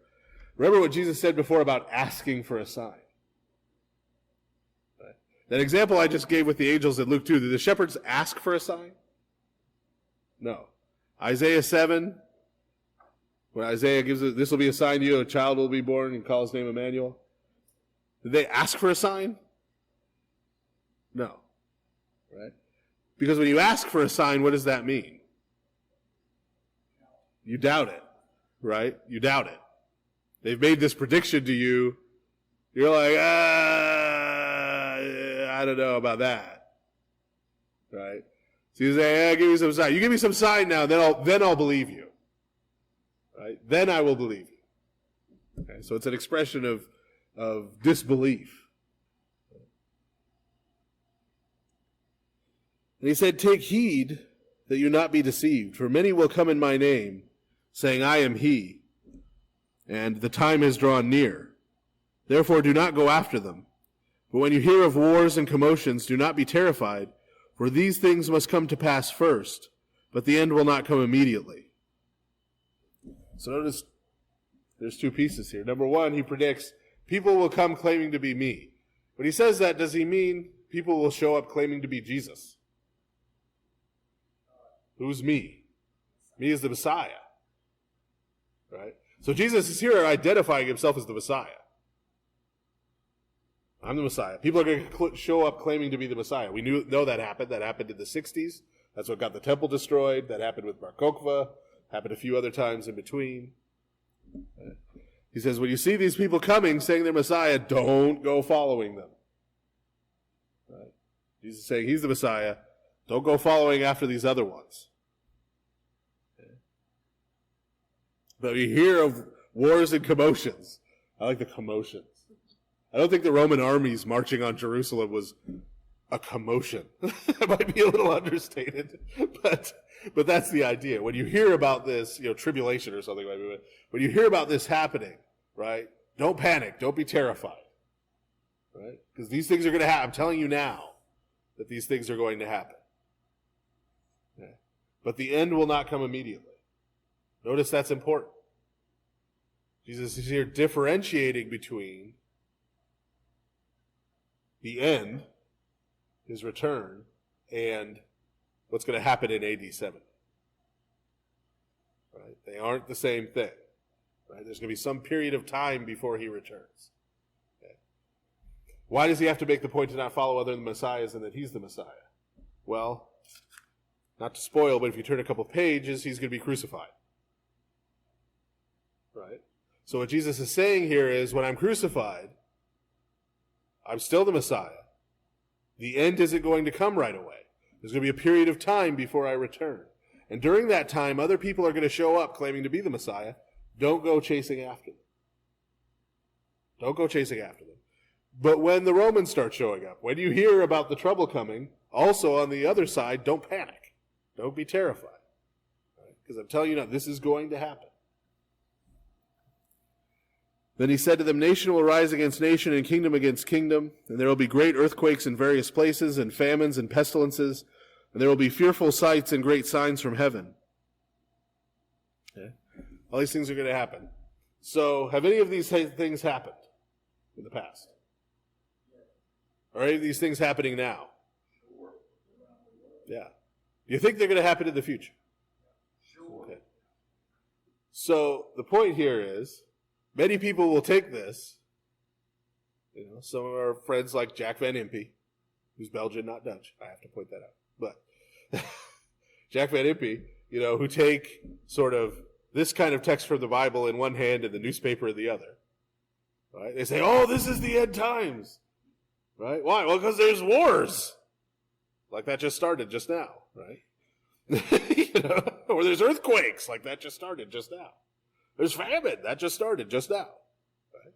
Remember what Jesus said before about asking for a sign. Right? That example I just gave with the angels in Luke 2, did the shepherds ask for a sign? No. Isaiah 7, when Isaiah gives it, this will be a sign to you, a child will be born and call his name Emmanuel. Did they ask for a sign? No. Right? Because when you ask for a sign, what does that mean? You doubt it. Right? You doubt it. They've made this prediction to you. You're like, I don't know about that. Right? So you say, give me some sign. You give me some sign now, then I'll believe you. Right? Then I will believe you. Okay? So it's an expression of disbelief. And he said, take heed that you not be deceived, for many will come in my name, saying, I am he, and the time has drawn near. Therefore do not go after them. But when you hear of wars and commotions, do not be terrified, for these things must come to pass first, but the end will not come immediately. So notice there's two pieces here. Number one, he predicts people will come claiming to be me. When he says that, does he mean people will show up claiming to be Jesus? Who's me? Me is the Messiah. Right? So Jesus is here identifying himself as the Messiah. I'm the Messiah. People are going to show up claiming to be the Messiah. We know that happened. That happened in the 60s. That's what got the temple destroyed. That happened with Bar Kokhba. Happened a few other times in between. He says, when you see these people coming saying they're Messiah, don't go following them. Right? Jesus is saying he's the Messiah. Don't go following after these other ones. Okay? But you hear of wars and commotions. I like the commotions. I don't think the Roman armies marching on Jerusalem was a commotion. That might be a little understated, but that's the idea. When you hear about this, tribulation or something like that, when you hear about this happening, right, don't panic, don't be terrified, right? Because these things are going to happen. I'm telling you now that these things are going to happen. Okay? But the end will not come immediately. Notice that's important. Jesus is here differentiating between the end, his return, and what's going to happen in AD 70. Right? They aren't the same thing. Right? There's going to be some period of time before he returns. Okay. Why does he have to make the point to not follow other than messiahs and that he's the Messiah? Well, not to spoil, but if you turn a couple pages, he's going to be crucified. Right? So what Jesus is saying here is, when I'm crucified, I'm still the Messiah. The end isn't going to come right away. There's going to be a period of time before I return. And during that time, other people are going to show up claiming to be the Messiah. Don't go chasing after them. Don't go chasing after them. But when the Romans start showing up, when you hear about the trouble coming, also on the other side, don't panic. Don't be terrified. Because I'm telling you now, this is going to happen. Then he said to them, nation will rise against nation and kingdom against kingdom, and there will be great earthquakes in various places, and famines and pestilences, and there will be fearful sights and great signs from heaven. Okay? All these things are going to happen. So, have any of these things happened in the past? Are any of these things happening now? Yeah. Do you think they're going to happen in the future? Okay. So, the point here is, many people will take this, some of our friends like Jack Van Impe, who's Belgian, not Dutch. I have to point that out. But Jack Van Impe, who take sort of this kind of text from the Bible in one hand and the newspaper in the other. Right? They say, oh, this is the end times. Right? Why? Well, because there's wars. Like that just started just now. Right? Or there's earthquakes. Like that just started just now. There's famine. That just started just now. Right?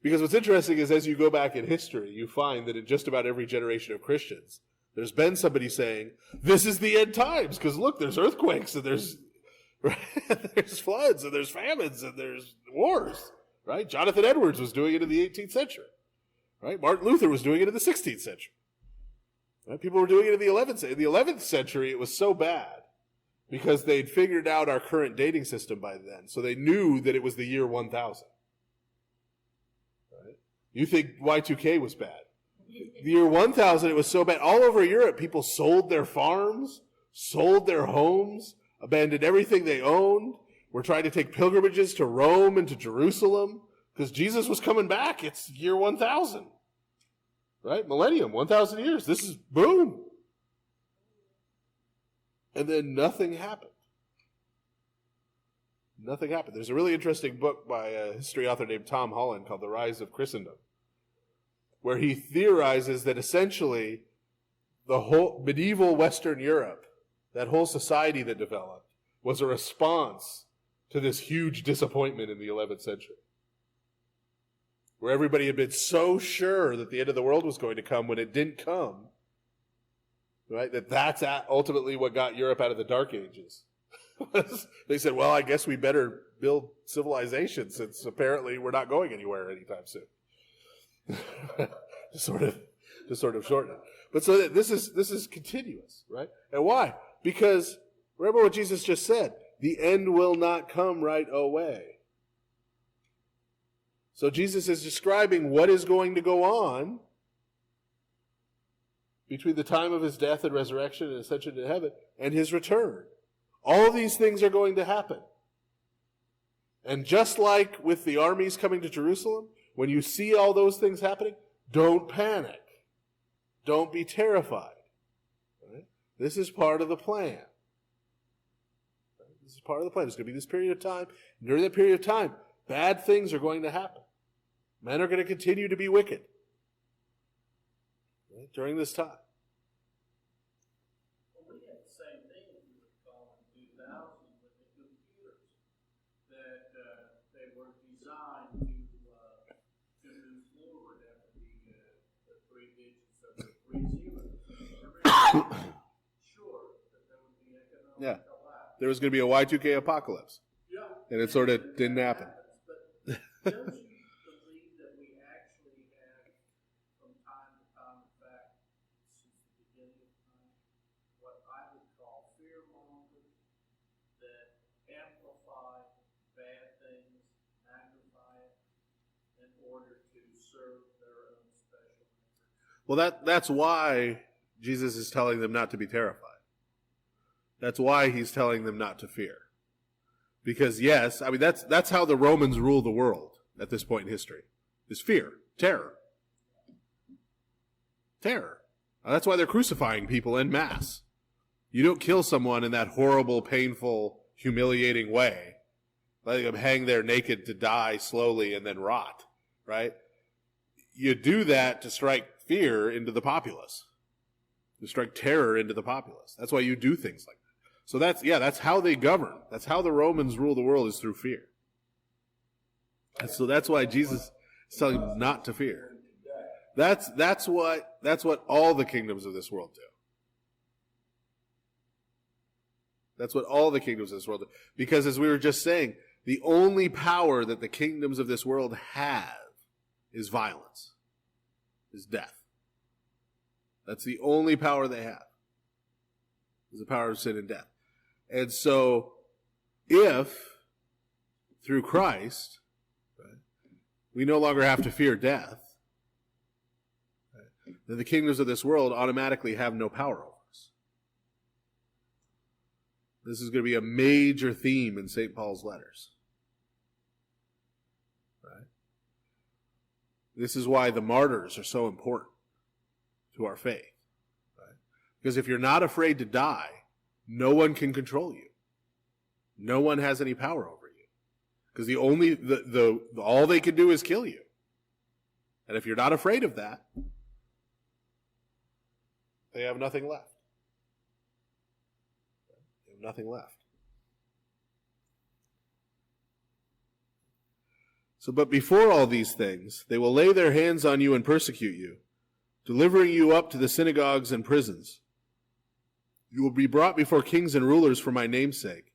Because what's interesting is as you go back in history, you find that in just about every generation of Christians, there's been somebody saying, this is the end times. Because look, there's earthquakes and there's floods and there's famines and there's wars. Right? Jonathan Edwards was doing it in the 18th century. Right? Martin Luther was doing it in the 16th century. Right? People were doing it in the 11th century. In the 11th century, it was so bad because they'd figured out our current dating system by then. So they knew that it was the year 1000. Right? You think Y2K was bad. The year 1000, it was so bad. All over Europe, people sold their farms, sold their homes, abandoned everything they owned, were trying to take pilgrimages to Rome and to Jerusalem because Jesus was coming back. It's year 1000. Right? Millennium, 1000 years. This is boom. And then nothing happened. Nothing happened. There's a really interesting book by a history author named Tom Holland called The Rise of Christendom, where he theorizes that essentially the whole medieval Western Europe, that whole society that developed, was a response to this huge disappointment in the 11th century, where everybody had been so sure that the end of the world was going to come when it didn't come, right? That's ultimately what got Europe out of the Dark Ages. They said, well, I guess we better build civilization since apparently we're not going anywhere anytime soon. to sort of shorten it. But so that this is continuous, right? And why? Because remember what Jesus just said, the end will not come right away. So Jesus is describing what is going to go on between the time of his death and resurrection and ascension to heaven and his return. All these things are going to happen. And just like with the armies coming to Jerusalem, when you see all those things happening, don't panic. Don't be terrified. Right? This is part of the plan. This is part of the plan. There's going to be this period of time. And during that period of time, bad things are going to happen. Men are going to continue to be wicked. Right? During this time. Well, we had the same thing we were calling 2000 with the computers, that they were designed to move forward after the 3 digits of the 3 zeros. Sure that there would be economic collapse. There was going to be a Y2K apocalypse. Yeah. And it sort of didn't happen. But don't you believe that we actually have, from time to time, in fact, since the beginning of time, what I would call fear mongers that amplify bad things, magnify it, in order to serve their own special interests? Well, that's why Jesus is telling them not to be terrified. That's why he's telling them not to fear. Because yes, I mean that's how the Romans rule the world at this point in history. Is fear, terror. Terror. That's why they're crucifying people en masse. You don't kill someone in that horrible, painful, humiliating way. Letting them hang there naked to die slowly and then rot, right? You do that to strike fear into the populace. To strike terror into the populace. That's why you do things like that. So that's how they govern. That's how the Romans rule the world, is through fear. And so that's why Jesus is telling them not to fear. That's what all the kingdoms of this world do. That's what all the kingdoms of this world do. Because as we were just saying, The only power that the kingdoms of this world have is violence, is death. That's the only power they have, is the power of sin and death. And so, if, through Christ, right, we no longer have to fear death, right, then the kingdoms of this world automatically have no power over us. This is going to be a major theme in St. Paul's letters. Right? This is why the martyrs are so important to our faith. Right? Because if you're not afraid to die, no one can control you. No one has any power over you. Because all they can do is kill you. And if you're not afraid of that, they have nothing left. They have nothing left. So, but before all these things, they will lay their hands on you and persecute you, delivering you up to the synagogues and prisons. You will be brought before kings and rulers for my name's sake,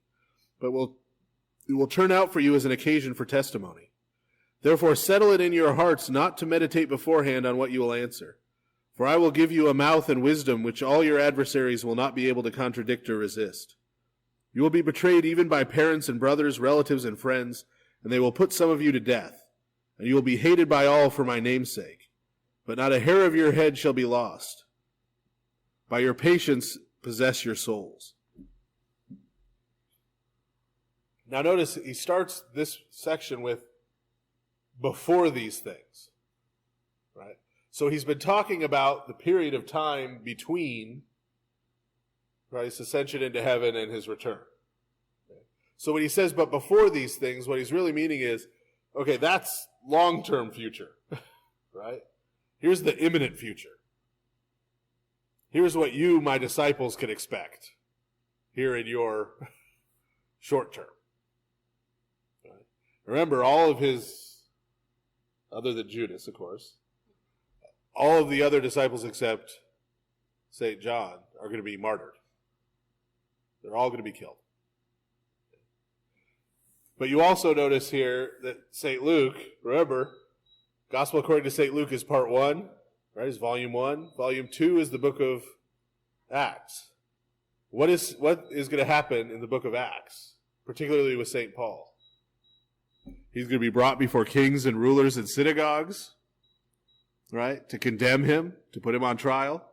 but it will turn out for you as an occasion for testimony. Therefore settle it in your hearts not to meditate beforehand on what you will answer. For I will give you a mouth and wisdom which all your adversaries will not be able to contradict or resist. You will be betrayed even by parents and brothers, relatives and friends, and they will put some of you to death, and you will be hated by all for my name's sake. But not a hair of your head shall be lost. By your patience possess your souls. Now notice he starts this section with before these things, right? So he's been talking about the period of time between Christ's ascension into heaven and his return. Okay? So when he says, but before these things, what he's really meaning is, okay, that's long-term future, right? Here's the imminent future. Here's what you, my disciples, can expect here in your short term. Right? Remember, all of his, other than Judas, of course, all of the other disciples except St. John are going to be martyred. They're all going to be killed. But you also notice here that St. Luke, remember, Gospel according to St. Luke is part 1, right? It's volume 1. Volume 2 is the book of Acts. What is going to happen in the book of Acts, particularly with St. Paul? He's going to be brought before kings and rulers and synagogues, right, to condemn him, to put him on trial.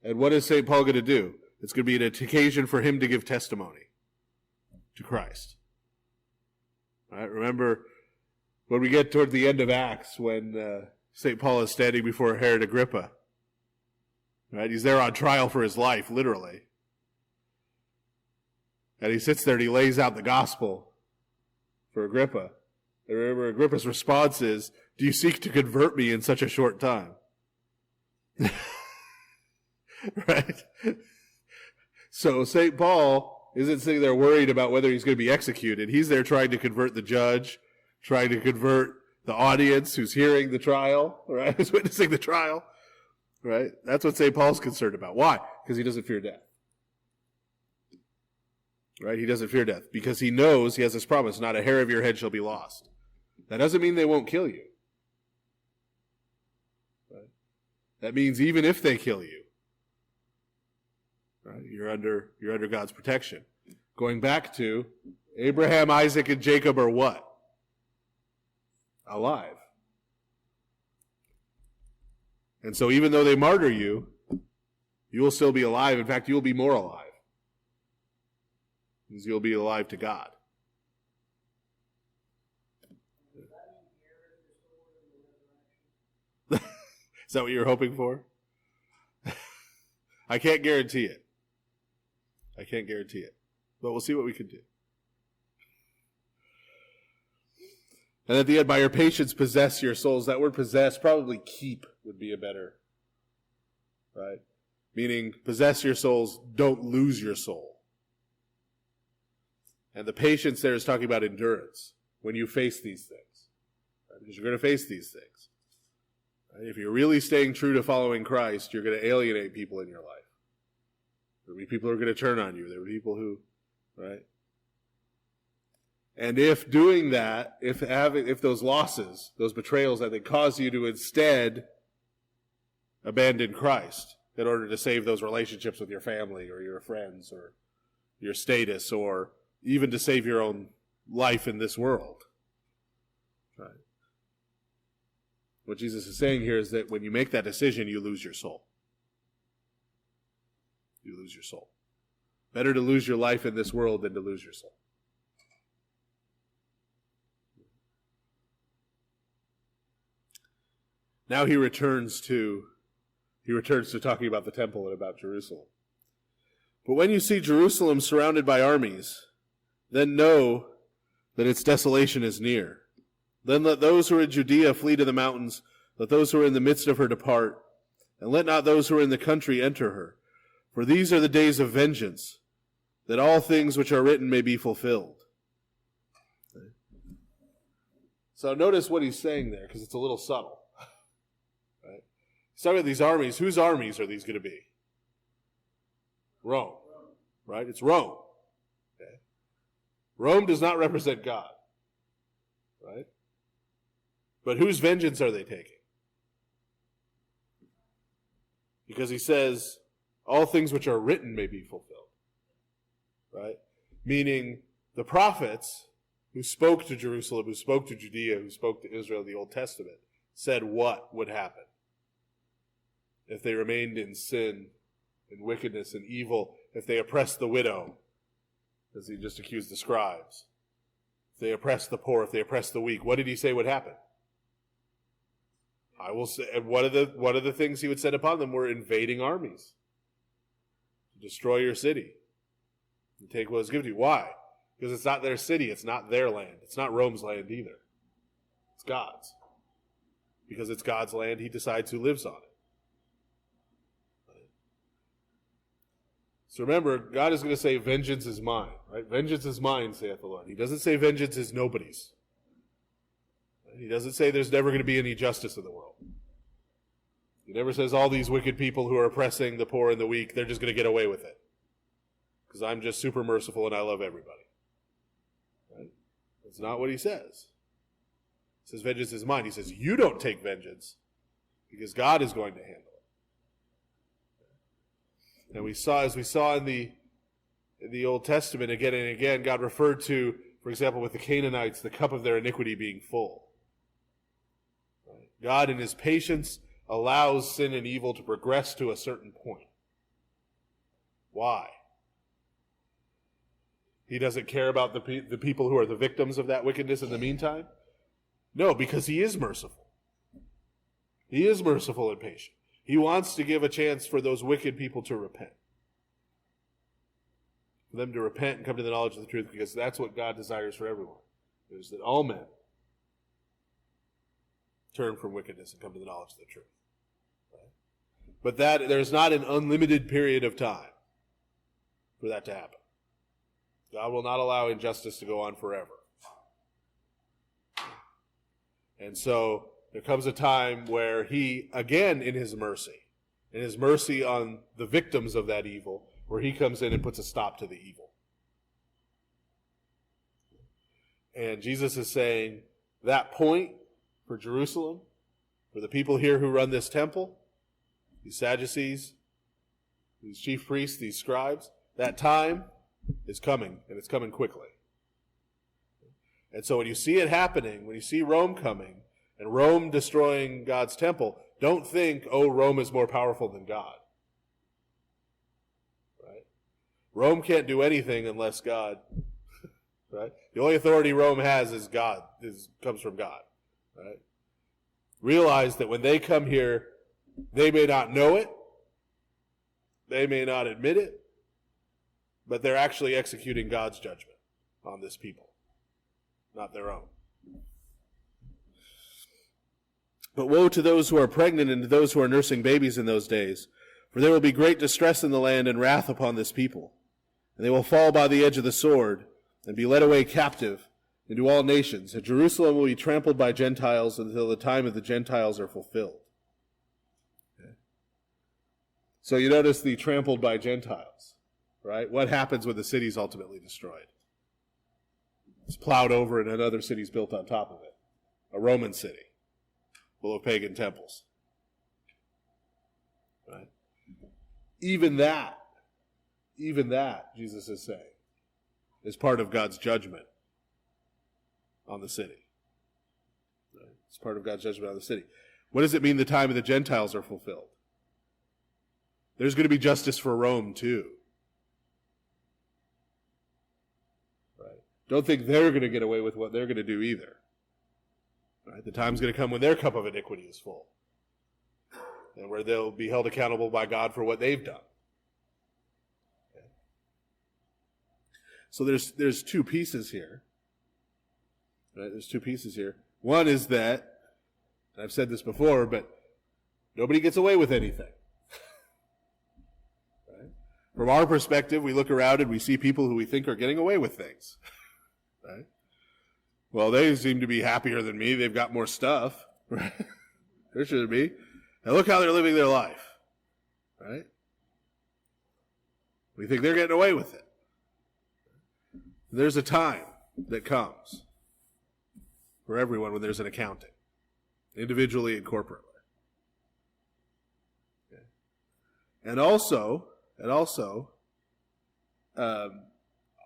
And what is St. Paul going to do? It's going to be an occasion for him to give testimony to Christ. Right? Remember, when we get toward the end of Acts, when St. Paul is standing before Herod Agrippa, right? He's there on trial for his life, literally. And he sits there and he lays out the gospel for Agrippa. And remember, Agrippa's response is, do you seek to convert me in such a short time? Right? So St. Paul isn't sitting there worried about whether he's going to be executed. He's there trying to convert the judge, trying to convert the audience who's hearing the trial, right? Who's witnessing the trial, right? That's what St. Paul's concerned about. Why? Because he doesn't fear death. Right? He doesn't fear death because he knows he has this promise, not a hair of your head shall be lost. That doesn't mean they won't kill you. Right? That means even if they kill you, right, you're under God's protection. Going back to Abraham, Isaac, and Jacob are what? Alive. And so even though they martyr you, you will still be alive. In fact, you will be more alive. Because you'll be alive to God. Is that what you're hoping for? I can't guarantee it. I can't guarantee it. But we'll see what we can do. And at the end, by your patience, possess your souls. That word possess, probably keep would be a better, right? Meaning, possess your souls, don't lose your soul. And the patience there is talking about endurance when you face these things. Right? Because you're going to face these things. Right? If you're really staying true to following Christ, you're going to alienate people in your life. There will be people who are going to turn on you. There will be people who, right? And if doing that, if those losses, those betrayals, that they cause you to instead abandon Christ in order to save those relationships with your family or your friends or your status or even to save your own life in this world. Right? What Jesus is saying here is that when you make that decision, you lose your soul. You lose your soul. Better to lose your life in this world than to lose your soul. Now he returns to talking about the temple and about Jerusalem. But when you see Jerusalem surrounded by armies, then know that its desolation is near. Then let those who are in Judea flee to the mountains, let those who are in the midst of her depart, and let not those who are in the country enter her. For these are the days of vengeance, that all things which are written may be fulfilled. So notice what he's saying there, because it's a little subtle. Right? He's talking about these armies. Whose armies are these going to be? Rome. Right? It's Rome. Okay? Rome does not represent God. Right? But whose vengeance are they taking? Because he says, all things which are written may be fulfilled. Right? Meaning, the prophets who spoke to Jerusalem, who spoke to Judea, who spoke to Israel in the Old Testament, said what would happen if they remained in sin and wickedness and evil, if they oppressed the widow, as he just accused the scribes, if they oppressed the poor, if they oppressed the weak. What did he say would happen? I will say, and one of the things he would set upon them were invading armies to destroy your city and take what was given to you. Why? Because it's not their city, it's not their land, it's not Rome's land either. It's God's. Because it's God's land, he decides who lives on it. So remember, God is going to say, vengeance is mine. Right? Vengeance is mine, saith the Lord. He doesn't say vengeance is nobody's. He doesn't say there's never going to be any justice in the world. He never says all these wicked people who are oppressing the poor and the weak, they're just going to get away with it. Because I'm just super merciful and I love everybody. Right? That's not what he says. He says vengeance is mine. He says you don't take vengeance because God is going to handle it. And as we saw in the Old Testament again and again, God referred to, for example, with the Canaanites, the cup of their iniquity being full. Right? God in his patience allows sin and evil to progress to a certain point. Why? He doesn't care about the people who are the victims of that wickedness in the meantime? No, because he is merciful. He is merciful and patient. He wants to give a chance for those wicked people to repent. For them to repent and come to the knowledge of the truth, because that's what God desires for everyone. Is that all men turn from wickedness and come to the knowledge of the truth. Right? But that there's not an unlimited period of time for that to happen. God will not allow injustice to go on forever. And so there comes a time where he, again in his mercy on the victims of that evil, where he comes in and puts a stop to the evil. And Jesus is saying that point for Jerusalem, for the people here who run this temple, these Sadducees, these chief priests, these scribes, that time is coming, and it's coming quickly. And so when you see it happening, when you see Rome coming, and Rome destroying God's temple, don't think, oh, Rome is more powerful than God. Right? Rome can't do anything unless God, right? The only authority Rome has is God, comes from God. Right? Realize that when they come here, they may not know it, they may not admit it, but they're actually executing God's judgment on this people, not their own. But woe to those who are pregnant and to those who are nursing babies in those days, for there will be great distress in the land and wrath upon this people. And they will fall by the edge of the sword and be led away captive into all nations. And Jerusalem will be trampled by Gentiles until the time of the Gentiles are fulfilled. Okay. So you notice the trampled by Gentiles, right? What happens when the city is ultimately destroyed? It's plowed over and another city's built on top of it. A Roman city full of pagan temples. Right? Even that, Jesus is saying, is part of God's judgment on the city. Right? It's part of God's judgment on the city. What does it mean the time of the Gentiles are fulfilled? There's going to be justice for Rome too. Right? Don't think they're going to get away with what they're going to do either. Right? The time's going to come when their cup of iniquity is full. And where they'll be held accountable by God for what they've done. Okay. So there's two pieces here. Right? There's two pieces here. One is that, and I've said this before, but nobody gets away with anything. Right? From our perspective, we look around and we see people who we think are getting away with things. Right? Well, they seem to be happier than me. They've got more stuff. Right? There should be. And look how they're living their life. Right? We think they're getting away with it. There's a time that comes for everyone when there's an accounting, individually and corporately. Okay. And also,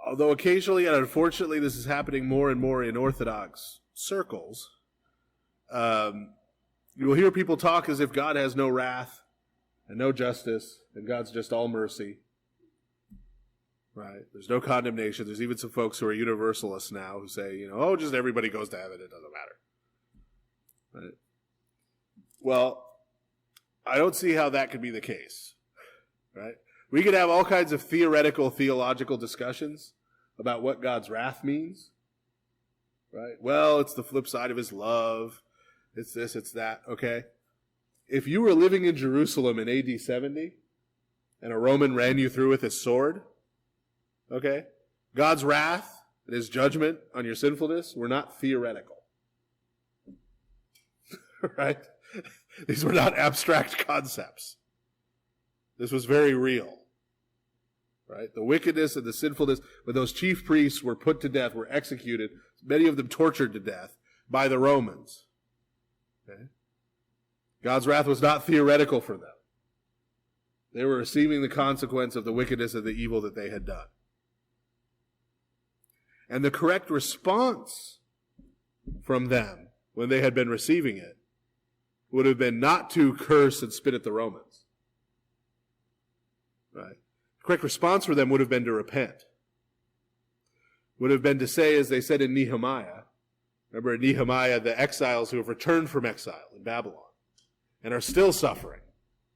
although occasionally and unfortunately this is happening more and more in Orthodox circles, you will hear people talk as if God has no wrath and no justice, and God's just all mercy. Right? There's no condemnation. There's even some folks who are universalists now who say, oh, just everybody goes to heaven. It doesn't matter. Right? Well, I don't see how that could be the case. Right? We could have all kinds of theoretical, theological discussions about what God's wrath means. Right? Well, it's the flip side of his love. It's this, it's that. Okay? If you were living in Jerusalem in AD 70 and a Roman ran you through with his sword, okay, God's wrath and his judgment on your sinfulness were not theoretical. Right? These were not abstract concepts. This was very real. Right? The wickedness and the sinfulness, when those chief priests were put to death, were executed, many of them tortured to death by the Romans. Okay? God's wrath was not theoretical for them. They were receiving the consequence of the wickedness and the evil that they had done. And the correct response from them, when they had been receiving it, would have been not to curse and spit at the Romans. Right? The correct response for them would have been to repent. Would have been to say, as they said in Nehemiah, remember in Nehemiah, the exiles who have returned from exile in Babylon and are still suffering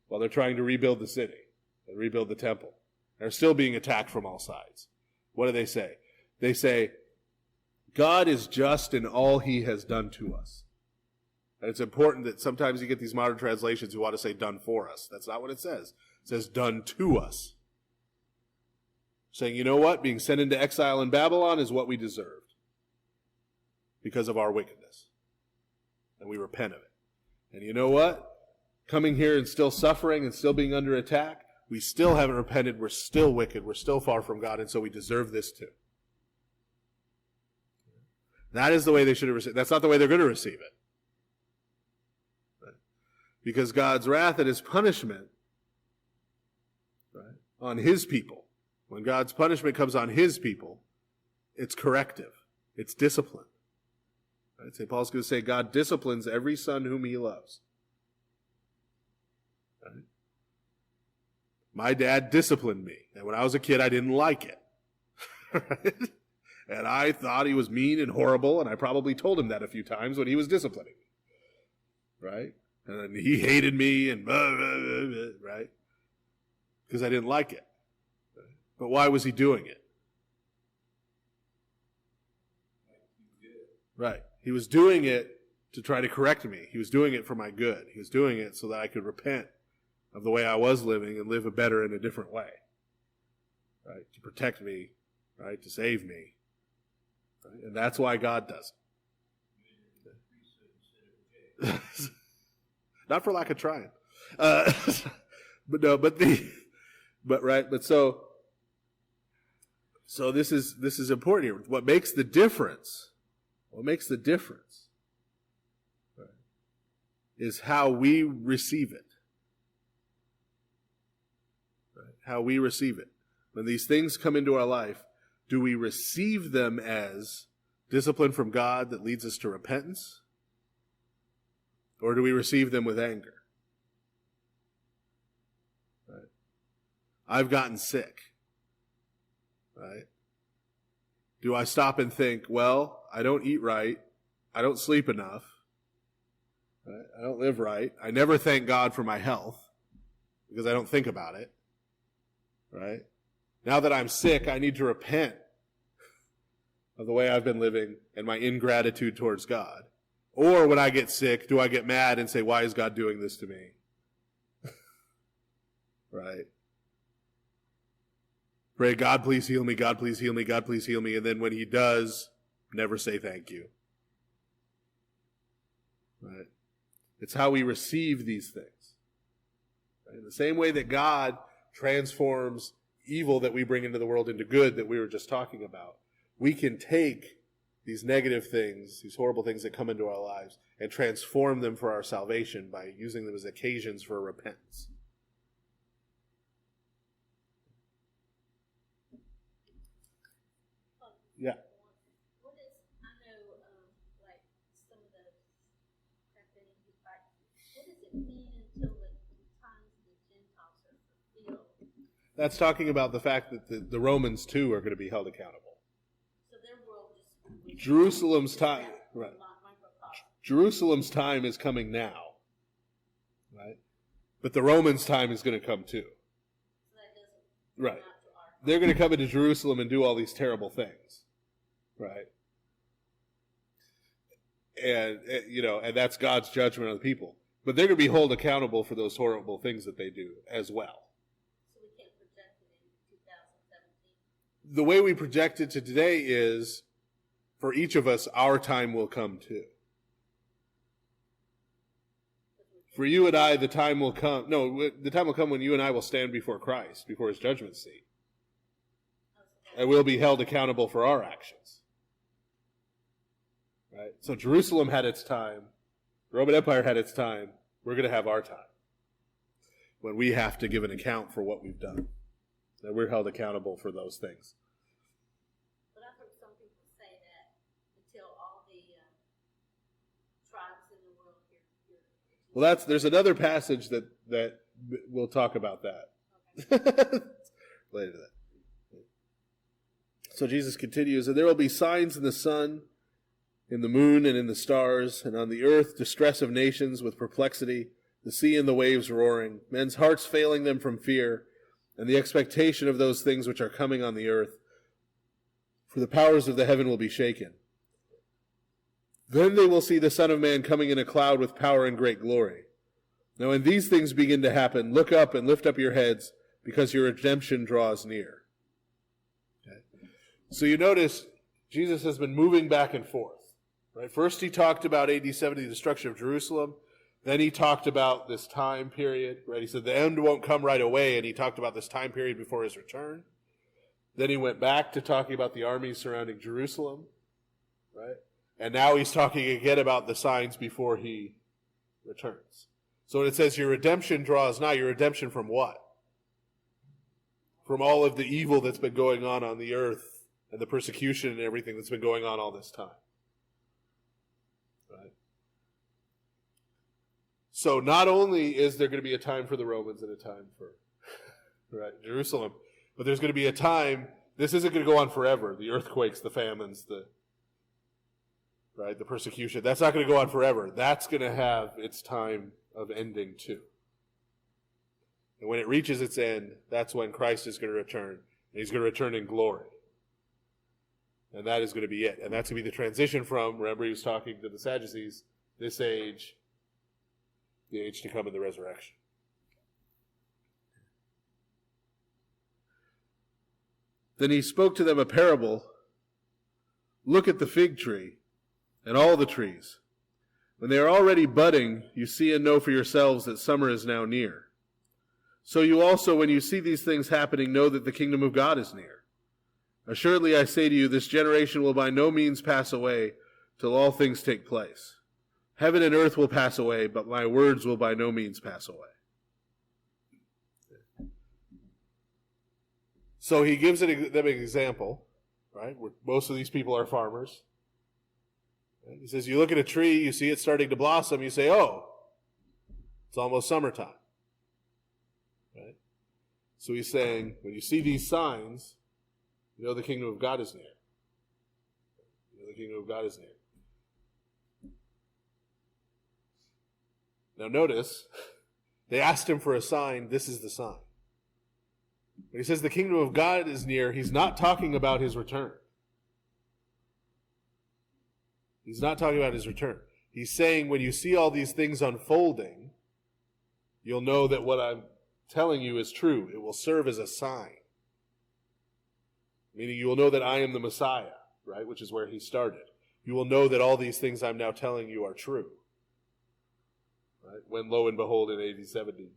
while they're trying to rebuild the city and rebuild the temple. They're still being attacked from all sides. What do they say? They say, God is just in all he has done to us. And it's important that sometimes you get these modern translations who want to say done for us. That's not what it says. It says done to us. Saying, you know what? Being sent into exile in Babylon is what we deserved because of our wickedness. And we repent of it. And you know what? Coming here and still suffering and still being under attack, we still haven't repented. We're still wicked. We're still far from God. And so we deserve this too. That is the way they should have received. That's not the way they're going to receive it. Right? Because God's wrath and his punishment, right, on his people, when God's punishment comes on his people, it's corrective. It's discipline. Right? St. Paul's going to say God disciplines every son whom he loves. Right? My dad disciplined me. And when I was a kid, I didn't like it. Right? And I thought he was mean and horrible, and I probably told him that a few times when he was disciplining me. Right? And he hated me and blah, blah, blah, blah, right? Because I didn't like it. Right? But why was he doing it? Right. He was doing it to try to correct me. He was doing it for my good. He was doing it so that I could repent of the way I was living and live a better and a different way. Right? To protect me, right? To save me. Right? And that's why God does it. Not for lack of trying. So this is important here. What makes the difference? What makes the difference? Right, is how we receive it. Right, how we receive it. When these things come into our life, do we receive them as discipline from God that leads us to repentance? Or do we receive them with anger? Right. I've gotten sick. Right? Do I stop and think, well, I don't eat right. I don't sleep enough. Right? I don't live right. I never thank God for my health because I don't think about it. Right? Now that I'm sick, I need to repent of the way I've been living and my ingratitude towards God. Or when I get sick, do I get mad and say, why is God doing this to me? Right? Pray, God, please heal me, God, please heal me, God, please heal me. And then when he does, never say thank you. Right? It's how we receive these things. Right? In the same way that God transforms evil that we bring into the world into good that we were just talking about, we can take these negative things, these horrible things that come into our lives, and transform them for our salvation by using them as occasions for repentance. Yeah. What is, I know, like some of the happening, what does it mean until the times the Gentiles are fulfilled? That's talking about the fact that the Romans too are going to be held accountable. So their world is Jerusalem's time, right? Jerusalem's time is coming now, right? But the Romans' time is going to come too. So that doesn't right? They're going to come into Jerusalem and do all these terrible things, right? And and that's God's judgment on the people. But they're going to be held accountable for those horrible things that they do as well. So we can't project it in 2017. The way we project it to today is, for each of us, our time will come too. For you and I, the time will come. No, the time will come when you and I will stand before Christ, before his judgment seat. And we'll be held accountable for our actions. Right? So Jerusalem had its time. The Roman Empire had its time. We're going to have our time, when we have to give an account for what we've done. And we're held accountable for those things. But I've heard some people say that until all the tribes in the world here. Well, there's another passage that we'll talk about that. Okay. Later to that. So Jesus continues, and there will be signs in the sun, in the moon, and in the stars, and on the earth distress of nations with perplexity, the sea and the waves roaring, men's hearts failing them from fear, and the expectation of those things which are coming on the earth. For the powers of the heaven will be shaken. Then they will see the Son of Man coming in a cloud with power and great glory. Now when these things begin to happen, look up and lift up your heads, because your redemption draws near. Okay. So you notice Jesus has been moving back and forth. Right? First he talked about AD 70, the destruction of Jerusalem. Then he talked about this time period. Right? He said the end won't come right away, and he talked about this time period before his return. Then he went back to talking about the armies surrounding Jerusalem. Right? And now he's talking again about the signs before he returns. So when it says your redemption draws nigh, your redemption from what? From all of the evil that's been going on the earth, and the persecution and everything that's been going on all this time. Right? So not only is there going to be a time for the Romans and a time for Jerusalem, but there's going to be a time, this isn't going to go on forever. The earthquakes, the famines, the persecution, that's not going to go on forever. That's going to have its time of ending too. And when it reaches its end, that's when Christ is going to return. And he's going to return in glory. And that is going to be it. And that's going to be the transition from, remember he was talking to the Sadducees, this age, the age to come in the resurrection. Then he spoke to them a parable. Look at the fig tree and all the trees. When they are already budding, you see and know for yourselves that summer is now near. So you also, when you see these things happening, know that the kingdom of God is near. Assuredly I say to you, this generation will by no means pass away till all things take place. Heaven and earth will pass away, but my words will by no means pass away. So he gives them an example, right? Where most of these people are farmers. He says, you look at a tree, you see it starting to blossom, you say, oh, it's almost summertime. Right? So he's saying, when you see these signs, you know the kingdom of God is near. You know the kingdom of God is near. Now notice, they asked him for a sign. This is the sign. When he says the kingdom of God is near, he's not talking about his return. He's not talking about his return. He's saying when you see all these things unfolding, you'll know that what I'm telling you is true. It will serve as a sign. Meaning you will know that I am the Messiah, right? Which is where he started. You will know that all these things I'm now telling you are true. Right? When lo and behold in AD 70,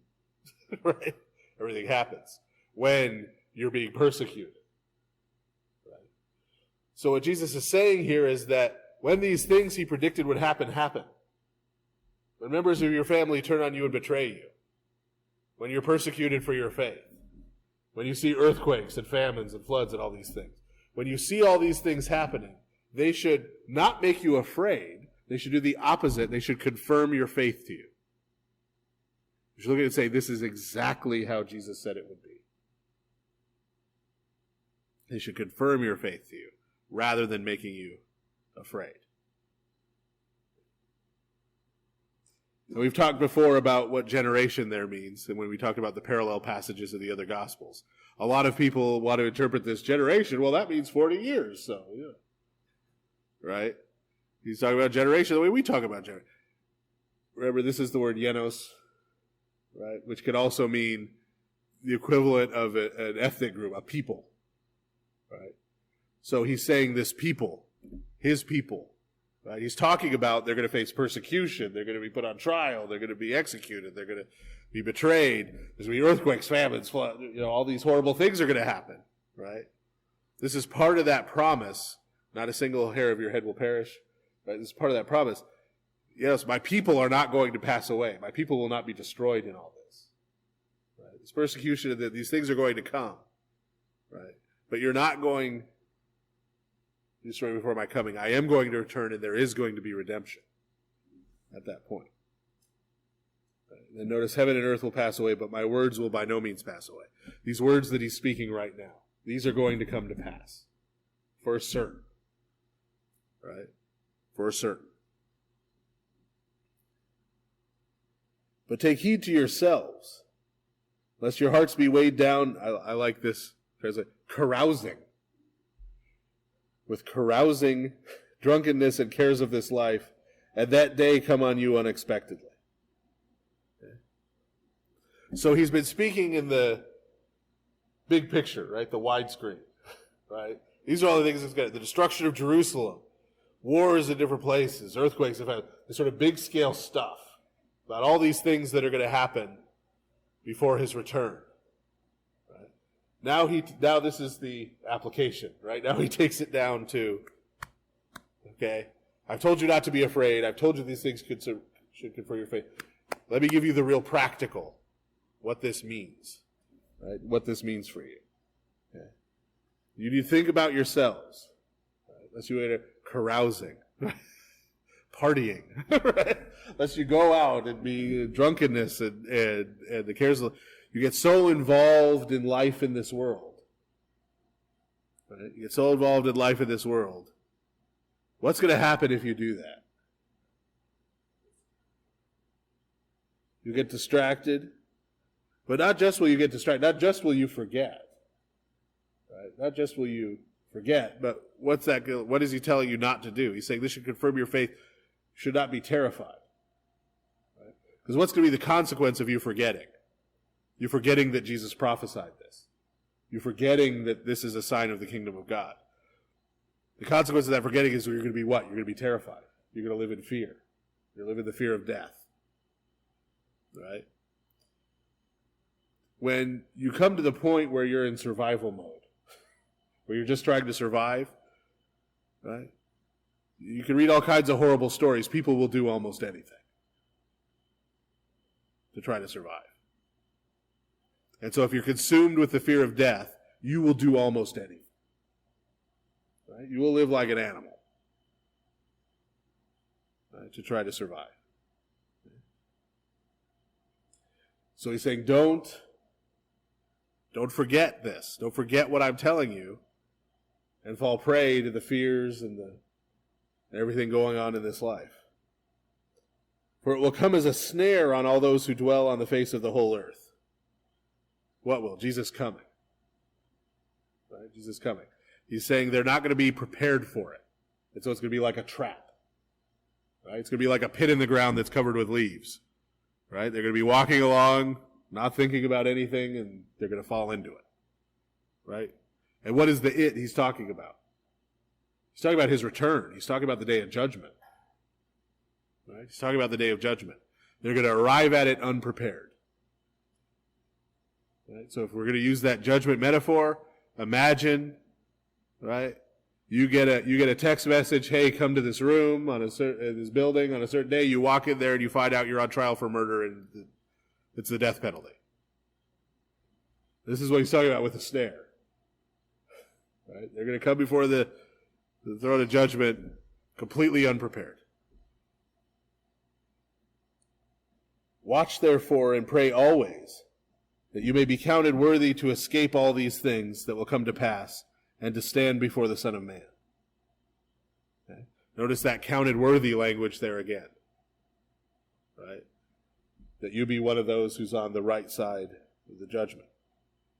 right? Everything happens. When you're being persecuted. Right? So what Jesus is saying here is that when these things he predicted would happen, happen. When members of your family turn on you and betray you. When you're persecuted for your faith. When you see earthquakes and famines and floods and all these things. When you see all these things happening, they should not make you afraid. They should do the opposite. They should confirm your faith to you. You should look at it and say, this is exactly how Jesus said it would be. They should confirm your faith to you rather than making you afraid. And we've talked before about what generation there means, and when we talked about the parallel passages of the other Gospels. A lot of people want to interpret this generation, well, that means 40 years, so, yeah. Right? He's talking about generation the way we talk about generation. Remember, this is the word yenos, right? Which could also mean the equivalent of an ethnic group, a people, right? So he's saying this people, his people, right? He's talking about they're going to face persecution, they're going to be put on trial, they're going to be executed, they're going to be betrayed, there's going to be earthquakes, famines, flood, all these horrible things are going to happen, right? This is part of that promise. Not a single hair of your head will perish, right? This is part of that promise. Yes, my people are not going to pass away. My people will not be destroyed in all this. Right? This persecution, these things are going to come, right? But you're not going to destroy before my coming. I am going to return, and there is going to be redemption at that point. Right? And then notice, heaven and earth will pass away, but my words will by no means pass away. These words that he's speaking right now, these are going to come to pass. For certain. Right? For certain. But take heed to yourselves, lest your hearts be weighed down. I like this translation, carousing. With carousing, drunkenness, and cares of this life, and that day come on you unexpectedly. Okay. So he's been speaking in the big picture, right? The widescreen, right? These are all the things that's got the destruction of Jerusalem, wars in different places, earthquakes, this sort of big scale stuff about all these things that are going to happen before his return. Right? Now this is the application, right? Now he takes it down to, okay, I've told you not to be afraid. I've told you these things should confirm your faith. Let me give you the real practical, what this means, right? What this means for you. Okay. You need to think about yourselves. Right? Unless you are carousing, partying, right? Unless you go out and be drunkenness and the cares of, you get so involved in life in this world. Right? You get so involved in life in this world. What's going to happen if you do that? You get distracted. But not just will you get distracted, not just will you forget. Right? Not just will you forget, but what is he telling you not to do? He's saying this should confirm your faith. You should not be terrified. Right? Because what's going to be the consequence of you forgetting? You're forgetting that Jesus prophesied this. You're forgetting that this is a sign of the kingdom of God. The consequence of that forgetting is you're going to be what? You're going to be terrified. You're going to live in fear. You're going to live in the fear of death. Right? When you come to the point where you're in survival mode, where you're just trying to survive, right? You can read all kinds of horrible stories. People will do almost anything to try to survive. And so if you're consumed with the fear of death, you will do almost anything. Right? You will live like an animal, right, to try to survive. So he's saying, don't forget this. Don't forget what I'm telling you and fall prey to the fears and everything going on in this life. For it will come as a snare on all those who dwell on the face of the whole earth. What will? Jesus coming. Right? Jesus coming. He's saying they're not going to be prepared for it. And so it's going to be like a trap. Right? It's going to be like a pit in the ground that's covered with leaves. Right? They're going to be walking along, not thinking about anything, and they're going to fall into it. Right? And what is the it he's talking about? He's talking about his return. He's talking about the day of judgment. Right? He's talking about the day of judgment. They're going to arrive at it unprepared. Right? So if we're going to use that judgment metaphor, imagine, right? You get a text message, hey, come to this room on this building on a certain day. You walk in there and you find out you're on trial for murder and it's the death penalty. This is what he's talking about with the snare. Right? They're going to come before the throne of judgment completely unprepared. Watch therefore and pray always, that you may be counted worthy to escape all these things that will come to pass and to stand before the Son of Man. Okay? Notice that counted worthy language there again. Right? That you be one of those who's on the right side of the judgment.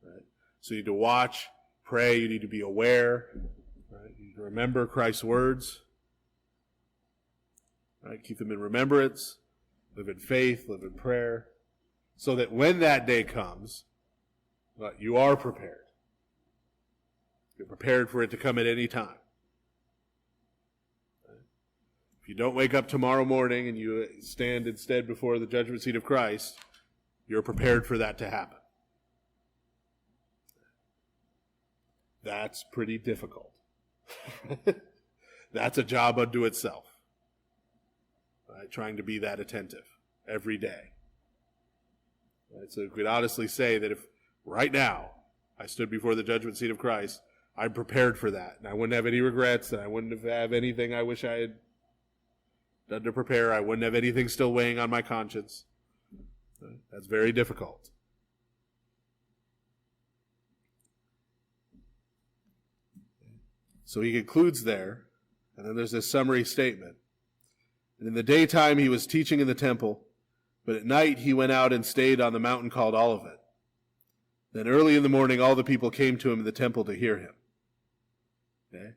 Right? So you need to watch, pray, you need to be aware. Right? You need to remember Christ's words. Right? Keep them in remembrance. Live in faith, live in prayer. So that when that day comes, you are prepared. You're prepared for it to come at any time. If you don't wake up tomorrow morning and you stand instead before the judgment seat of Christ, you're prepared for that to happen. That's pretty difficult. That's a job unto itself. Right? Trying to be that attentive every day. Right? So we could honestly say that if right now I stood before the judgment seat of Christ, I'm prepared for that. And I wouldn't have any regrets, and I wouldn't have anything I wish I had done to prepare. I wouldn't have anything still weighing on my conscience. That's very difficult. So he concludes there, and then there's this summary statement. And in the daytime he was teaching in the temple, but at night he went out and stayed on the mountain called Olivet. Then early in the morning all the people came to him in the temple to hear him. Okay?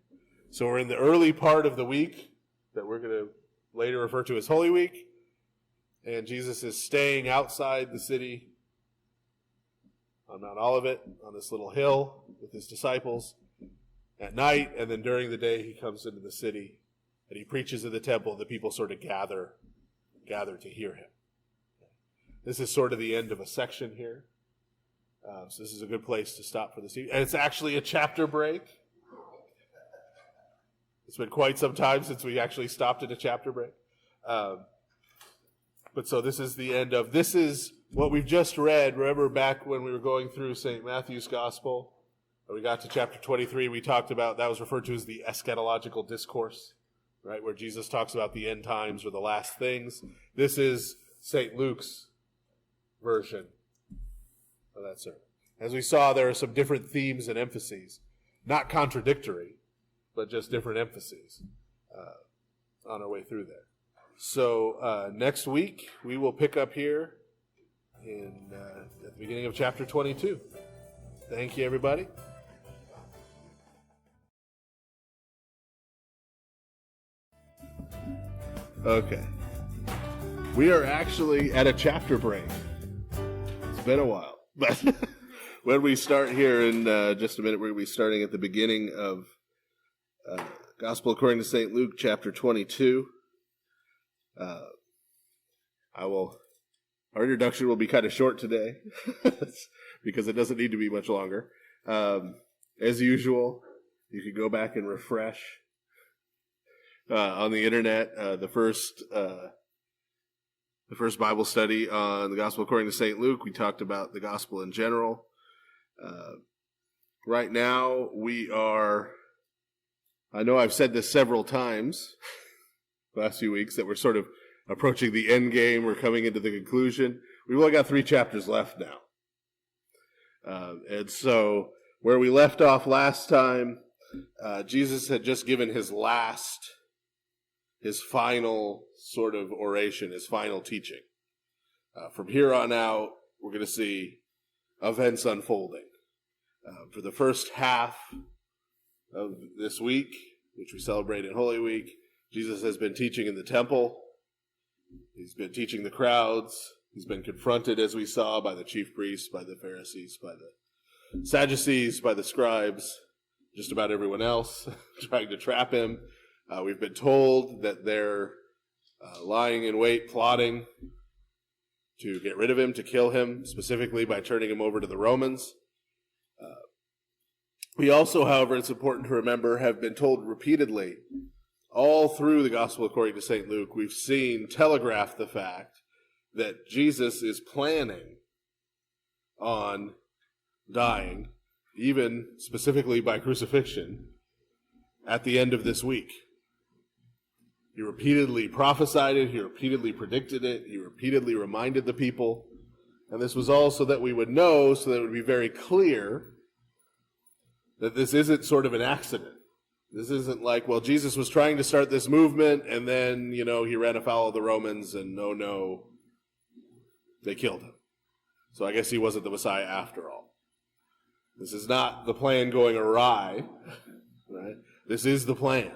So we're in the early part of the week that we're going to later refer to as Holy Week. And Jesus is staying outside the city on Mount Olivet, on this little hill with his disciples at night. And then during the day he comes into the city and he preaches in the temple. The people sort of gather to hear him. This is sort of the end of a section here. So this is a good place to stop for this evening. And it's actually a chapter break. It's been quite some time since we actually stopped at a chapter break. But so this is the end of, this is what we've just read. Remember back when we were going through St. Matthew's Gospel, we got to chapter 23, we talked about, that was referred to as the eschatological discourse, right, where Jesus talks about the end times or the last things. This is St. Luke's version of that sermon. As we saw, there are some different themes and emphases, not contradictory, but just different emphases on our way through there. So next week, we will pick up here at the beginning of chapter 22. Thank you, everybody. Okay. We are actually at a chapter break. It's been a while. But when we start here in just a minute, we're going to be starting at the beginning of Gospel according to St. Luke, chapter 22. Our introduction will be kind of short today because it doesn't need to be much longer. As usual, You could go back and refresh on the internet the first Bible study on the Gospel according to St. Luke. We talked about the Gospel in general. Right now, I know I've said this several times the last few weeks, that we're sort of approaching the end game. We're coming into the conclusion. We've only got 3 chapters left now. And so where we left off last time, Jesus had just given his final sort of oration, his final teaching. From here on out, we're going to see events unfolding. For the first half of this week, which we celebrate in Holy Week, Jesus has been teaching in the temple. He's been teaching the crowds. He's been confronted, as we saw, by the chief priests, by the Pharisees, by the Sadducees, by the scribes, just about everyone else trying to trap him. We've been told that they're lying in wait, plotting to get rid of him, to kill him, specifically by turning him over to the Romans. We also, however, it's important to remember, have been told repeatedly, all through the Gospel according to St. Luke, we've seen telegraphed the fact that Jesus is planning on dying, even specifically by crucifixion, at the end of this week. He repeatedly prophesied it, he repeatedly predicted it, he repeatedly reminded the people, and this was all so that we would know, so that it would be very clear that this isn't sort of an accident. This isn't like, well, Jesus was trying to start this movement, and then, he ran afoul of the Romans, and no, they killed him. So I guess he wasn't the Messiah after all. This is not the plan going awry, right? This is the plan.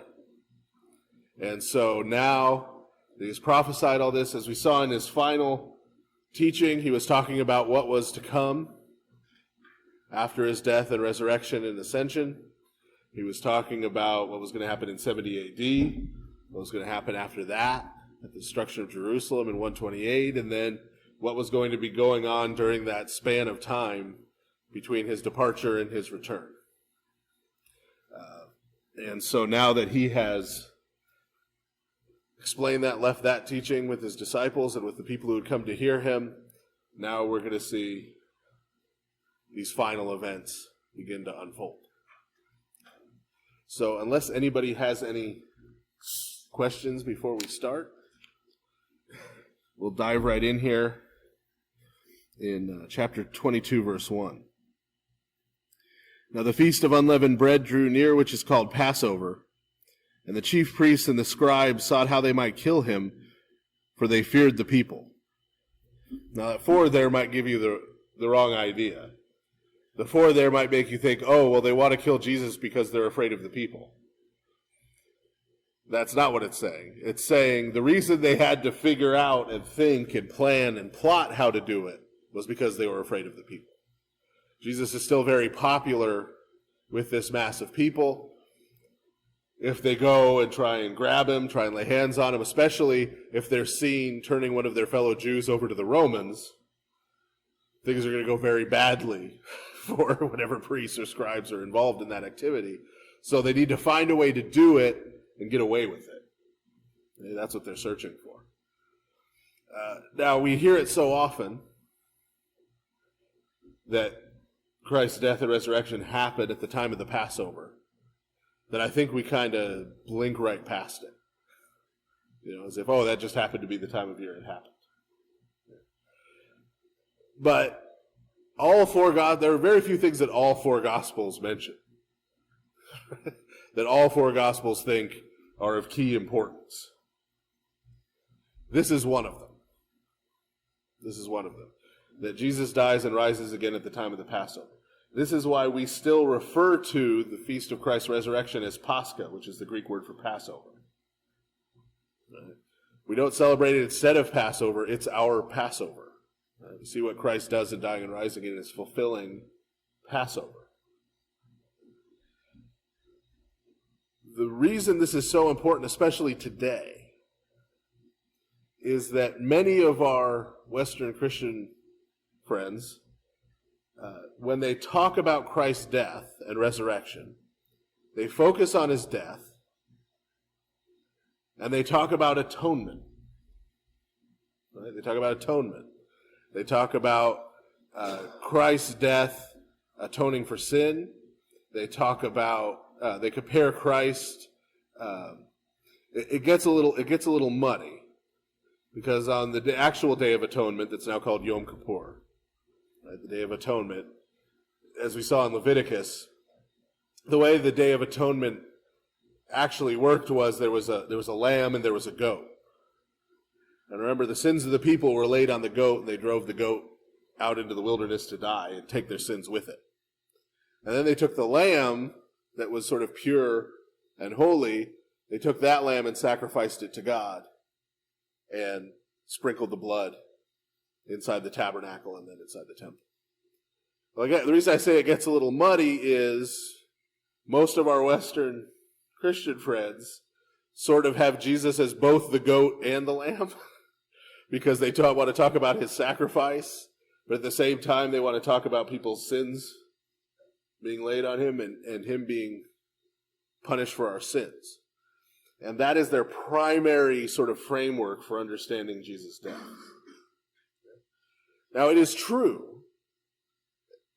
And so now that he's prophesied all this, as we saw in his final teaching, he was talking about what was to come after his death and resurrection and ascension. He was talking about what was going to happen in 70 AD, what was going to happen after that, at the destruction of Jerusalem in 128, and then what was going to be going on during that span of time between his departure and his return. And so now that he has explained that, left that teaching with his disciples and with the people who would come to hear him, now we're going to see these final events begin to unfold. So unless anybody has any questions before we start, we'll dive right in here in chapter 22, verse 1. Now the feast of unleavened bread drew near, which is called Passover, and the chief priests and the scribes sought how they might kill him, for they feared the people. Now that 4 there might give you the wrong idea. The 4 there might make you think, oh, well, they want to kill Jesus because they're afraid of the people. That's not what it's saying. It's saying the reason they had to figure out and think and plan and plot how to do it was because they were afraid of the people. Jesus is still very popular with this mass of people. If they go and try and grab him, try and lay hands on him, especially if they're seen turning one of their fellow Jews over to the Romans, things are going to go very badly for whatever priests or scribes are involved in that activity. So they need to find a way to do it and get away with it. That's what they're searching for. Now, we hear it so often that Christ's death and resurrection happened at the time of the Passover that I think we kind of blink right past it. As if, oh, that just happened to be the time of year it happened. But there are very few things that all 4 Gospels mention. That all 4 Gospels think are of key importance. This is one of them. That Jesus dies and rises again at the time of the Passover. This is why we still refer to the feast of Christ's resurrection as Pascha, which is the Greek word for Passover. Right? We don't celebrate it instead of Passover, it's our Passover. Right? We see what Christ does in dying and rising again is fulfilling Passover. The reason this is so important, especially today, is that many of our Western Christian friends, when they talk about Christ's death and resurrection, they focus on his death, and they talk about atonement. Right? They talk about atonement. They talk about Christ's death atoning for sin. They talk about, they compare Christ. It gets a little muddy, because on the actual Day of Atonement, that's now called Yom Kippur, right, the Day of Atonement, as we saw in Leviticus, the way the Day of Atonement actually worked was there was a lamb and there was a goat. And remember, the sins of the people were laid on the goat, and they drove the goat out into the wilderness to die and take their sins with it. And then they took the lamb that was sort of pure and holy, they took that lamb and sacrificed it to God and sprinkled the blood inside the tabernacle and then inside the temple. Well, again, the reason I say it gets a little muddy is most of our Western Christian friends sort of have Jesus as both the goat and the lamb because they want to talk about his sacrifice, but at the same time they want to talk about people's sins being laid on him and him being punished for our sins. And that is their primary sort of framework for understanding Jesus' death. Now, it is true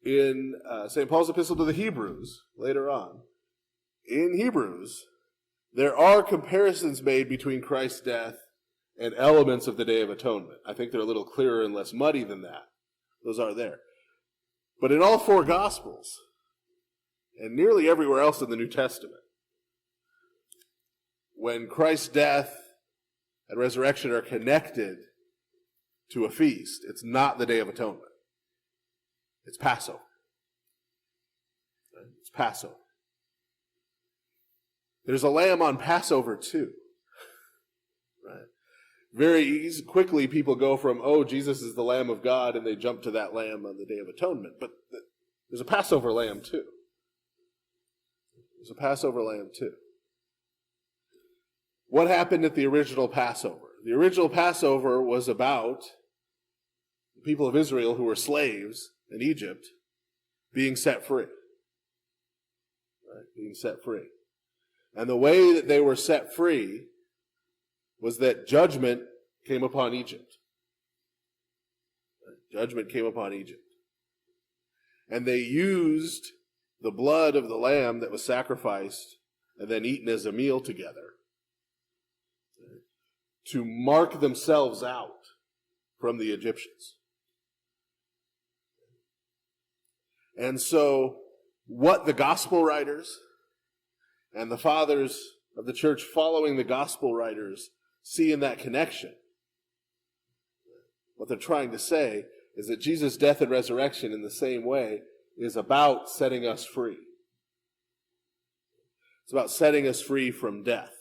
in St. Paul's epistle to the Hebrews, later on, in Hebrews, there are comparisons made between Christ's death and elements of the Day of Atonement. I think they're a little clearer and less muddy than that. Those are there. But in all four Gospels, and nearly everywhere else in the New Testament, when Christ's death and resurrection are connected to a feast, it's not the Day of Atonement. It's Passover. It's Passover. There's a lamb on Passover too. Right? Very easy, quickly people go from, oh, Jesus is the Lamb of God, and they jump to that lamb on the Day of Atonement. But there's a Passover lamb too. There's a Passover lamb too. What happened at the original Passover? The original Passover was about the people of Israel who were slaves in Egypt being set free. Right? Being set free. And the way that they were set free was that judgment came upon Egypt. Right? Judgment came upon Egypt. And they used the blood of the lamb that was sacrificed and then eaten as a meal together to mark themselves out from the Egyptians. And so what the gospel writers and the fathers of the church following the gospel writers see in that connection, what they're trying to say is that Jesus' death and resurrection in the same way is about setting us free. It's about setting us free from death.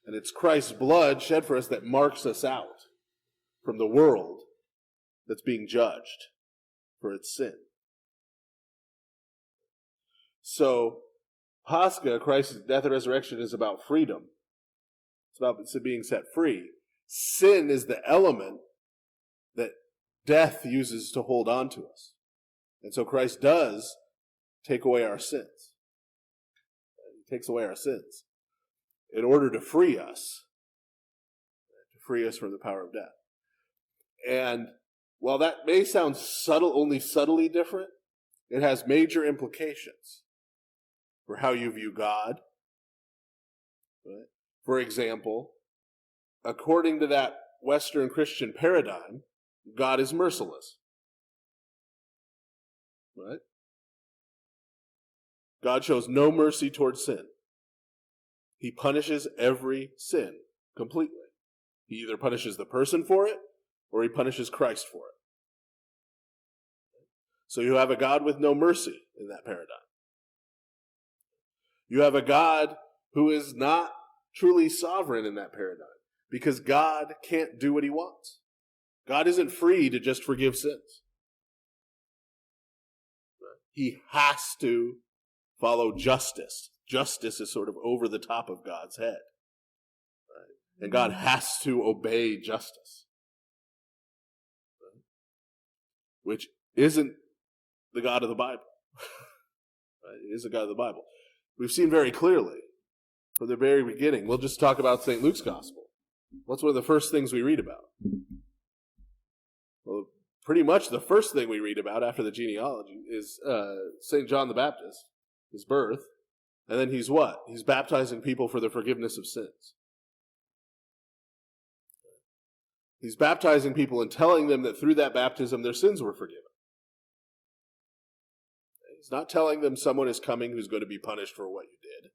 And it's Christ's blood shed for us that marks us out from the world that's being judged for its sin. So, Pascha, Christ's death and resurrection, is about freedom. It's about being set free. Sin is the element that death uses to hold on to us. And so Christ does take away our sins. He takes away our sins in order to free us from the power of death. And while that may sound subtle, only subtly different, it has major implications for how you view God. Right? For example, according to that Western Christian paradigm, God is merciless. Right? God shows no mercy towards sin. He punishes every sin completely. He either punishes the person for it, or he punishes Christ for it. So you have a God with no mercy in that paradigm. You have a God who is not truly sovereign in that paradigm, because God can't do what he wants. God isn't free to just forgive sins. He has to follow justice. Justice is sort of over the top of God's head. Right? And God has to obey justice. Right? Which isn't the God of the Bible. Right? It is the God of the Bible. we've seen very clearly from the very beginning. We'll just talk about St. Luke's Gospel. What's one of the first things we read about? Well, pretty much the first thing we read about after the genealogy is St. John the Baptist, his birth, and then he's what? He's baptizing people for the forgiveness of sins. He's baptizing people and telling them that through that baptism their sins were forgiven. He's not telling them someone is coming who's going to be punished for what you did.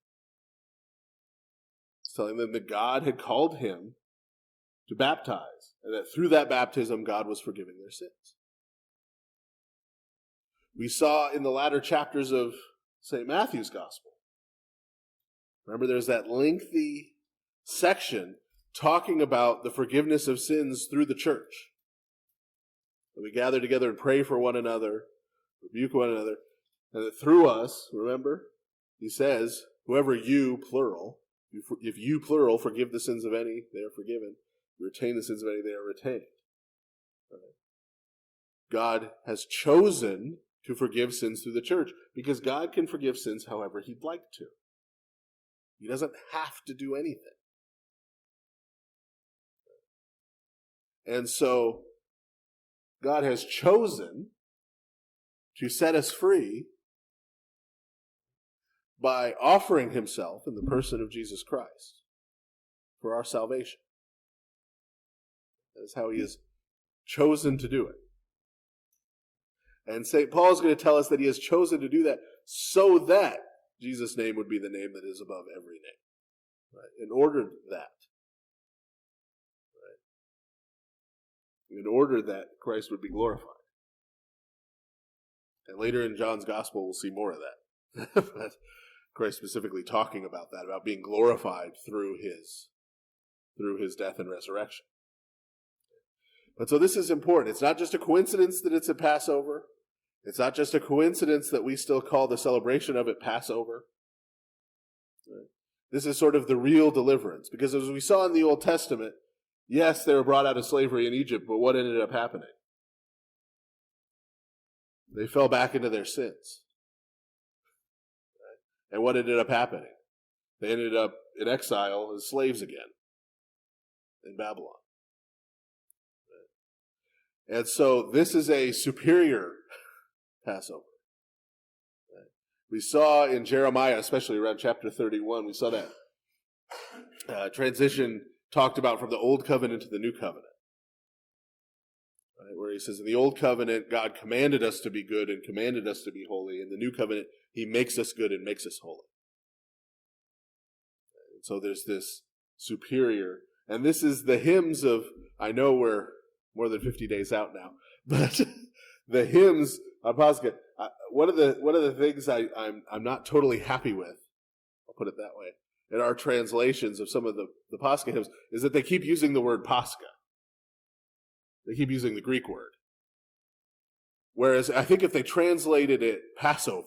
He's telling them that God had called him to baptize, and that through that baptism God was forgiving their sins. We saw in the latter chapters of St. Matthew's Gospel. Remember, there's that lengthy section talking about the forgiveness of sins through the church. We gather together and pray for one another, rebuke one another, and that through us, remember, he says, whoever you, plural, if you, plural, forgive the sins of any, they are forgiven. Retain the sins of any, they are retained. God has chosen to forgive sins through the church because God can forgive sins however he'd like to. He doesn't have to do anything. And so God has chosen to set us free by offering himself in the person of Jesus Christ for our salvation. That is how he has chosen to do it. And St. Paul is going to tell us that he has chosen to do that so that Jesus' name would be the name that is above every name. Right? In order that. Right? In order that Christ would be glorified. And later in John's Gospel, we'll see more of that. But Christ specifically talking about that, about being glorified through his death and resurrection. But so this is important. It's not just a coincidence that it's a Passover. It's not just a coincidence that we still call the celebration of it Passover. Right? This is sort of the real deliverance. Because as we saw in the Old Testament, yes, they were brought out of slavery in Egypt, but what ended up happening? They fell back into their sins. Right? And what ended up happening? They ended up in exile as slaves again in Babylon. Right? And so this is a superior Passover. Right? We saw in Jeremiah, especially around chapter 31, we saw that transition talked about from the Old Covenant to the New Covenant. Right? Where he says, in the Old Covenant, God commanded us to be good and commanded us to be holy. In the New Covenant, he makes us good and makes us holy. And so there's this superior, and this is the hymns of, I know we're more than 50 days out now, but the hymns on Pascha, one of the things I'm not totally happy with, I'll put it that way, in our translations of some of the Pascha hymns, is that they keep using the word Pascha. They keep using the Greek word. Whereas I think if they translated it Passover,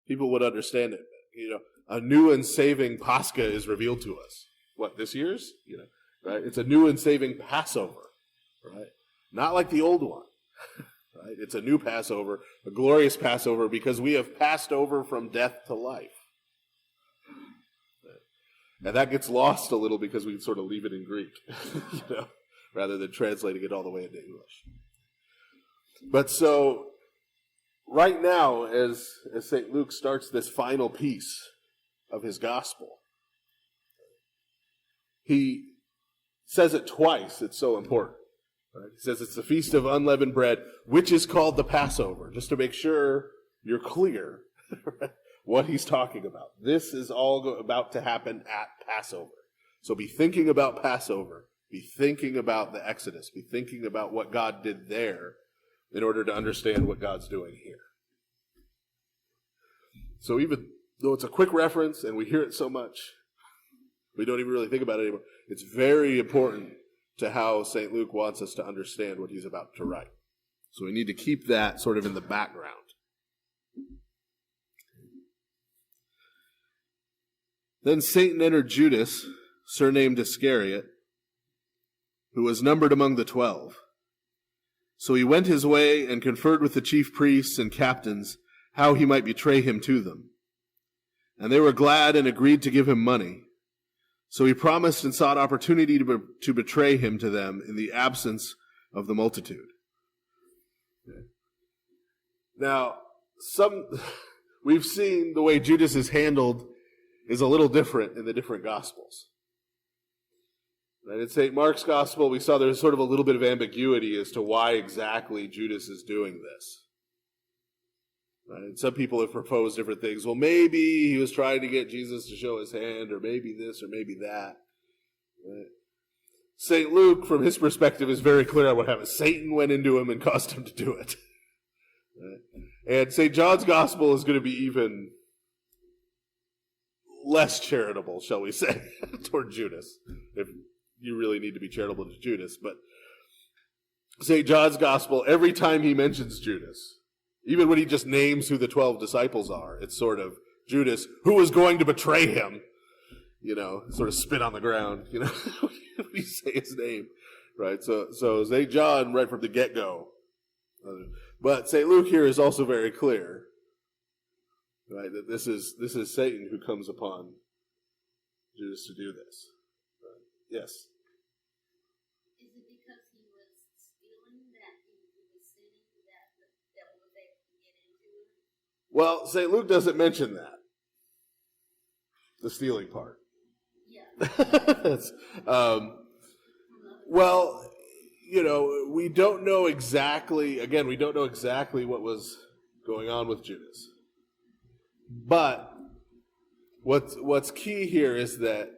people would understand it. You know, a new and saving Pascha is revealed to us. What, this year's? You know, right? It's a new and saving Passover, right? Not like the old one. Right? It's a new Passover, a glorious Passover, because we have passed over from death to life. And that gets lost a little because we sort of leave it in Greek, you know, rather than translating it all the way into English. But so, right now, as St. Luke starts this final piece of his gospel, he says it twice. It's so important. Right? He says it's the Feast of Unleavened Bread, which is called the Passover, just to make sure you're clear what he's talking about. This is all about to happen at Passover. So be thinking about Passover. Be thinking about the Exodus. Be thinking about what God did there in order to understand what God's doing here. So even though it's a quick reference and we hear it so much, we don't even really think about it anymore. It's very important to how St. Luke wants us to understand what he's about to write. So we need to keep that sort of in the background. Then Satan entered Judas, surnamed Iscariot, who was numbered among the 12. So he went his way and conferred with the chief priests and captains how he might betray him to them. and they were glad and agreed to give him money. So he promised and sought opportunity to betray him to them in the absence of the multitude. Okay. Now, we've seen the way Judas is handled is a little different in the different Gospels. Right? In St. Mark's Gospel, we saw there's sort of a little bit of ambiguity as to why exactly Judas is doing this. Right? And some people have proposed different things. Well, maybe he was trying to get Jesus to show his hand, or maybe this, or maybe that. Right? St. Luke, from his perspective, is very clear on what happened. Satan went into him and caused him to do it. Right? And St. John's Gospel is going to be even less charitable, shall we say, toward Judas. If you really need to be charitable to Judas. But St. John's Gospel, every time he mentions Judas, even when he just names who the 12 disciples are, it's sort of Judas, who was going to betray him, sort of spit on the ground, when you say his name, right? So St. John, right from the get-go. But St. Luke here is also very clear, right, that this is Satan who comes upon Judas to do this. Right? Yes? Is it because he was stealing that he was sinning that the devil was able to get into it? Well, St. Luke doesn't mention that. The stealing part. Yeah. Well, we don't know exactly what was going on with Judas. But what's key here is that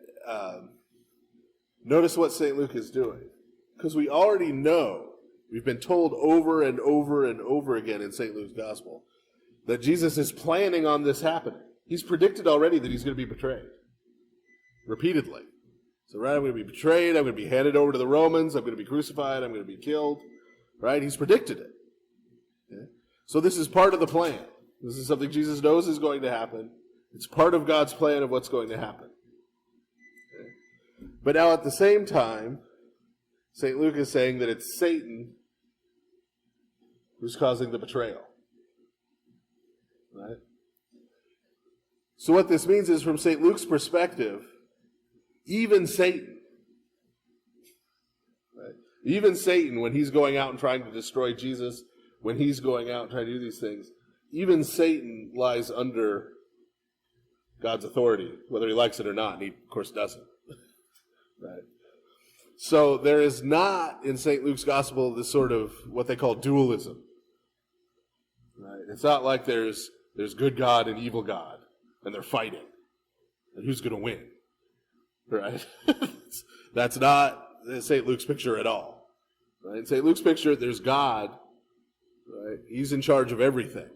notice what St. Luke is doing. Because we already know, we've been told over and over and over again in St. Luke's Gospel, that Jesus is planning on this happening. He's predicted already that he's going to be betrayed. Repeatedly. So, right, I'm going to be betrayed, I'm going to be handed over to the Romans, I'm going to be crucified, I'm going to be killed. Right? He's predicted it. Okay? So this is part of the plan. This is something Jesus knows is going to happen. It's part of God's plan of what's going to happen. Okay? But now at the same time, St. Luke is saying that it's Satan who's causing the betrayal. Right? So what this means is, from St. Luke's perspective, even Satan, right? Even Satan, when he's going out and trying to destroy Jesus, when he's going out and trying to do these things, even Satan lies under God's authority, whether he likes it or not, and he, of course, doesn't. Right? So there is not, in St. Luke's Gospel, this sort of what they call dualism. Right? It's not like there's good God and evil God, and they're fighting, and who's going to win? Right? That's not St. Luke's picture at all. Right? In St. Luke's picture, there's God. Right? He's in charge of everything.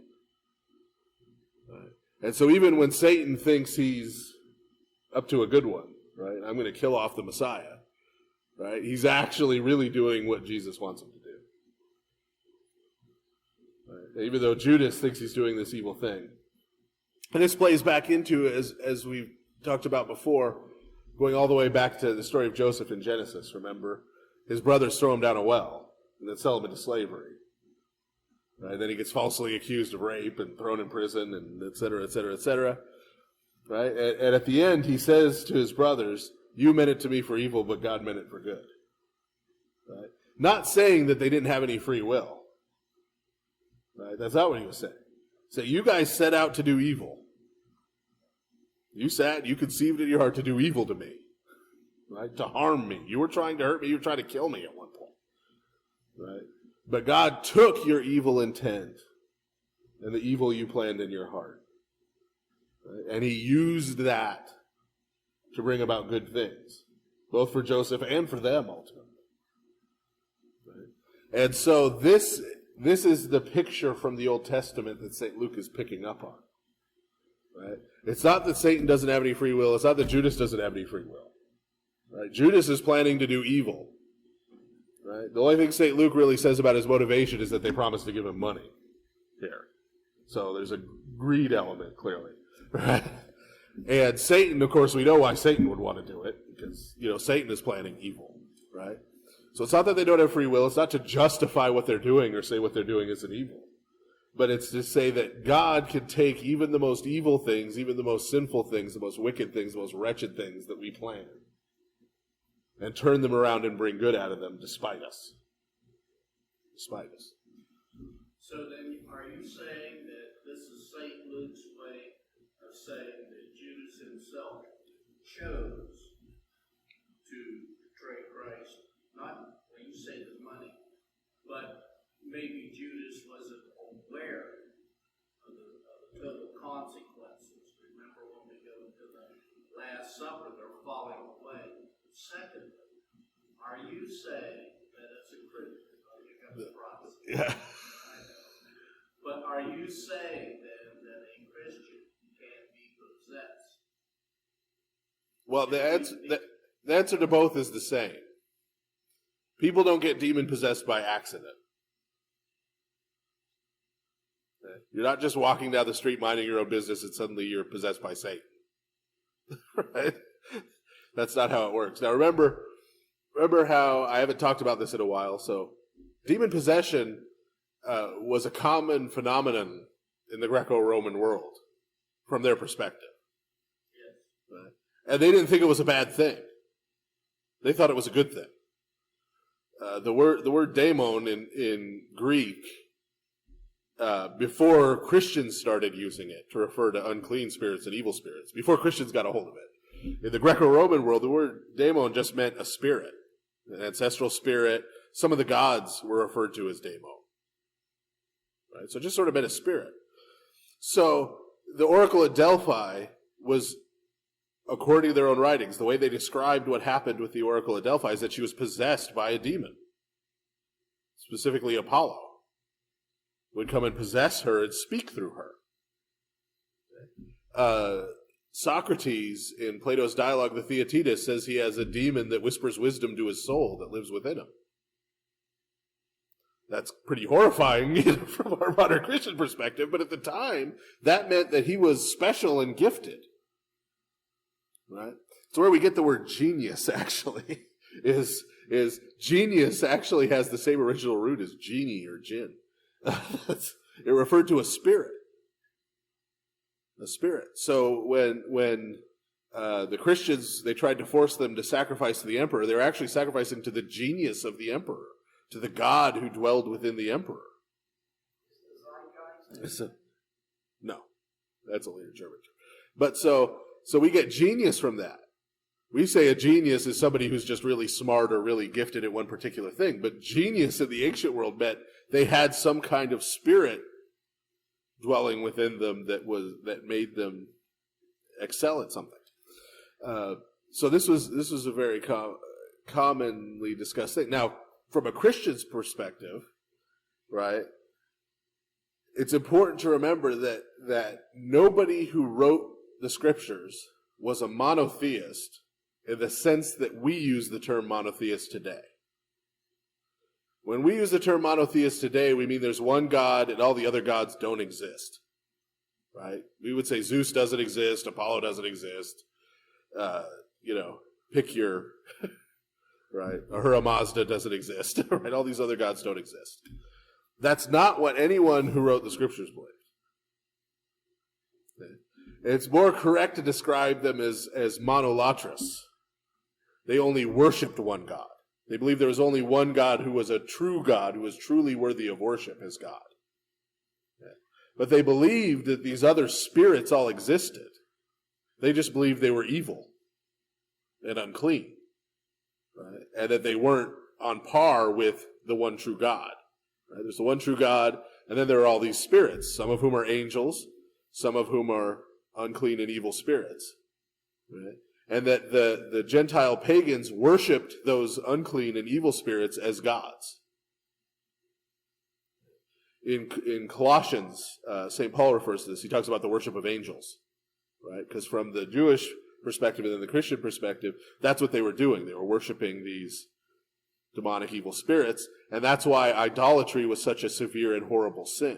Right? And so even when Satan thinks he's up to a good one, right? I'm going to kill off the Messiah. Right? He's actually really doing what Jesus wants him to do. Right? Even though Judas thinks he's doing this evil thing. And this plays back into, as we've talked about before, going all the way back to the story of Joseph in Genesis, remember? His brothers throw him down a well and then sell him into slavery. Right? Then he gets falsely accused of rape and thrown in prison, and et cetera, et cetera, et cetera. Right? And at the end, he says to his brothers, "You meant it to me for evil, but God meant it for good." Right? Not saying that they didn't have any free will. Right? That's not what he was saying. So you guys set out to do evil. You conceived in your heart to do evil to me. Right? To harm me. You were trying to hurt me. You were trying to kill me at one point. Right? But God took your evil intent and the evil you planned in your heart. Right? And he used that to bring about good things. Both for Joseph and for them, ultimately. Right? And so this is the picture from the Old Testament that St. Luke is picking up on. Right? It's not that Satan doesn't have any free will. It's not that Judas doesn't have any free will. Right? Judas is planning to do evil. Right? The only thing St. Luke really says about his motivation is that they promised to give him money here. So there's a greed element, clearly. Right? And Satan, of course, we know why Satan would want to do it, because, Satan is planning evil. Right? So it's not that they don't have free will. It's not to justify what they're doing or say what they're doing isn't evil. But it's to say that God can take even the most evil things, even the most sinful things, the most wicked things, the most wretched things that we plan, and turn them around and bring good out of them despite us. Despite us. So then, are you saying that this is St. Luke's way of saying that Judas himself chose to betray Christ? Not, well, you say the money, but maybe Judas wasn't aware of the total consequences. Remember when we go to the Last Supper, they're falling away. Secondly, are you saying that as a Christian, Yeah. but are you saying then that a Christian can be possessed? Well, the answer to both is the same. People don't get demon possessed by accident. You're not just walking down the street minding your own business and suddenly you're possessed by Satan. Right? That's not how it works. Now remember how, I haven't talked about this in a while, so demon possession was a common phenomenon in the Greco-Roman world from their perspective. Yes. Right? And they didn't think it was a bad thing. They thought it was a good thing. The word daemon in Greek, before Christians started using it to refer to unclean spirits and evil spirits, before Christians got a hold of it, in the Greco-Roman world, the word daemon just meant a spirit, an ancestral spirit. Some of the gods were referred to as daemon. Right? So it just sort of meant a spirit. So the oracle at Delphi was, according to their own writings, the way they described what happened with the oracle at Delphi is that she was possessed by a demon, specifically Apollo, would come and possess her and speak through her. Socrates, in Plato's dialogue, the Theaetetus, says he has a demon that whispers wisdom to his soul that lives within him. That's pretty horrifying from our modern Christian perspective, but at the time, that meant that he was special and gifted. Right? It's where we get the word genius, actually. Is genius actually has the same original root as genie or jinn. It referred to a spirit. A spirit. So when the Christians, they tried to force them to sacrifice to the emperor, they were actually sacrificing to the genius of the emperor, to the God who dwelled within the emperor. No, that's a later German term. But so we get genius from that. We say a genius is somebody who's just really smart or really gifted at one particular thing. But genius in the ancient world meant they had some kind of spirit dwelling within them that made them excel at something. So this was a very commonly discussed thing. Now, from a Christian's perspective, right, it's important to remember that nobody who wrote the scriptures was a monotheist in the sense that we use the term monotheist today. When we use the term monotheist today, we mean there's one God and all the other gods don't exist. Right? We would say Zeus doesn't exist, Apollo doesn't exist. Pick your, right? Ahura Mazda doesn't exist. Right? All these other gods don't exist. That's not what anyone who wrote the scriptures believed. It's more correct to describe them as monolatrous. They only worshipped one God. They believed there was only one God who was a true God, who was truly worthy of worship as God. But they believed that these other spirits all existed. They just believed they were evil and unclean. Right? And that they weren't on par with the one true God. Right? There's the one true God, and then there are all these spirits, some of whom are angels, some of whom are unclean and evil spirits. Right? And that the Gentile pagans worshipped those unclean and evil spirits as gods. In Colossians, St. Paul refers to this. He talks about the worship of angels, right? Because from the Jewish perspective and then the Christian perspective, that's what they were doing. They were worshiping these demonic evil spirits, and that's why idolatry was such a severe and horrible sin.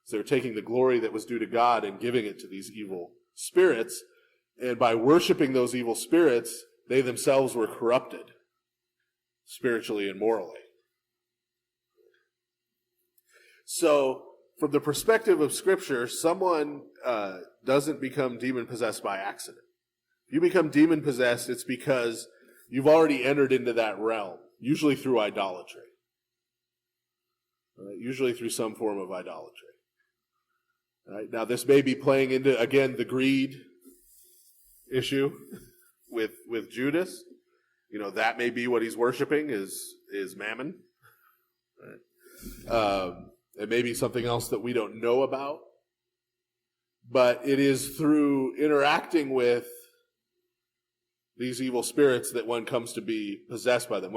So they were taking the glory that was due to God and giving it to these evil spirits, and by worshiping those evil spirits, they themselves were corrupted, spiritually and morally. So from the perspective of Scripture, someone doesn't become demon-possessed by accident. If you become demon-possessed, it's because you've already entered into that realm, usually through idolatry. Right? Usually through some form of idolatry. Right? Now, this may be playing into, again, the greed issue with Judas. You know, that may be what he's worshiping is mammon. Right? It may be something else that we don't know about. But it is through interacting with these evil spirits that one comes to be possessed by them.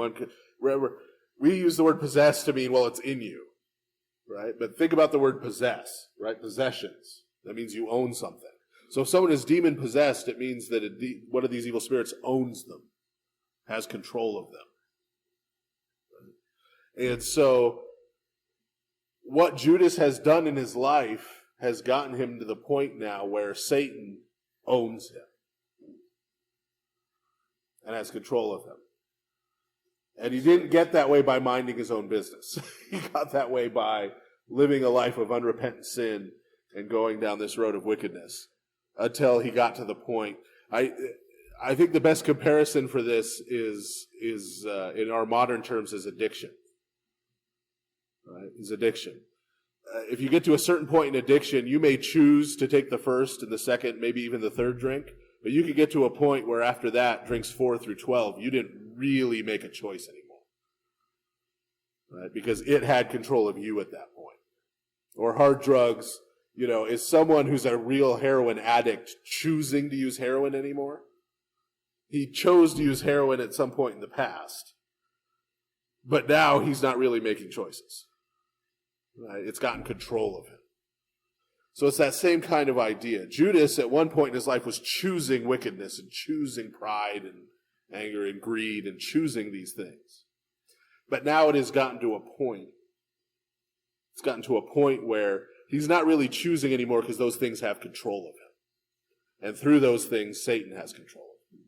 We use the word possess to mean, well, it's in you. Right? But think about the word possess, right? Possessions. That means you own something. So if someone is demon-possessed, it means that one of these evil spirits owns them, has control of them. Right? And so what Judas has done in his life has gotten him to the point now where Satan owns him and has control of him. And he didn't get that way by minding his own business. He got that way by living a life of unrepentant sin and going down this road of wickedness until he got to the point. I think the best comparison for this is in our modern terms is addiction. Right? Is addiction. If you get to a certain point in addiction, you may choose to take the first and the second, maybe even the third drink. But you could get to a point where after that, drinks 4 through 12, you didn't really make a choice anymore. Right? Because it had control of you at that point. Or hard drugs, you know, is someone who's a real heroin addict choosing to use heroin anymore? He chose to use heroin at some point in the past. But now he's not really making choices. Right? It's gotten control of him. So it's that same kind of idea. Judas, at one point in his life, was choosing wickedness and choosing pride and anger and greed and choosing these things. But now it has gotten to a point. It's gotten to a point where he's not really choosing anymore because those things have control of him. And through those things, Satan has control of him.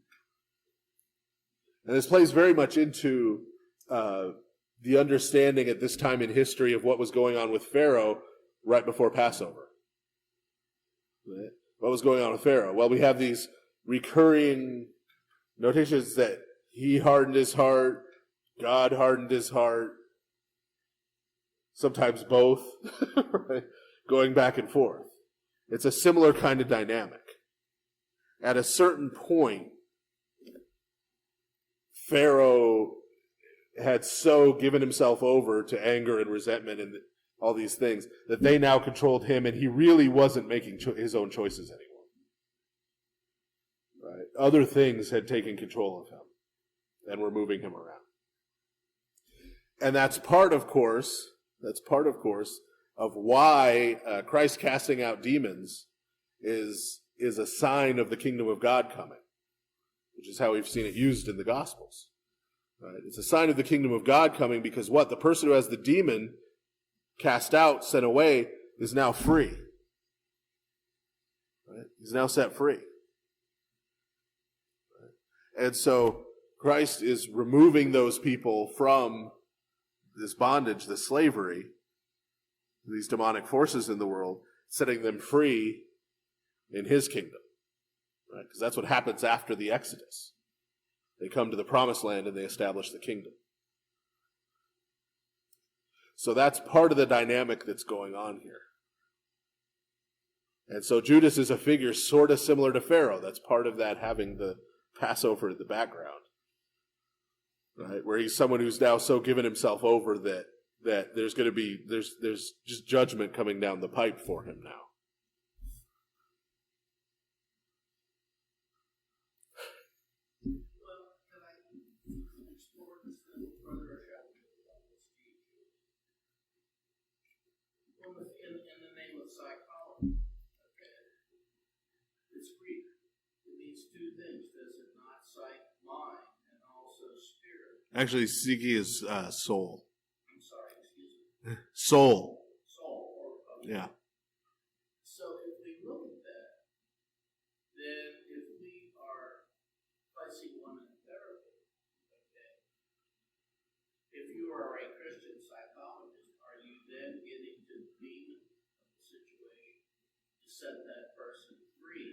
And this plays very much into the understanding at this time in history of what was going on with Pharaoh right before Passover. Right? What was going on with Pharaoh? Well, we have these recurring notations that he hardened his heart, God hardened his heart, sometimes both, right? Going back and forth. It's a similar kind of dynamic. At a certain point, Pharaoh had so given himself over to anger and resentment and all these things that they now controlled him, and he really wasn't making his own choices anymore. Right? Other things had taken control of him and were moving him around. And that's part, of course, of why Christ casting out demons is a sign of the kingdom of God coming, which is how we've seen it used in the Gospels. Right? It's a sign of the kingdom of God coming because what? The person who has the demon cast out, sent away, is now free. Right? He's now set free. Right? And so Christ is removing those people from this bondage, this slavery, these demonic forces in the world, setting them free in his kingdom. Right? Because that's what happens after the Exodus. They come to the promised land and they establish the kingdom. So that's part of the dynamic that's going on here. And so Judas is a figure sort of similar to Pharaoh. That's part of that, having the Passover in the background. Right? Where he's someone who's now so given himself over that there's going to be, there's just judgment coming down the pipe for him now. In the name of psychology, okay, it's Greek. It means two things, does it not? Psych, mind, and also spirit. Actually, psyche is soul. I'm sorry, excuse me. Soul. Soul. Okay. Yeah. So if we look at that, then if we are placing one in therapy, okay, if you are a Christian psychologist, are you then getting to demon set that person free.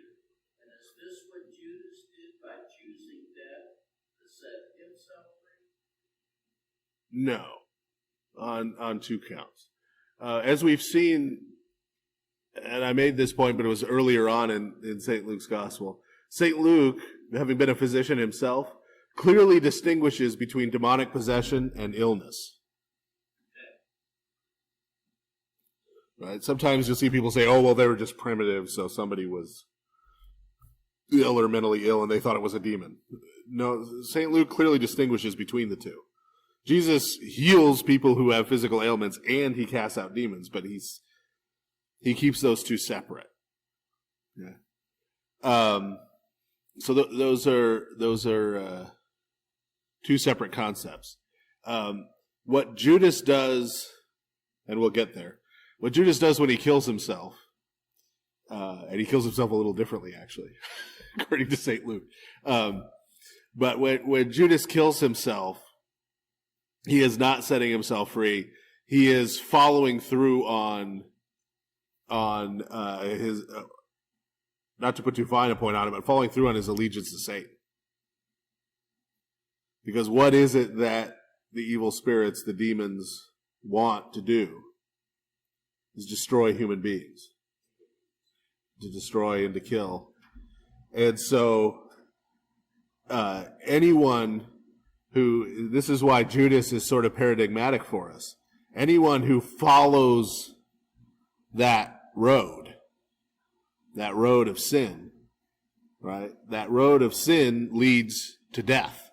And is this what Judas did by choosing death to set himself free? No, on two counts. As we've seen, and I made this point, but it was earlier on in St. Luke's Gospel. St. Luke, having been a physician himself, clearly distinguishes between demonic possession and illness. Right? Sometimes you'll see people say, oh, well, they were just primitive, so somebody was ill or mentally ill, and they thought it was a demon. No, St. Luke clearly distinguishes between the two. Jesus heals people who have physical ailments, and he casts out demons, but he keeps those two separate. Yeah. So those are two separate concepts. What Judas does, and we'll get there. What Judas does when he kills himself, and he kills himself a little differently, actually, according to St. Luke. But when Judas kills himself, he is not setting himself free. He is following through on his, not to put too fine a point on it, but following through on his allegiance to Satan. Because what is it that the evil spirits, the demons, want to do? Is destroy human beings. To destroy and to kill. And so, anyone who, this is why Judas is sort of paradigmatic for us. Anyone who follows that road of sin, right? That road of sin leads to death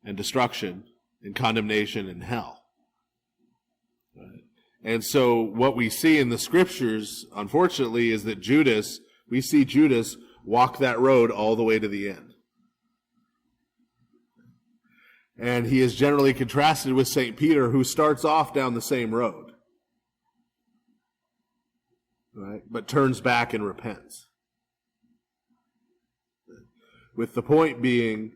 and destruction and condemnation and hell. Right? And so what we see in the scriptures, unfortunately, is that we see Judas walk that road all the way to the end. And he is generally contrasted with St. Peter, who starts off down the same road, right? But turns back and repents. With the point being,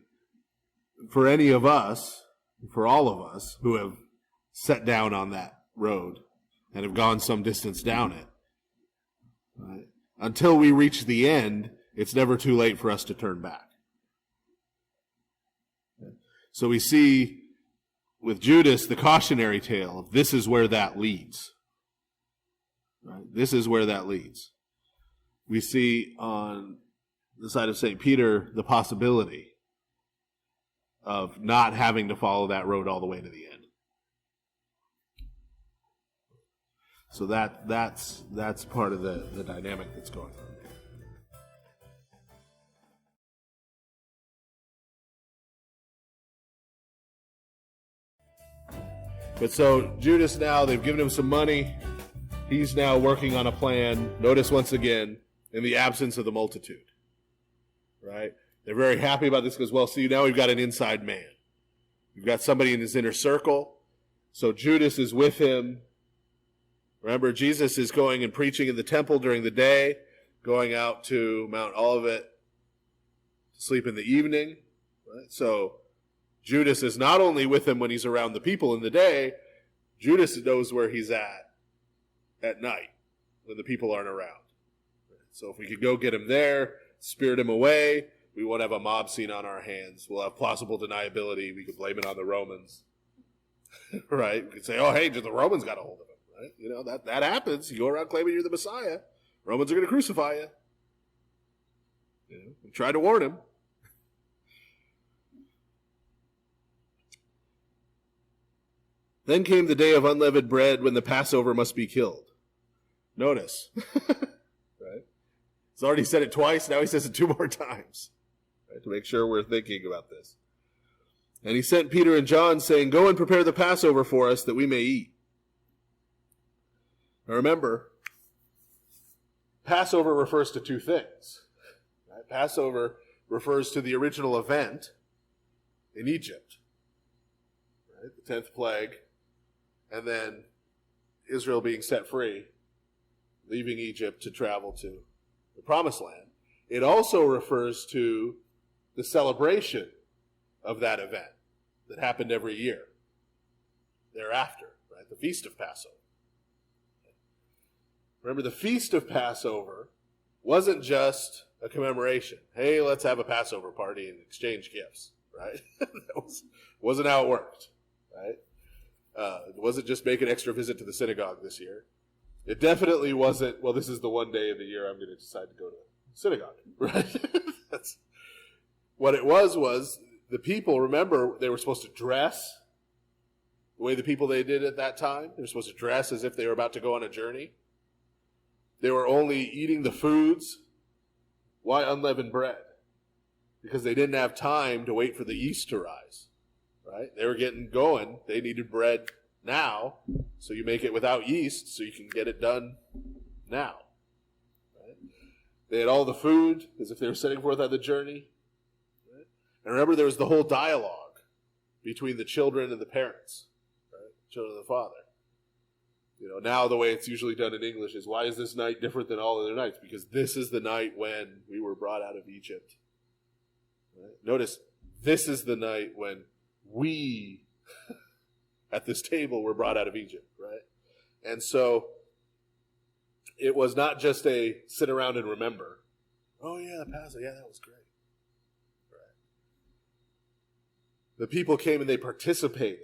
for any of us, for all of us who have set down on that road and have gone some distance down it, right? Until we reach the end, it's never too late for us to turn back. So we see with Judas the cautionary tale of this is where that leads. Right? This is where that leads. We see on the side of St. Peter the possibility of not having to follow that road all the way to the end. So that's part of the dynamic that's going on. But so Judas now, they've given him some money. He's now working on a plan. Notice once again, in the absence of the multitude. Right? They're very happy about this because, well, see, now we've got an inside man. We've got somebody in his inner circle. So Judas is with him. Remember, Jesus is going and preaching in the temple during the day, going out to Mount Olivet to sleep in the evening. Right? So Judas is not only with him when he's around the people in the day, Judas knows where he's at night when the people aren't around. So if we could go get him there, spirit him away, we won't have a mob scene on our hands. We'll have plausible deniability. We could blame it on the Romans. Right? We could say, oh, hey, just the Romans got a hold of him. Right? You know, that happens. You go around claiming you're the Messiah. Romans are going to crucify you. You know, we try to warn him. Then came the day of unleavened bread when the Passover must be killed. Notice. Right? He's already said it twice. Now he says it 2 more times. Right? To make sure we're thinking about this. And he sent Peter and John saying, go and prepare the Passover for us that we may eat. Now remember, Passover refers to 2 things. Right? Passover refers to the original event in Egypt. Right? The 10th plague. And then Israel being set free, leaving Egypt to travel to the Promised Land. It also refers to the celebration of that event that happened every year thereafter, right? The Feast of Passover. Remember, the Feast of Passover wasn't just a commemoration. Hey, let's have a Passover party and exchange gifts, right? Wasn't how it worked, right? It wasn't just make an extra visit to the synagogue this year. It definitely wasn't, well, this is the one day of the year I'm going to decide to go to synagogue, right? That's what it was the people, remember, they were supposed to dress the way the people they did at that time. They were supposed to dress as if they were about to go on a journey. They were only eating the foods. Why unleavened bread? Because they didn't have time to wait for the yeast to rise, right? They were getting going. They needed bread now, so you make it without yeast so you can get it done now. Right? They had all the food as if they were setting forth on the journey. Right? And remember, there was the whole dialogue between the children and the parents, right? Children and the father. You know, now the way it's usually done in English is, why is this night different than all other nights? Because this is the night when we were brought out of Egypt. Right? Notice, this is the night when we, at this table, were brought out of Egypt, right? And so, it was not just a sit around and remember. Oh yeah, the Passover, yeah, that was great. Right? The people came and they participated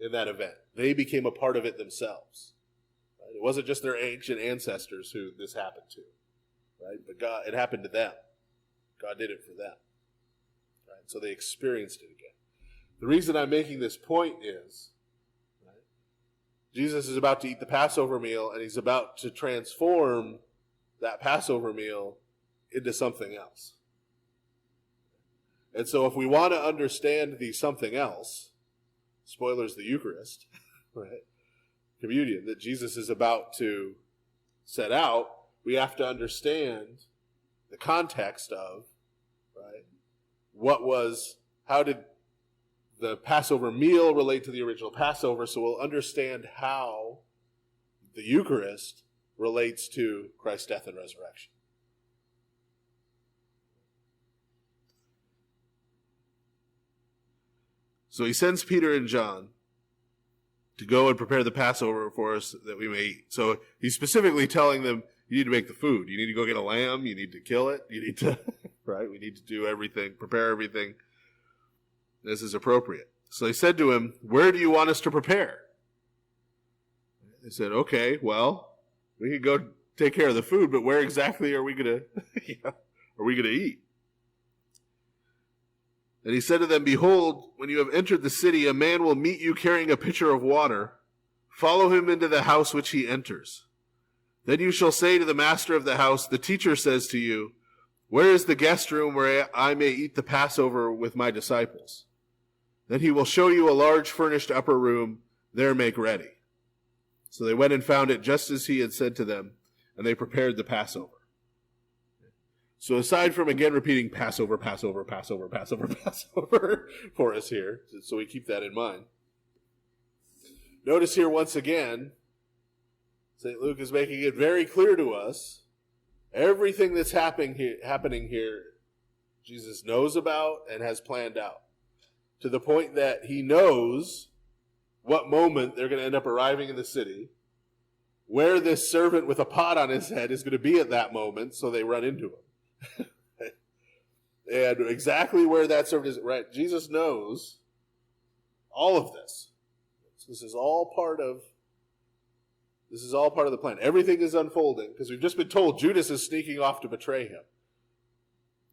in that event. They became a part of it themselves. Right? It wasn't just their ancient ancestors who this happened to, right? But God, it happened to them. God did it for them. Right? So they experienced it again. The reason I'm making this point is, right, Jesus is about to eat the Passover meal, and he's about to transform that Passover meal into something else. And so if we want to understand the something else, spoilers, the Eucharist, right? Communion that Jesus is about to set out, we have to understand the context of, right? How did the Passover meal relate to the original Passover? So we'll understand how the Eucharist relates to Christ's death and resurrection. So he sends Peter and John to go and prepare the Passover for us that we may eat. So he's specifically telling them, you need to make the food. You need to go get a lamb. You need to kill it. You need to, right? We need to do everything, prepare everything. This is appropriate. So they said to him, where do you want us to prepare? They said, okay, well, we can go take care of the food, but where exactly are we going to eat? And he said to them, behold, when you have entered the city, a man will meet you carrying a pitcher of water. Follow him into the house which he enters. Then you shall say to the master of the house, the teacher says to you, where is the guest room where I may eat the Passover with my disciples? Then he will show you a large furnished upper room. There make ready. So they went and found it just as he had said to them, and they prepared the Passover. So aside from, again, repeating Passover, Passover, Passover, Passover, Passover for us here, so we keep that in mind. Notice here once again, St. Luke is making it very clear to us, everything that's happening here, Jesus knows about and has planned out. To the point that he knows what moment they're going to end up arriving in the city, where this servant with a pot on his head is going to be at that moment, so they run into him. And exactly where that servant is, right? Jesus knows all of this. This is all part of the plan. Everything is unfolding because we've just been told Judas is sneaking off to betray him,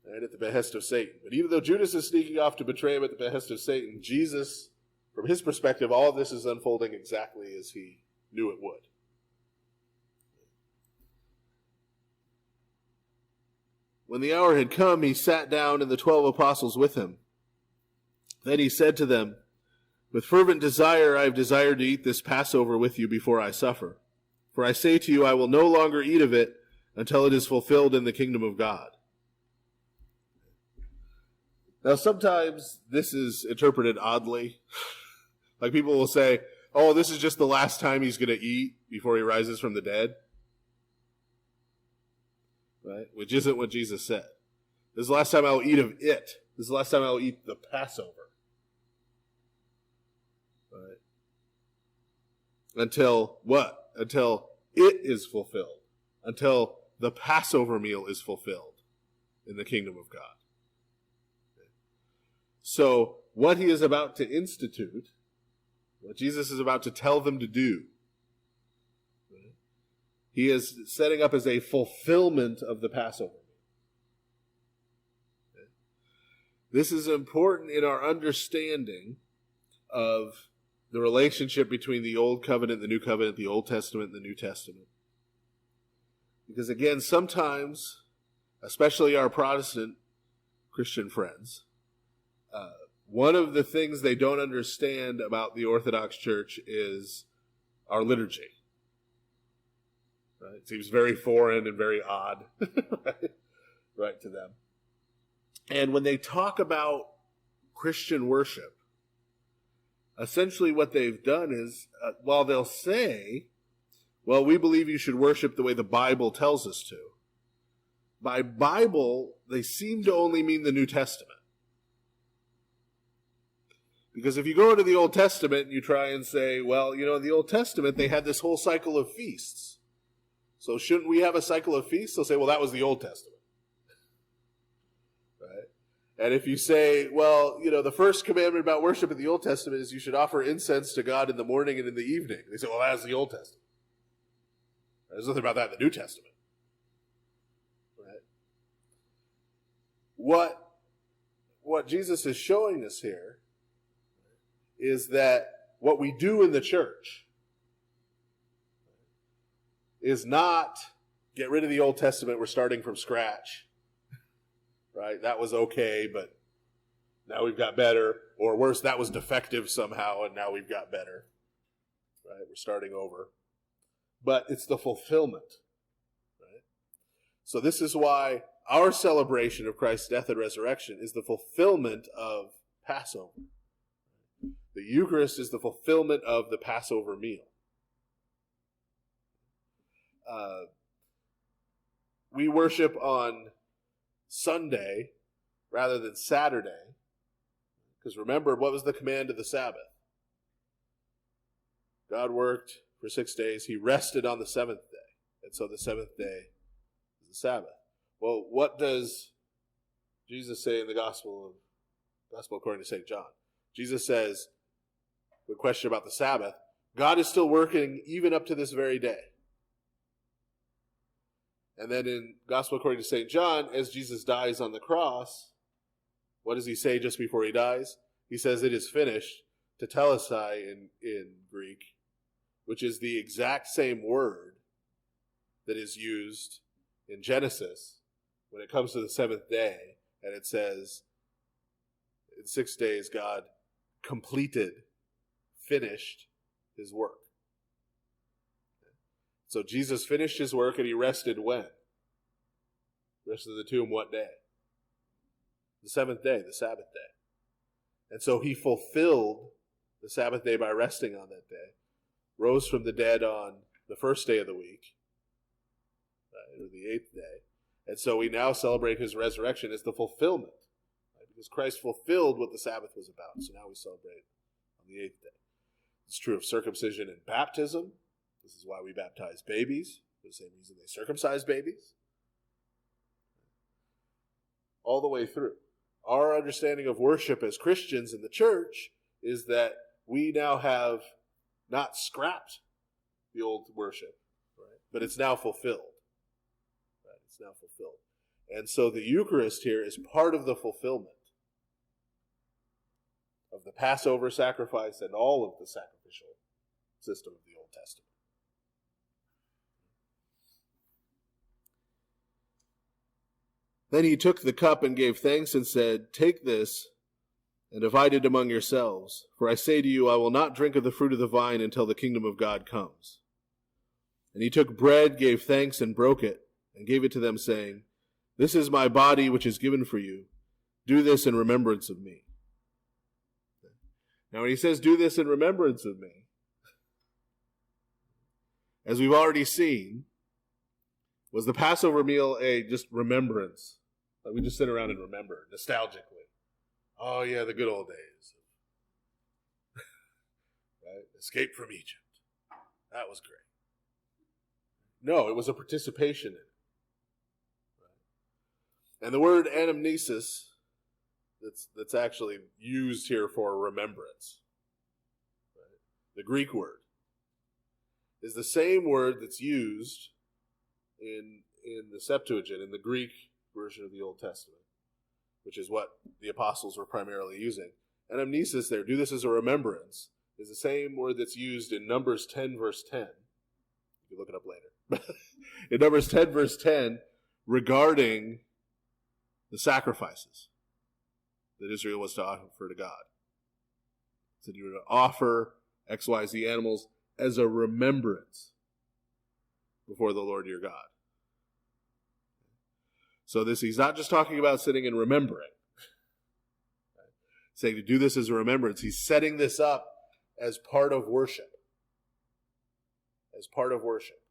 right, at the behest of Satan. But even though Judas is sneaking off to betray him at the behest of Satan, Jesus, from his perspective, all of this is unfolding exactly as he knew it would. When the hour had come, he sat down and the 12 apostles with him. Then he said to them, with fervent desire I have desired to eat this Passover with you before I suffer. For I say to you, I will no longer eat of it until it is fulfilled in the kingdom of God. Now sometimes this is interpreted oddly. Like people will say, oh, this is just the last time he's going to eat before he rises from the dead. Right? Which isn't what Jesus said. This is the last time I'll eat of it. This is the last time I'll eat the Passover. Right? Until what? Until it is fulfilled. Until the Passover meal is fulfilled in the kingdom of God. So what he is about to institute, what Jesus is about to tell them to do, he is setting up as a fulfillment of the Passover. This is important in our understanding of the relationship between the Old Covenant, the New Covenant, the Old Testament, and the New Testament. Because again, sometimes, especially our Protestant Christian friends, one of the things they don't understand about the Orthodox Church is our liturgy. Right? It seems very foreign and very odd, right, to them. And when they talk about Christian worship, essentially what they've done is, while they'll say, well, we believe you should worship the way the Bible tells us to, by Bible, they seem to only mean the New Testament. Because if you go into the Old Testament and you try and say, well, you know, in the Old Testament, they had this whole cycle of feasts. So shouldn't we have a cycle of feasts? They'll say, well, that was the Old Testament. Right? And if you say, well, you know, the first commandment about worship in the Old Testament is you should offer incense to God in the morning and in the evening. They say, well, that's the Old Testament. There's nothing about that in the New Testament. Right? What Jesus is showing us here is that what we do in the church is not get rid of the Old Testament, we're starting from scratch. Right? That was okay, but now we've got better. Or worse, that was defective somehow, and now we've got better. Right? We're starting over. But it's the fulfillment. Right? So this is why our celebration of Christ's death and resurrection is the fulfillment of Passover. The Eucharist is the fulfillment of the Passover meal. We worship on Sunday rather than Saturday. Because remember, what was the command of the Sabbath? God worked for 6 days. He rested on the seventh day. And so the seventh day is the Sabbath. Well, what does Jesus say in the Gospel according to St. John? Jesus says, the question about the Sabbath, God is still working even up to this very day. And then in Gospel according to St. John, as Jesus dies on the cross, what does he say just before he dies? He says, it is finished, tetelestai in Greek, which is the exact same word that is used in Genesis when it comes to the seventh day. And it says, in 6 days, God finished his work. So Jesus finished his work and he rested when? Rested in the tomb what day? The seventh day, the Sabbath day. And so he fulfilled the Sabbath day by resting on that day, rose from the dead on the first day of the week, or the eighth day. And so we now celebrate his resurrection as the fulfillment, right? Because Christ fulfilled what the Sabbath was about. So now we celebrate on the eighth day. It's true of circumcision and baptism. This is why we baptize babies, for the same reason they circumcise babies. All the way through. Our understanding of worship as Christians in the church is that we now have not scrapped the old worship, right? But it's now fulfilled. Right? It's now fulfilled. And so the Eucharist here is part of the fulfillment of the Passover sacrifice and all of the sacrificial system of the Old Testament. Then he took the cup and gave thanks and said, take this and divide it among yourselves. For I say to you, I will not drink of the fruit of the vine until the kingdom of God comes. And he took bread, gave thanks, and broke it, and gave it to them, saying, this is my body which is given for you. Do this in remembrance of me. Now when he says, do this in remembrance of me, as we've already seen, was the Passover meal a just remembrance? Like we just sit around and remember, nostalgically. Oh yeah, the good old days. Right? Escape from Egypt. That was great. No, it was a participation in it. And the word anamnesis, that's actually used here for remembrance. Right? The Greek word is the same word that's used in the Septuagint, in the Greek version of the Old Testament, which is what the apostles were primarily using. Anamnesis there, do this as a remembrance, is the same word that's used in Numbers 10, verse 10. You can look it up later. In Numbers 10, verse 10, regarding the sacrifices that Israel was to offer to God. So you were to offer XYZ animals as a remembrance before the Lord your God. So he's not just talking about sitting and remembering. Right? Saying to do this as a remembrance. He's setting this up as part of worship. As part of worship.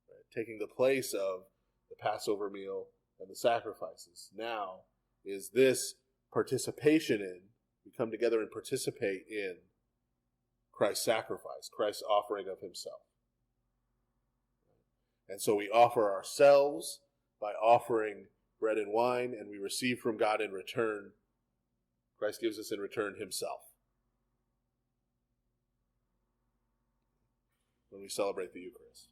Right? Taking the place of the Passover meal and the sacrifices. Now is this participation in, we come together and participate in Christ's sacrifice, Christ's offering of himself. And so we offer ourselves by offering bread and wine, and we receive from God in return, Christ gives us in return himself. When we celebrate the Eucharist.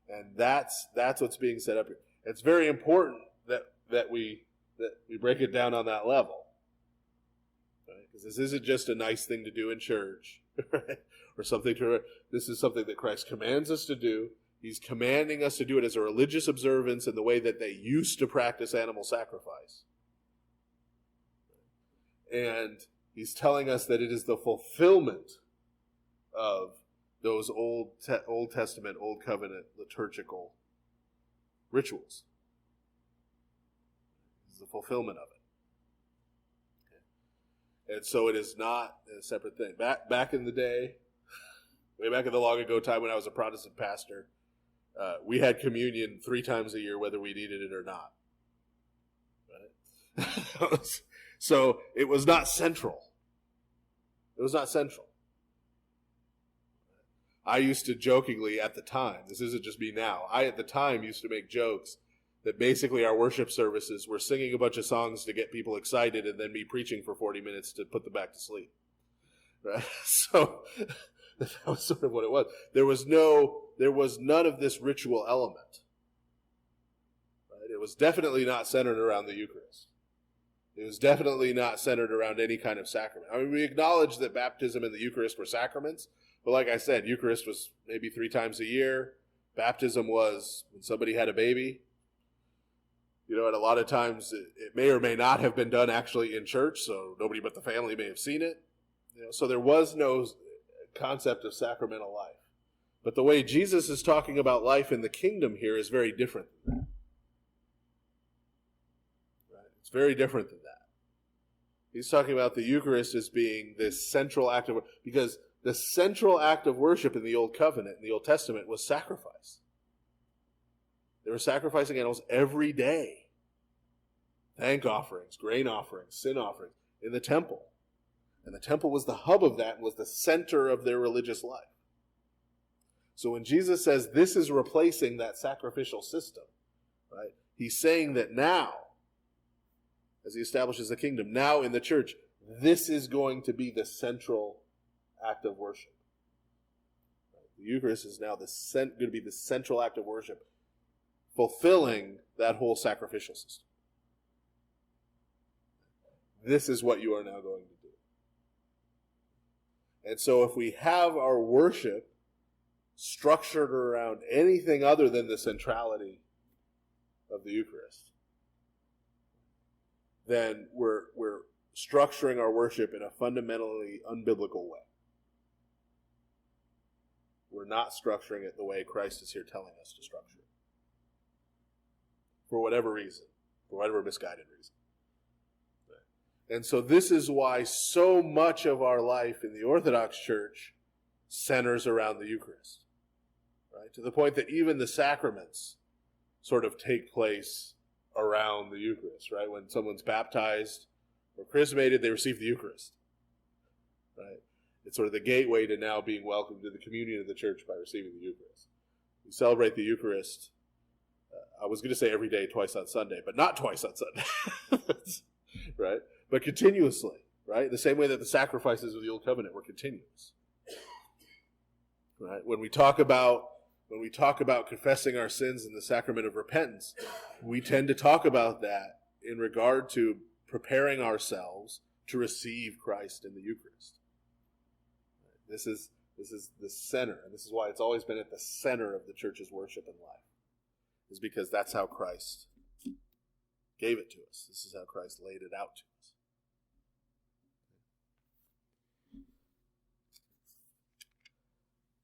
And that's what's being set up here. It's very important that we break it down on that level. Right? Because this isn't just a nice thing to do in church, right? Or something this is something that Christ commands us to do. He's commanding us to do it as a religious observance in the way that they used to practice animal sacrifice. And he's telling us that it is the fulfillment of those Old Testament, Old Covenant liturgical rituals. This is the fulfillment of it. Okay. And so it is not a separate thing. Back in the day, way back in the long ago time when I was a Protestant pastor, we had communion 3 times a year, whether we needed it or not. Right? So it was not central. It was not central. I used to jokingly at the time, this isn't just me now, I at the time used to make jokes that basically our worship services were singing a bunch of songs to get people excited and then me preaching for 40 minutes to put them back to sleep. Right? So that was sort of what it was. There was none of this ritual element. Right? It was definitely not centered around the Eucharist. It was definitely not centered around any kind of sacrament. I mean, we acknowledge that baptism and the Eucharist were sacraments, but like I said, Eucharist was maybe 3 times a year. Baptism was when somebody had a baby. You know, and a lot of times it may or may not have been done actually in church, so nobody but the family may have seen it. You know, so there was no concept of sacramental life. But the way Jesus is talking about life in the kingdom here is very different than that. Right? It's very different than that. He's talking about the Eucharist as being this central act of, because the central act of worship in the Old Covenant, in the Old Testament, was sacrifice. They were sacrificing animals every day. Thank offerings, grain offerings, sin offerings, in the temple. And the temple was the hub of that and was the center of their religious life. So when Jesus says this is replacing that sacrificial system, right, he's saying that now, as he establishes the kingdom, now in the church, this is going to be the central act of worship. Right? The Eucharist is now going to be the central act of worship, fulfilling that whole sacrificial system. This is what you are now going to do. And so if we have our worship structured around anything other than the centrality of the Eucharist, then we're structuring our worship in a fundamentally unbiblical way. We're not structuring it the way Christ is here telling us to structure it. For whatever reason, for whatever misguided reason. And so this is why so much of our life in the Orthodox Church centers around the Eucharist. Right? To the point that even the sacraments sort of take place around the Eucharist. Right? When someone's baptized or chrismated, they receive the Eucharist. Right? It's sort of the gateway to now being welcomed to the communion of the church by receiving the Eucharist. We celebrate the Eucharist I was going to say every day, twice on Sunday, but not twice on Sunday, right? But continuously, right? The same way that the sacrifices of the Old Covenant were continuous, right? When we talk about confessing our sins in the sacrament of repentance, we tend to talk about that in regard to preparing ourselves to receive Christ in the Eucharist. This is the center, and this is why it's always been at the center of the church's worship and life, is because that's how Christ gave it to us. This is how Christ laid it out to us.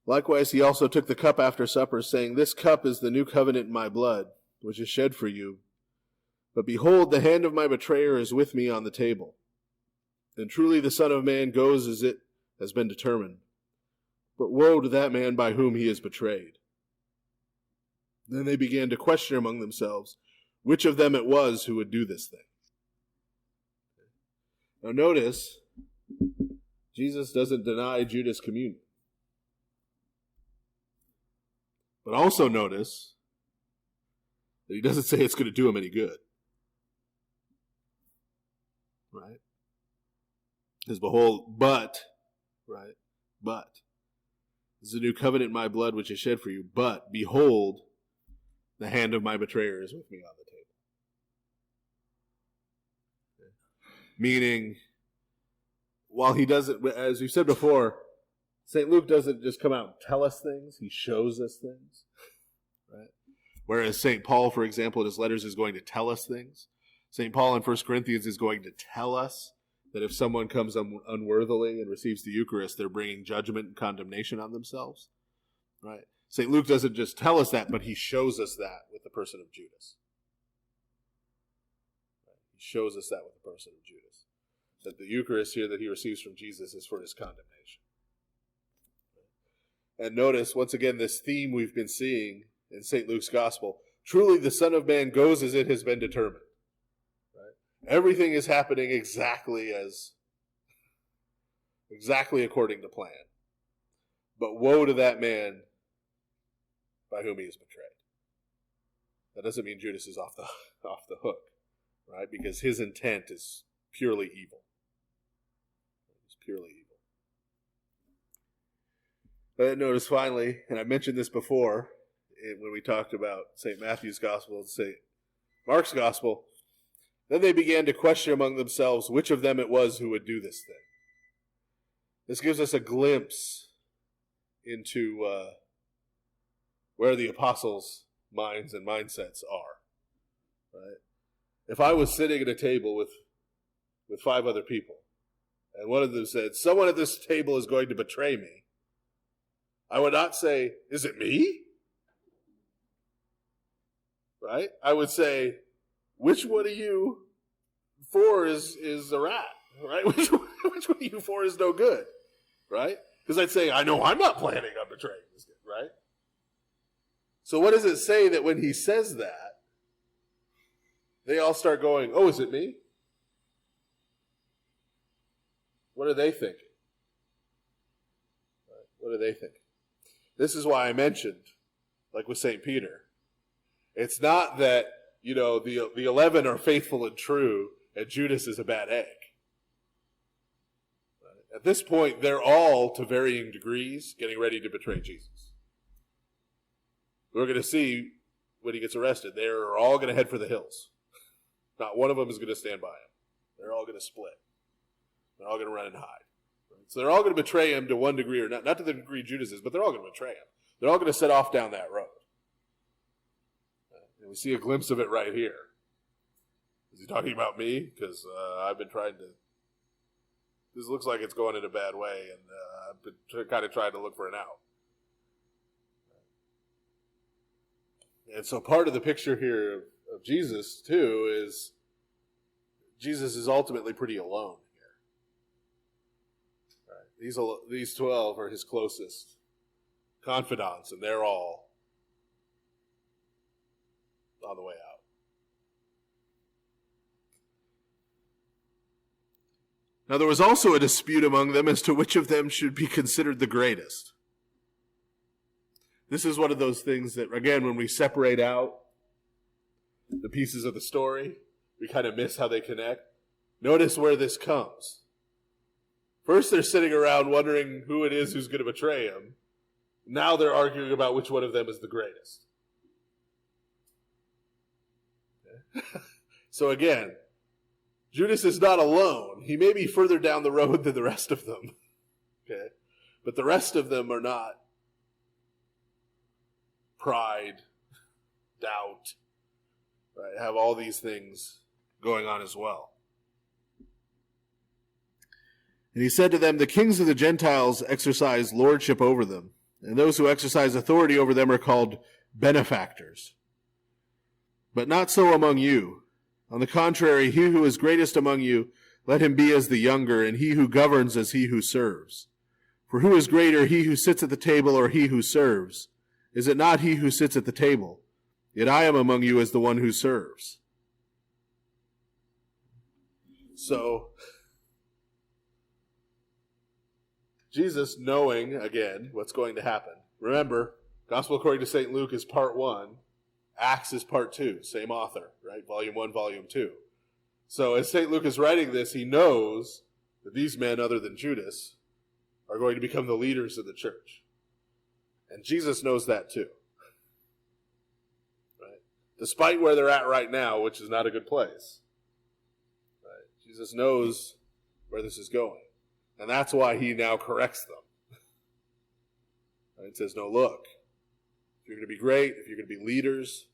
Likewise, he also took the cup after supper, saying, "This cup is the new covenant in my blood, which is shed for you. But behold, the hand of my betrayer is with me on the table. And truly the Son of Man goes as it has been determined. But woe to that man by whom he is betrayed." Then they began to question among themselves which of them it was who would do this thing. Now notice, Jesus doesn't deny Judas communion. But also notice that he doesn't say it's going to do him any good. Right? Because behold, but this is a new covenant in my blood which is shed for you. But behold, the hand of my betrayer is with me on the table. Okay. Meaning, while he doesn't, as we said before, St. Luke doesn't just come out and tell us things, he shows us things. Right? Whereas St. Paul, for example, in his letters is going to tell us things. St. Paul in 1 Corinthians is going to tell us that if someone comes unworthily and receives the Eucharist, they're bringing judgment and condemnation on themselves. Right? St. Luke doesn't just tell us that, but he shows us that with the person of Judas. Right? He shows us that with the person of Judas. That the Eucharist here that he receives from Jesus is for his condemnation. And notice, once again, this theme we've been seeing in St. Luke's Gospel. Truly the Son of Man goes as it has been determined. Everything is happening exactly according to plan. But woe to that man by whom he is betrayed. That doesn't mean Judas is off the hook, right? Because his intent is purely evil. It's purely evil. But notice finally, and I mentioned this before when we talked about St. Matthew's Gospel and St. Mark's Gospel, then they began to question among themselves which of them it was who would do this thing. This gives us a glimpse into where the apostles' minds and mindsets are. Right? If I was sitting at a table with 5 other people, and one of them said, "Someone at this table is going to betray me," I would not say, "Is it me?" Right? I would say, "Which one of you 4 is a rat?" Right? Which one of you 4 is no good? Right? Because I'd say, "I know I'm not planning on betraying this kid," right? So what does it say that when he says that, they all start going, "Oh, is it me?" What are they thinking? Right? What are they thinking? This is why I mentioned, like with St. Peter, it's not that, the 11 are faithful and true, and Judas is a bad egg. Right? At this point, they're all, to varying degrees, getting ready to betray Jesus. We're going to see when he gets arrested, they're all going to head for the hills. Not one of them is going to stand by him. They're all going to split. They're all going to run and hide. Right? So they're all going to betray him to one degree or not to the degree Judas is, but they're all going to betray him. They're all going to set off down that road. And we see a glimpse of it right here. Is he talking about me? Because I've been trying to... This looks like it's going in a bad way, and I've been kind of trying to look for an out. And so part of the picture here of Jesus, too, is Jesus is ultimately pretty alone here. Right? These 12 are his closest confidants, and they're all on the way out. Now there was also a dispute among them as to which of them should be considered the greatest. This is one of those things that, again, when we separate out the pieces of the story. We kind of miss how they connect. Notice where this comes. First, they're sitting around wondering who it is who's going to betray him. Now they're arguing about which one of them is the greatest. So again, Judas is not alone. He may be further down the road than the rest of them. Okay? But the rest of them are not pride, doubt, right? Have all these things going on as well. And he said to them, the kings of the Gentiles exercise lordship over them, and those who exercise authority over them are called benefactors. But not so among you. On the contrary, he who is greatest among you, let him be as the younger, and he who governs as he who serves. For who is greater, he who sits at the table or he who serves? Is it not he who sits at the table? Yet I am among you as the one who serves. So, Jesus, knowing, again, what's going to happen. Remember, Gospel according to St. Luke is part 1. Acts is part 2. Same author, right? Volume 1, volume 2. So as St. Luke is writing this, he knows that these men, other than Judas, are going to become the leaders of the church. And Jesus knows that too. Right? Despite where they're at right now, which is not a good place. Right? Jesus knows where this is going. And that's why he now corrects them. Right? He says, no, look, if you're going to be great, if you're going to be leaders,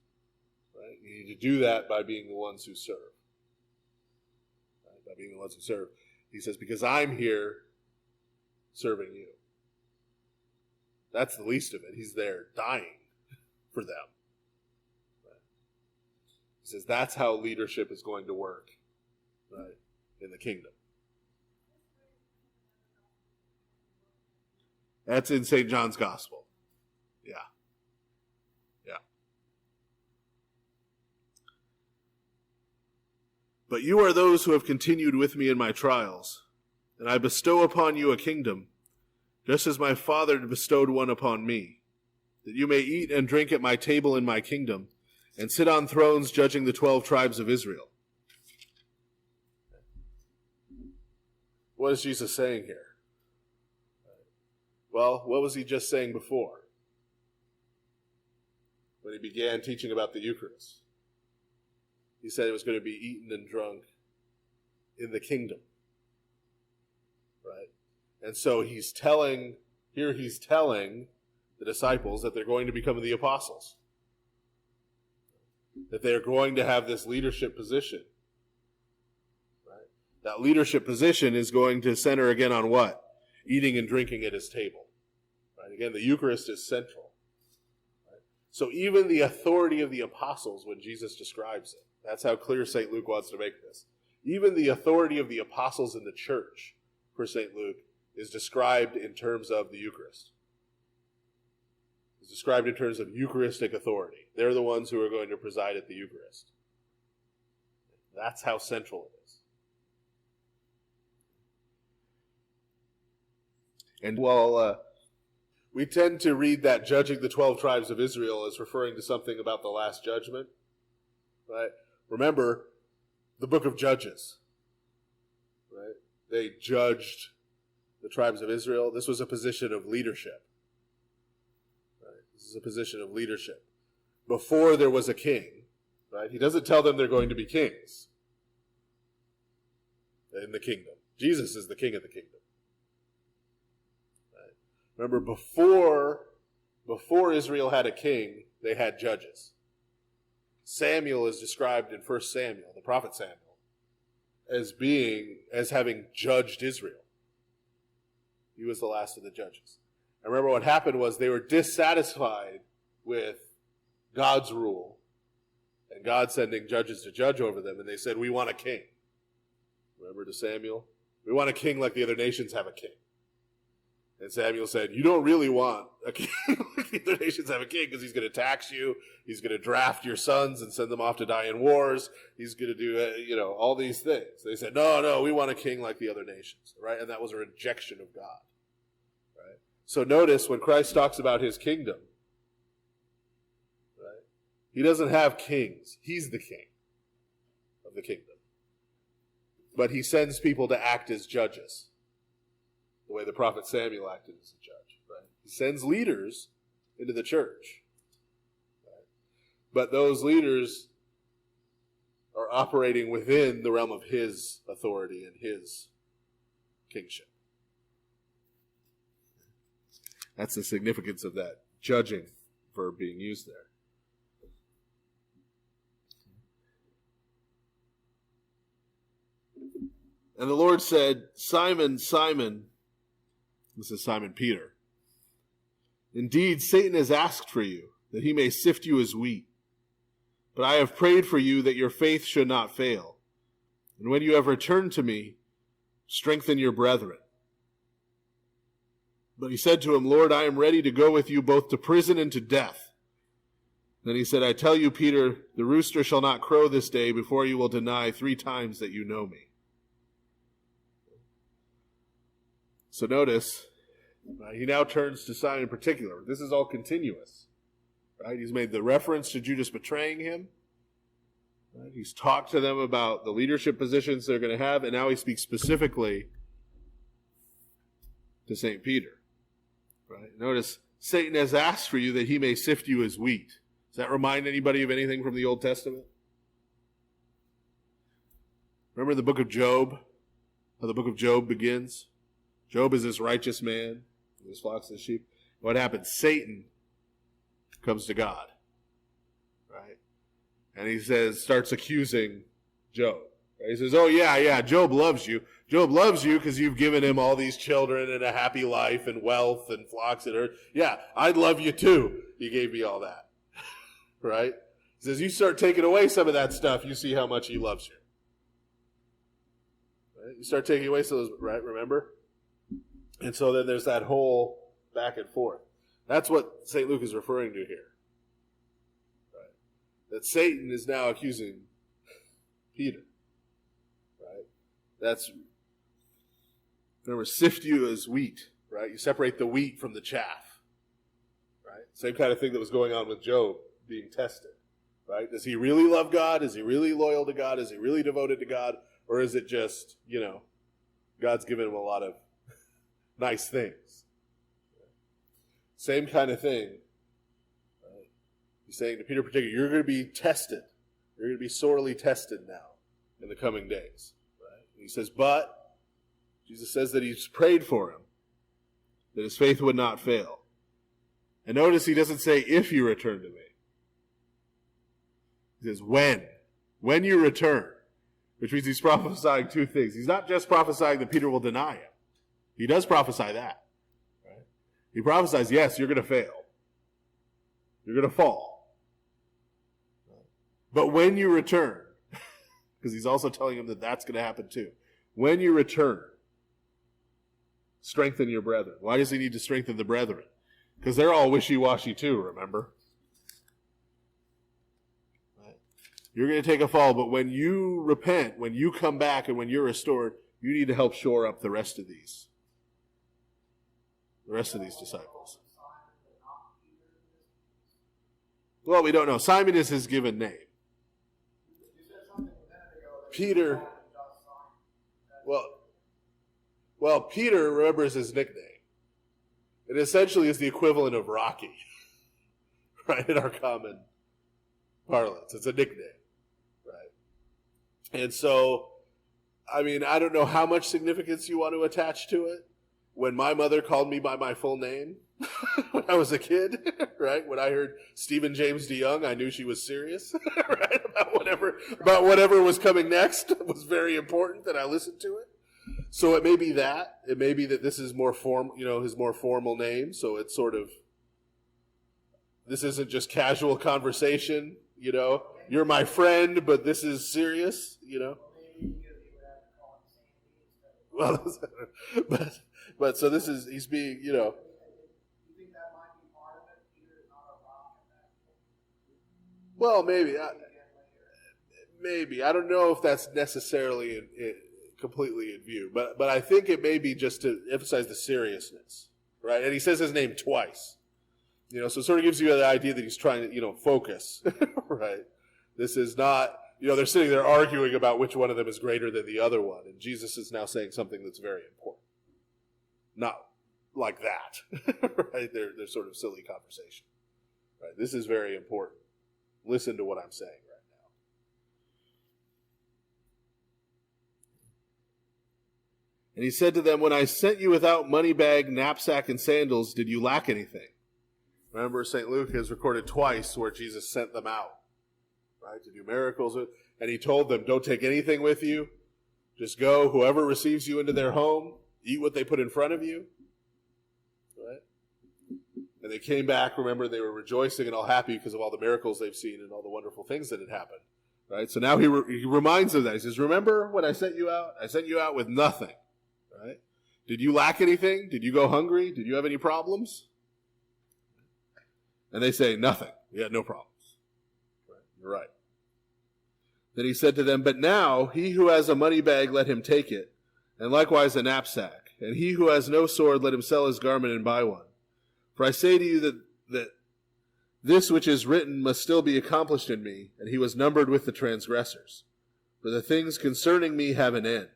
right, you need to do that by being the ones who serve. Right? By being the ones who serve. He says, because I'm here serving you. That's the least of it. He's there dying for them. Right? He says that's how leadership is going to work, right, in the kingdom. That's in St. John's Gospel. Yeah. Yeah. But you are those who have continued with me in my trials, and I bestow upon you a kingdom, just as my Father bestowed one upon me, that you may eat and drink at my table in my kingdom, and sit on thrones judging the 12 tribes of Israel. What is Jesus saying here? Well, what was he just saying before? When he began teaching about the Eucharist. He said it was going to be eaten and drunk in the kingdom. Right? And so he's telling the disciples that they're going to become the apostles. That they're going to have this leadership position. Right? That leadership position is going to center again on what? Eating and drinking at his table. Right? Again, the Eucharist is central. Right? So even the authority of the apostles, when Jesus describes it, that's how clear St. Luke wants to make this. Even the authority of the apostles in the church, for St. Luke, is described in terms of the Eucharist. It's described in terms of Eucharistic authority. They're the ones who are going to preside at the Eucharist. That's how central it is. And while we tend to read that judging the 12 tribes of Israel as referring to something about the last judgment, right? Remember the book of Judges, right? They judged the tribes of Israel. This was a position of leadership. Right? This is a position of leadership. Before there was a king, right? He doesn't tell them they're going to be kings in the kingdom. Jesus is the king of the kingdom. Remember, before Israel had a king, they had judges. Samuel is described in 1 Samuel, the prophet Samuel, as having judged Israel. He was the last of the judges. And remember what happened was they were dissatisfied with God's rule and God sending judges to judge over them, and they said, we want a king. Remember to Samuel? We want a king like the other nations have a king. And Samuel said, you don't really want a king like the other nations have a king, because he's going to tax you, he's going to draft your sons and send them off to die in wars, he's going to do, all these things. They said, no, we want a king like the other nations, right? And that was a rejection of God, right? So notice when Christ talks about his kingdom, right? He doesn't have kings. He's the king of the kingdom. But he sends people to act as judges, the way the prophet Samuel acted as a judge. Right? He sends leaders into the church. Right? But those leaders are operating within the realm of his authority and his kingship. That's the significance of that judging verb being used there. And the Lord said, Simon, Simon, this is Simon Peter, indeed Satan has asked for you, that he may sift you as wheat. But I have prayed for you that your faith should not fail. And when you have returned to me, strengthen your brethren. But he said to him, Lord, I am ready to go with you both to prison and to death. Then he said, I tell you, Peter, the rooster shall not crow this day before you will deny 3 times that you know me. So notice, he now turns to Simon in particular. This is all continuous. Right? He's made the reference to Judas betraying him. Right? He's talked to them about the leadership positions they're going to have, and now he speaks specifically to St. Peter. Right? Notice, Satan has asked for you that he may sift you as wheat. Does that remind anybody of anything from the Old Testament? Remember the book of Job? How the book of Job begins? Job is this righteous man, his flocks and sheep. What happens? Satan comes to God, right? And he starts accusing Job. Right? He says, oh yeah, Job loves you. Job loves you because you've given him all these children and a happy life and wealth and flocks and earth. Yeah, I'd love you too. You gave me all that, right? He says, you start taking away some of that stuff, you see how much he loves you. Right? You start taking away some of those, right? Remember? And so then there's that whole back and forth. That's what St. Luke is referring to here. Right? That Satan is now accusing Peter. Right? That's, remember, sift you as wheat. Right? You separate the wheat from the chaff. Right? Same kind of thing that was going on with Job being tested. Right? Does he really love God? Is he really loyal to God? Is he really devoted to God? Or is it just, God's given him a lot of nice things? Same kind of thing. Right? He's saying to Peter in particular, you're going to be tested. You're going to be sorely tested now in the coming days. Right? And he says, but Jesus says that he's prayed for him, that his faith would not fail. And notice he doesn't say, if you return to me. He says, when you return, which means he's prophesying 2 things. He's not just prophesying that Peter will deny him. He does prophesy that. Right? He prophesies, yes, you're going to fail. You're going to fall. But when you return, because he's also telling him that that's going to happen too. When you return, strengthen your brethren. Why does he need to strengthen the brethren? Because they're all wishy-washy too, remember? Right? You're going to take a fall, but when you repent, when you come back and when you're restored, you need to help shore up the rest of these. The rest of these disciples. Well, we don't know. Simon is his given name. Peter, well, Peter, remember, is his nickname. It essentially is the equivalent of Rocky, right, in our common parlance. It's a nickname, right? And so, I don't know how much significance you want to attach to it. When my mother called me by my full name when I was a kid, right? When I heard Stephen James DeYoung, I knew she was serious, right? About whatever was coming next was very important that I listened to it. So it may be that. It may be that this is more his more formal name. So it's sort of, this isn't just casual conversation, You're my friend, but this is serious, Well, but so this is, he's being, You think that might be part of it? Peter is not a rock in that. Well, maybe. I don't know if that's necessarily completely in view, but I think it may be just to emphasize the seriousness, right? And he says his name twice. So it sort of gives you the idea that he's trying to, focus, right? This is not, they're sitting there arguing about which one of them is greater than the other one. And Jesus is now saying something that's very important. Not like that, right? They're sort of silly conversation, right? This is very important. Listen to what I'm saying right now. And he said to them, when I sent you without money bag, knapsack, and sandals, did you lack anything? Remember, St. Luke has recorded twice where Jesus sent them out, right, to do miracles. And he told them, don't take anything with you. Just go, whoever receives you into their home, eat what they put in front of you. Right? And they came back, remember, they were rejoicing and all happy because of all the miracles they've seen and all the wonderful things that had happened. Right? So now he reminds them that. He says, remember when I sent you out? I sent you out with nothing. Right? Did you lack anything? Did you go hungry? Did you have any problems? And they say, nothing. We had no problems. Right? You're right. Then he said to them, but now he who has a money bag, let him take it, and likewise a knapsack. And he who has no sword, let him sell his garment and buy one. For I say to you that this which is written must still be accomplished in me, and he was numbered with the transgressors. For the things concerning me have an end.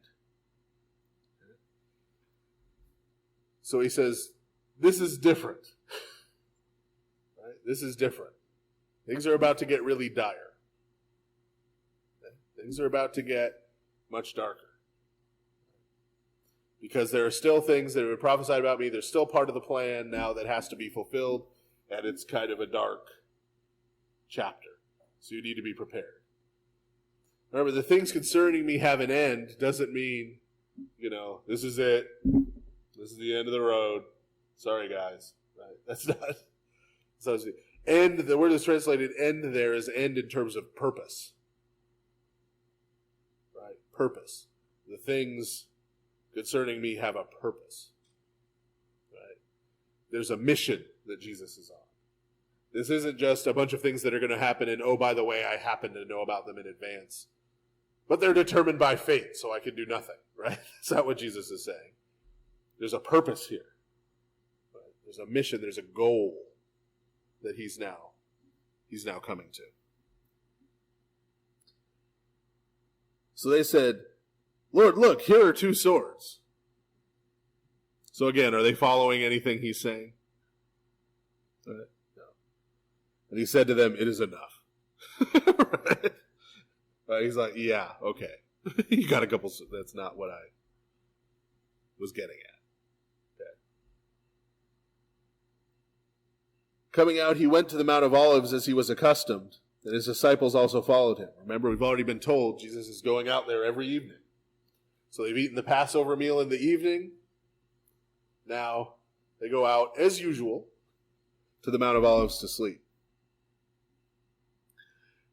So he says, this is different. Right? This is different. Things are about to get really dire. Things are about to get much darker. Because there are still things that were prophesied about me. There's still part of the plan now that has to be fulfilled. And it's kind of a dark chapter. So you need to be prepared. Remember, the things concerning me have an end doesn't mean, this is it. This is the end of the road. Sorry, guys. Right? That's not. So end, the word is translated end there is end in terms of purpose. Right? Purpose. The things concerning me have a purpose. Right? There's a mission that Jesus is on. This isn't just a bunch of things that are going to happen and, oh, by the way, I happen to know about them in advance. But they're determined by fate, so I can do nothing. Right? That's not what Jesus is saying. There's a purpose here. Right? There's a mission, there's a goal that he's now coming to. So they said, Lord, look, here are 2 swords. So again, are they following anything he's saying? Right? No. And he said to them, it is enough. Right? Right? He's like, yeah, okay. You got a couple, that's not what I was getting at. Coming out, he went to the Mount of Olives as he was accustomed, and his disciples also followed him. Remember, we've already been told Jesus is going out there every evening. So they've eaten the Passover meal in the evening. Now they go out, as usual, to the Mount of Olives to sleep.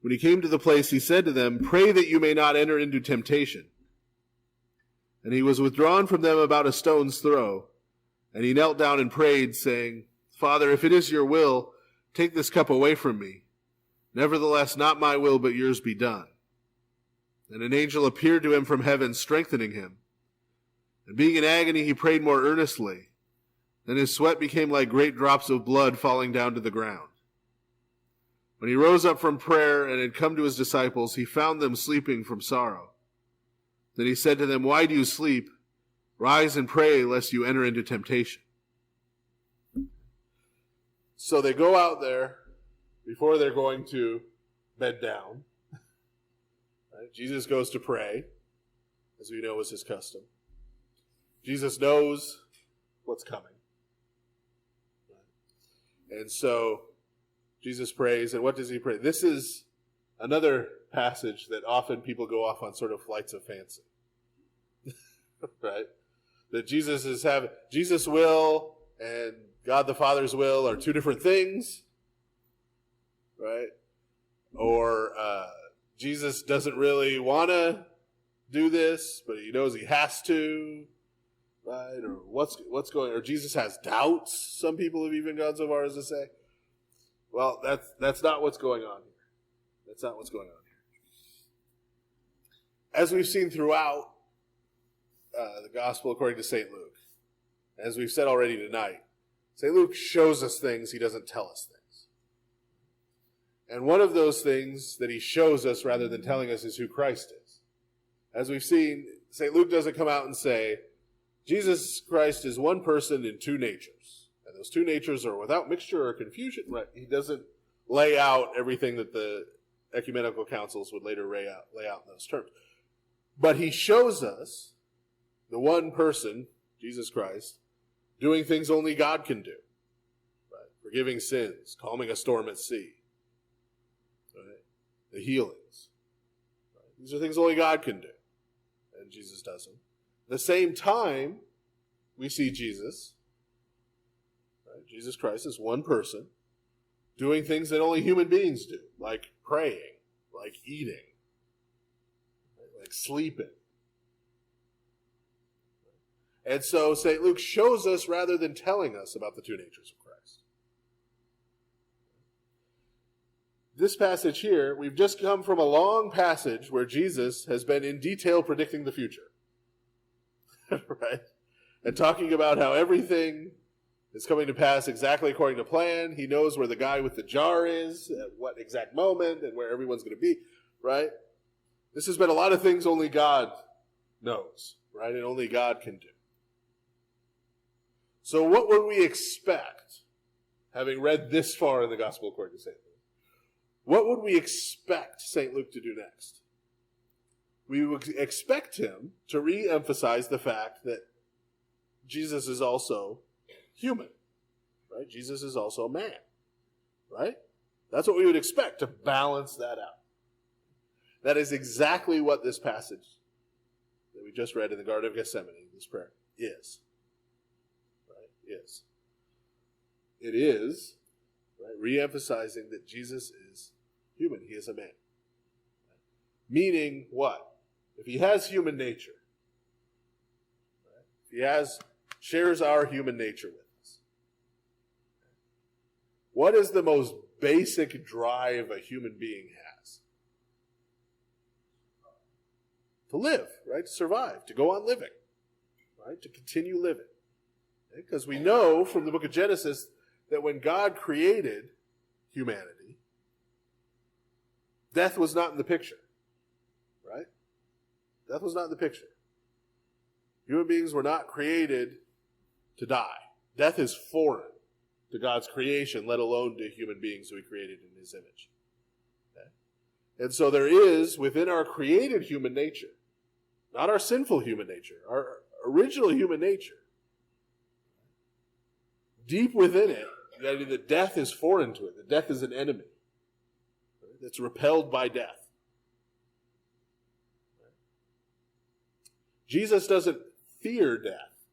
When he came to the place, he said to them, pray that you may not enter into temptation. And he was withdrawn from them about a stone's throw, and he knelt down and prayed, saying, Father, if it is your will, take this cup away from me. Nevertheless, not my will, but yours be done. And an angel appeared to him from heaven, strengthening him. And being in agony, he prayed more earnestly. Then his sweat became like great drops of blood falling down to the ground. When he rose up from prayer and had come to his disciples, he found them sleeping from sorrow. Then he said to them, why do you sleep? Rise and pray, lest you enter into temptation. So they go out there before they're going to bed down. Right? Jesus goes to pray, as we know was his custom. Jesus knows what's coming. Right? And so Jesus prays, and what does he pray? This is another passage that often people go off on sort of flights of fancy. Right? That Jesus' will and God the Father's will are 2 different things, right? Or Jesus doesn't really want to do this, but he knows he has to, right? Or what's going on? Or Jesus has doubts, some people have even gone so far as to say. Well, that's not what's going on here. That's not what's going on here. As we've seen throughout the Gospel according to St. Luke, as we've said already tonight, St. Luke shows us things, he doesn't tell us things. And one of those things that he shows us rather than telling us is who Christ is. As we've seen, St. Luke doesn't come out and say, Jesus Christ is one person in two natures. And those two natures are without mixture or confusion. Right? He doesn't lay out everything that the ecumenical councils would later lay out in those terms. But he shows us the one person, Jesus Christ, doing things only God can do. Right? Forgiving sins, calming a storm at sea, right? The healings. Right? These are things only God can do. And Jesus does them. At the same time, we see Jesus, right? Jesus Christ is one person, doing things that only human beings do, like praying, like eating, right? Like sleeping. And so St. Luke shows us rather than telling us about the two natures of Christ. This passage here, we've just come from a long passage where Jesus has been in detail predicting the future. Right? And talking about how everything is coming to pass exactly according to plan. He knows where the guy with the jar is, at what exact moment, and where everyone's going to be. Right? This has been a lot of things only God knows. Right? And only God can do. So what would we expect, having read this far in the Gospel according to St. Luke? What would we expect St. Luke to do next? We would expect him to re-emphasize the fact that Jesus is also human, right? Jesus is also man, right? That's what we would expect, to balance that out. That is exactly what this passage that we just read in the Garden of Gethsemane, this prayer, is. It is, right, re-emphasizing that Jesus is human. He is a man. Right? Meaning what? If he has human nature, right? If he shares our human nature with us, what is the most basic drive a human being has? To live, right? To survive, to go on living, right? To continue living. Because we know from the book of Genesis that when God created humanity, death was not in the picture. Right? Death was not in the picture. Human beings were not created to die. Death is foreign to God's creation, let alone to human beings who he created in his image. Okay? And so there is, within our created human nature, not our sinful human nature, our original human nature, deep within it, the idea that death is foreign to it, that death is an enemy, right? That's repelled by death. Right? Jesus doesn't fear death,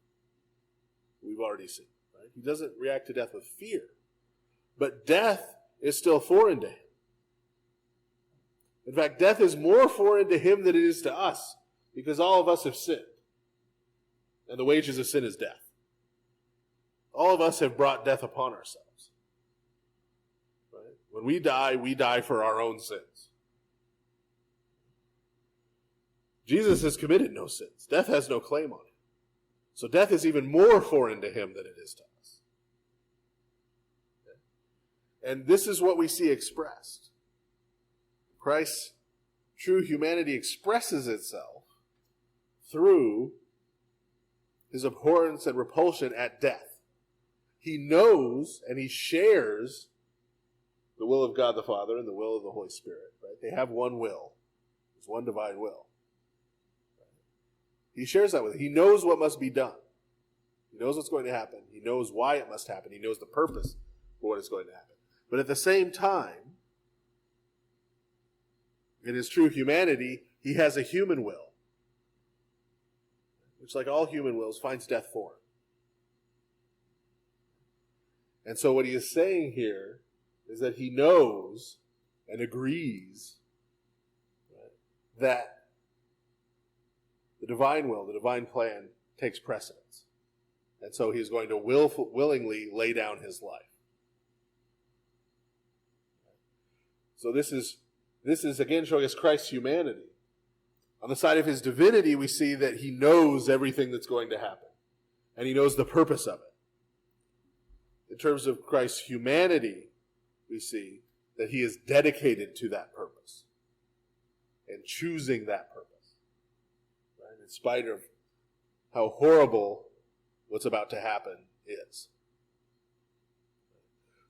we've already seen. Right? He doesn't react to death with fear. But death is still foreign to him. In fact, death is more foreign to him than it is to us, because all of us have sinned. And the wages of sin is death. All of us have brought death upon ourselves. Right? When we die for our own sins. Jesus has committed no sins. Death has no claim on him. So death is even more foreign to him than it is to us. Okay? And this is what we see expressed. Christ's true humanity expresses itself through his abhorrence and repulsion at death. He knows and he shares the will of God the Father and the will of the Holy Spirit. Right? They have one will. There's one divine will. Right? He shares that with him. He knows what must be done. He knows what's going to happen. He knows why it must happen. He knows the purpose for what is going to happen. But at the same time, in his true humanity, he has a human will, which, like all human wills, finds death foreign. And so what he is saying here is that he knows and agrees, right, that the divine will, the divine plan, takes precedence. And so he is going to willingly lay down his life. So this is again showing us Christ's humanity. On the side of his divinity, we see that he knows everything that's going to happen. And he knows the purpose of it. in terms of Christ's humanity, we see that he is dedicated to that purpose and choosing that purpose, right? In spite of how horrible what's about to happen is.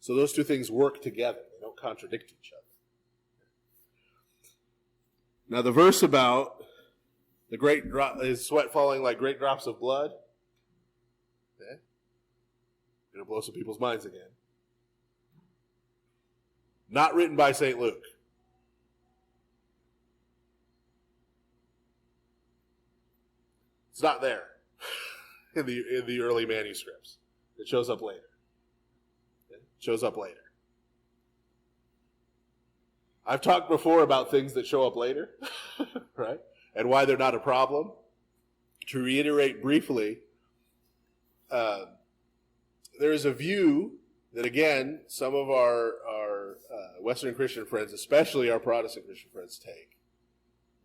So those two things work together. They don't contradict each other. Now the verse about the great his sweat falling like great drops of blood, okay? Going to blow some people's minds again. Not written by St. Luke. It's not there in the early manuscripts. It shows up later. It shows up later. I've talked before about things that show up later, right? And why they're not a problem. To reiterate briefly, there is a view that, again, some of our Western Christian friends, especially our Protestant Christian friends, take,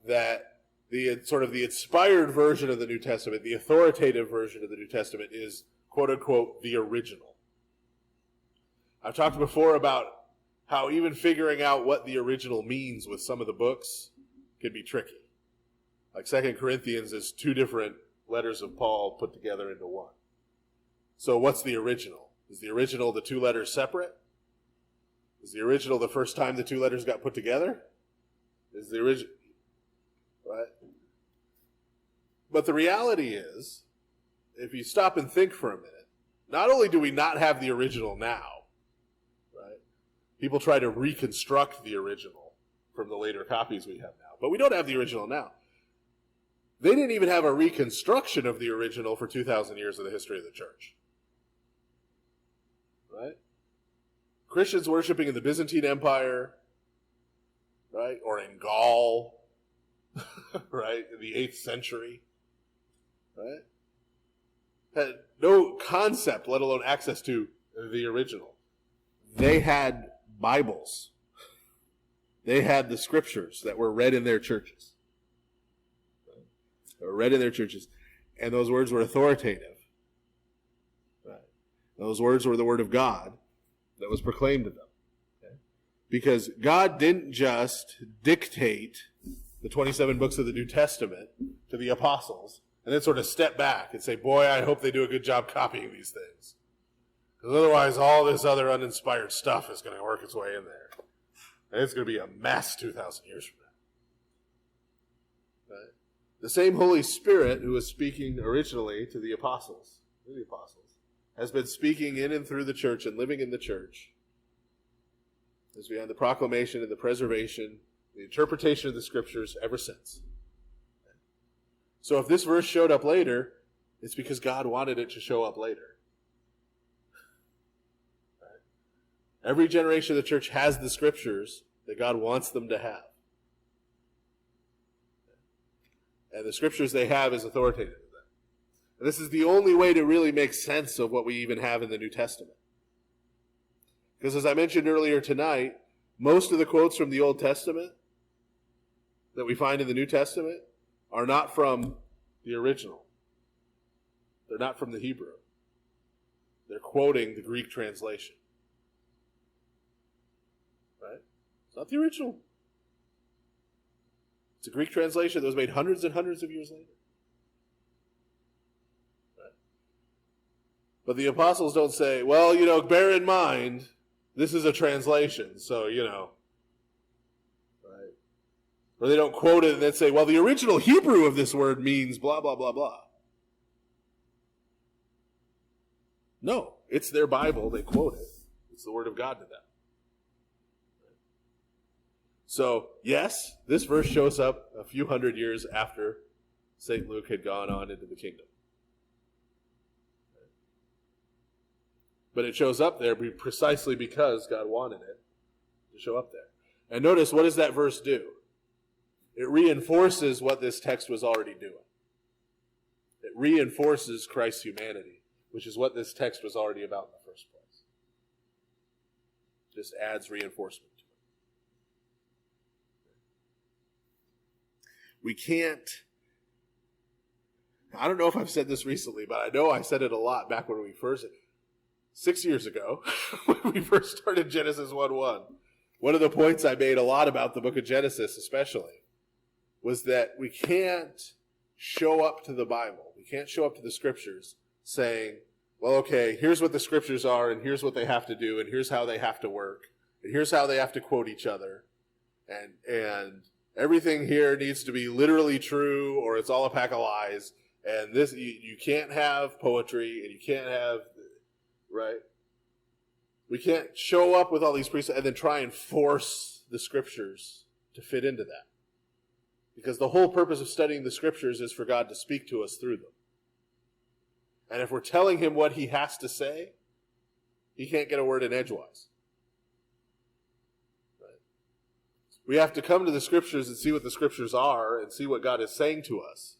that the sort of the inspired version of the New Testament, the authoritative version of the New Testament is, quote unquote, the original. I've talked before about how even figuring out what the original means with some of the books can be tricky. Like 2 Corinthians is two different letters of Paul put together into one. So what's the original? Is the original the two letters separate? Is the original the first time the two letters got put together? Is the original, right? But the reality is, if you stop and think for a minute, not only do we not have the original now, right? People try to reconstruct the original from the later copies we have now, but we don't have the original now. They didn't even have a reconstruction of the original for 2,000 years of the history of the church. Right? Christians worshiping in the Byzantine Empire, right? Or in Gaul, right? In the 8th century, right? Had no concept, let alone access to the original. They had Bibles. They had the scriptures that were read in their churches. They were read in their churches. And those words were authoritative. Right? Those words were the word of God that was proclaimed to them. Okay? Because God didn't just dictate the 27 books of the New Testament to the apostles and then sort of step back and say, boy, I hope they do a good job copying these things. Because otherwise all this other uninspired stuff is going to work its way in there. And it's going to be a mess 2,000 years from now. Right? The same Holy Spirit who was speaking originally to the apostles, has been speaking in and through the church and living in the church as we had the proclamation and the preservation, the interpretation of the scriptures ever since. So if this verse showed up later, it's because God wanted it to show up later. Right? Every generation of the church has the scriptures that God wants them to have. And the scriptures they have is authoritative to them. And this is the only way to really make sense of what we even have in the New Testament. Because as I mentioned earlier tonight, most of the quotes from the Old Testament that we find in the New Testament are not from the original. They're not from the Hebrew. They're quoting the Greek translation. Right? It's not the original. It's a Greek translation that was made hundreds and hundreds of years later. Right? But the apostles don't say, well, bear in mind, this is a translation, so, right? Or they don't quote it and then say, well, the original Hebrew of this word means blah, blah, blah, blah. No, it's their Bible. They quote it. It's the word of God to them. So, yes, this verse shows up a few hundred years after St. Luke had gone on into the kingdom. But it shows up there precisely because God wanted it to show up there. And notice, what does that verse do? It reinforces what this text was already doing. It reinforces Christ's humanity, which is what this text was already about in the first place. Just adds reinforcement. We can't, I don't know if I've said this recently, but I know I said it a lot back when we first, 6 years ago, when we first started Genesis 1:1, one of the points I made a lot about the book of Genesis especially was that we can't show up to the Bible, we can't show up to the scriptures saying, well, okay, here's what the scriptures are, and here's what they have to do, and here's how they have to work, and here's how they have to quote each other, and everything here needs to be literally true, or it's all a pack of lies, and this you can't have poetry, and you can't have, right? We can't show up with all these precepts and then try and force the scriptures to fit into that. Because the whole purpose of studying the scriptures is for God to speak to us through them. And if we're telling him what he has to say, he can't get a word in edgewise. Right? We have to come to the scriptures and see what the scriptures are and see what God is saying to us.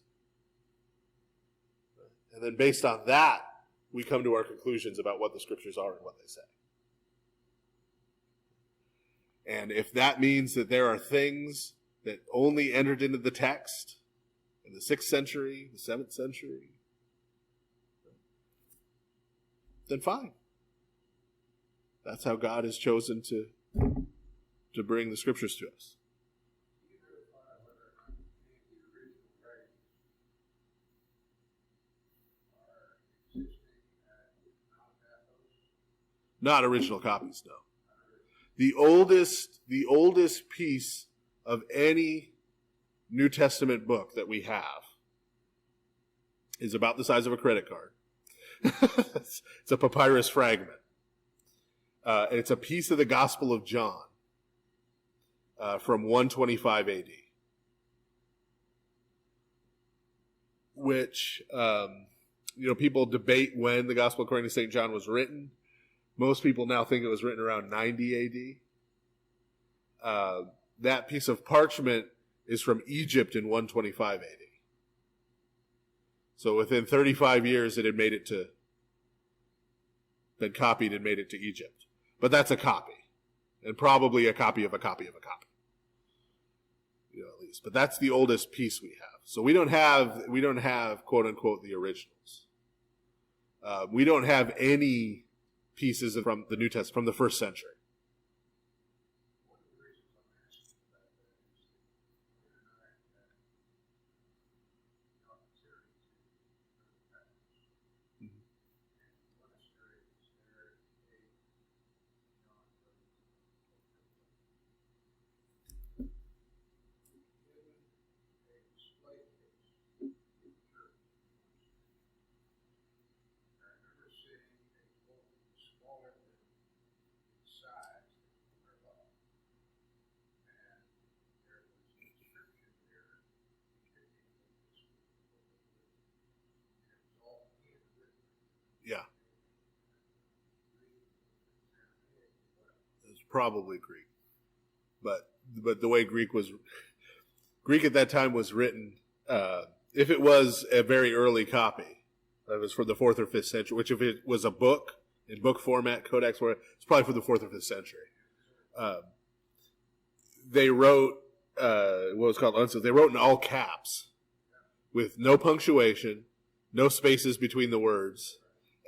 And then based on that, we come to our conclusions about what the scriptures are and what they say. And if that means that there are things that only entered into the text in the 6th century, the 7th century, then fine. That's how God has chosen to bring the scriptures to us. Not original copies, no. The oldest piece of any New Testament book that we have is about the size of a credit card. It's a papyrus fragment. It's a piece of the Gospel of John from 125 AD, which, people debate when the Gospel according to St. John was written. Most people now think it was written around 90 AD. That piece of parchment is from Egypt in 125 AD. So within 35 years, it had been copied and made it to Egypt. But that's a copy, and probably a copy of a copy of a copy. At least. But that's the oldest piece we have. So we don't have quote unquote the originals. We don't have any pieces from the New Testament from the 1st century. Yeah. It's probably Greek. But the way Greek at that time was written, if it was a very early copy, it was from the 4th or 5th century, which if it was a book, in book format, codex format, it's probably from the 4th or 5th century. They wrote, what was called uncial, they wrote in all caps, with no punctuation, no spaces between the words.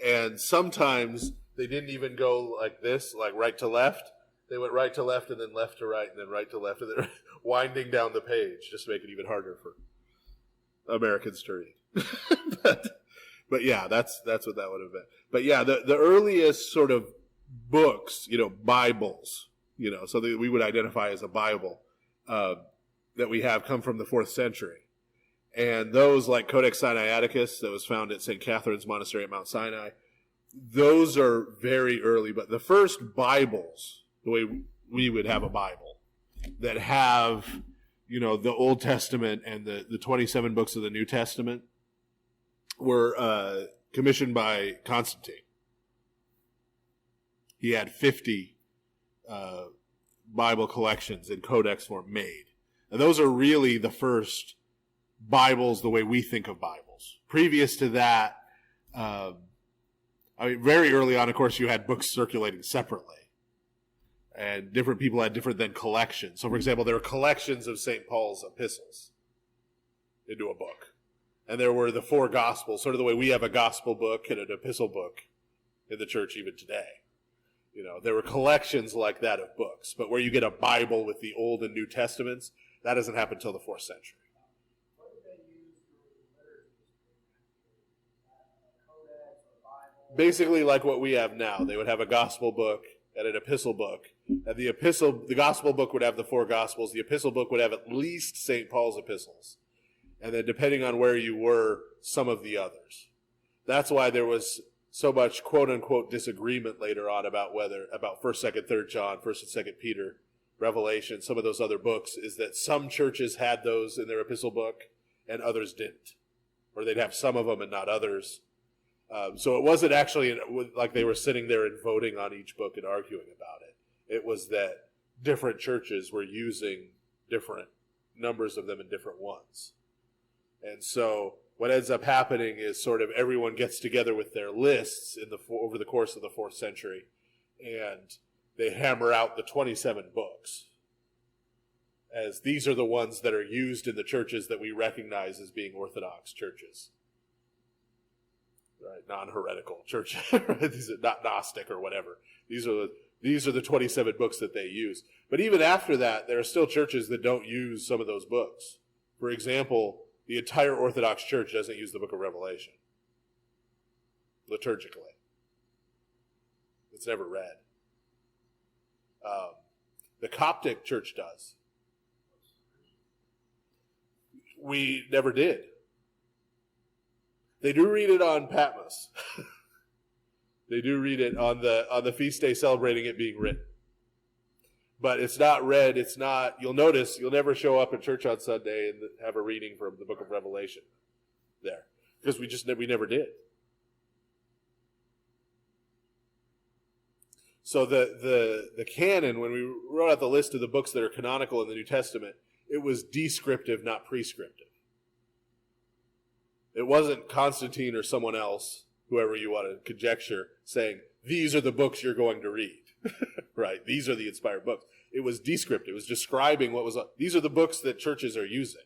And sometimes they didn't even go like this, like right to left. They went right to left and then left to right and then right to left and then winding down the page just to make it even harder for Americans to read. but yeah, that's what that would have been. But yeah, the earliest sort of books, Bibles, so that we would identify as a Bible that we have come from the 4th century. And those, like Codex Sinaiticus, that was found at St. Catherine's Monastery at Mount Sinai, those are very early. But the first Bibles, the way we would have a Bible, that have, the Old Testament and the 27 books of the New Testament, were commissioned by Constantine. He had 50 Bible collections in codex form made. And those are really the first Bibles the way we think of Bibles. Previous to that, very early on, of course, you had books circulating separately. And different people had different then collections. So, for example, there were collections of St. Paul's epistles into a book. And there were the 4 Gospels, sort of the way we have a gospel book and an epistle book. in the church even today. There were collections like that of books, but where you get a Bible with the Old and New Testaments, that doesn't happen until the 4th century. What did they use during the liturgies? Codex or Bible? Basically like what we have now. They would have a gospel book and an epistle book. And the gospel book would have the 4 gospels. The epistle book would have at least St. Paul's epistles. And then depending on where you were, some of the others. That's why there was so much quote-unquote disagreement later on about 1st, 2nd, 3rd John, 1st and 2nd Peter, Revelation, some of those other books, is that some churches had those in their epistle book and others didn't. Or they'd have some of them and not others. So it wasn't actually like they were sitting there and voting on each book and arguing about it. It was that different churches were using different numbers of them in different ones. And so what ends up happening is sort of everyone gets together with their lists over the course of the 4th century, and they hammer out the 27 books, as these are the ones that are used in the churches that we recognize as being Orthodox churches. Right, non-heretical churches. These are not Gnostic or whatever. These are the 27 books that they use. But even after that, there are still churches that don't use some of those books. For example, the entire Orthodox Church doesn't use the book of Revelation liturgically. It's never read. The Coptic Church does. We never did. They do read it on Patmos. They do read it on the feast day celebrating it being written. But it's not read, you'll notice, you'll never show up at church on Sunday and have a reading from the book of Revelation there. Because we never did. So the canon, when we wrote out the list of the books that are canonical in the New Testament, it was descriptive, not prescriptive. It wasn't Constantine or someone else, whoever you want to conjecture, saying, these are the books you're going to read. Right? These are the inspired books. It was descriptive. It was describing these are the books that churches are using.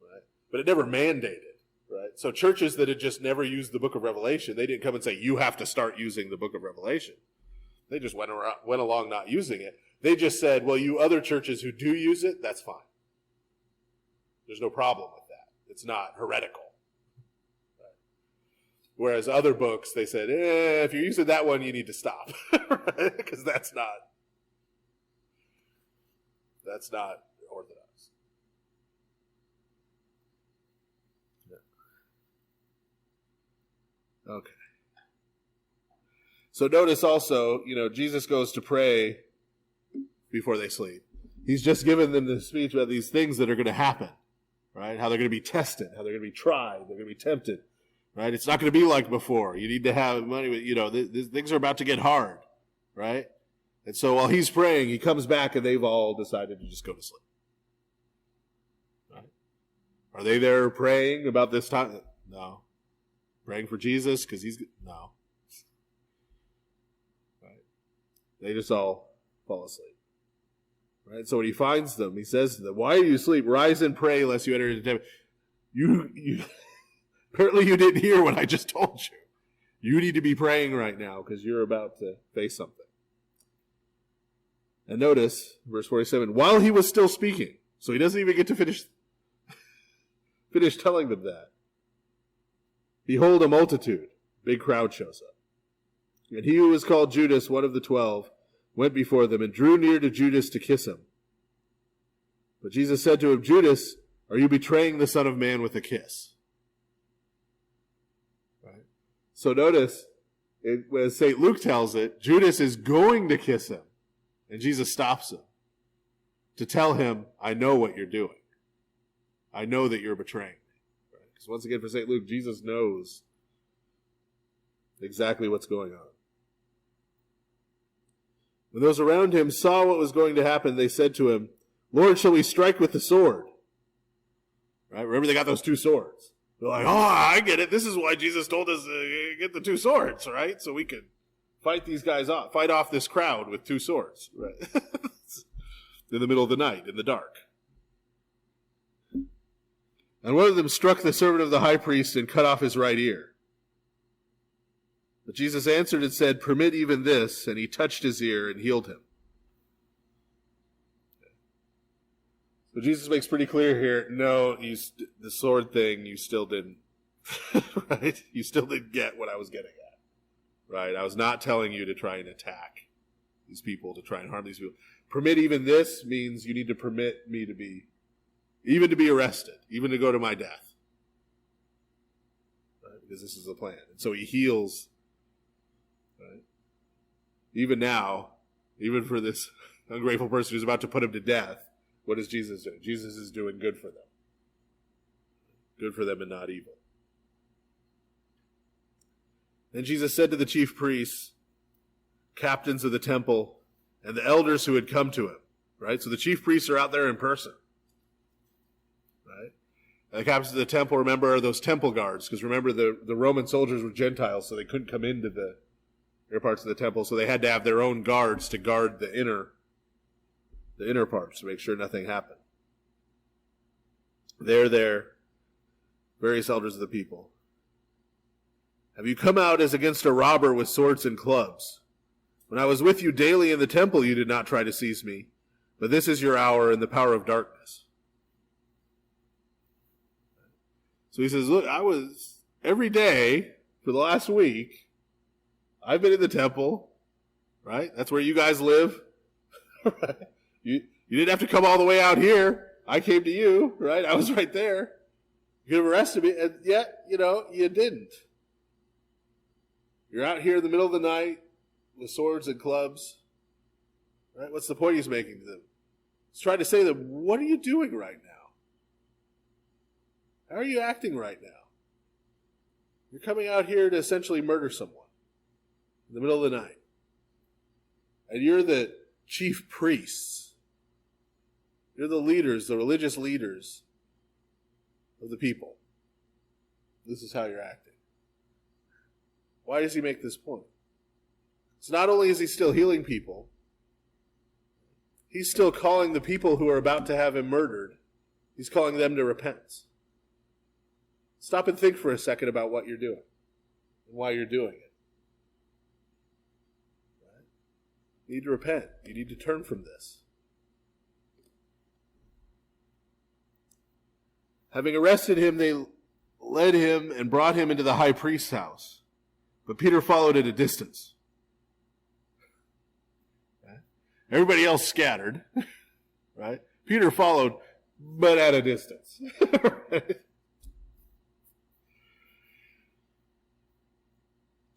Right? But it never mandated. Right? So churches that had just never used the book of Revelation, they didn't come and say, you have to start using the book of Revelation. They just went along not using it. They just said, well, you other churches who do use it, that's fine. There's no problem with that. It's not heretical. Whereas other books, they said, if you're using that one, you need to stop. Because that's not Orthodox. Yeah. Okay. So notice also, Jesus goes to pray before they sleep. He's just given them the speech about these things that are going to happen, right? How they're going to be tested, how they're going to be tried, they're going to be tempted. Right? It's not going to be like before. You need to have money. Things are about to get hard. Right? And so while he's praying, he comes back and they've all decided to just go to sleep. Right? Are they there praying about this time? No. Praying for Jesus because no. Right? They just all fall asleep. Right? So when he finds them, he says to them, why are you asleep? Rise and pray lest you enter into temptation. You Apparently you didn't hear what I just told you. You need to be praying right now because you're about to face something. And notice, verse 47, while he was still speaking, so he doesn't even get to finish telling them that. Behold, a multitude, big crowd shows up. And he who was called Judas, one of the 12, went before them and drew near to Judas to kiss him. But Jesus said to him, Judas, are you betraying the Son of Man with a kiss? So notice, as St. Luke tells it, Judas is going to kiss him. And Jesus stops him to tell him, I know what you're doing. I know that you're betraying me. Right? Because once again, for St. Luke, Jesus knows exactly what's going on. When those around him saw what was going to happen, they said to him, Lord, shall we strike with the sword? Right? Remember, they got those 2 swords. They're like, I get it. This is why Jesus told us to get the 2 swords, right? So we could fight these guys off, fight off this crowd with 2 swords, right? In the middle of the night, in the dark. And one of them struck the servant of the high priest and cut off his right ear. But Jesus answered and said, "Permit even this," and he touched his ear and healed him. So Jesus makes pretty clear here, no, the sword thing, you still didn't, right? You still didn't get what I was getting at, right? I was not telling you to try and attack these people, to try and harm these people. Permit even this means you need to permit me to be arrested, even to go to my death, right? Because this is the plan. And so he heals, right? Even now, even for this ungrateful person who's about to put him to death, what is Jesus doing? Jesus is doing good for them. Good for them and not evil. Then Jesus said to the chief priests, captains of the temple, and the elders who had come to him, right? So the chief priests are out there in person, right? And the captains of the temple, remember, are those temple guards, because remember the Roman soldiers were Gentiles, so they couldn't come into the inner parts of the temple, so they had to have their own guards to guard the inner parts to make sure nothing happened. They're there, various elders of the people. Have you come out as against a robber with swords and clubs? When I was with you daily in the temple, you did not try to seize me, but this is your hour and the power of darkness. So he says, look, I was every day for the last week, I've been in the temple, right? That's where you guys live, right? You didn't have to come all the way out here. I came to you, right? I was right there. You could have arrested me, and yet, you didn't. You're out here in the middle of the night with swords and clubs, right? What's the point he's making to them? He's trying to say to them, what are you doing right now? How are you acting right now? You're coming out here to essentially murder someone in the middle of the night. And you're the chief priests. You're the leaders, the religious leaders of the people. This is how you're acting. Why does he make this point? So not only is he still healing people, he's still calling the people who are about to have him murdered, he's calling them to repentance. Stop and think for a second about what you're doing and why you're doing it. Right? You need to repent. You need to turn from this. Having arrested him, they led him and brought him into the high priest's house. But Peter followed at a distance. Okay. Everybody else scattered, right? Peter followed, but at a distance. Right?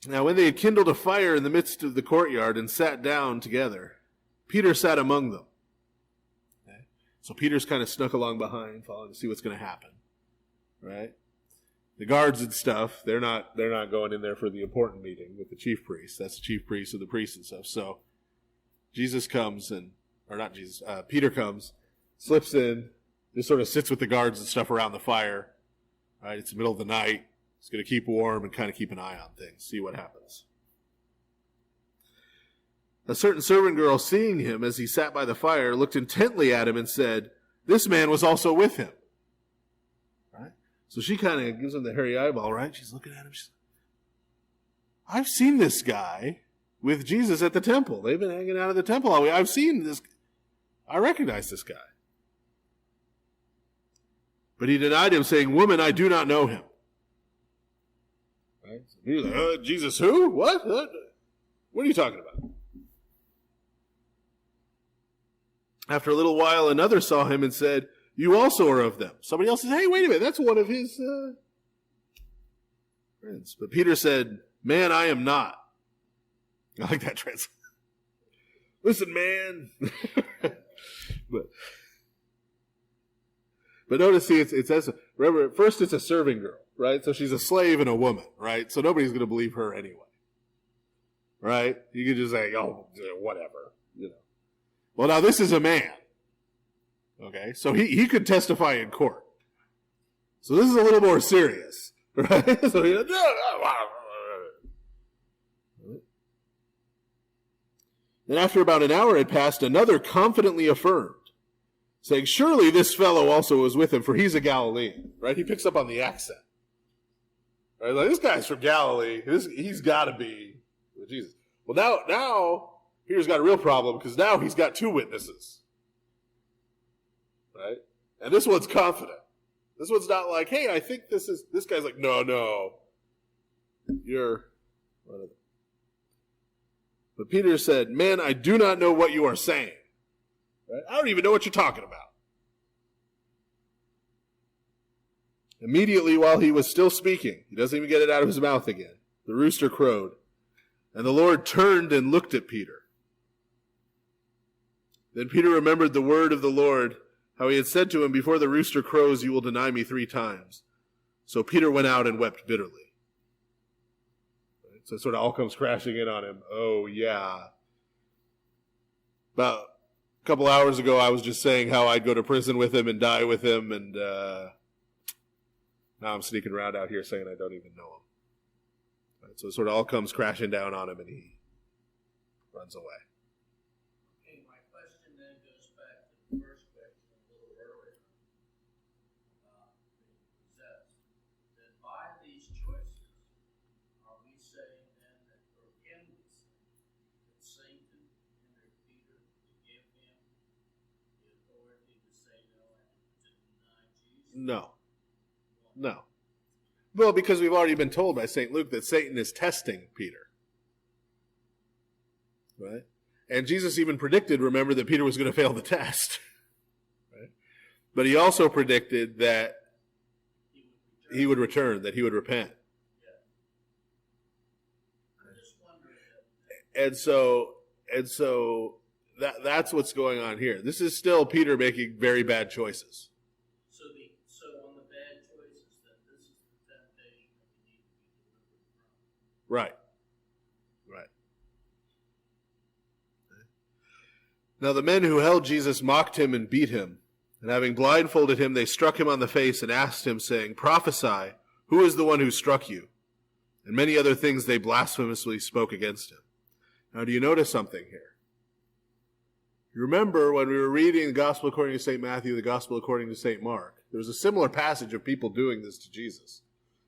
Now, when they had kindled a fire in the midst of the courtyard and sat down together, Peter sat among them. Okay. So Peter's kind of snuck along behind, following to see what's going to happen, right? The guards and stuff, they're not going in there for the important meeting with the chief priest. That's the chief priest of the priests and stuff. So Peter comes, slips in, just sort of sits with the guards and stuff around the fire. Right? It's the middle of the night. He's going to keep warm and kind of keep an eye on things, see what happens. A certain servant girl, seeing him as he sat by the fire, looked intently at him and said, "This man was also with him." Right? So she kind of gives him the hairy eyeball, right? She's looking at him. She's like, I've seen this guy with Jesus at the temple. They've been hanging out at the temple all week. I've seen this. I recognize this guy. But he denied him, saying, "Woman, I do not know him." Right? So he was like, Jesus who? What? What are you talking about? After a little while, another saw him and said, "You also are of them." Somebody else says, "Hey, wait a minute, that's one of his friends." But Peter said, "Man, I am not." I like that translation. Listen, man. But notice, see, it says, remember, at first it's a serving girl, right? So she's a slave and a woman, right? So nobody's going to believe her anyway, right? You could just say, oh, whatever, Well, now this is a man, okay? So he could testify in court. So this is a little more serious, right? So Then after about an hour had passed, another confidently affirmed, saying, "Surely this fellow also was with him, for he's a Galilean." Right? He picks up on the accent. Right? Like, this guy's from Galilee. He's got to be with Jesus. Well, now Peter's got a real problem because now he's got two witnesses. Right? And this one's confident. This one's not like, hey, I think this guy's like, no. You're one of them. But Peter said, man, I do not know what you are saying. Right? I don't even know what you're talking about. Immediately while he was still speaking, he doesn't even get it out of his mouth again, the rooster crowed, and the Lord turned and looked at Peter. Then Peter remembered the word of the Lord, how he had said to him, before the rooster crows, you will deny me 3 times. So Peter went out and wept bitterly. So it sort of all comes crashing in on him. Oh, yeah. About a couple hours ago, I was just saying how I'd go to prison with him and die with him, and now I'm sneaking around out here saying I don't even know him. Right, so it sort of all comes crashing down on him, and he runs away. Okay, my question then goes back to the first question a little earlier about being possessed. That by these choices, are we saying then that, or can we say, that Satan hindered Peter to give him the authority to say no and to deny Jesus? No. Well, because we've already been told by St. Luke that Satan is testing Peter. Right? And Jesus even predicted, remember, that Peter was going to fail the test. Right? But he also predicted that he would return, that he would repent. And so that's what's going on here. This is still Peter making very bad choices. So on the bad choices, then this is the temptation that we need to be delivered from. Right. Now the men who held Jesus mocked him and beat him. And having blindfolded him, they struck him on the face and asked him, saying, prophesy, who is the one who struck you? And many other things they blasphemously spoke against him. Now, do you notice something here? You remember when we were reading the Gospel according to St. Matthew, the Gospel according to St. Mark, there was a similar passage of people doing this to Jesus.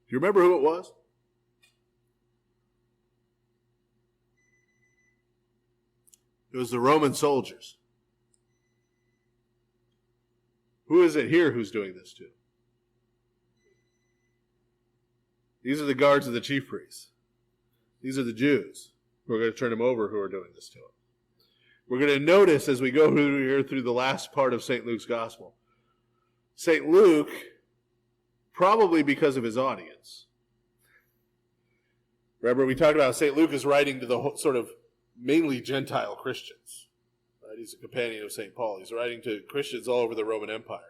Do you remember who it was? It was the Roman soldiers. Who is it here who's doing this to? These are the guards of the chief priests. These are the Jews who are going to turn him over who are doing this to him. We're going to notice as we go through the last part of St. Luke's gospel, St. Luke, probably because of his audience. Remember, we talked about St. Luke is writing to the sort of mainly Gentile Christians. Right? He's a companion of St. Paul. He's writing to Christians all over the Roman Empire.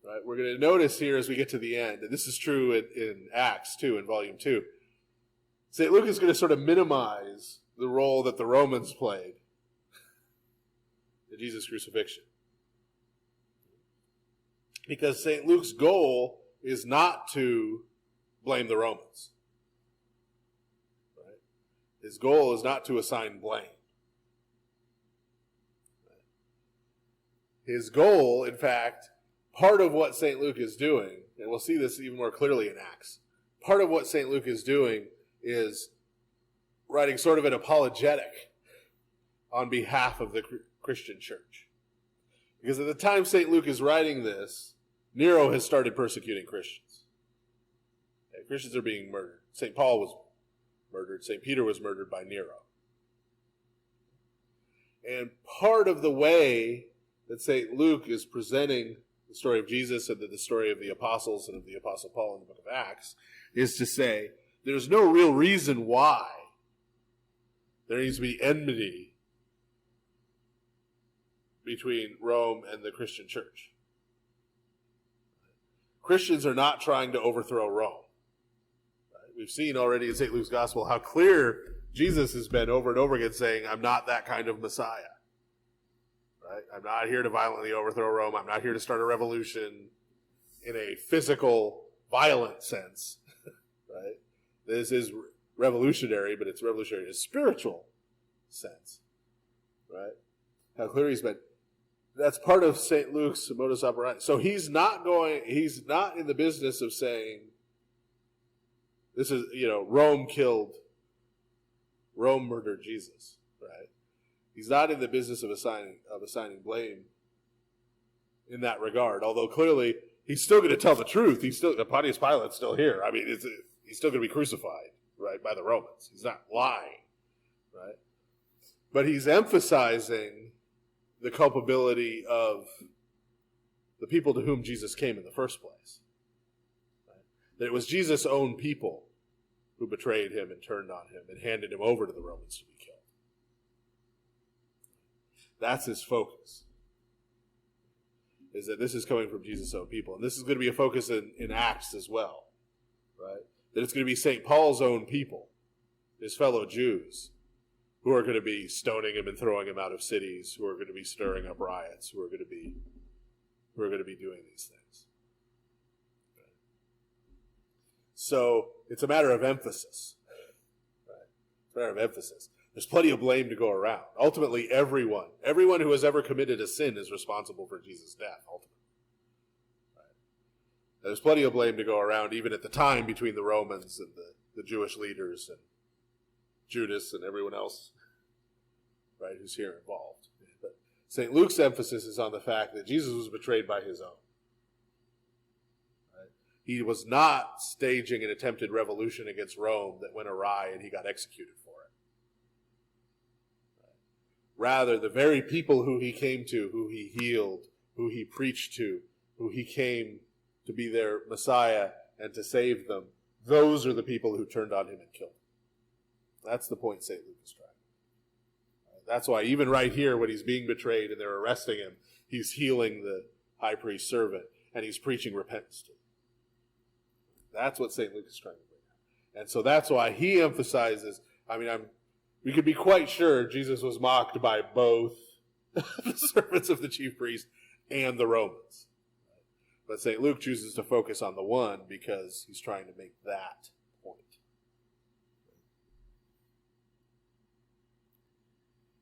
Right? We're going to notice here as we get to the end, and this is true in Acts too, in Volume 2, St. Luke is going to sort of minimize the role that the Romans played in Jesus' crucifixion. Because St. Luke's goal is not to blame the Romans. Right? His goal is not to assign blame. His goal, in fact, part of what St. Luke is doing, and we'll see this even more clearly in Acts, part of what St. Luke is doing is writing sort of an apologetic on behalf of the Christian church. Because at the time St. Luke is writing this, Nero has started persecuting Christians. Okay, Christians are being murdered. St. Paul was murdered. St. Peter was murdered by Nero. And part of the way that St. Luke is presenting the story of Jesus and the story of the apostles and of the Apostle Paul in the book of Acts is to say, there's no real reason why there needs to be enmity between Rome and the Christian church. Christians are not trying to overthrow Rome. Right? We've seen already in St. Luke's gospel how clear Jesus has been over and over again saying, I'm not that kind of Messiah. Right? I'm not here to violently overthrow Rome. I'm not here to start a revolution in a physical, violent sense. Right? This is revolutionary, but it's revolutionary in a spiritual sense. Right? How clear he's been. That's part of St. Luke's modus operandi. So he's not in the business of saying, This is, Rome murdered Jesus, right? He's not in the business of assigning blame in that regard, although clearly he's still going to tell the truth. Pontius Pilate's still here. I mean, he's still going to be crucified, right, by the Romans. He's not lying, right? But he's emphasizing the culpability of the people to whom Jesus came in the first place. Right? That it was Jesus' own people who betrayed him and turned on him and handed him over to the Romans to be killed. That's his focus, is that this is coming from Jesus' own people. And this is going to be a focus in Acts as well, right? That it's going to be St. Paul's own people, his fellow Jews, who are going to be stoning him and throwing him out of cities, who are going to be stirring up riots, who are going to be doing these things. Right? So it's a matter of emphasis. Right? It's a matter of emphasis. There's plenty of blame to go around. Ultimately, everyone who has ever committed a sin is responsible for Jesus' death, ultimately. Right? There's plenty of blame to go around, even at the time, between the Romans and the Jewish leaders and Judas and everyone else, right, who's here involved. But St. Luke's emphasis is on the fact that Jesus was betrayed by his own. Right? He was not staging an attempted revolution against Rome that went awry and he got executed for it. Rather, the very people who he came to, who he healed, who he preached to, who he came to be their Messiah and to save them, those are the people who turned on him and killed him. That's the point St. Luke is trying. That's why even right here, when he's being betrayed and they're arresting him, he's healing the high priest's servant and he's preaching repentance to him. That's what St. Luke is trying to bring out. And so that's why he emphasizes, we could be quite sure Jesus was mocked by both the servants of the chief priest and the Romans. But St. Luke chooses to focus on the one because he's trying to make that point.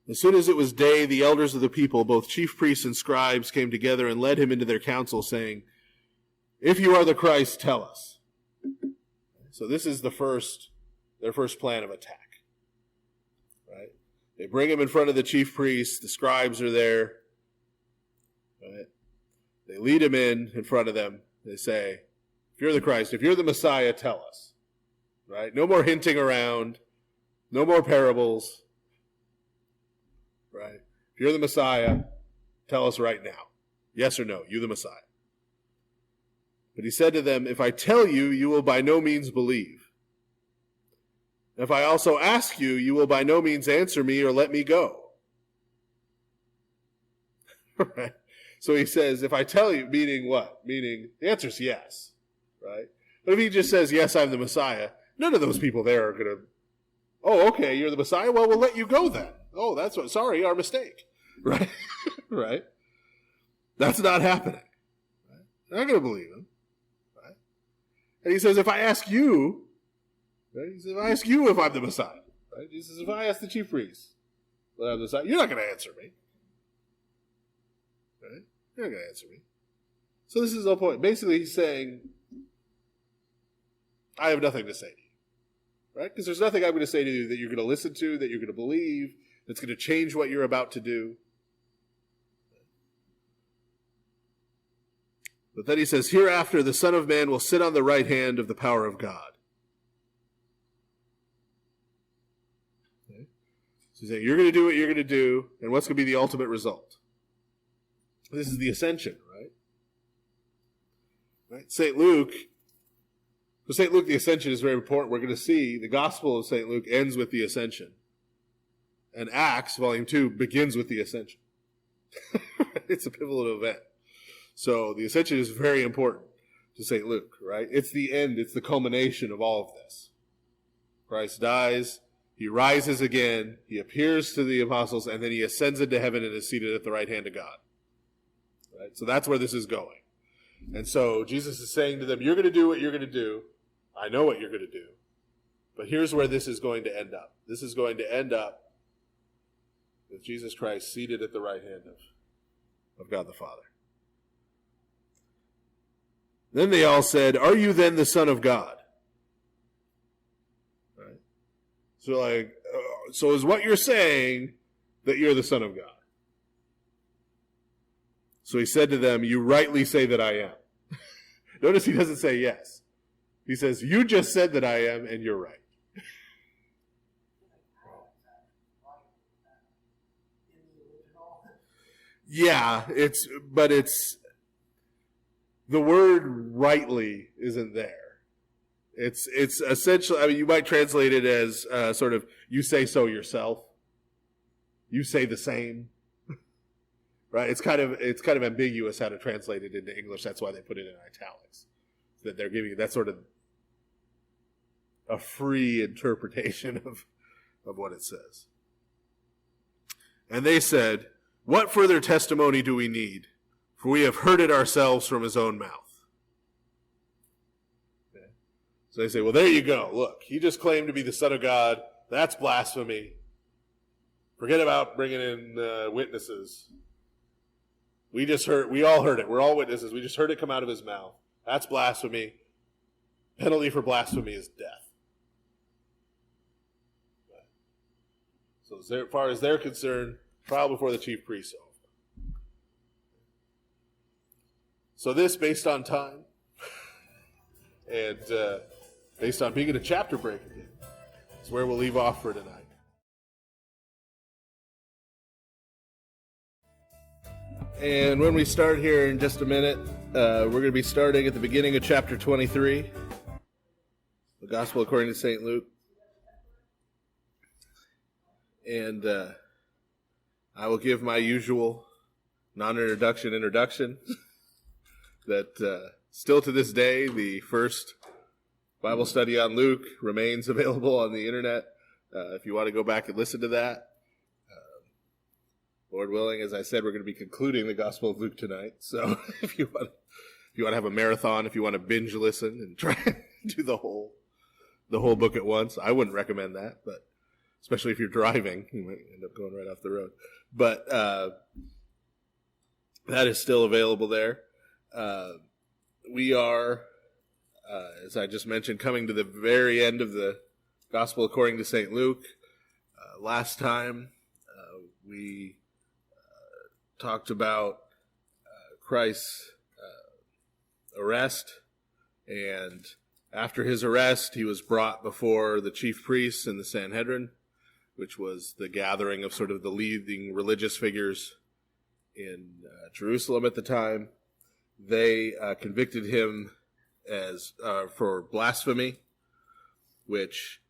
As soon as it was day, the elders of the people, both chief priests and scribes, came together and led him into their council, saying, "If you are the Christ, tell us." So this is their first plan of attack. Right? They bring him in front of the chief priests. The scribes are there. Right? They lead him in front of them. They say, "If you're the Christ, if you're the Messiah, tell us." Right? No more hinting around. No more parables. Right? If you're the Messiah, tell us right now. Yes or no, you the Messiah. But he said to them, "If I tell you, you will by no means believe. If I also ask you, you will by no means answer me or let me go." Right? So he says, if I tell you, meaning what? Meaning the answer is yes. Right? But if he just says, "Yes, I'm the Messiah," none of those people there are going to, "Oh, okay, you're the Messiah? Well, we'll let you go then. Oh, that's what, sorry, our mistake." Right? Right? That's not happening. Right? They're not going to believe him. Right? And he says, if I ask you, right? He says, if I ask you if I'm the Messiah, right? He says, if I ask the chief priests whether I'm the Messiah, you're not going to answer me. Right? You're not going to answer me. So this is the point. Basically, he's saying, I have nothing to say to you. Right? Because there's nothing I'm going to say to you that you're going to listen to, that you're going to believe, that's going to change what you're about to do. But then he says, hereafter the Son of Man will sit on the right hand of the power of God. Okay? So he's saying, you're going to do what you're going to do, and what's going to be the ultimate result? This is the ascension, right? Right? St. Luke, for St. Luke, the ascension is very important. We're going to see the Gospel of St. Luke ends with the ascension. And Acts, Volume 2, begins with the ascension. It's a pivotal event. So the ascension is very important to St. Luke, right? It's the end, it's the culmination of all of this. Christ dies, he rises again, he appears to the apostles, and then he ascends into heaven and is seated at the right hand of God. Right? So that's where this is going. And so Jesus is saying to them, you're going to do what you're going to do. I know what you're going to do. But here's where this is going to end up. This is going to end up with Jesus Christ seated at the right hand of God the Father. Then they all said, "Are you then the Son of God?" So like, so is what you're saying that you're the Son of God? So he said to them, you rightly say that I am. Notice he doesn't say yes. He says, you just said that I am, and you're right. Yeah, but the word rightly isn't there. It's essentially, I mean, you might translate it as sort of, you say so yourself. You say the same. Right? It's kind of ambiguous how to translate it into English. That's why they put it in italics. That they're giving you that sort of a free interpretation of what it says. And they said, what further testimony do we need? For we have heard it ourselves from his own mouth. Okay. So they say, well, there you go. Look, he just claimed to be the Son of God. That's blasphemy. Forget about bringing in witnesses. We all heard it. We're all witnesses. We just heard it come out of his mouth. That's blasphemy. Penalty for blasphemy is death. So as far as they're concerned, trial before the chief priest over. So this, based on time, and based on being in a chapter break again, is where we'll leave off for tonight. And when we start here in just a minute, we're going to be starting at the beginning of chapter 23, the Gospel according to St. Luke. And I will give my usual introduction that still to this day, the first Bible study on Luke remains available on the internet. If you want to go back and listen to that. Lord willing, as I said, we're going to be concluding the Gospel of Luke tonight. So if you want to have a marathon, if you want to binge listen and try and do the whole book at once, I wouldn't recommend that, but especially if you're driving, you might end up going right off the road. But that is still available there. We are, as I just mentioned, coming to the very end of the Gospel according to St. Luke. Last time we talked about Christ's arrest, and after his arrest, he was brought before the chief priests and the Sanhedrin, which was the gathering of sort of the leading religious figures in Jerusalem at the time. They convicted him for blasphemy, which,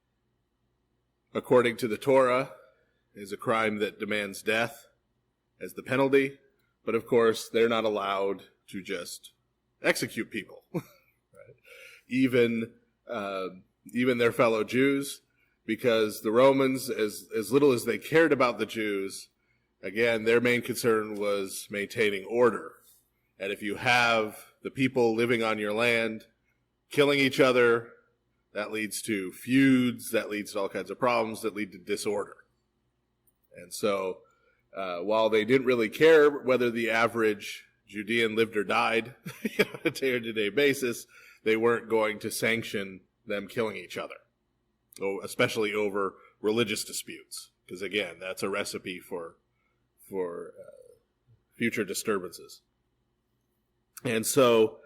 according to the Torah, is a crime that demands death as the penalty. But of course, they're not allowed to just execute people. Right? Even their fellow Jews, because the Romans, as little as they cared about the Jews, again, their main concern was maintaining order. And if you have the people living on your land killing each other, that leads to feuds, that leads to all kinds of problems that lead to disorder. And so, while they didn't really care whether the average Judean lived or died on a day-to-day basis, they weren't going to sanction them killing each other, especially over religious disputes, because again, that's a recipe for future disturbances. And so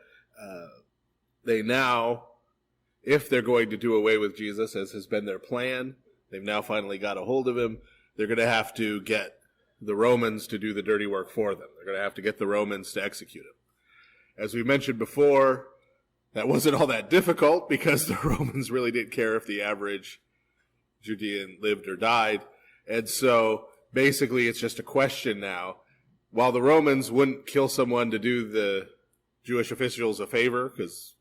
they now, if they're going to do away with Jesus, as has been their plan, they've now finally got a hold of him, they're going to have to get the Romans to do the dirty work for them. They're going to have to get the Romans to execute him. As we mentioned before, that wasn't all that difficult because the Romans really didn't care if the average Judean lived or died. And so basically it's just a question now. While the Romans wouldn't kill someone to do the Jewish officials a favor, because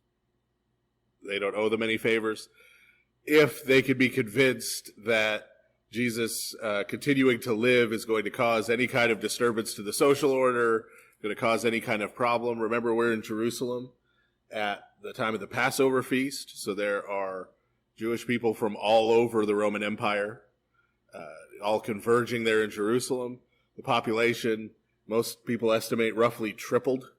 they don't owe them any favors, if they could be convinced that Jesus continuing to live is going to cause any kind of disturbance to the social order, going to cause any kind of problem. Remember, we're in Jerusalem at the time of the Passover feast, so there are Jewish people from all over the Roman Empire, all converging there in Jerusalem. The population, most people estimate, roughly tripled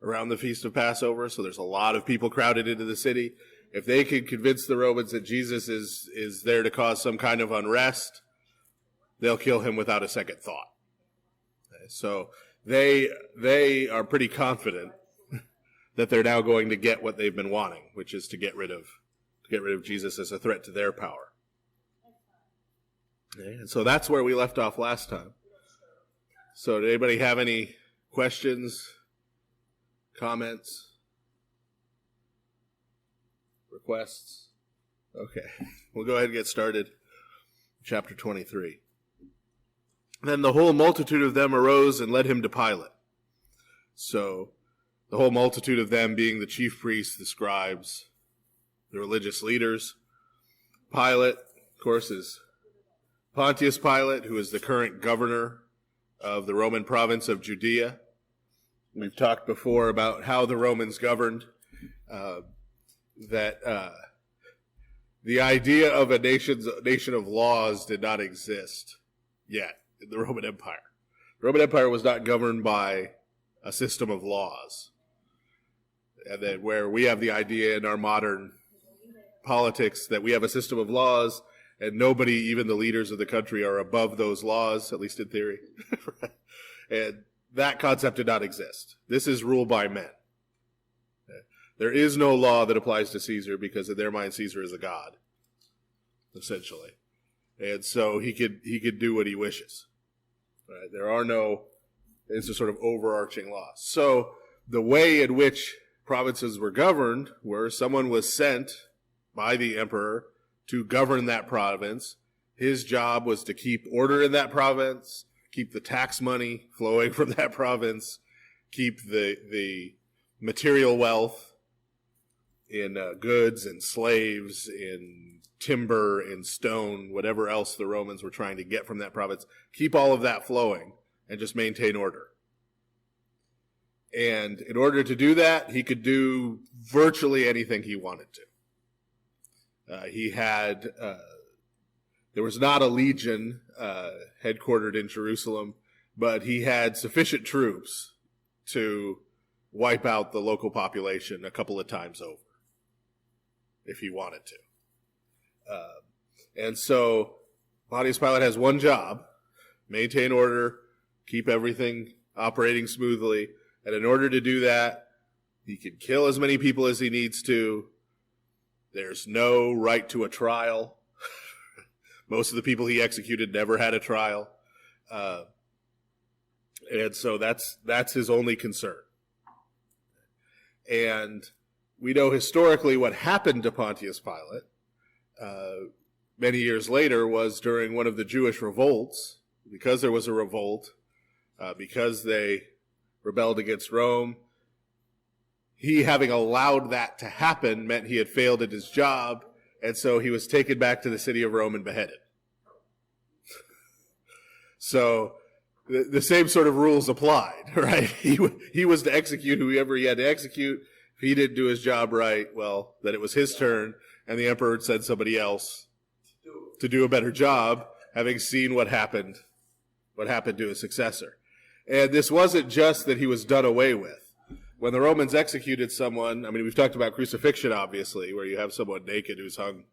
around the Feast of Passover, so there's a lot of people crowded into the city. if they can convince the Romans that Jesus is there to cause some kind of unrest, they'll kill him without a second thought. Okay, so they are pretty confident that they're now going to get what they've been wanting, which is to get rid of Jesus as a threat to their power. Okay, and so that's where we left off last time. So did anybody have any questions, comments, requests? Okay, we'll go ahead and get started. Chapter 23. Then the whole multitude of them arose and led him to Pilate. So the whole multitude of them being the chief priests, the scribes, the religious leaders. Pilate, of course, is Pontius Pilate, who is the current governor of the Roman province of Judea. We've talked before about how the Romans governed, that the idea of a nation of laws did not exist yet in the Roman Empire. The Roman Empire was not governed by a system of laws. And then where we have the idea in our modern politics that we have a system of laws and nobody, even the leaders of the country, are above those laws, at least in theory. And that concept did not exist. This is rule by men. There is no law that applies to Caesar because in their mind Caesar is a god, essentially. And so he could do what he wishes. Right? There are no, it's a sort of overarching laws. So the way in which provinces were governed were someone was sent by the emperor to govern that province. His job was to keep order in that province, keep the tax money flowing from that province, keep the material wealth in goods and slaves, in timber, in stone, whatever else the Romans were trying to get from that province, keep all of that flowing and just maintain order. And in order to do that, he could do virtually anything he wanted to. There was not a legion headquartered in Jerusalem, but he had sufficient troops to wipe out the local population a couple of times over, if he wanted to. And so Pontius Pilate has one job: maintain order, keep everything operating smoothly. And in order to do that, he can kill as many people as he needs to. There's no right to a trial. Most of the people he executed never had a trial. And so that's his only concern. And we know historically what happened to Pontius Pilate many years later was during one of the Jewish revolts. Because there was a revolt, because they rebelled against Rome, he having allowed that to happen meant he had failed at his job, and so he was taken back to the city of Rome and beheaded. So the same sort of rules applied, right? He was to execute whoever he had to execute. If he didn't do his job right, well, then it was his turn, and the emperor would send somebody else to do a better job, having seen what happened to his successor. And this wasn't just that he was done away with. When the Romans executed someone, I mean, we've talked about crucifixion, obviously, where you have someone naked who's hung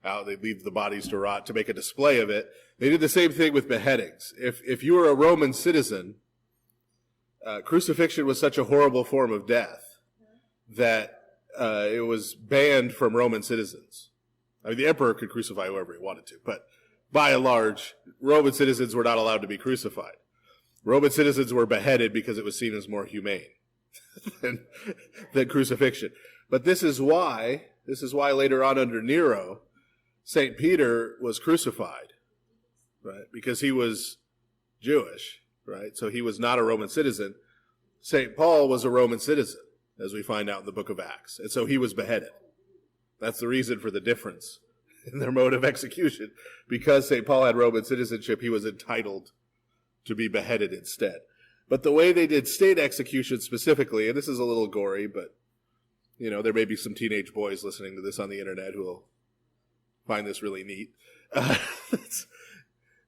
out. They leave the bodies to rot to make a display of it. They did the same thing with beheadings. If you were a Roman citizen, crucifixion was such a horrible form of death that it was banned from Roman citizens. I mean, the emperor could crucify whoever he wanted to, but by and large, Roman citizens were not allowed to be crucified. Roman citizens were beheaded because it was seen as more humane than crucifixion. But this is why later on under Nero, St. Peter was crucified, right? Because he was Jewish, right? So he was not a Roman citizen. St. Paul was a Roman citizen, as we find out in the book of Acts. And so he was beheaded. That's the reason for the difference in their mode of execution. Because St. Paul had Roman citizenship, he was entitled to be beheaded instead. But the way they did state execution specifically, and this is a little gory, but you know, there may be some teenage boys listening to this on the internet who will find this really neat.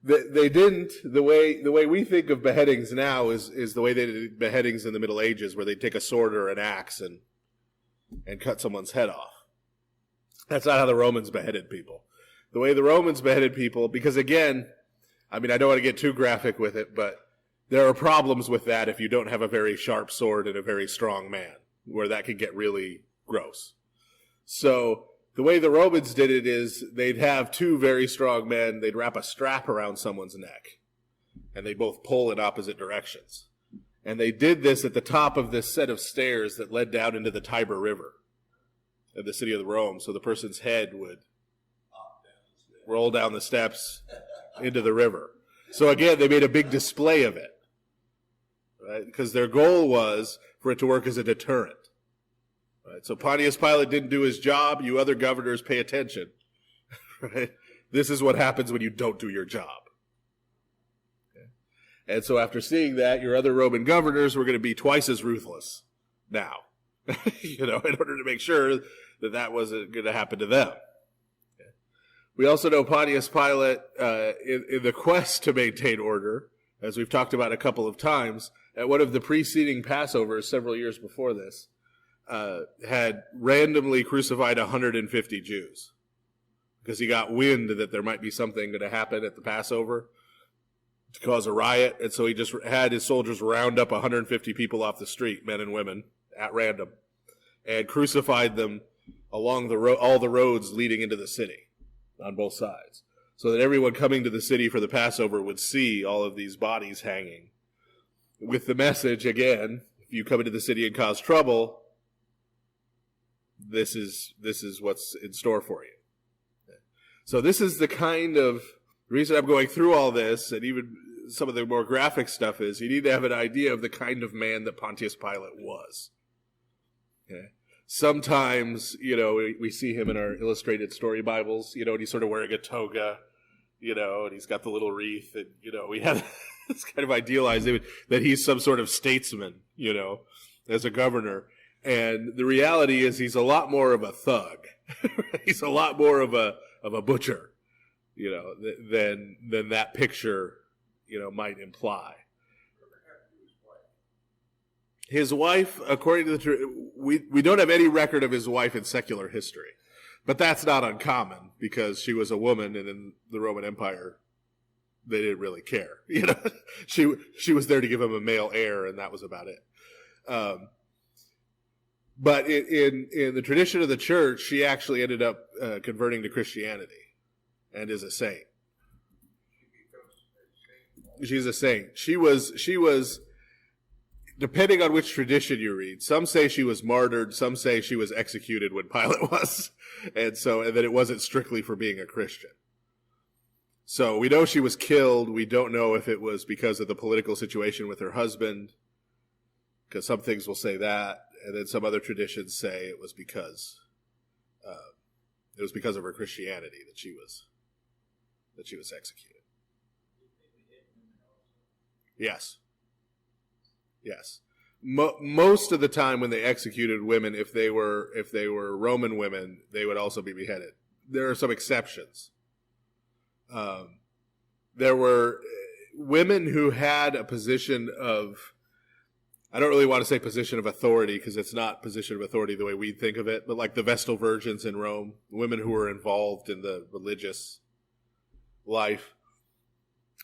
They didn't, the way we think of beheadings now is the way they did beheadings in the Middle Ages, where they'd take a sword or an axe and cut someone's head off. That's not how the Romans beheaded people. The way the Romans beheaded people, because again, I mean, I don't want to get too graphic with it, but there are problems with that if you don't have a very sharp sword and a very strong man, where that could get really gross. So the way the Romans did it is they'd have two very strong men, they'd wrap a strap around someone's neck, and they both pull in opposite directions. And they did this at the top of this set of stairs that led down into the Tiber River of the city of Rome, so the person's head would roll down the steps into the river. So again, they made a big display of it, right? Because their goal was for it to work as a deterrent. Right? So Pontius Pilate didn't do his job. You other governors pay attention. Right? This is what happens when you don't do your job. Okay? And so after seeing that, your other Roman governors were going to be twice as ruthless now, in order to make sure that that wasn't going to happen to them. Okay? We also know Pontius Pilate, in the quest to maintain order, as we've talked about a couple of times, at one of the preceding Passovers several years before this, had randomly crucified 150 Jews because he got wind that there might be something going to happen at the Passover to cause a riot. And so he just had his soldiers round up 150 people off the street, men and women, at random, and crucified them along all the roads leading into the city on both sides, so that everyone coming to the city for the Passover would see all of these bodies hanging with the message, again, if you come into the city and cause trouble, this is what's in store for you. So this is the kind of reason I'm going through all this, and even some of the more graphic stuff is you need to have an idea of the kind of man that Pontius Pilate was. Okay? Sometimes, we see him in our illustrated story Bibles, and he's sort of wearing a toga, and he's got the little wreath, and, we have this kind of idealized image that he's some sort of statesman, as a governor. And the reality is he's a lot more of a thug. He's a lot more of a butcher, than that picture, might imply. His wife, according to the we don't have any record of his wife in secular history, but that's not uncommon because she was a woman, and in the Roman Empire, they didn't really care. She was there to give him a male heir, and that was about it. But in the tradition of the church, she actually ended up converting to Christianity and is a saint. She's a saint. She was, depending on which tradition you read, some say she was martyred, some say she was executed when Pilate was, and that it wasn't strictly for being a Christian. So we know she was killed. We don't know if it was because of the political situation with her husband, because some things will say that, and then some other traditions say it was because of her Christianity that she was executed. Yes. Most of the time when they executed women, if they were Roman women, they would also be beheaded. There are some exceptions. There were women who had a position of, I don't really want to say position of authority because it's not position of authority the way we think of it, but like the Vestal Virgins in Rome, women who were involved in the religious life,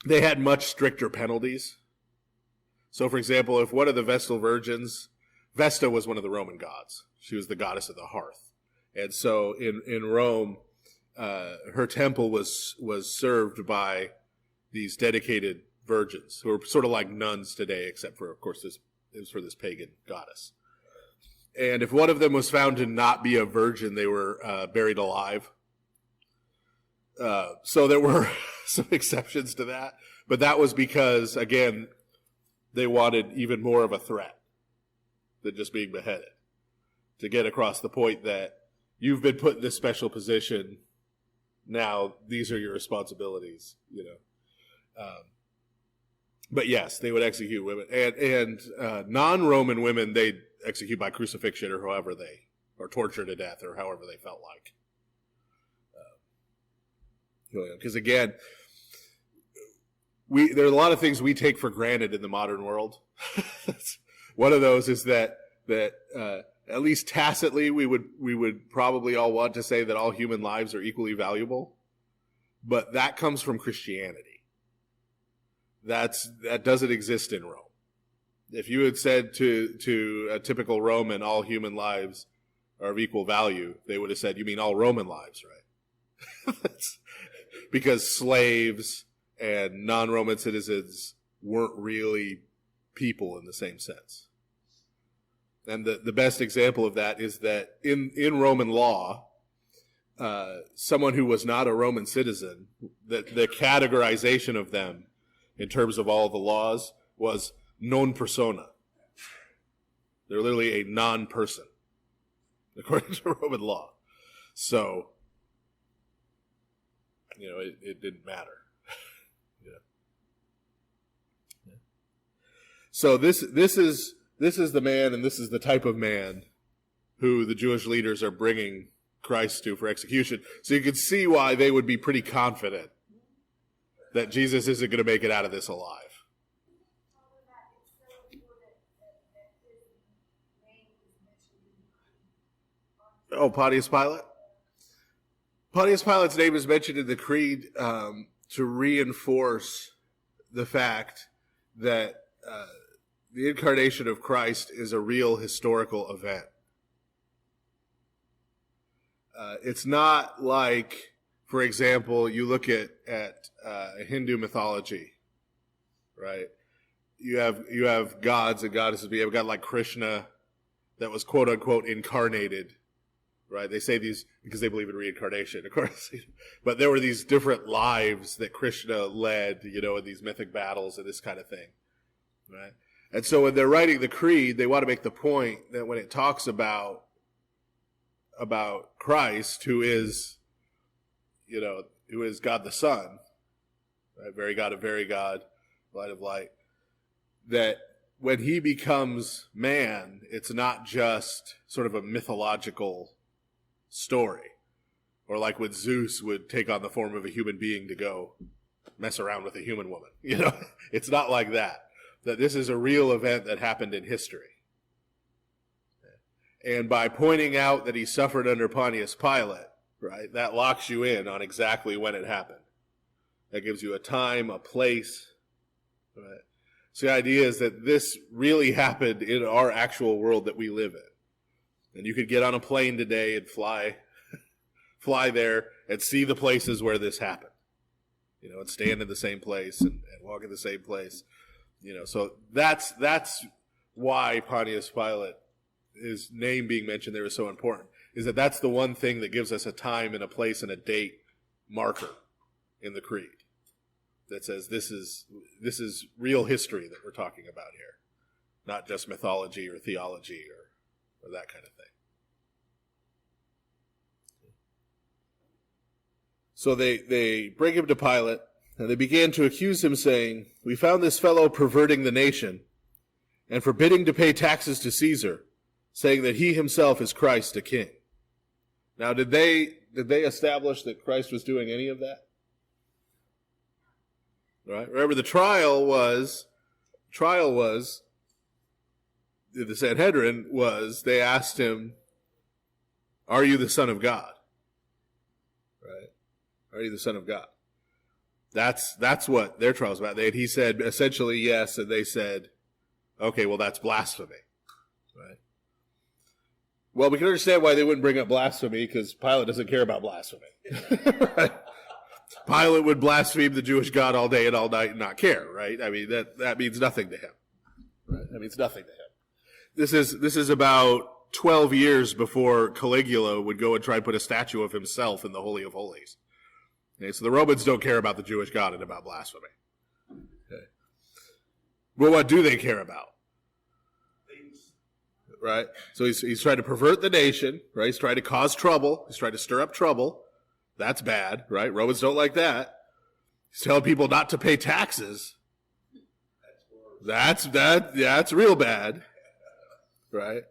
they had much stricter penalties. So, for example, if one of the Vestal Virgins, Vesta was one of the Roman gods. She was the goddess of the hearth. And so in Rome, her temple was served by these dedicated virgins who are sort of like nuns today, except for, of course, it was for this pagan goddess. And if one of them was found to not be a virgin, they were buried alive. So there were some exceptions to that. But that was because, again, they wanted even more of a threat than just being beheaded, to get across the point that you've been put in this special position. Now these are your responsibilities, But yes, they would execute women, and non-Roman women they'd execute by crucifixion or torture to death, or however they felt like. Because again, there are a lot of things we take for granted in the modern world. One of those is that at least tacitly, we would probably all want to say that all human lives are equally valuable, but that comes from Christianity. That doesn't exist in Rome. If you had said to a typical Roman, all human lives are of equal value, they would have said, you mean all Roman lives, right? Because slaves and non-Roman citizens weren't really people in the same sense. And the best example of that is that in Roman law, someone who was not a Roman citizen, the categorization of them in terms of all the laws was non persona. They're literally a non-person, according to Roman law. So, it didn't matter. Yeah. So this is the man, and this is the type of man who the Jewish leaders are bringing Christ to for execution. So you can see why they would be pretty confident that Jesus isn't going to make it out of this alive. Oh, Pontius Pilate? Pontius Pilate's name is mentioned in the creed to reinforce the fact that the incarnation of Christ is a real historical event. It's not like, for example, you look at Hindu mythology, right? You have gods and goddesses. You have a god like Krishna that was quote unquote incarnated, right? They say these because they believe in reincarnation, of course. But there were these different lives that Krishna led, in these mythic battles and this kind of thing, right? And so when they're writing the creed, they want to make the point that when it talks about Christ, who is God the Son, right? Very God of very God, light of light, that when he becomes man, it's not just sort of a mythological story, or like when Zeus would take on the form of a human being to go mess around with a human woman. It's not like that. That this is a real event that happened in history. And by pointing out that he suffered under Pontius Pilate, right, that locks you in on exactly when it happened. That gives you a time, a place, right? So the idea is that this really happened in our actual world that we live in. And you could get on a plane today and fly there and see the places where this happened. And stand in the same place and walk in the same place. So that's why Pontius Pilate, his name being mentioned there is so important, is that's the one thing that gives us a time and a place and a date marker in the creed that says this is real history that we're talking about here, not just mythology or theology or that kind of thing. So they bring him to Pilate, and they began to accuse him, saying, "We found this fellow perverting the nation and forbidding to pay taxes to Caesar, saying that he himself is Christ, a king." Now, did they establish that Christ was doing any of that? Right? Remember, the trial was the Sanhedrin was, they asked him, "Are you the Son of God?" Right? Are you the Son of God? That's what their trial was about. He said essentially yes, and they said, okay, well, that's blasphemy. Right? Well, we can understand why they wouldn't bring up blasphemy, because Pilate doesn't care about blasphemy. Right? Pilate would blaspheme the Jewish God all day and all night and not care, right? I mean, that means nothing to him. Right? That means nothing to him. This is about 12 years before Caligula would go and try and put a statue of himself in the Holy of Holies. Okay, so the Romans don't care about the Jewish God and about blasphemy. Okay. But what do they care about? Right? So he's trying to pervert the nation, right? He's trying to cause trouble. He's trying to stir up trouble. That's bad, right? Romans don't like that. He's telling people not to pay taxes. That's real bad, right?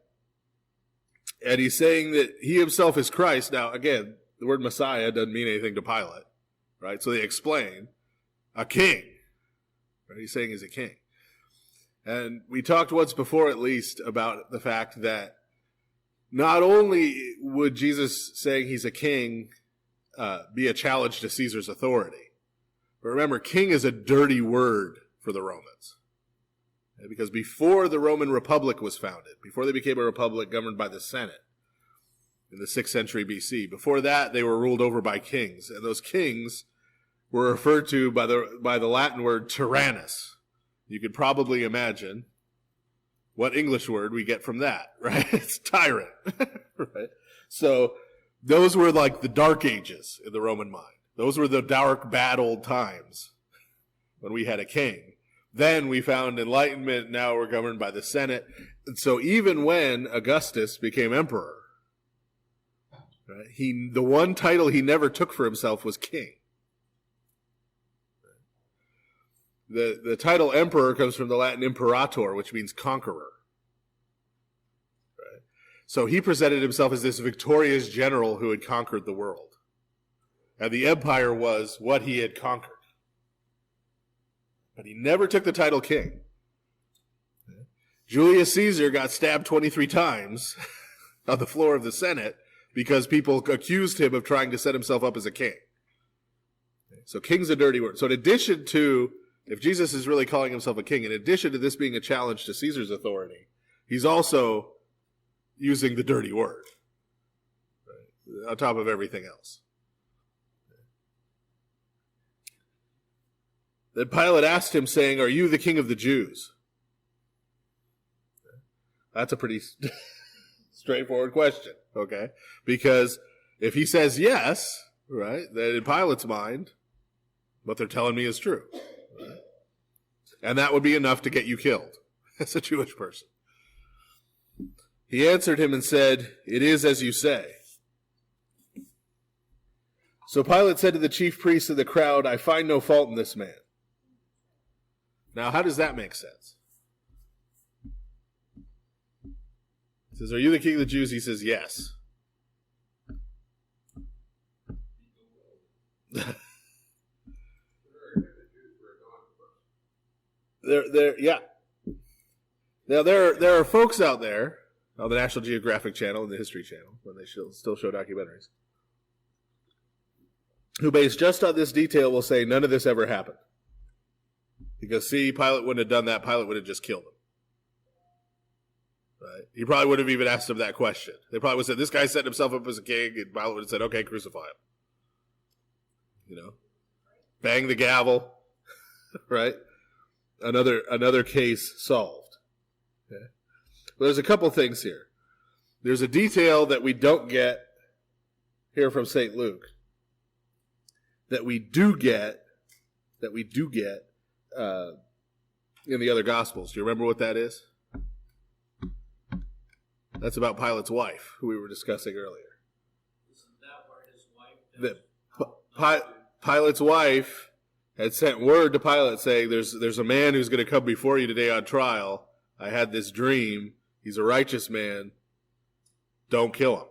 And he's saying that he himself is Christ. Now, again, the word Messiah doesn't mean anything to Pilate, right? So they explain a king. Right? He's saying he's a king. And we talked once before, at least, about the fact that not only would Jesus saying he's a king be a challenge to Caesar's authority, but remember, king is a dirty word for the Romans. Because before the Roman Republic was founded, before they became a republic governed by the Senate in the 6th century BC, before that they were ruled over by kings, and those kings were referred to by the Latin word tyrannus. You could probably imagine what English word we get from that, right? It's tyrant, right? So those were like the dark ages in the Roman mind. Those were the dark, bad old times when we had a king. Then we found enlightenment. Now we're governed by the Senate. And so even when Augustus became emperor, right, the one title he never took for himself was king. The title emperor comes from the Latin imperator, which means conqueror. Right? So he presented himself as this victorious general who had conquered the world. And the empire was what he had conquered. But he never took the title king. Julius Caesar got stabbed 23 times on the floor of the Senate because people accused him of trying to set himself up as a king. So king's a dirty word. So in addition to, if Jesus is really calling himself a king, in addition to this being a challenge to Caesar's authority, he's also using the dirty word, right, on top of everything else. Then Pilate asked him, saying, "Are you the king of the Jews?" That's a pretty straightforward question, okay? Because if he says yes, right, then in Pilate's mind, what they're telling me is true. Right? And that would be enough to get you killed as a Jewish person. He answered him and said, "It is as you say." So Pilate said to the chief priests of the crowd, "I find no fault in this man." Now, how does that make sense? He says, "Are you the king of the Jews?" He says, "Yes." Yeah. Now, there are folks out there on the National Geographic Channel and the History Channel, when they still show documentaries, who based just on this detail will say none of this ever happened. Because, see, Pilate wouldn't have done that. Pilate would have just killed him. Right? He probably would have even asked him that question. They probably would have said, "This guy set himself up as a king," and Pilate would have said, "Okay, crucify him." You know? Bang the gavel. Right? Another case solved. Okay? Well, there's a couple things here. There's a detail that we don't get here from St. Luke that we do get in the other Gospels. Do you remember what that is? That's about Pilate's wife, who we were discussing earlier. Isn't that where his wife does? Pilate's wife had sent word to Pilate saying, there's a man who's going to come before you today on trial. I had this dream. He's a righteous man. Don't kill him.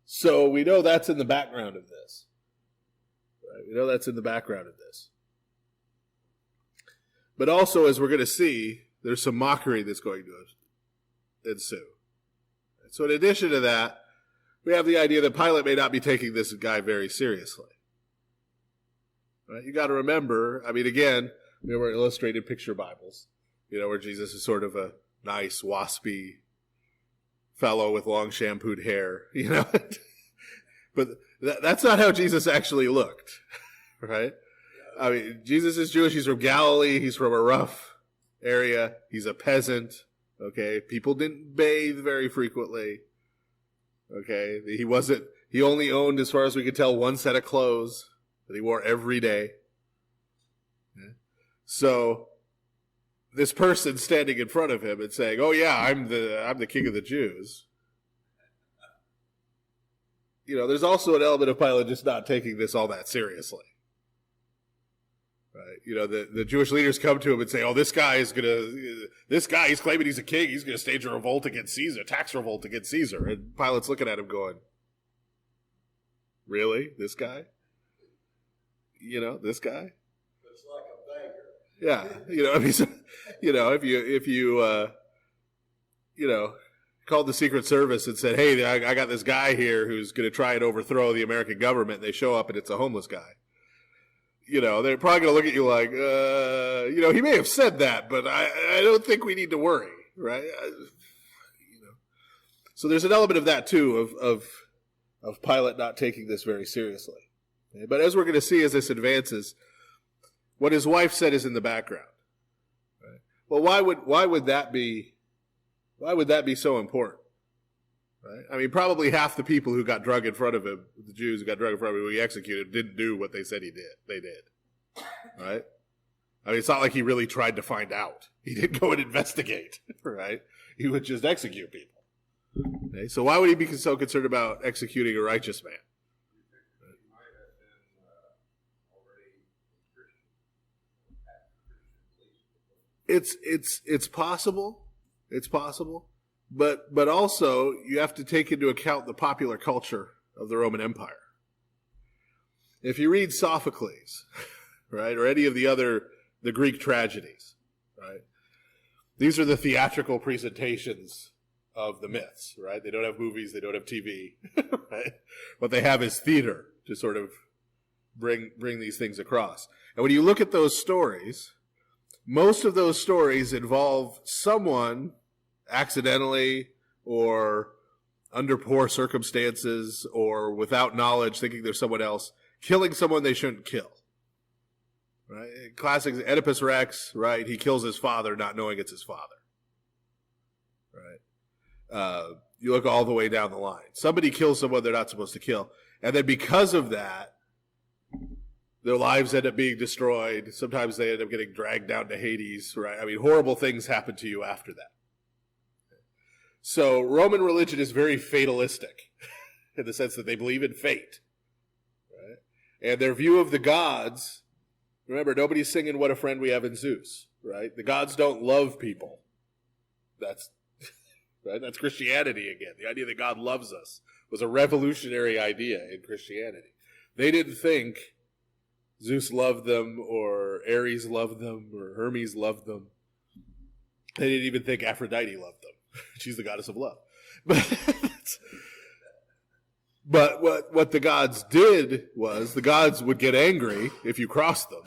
So we know that's in the background of this. Right? We know that's in the background of this. But also, as we're going to see, there's some mockery that's going to ensue. So in addition to that, we have the idea that Pilate may not be taking this guy very seriously. Right? You got to remember, I mean, again, we were illustrated picture Bibles, where Jesus is sort of a nice, waspy fellow with long shampooed hair, But that's not how Jesus actually looked, right? I mean, Jesus is Jewish. He's from Galilee. He's from a rough area. He's a peasant, okay? People didn't bathe very frequently, okay? He only owned, as far as we could tell, one set of clothes that he wore every day. Okay? So this person standing in front of him and saying, "Oh yeah, I'm the king of the Jews." There's also an element of Pilate just not taking this all that seriously. Right? The Jewish leaders come to him and say, "Oh, he's claiming he's a king. He's going to stage a revolt against Caesar, tax revolt against Caesar." And Pilate's looking at him going, "Really? This guy? This guy?" It's like a beggar. Yeah. called the Secret Service and said, hey, I got this guy here who's going to try and overthrow the American government. And they show up and it's a homeless guy. They're probably going to look at you like, he may have said that, but I don't think we need to worry, right? So there's an element of that too, of Pilate not taking this very seriously. Okay? But as we're going to see as this advances, what his wife said is in the background. Right? Well, why would that be so important? Right? I mean, probably half the people who got drug in front of him, the Jews who got drug in front of him, who he executed, didn't do what they said they did. Right? I mean, it's not like he really tried to find out. He didn't go and investigate. Right? He would just execute people. Okay? So why would he be so concerned about executing a righteous man? It's possible. It's possible. But also you have to take into account the popular culture of the Roman Empire. If you read Sophocles, right, or any of the Greek tragedies, right, these are the theatrical presentations of the myths, right? They don't have movies, they don't have TV, right? What they have is theater to sort of bring these things across. And when you look at those stories, most of those stories involve someone accidentally or under poor circumstances or without knowledge, thinking they're someone else, killing someone they shouldn't kill. Right? Classic Oedipus Rex, right? He kills his father not knowing it's his father. Right? You look all the way down the line. Somebody kills someone they're not supposed to kill. And then because of that, their lives end up being destroyed. Sometimes they end up getting dragged down to Hades, right? I mean, horrible things happen to you after that. So Roman religion is very fatalistic in the sense that they believe in fate. Right? And their view of the gods, remember, nobody's singing What a Friend We Have in Zeus, right? The gods don't love people. That's right? That's Christianity again. The idea that God loves us was a revolutionary idea in Christianity. They didn't think Zeus loved them but Ares loved them or Hermes loved them. They didn't even think Aphrodite loved them. She's the goddess of love. But what the gods did was the gods would get angry if you crossed them,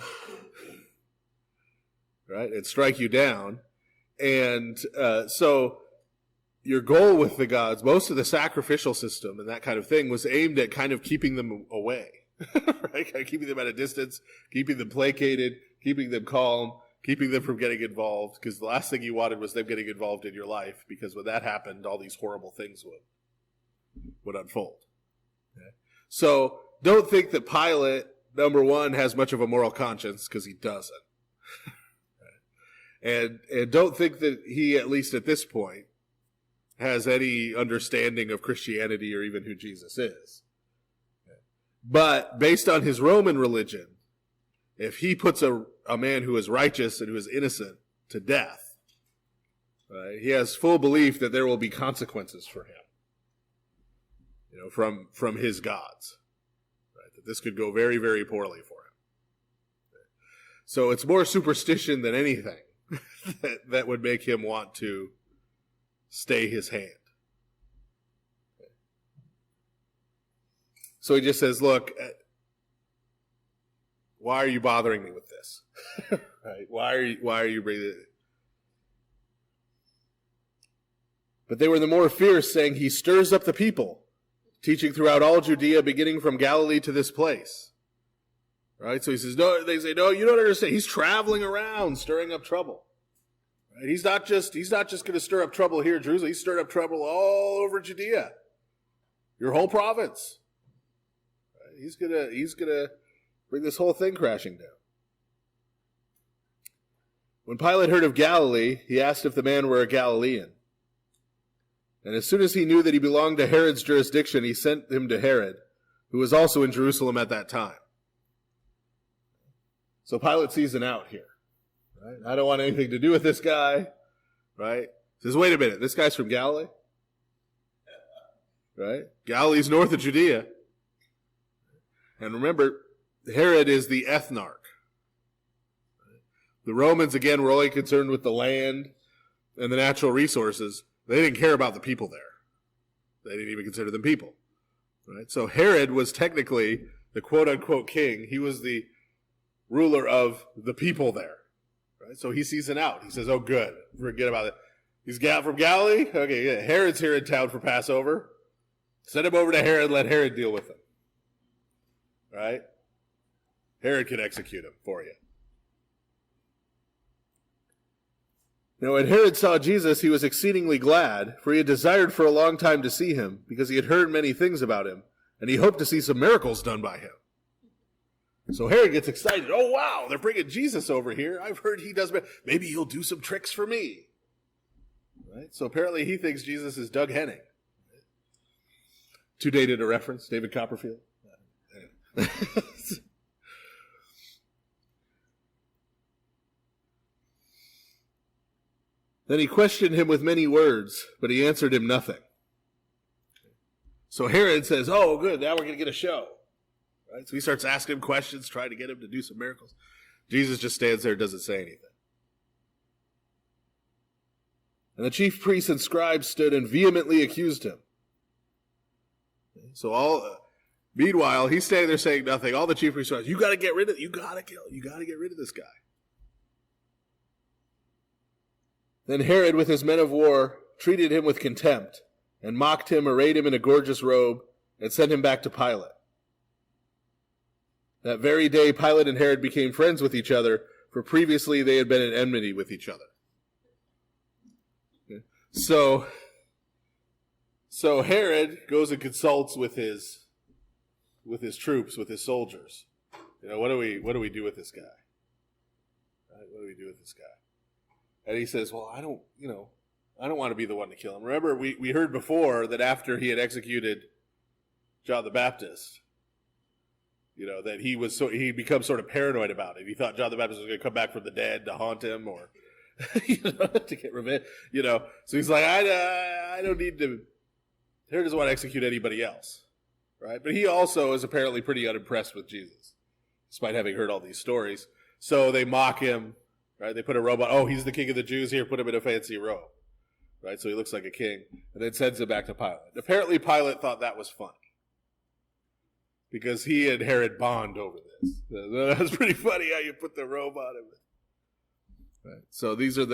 right, and strike you down. And so your goal with the gods, most of the sacrificial system and that kind of thing was aimed at kind of keeping them away, right? Kind of keeping them at a distance, keeping them placated, keeping them calm, keeping them from getting involved, because the last thing you wanted was them getting involved in your life, because when that happened, all these horrible things would unfold. Okay? So don't think that Pilate, number one, has much of a moral conscience, because he doesn't. And don't think that he, at least at this point, has any understanding of Christianity or even who Jesus is. Okay? But based on his Roman religion, if he puts a man who is righteous and who is innocent to death, right, he has full belief that there will be consequences for him, from his gods, right? That this could go very, very poorly for him. So it's more superstition than anything that would make him want to stay his hand. So he just says, look, why are you bothering me with this? Right? Why are you bringing it? But they were the more fierce, saying, he stirs up the people, teaching throughout all Judea, beginning from Galilee to this place. Right? So he says, no, they say, no, you don't understand. He's traveling around, stirring up trouble. Right? He's not just going to stir up trouble here in Jerusalem. He's stirred up trouble all over Judea. Your whole province. Right? He's gonna bring this whole thing crashing down. When Pilate heard of Galilee, he asked if the man were a Galilean. And as soon as he knew that he belonged to Herod's jurisdiction, he sent him to Herod, who was also in Jerusalem at that time. So Pilate sees an out here. Right? I don't want anything to do with this guy. Right? He says, wait a minute, this guy's from Galilee? Right? Galilee's north of Judea. And remember, Herod is the ethnarch. The Romans, again, were only concerned with the land and the natural resources. They didn't care about the people there. They didn't even consider them people. Right? So Herod was technically the quote-unquote king. He was the ruler of the people there. Right? So he sees an out. He says, oh, good. Forget about it. He's from Galilee? Okay, yeah. Herod's here in town for Passover. Send him over to Herod. Let Herod deal with him. Right? Herod can execute him for you. Now, when Herod saw Jesus, he was exceedingly glad, for he had desired for a long time to see him, because he had heard many things about him, and he hoped to see some miracles done by him. So Herod gets excited. Oh, wow, they're bringing Jesus over here. I've heard he does, maybe he'll do some tricks for me. Right? So apparently he thinks Jesus is Doug Henning. Too dated a reference, David Copperfield. Then he questioned him with many words, but he answered him nothing. So Herod says, oh, good, now we're going to get a show. Right? So he starts asking him questions, trying to get him to do some miracles. Jesus just stands there and doesn't say anything. And the chief priests and scribes stood and vehemently accused him. So meanwhile, he's standing there saying nothing. All the chief priests are, you got to get rid of it. You got to get rid of this guy. Then Herod, with his men of war, treated him with contempt, and mocked him, arrayed him in a gorgeous robe, and sent him back to Pilate. That very day, Pilate and Herod became friends with each other, for previously they had been in enmity with each other. Okay. So Herod goes and consults with his troops, with his soldiers. You know, what do we do with this guy? Right? What do we do with this guy? And he says, well, I don't want to be the one to kill him. Remember, we heard before that after he had executed John the Baptist, that he becomes sort of paranoid about it. He thought John the Baptist was going to come back from the dead to haunt him or, to get revenge, So he's like, I don't need to, Herod doesn't want to execute anybody else, right? But he also is apparently pretty unimpressed with Jesus, despite having heard all these stories. So they mock him. Right? They put a robe on. Oh, he's the king of the Jews. Here, put him in a fancy robe. Right? So he looks like a king. And then sends him back to Pilate. Apparently, Pilate thought that was funny. Because he and Herod bond over this. That's pretty funny how you put the robe on him. Right? So these are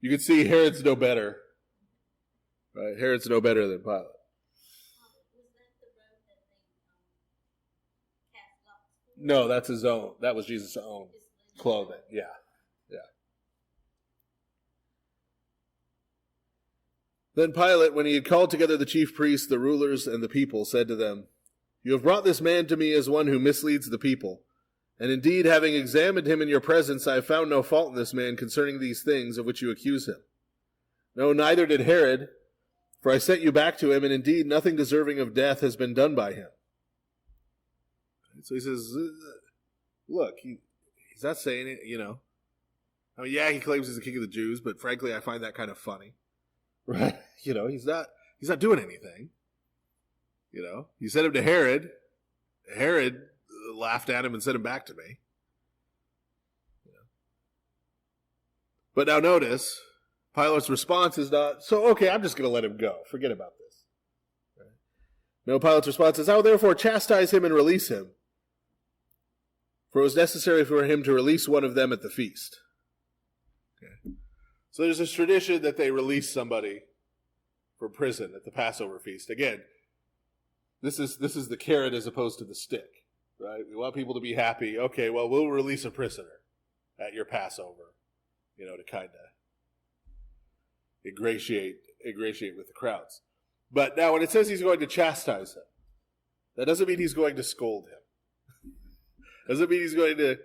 you can see Herod's no better. Right? Herod's no better than Pilate. Was that the robe that they cast lots for? No, that's his own. That was Jesus' own clothing. Yeah. Then Pilate, when he had called together the chief priests, the rulers, and the people, said to them, you have brought this man to me as one who misleads the people. And indeed, having examined him in your presence, I have found no fault in this man concerning these things of which you accuse him. No, neither did Herod, for I sent you back to him, and indeed nothing deserving of death has been done by him. So he says, look, he's not saying it, I mean, yeah, he claims he's the king of the Jews, but frankly, I find that kind of funny. Right? He's not doing anything. You sent him to Herod. Herod laughed at him and sent him back to me. But now notice, Pilate's response is not, so okay, I'm just going to let him go. Forget about this. Right? No, Pilate's response is, I will therefore chastise him and release him. For it was necessary for him to release one of them at the feast. Okay. So there's this tradition that they release somebody from prison at the Passover feast. Again, this is the carrot as opposed to the stick, right? We want people to be happy. Okay, well, we'll release a prisoner at your Passover, to kind of ingratiate with the crowds. But now when it says he's going to chastise him, that doesn't mean he's going to scold him. Doesn't mean he's going to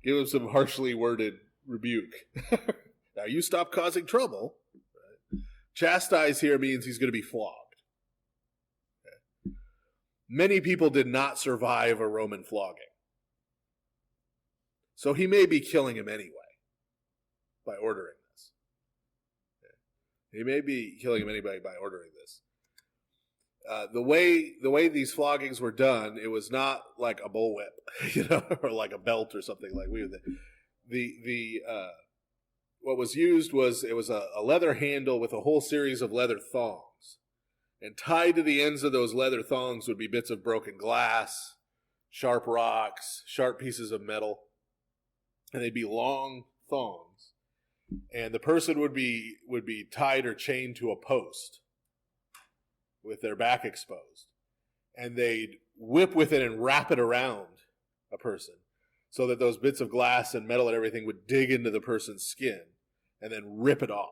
give him some harshly worded rebuke. Now, you stop causing trouble. Right? Chastise here means he's going to be flogged. Okay. Many people did not survive a Roman flogging. So he may be killing him anyway by ordering this. Okay. He may be killing him anyway by ordering this. The way these floggings were done, it was not like a bullwhip, or like a belt or something like we did. what was used was, it was a leather handle with a whole series of leather thongs. And tied to the ends of those leather thongs would be bits of broken glass, sharp rocks, sharp pieces of metal. And they'd be long thongs. And the person would be tied or chained to a post with their back exposed. And they'd whip with it and wrap it around a person so that those bits of glass and metal and everything would dig into the person's skin and then rip it off.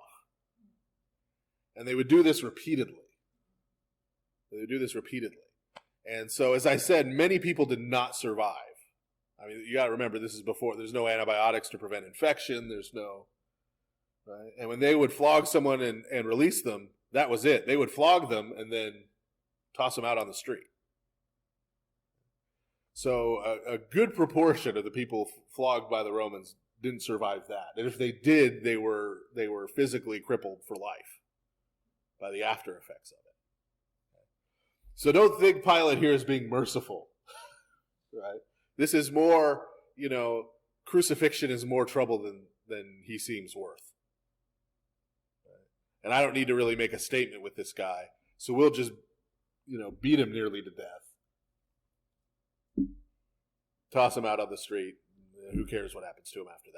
And they would do this repeatedly. And so, as I said, many people did not survive. I mean, you got to remember, this is before, there's no antibiotics to prevent infection, right? And when they would flog someone and release them, that was it. They would flog them and then toss them out on the street. So a good proportion of the people flogged by the Romans didn't survive that. And if they did, they were physically crippled for life by the after effects of it. So don't think Pilate here is being merciful, right? This is more, crucifixion is more trouble than he seems worth. Right? And I don't need to really make a statement with this guy. So we'll just, beat him nearly to death. Toss him out on the street. Who cares what happens to him after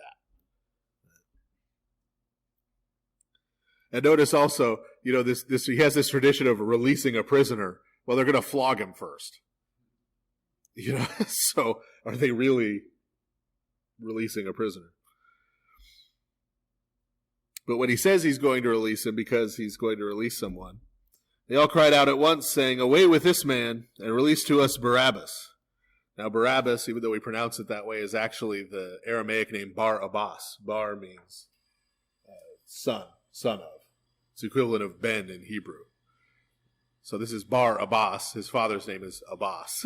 that? And notice also, this he has this tradition of releasing a prisoner. Well, they're going to flog him first. So are they really releasing a prisoner? But when he says he's going to release him because he's going to release someone, they all cried out at once, saying, "Away with this man, and release to us Barabbas." Now, Barabbas, even though we pronounce it that way, is actually the Aramaic name Bar Abbas. Bar means son of. It's the equivalent of Ben in Hebrew. So this is Bar Abbas. His father's name is Abbas.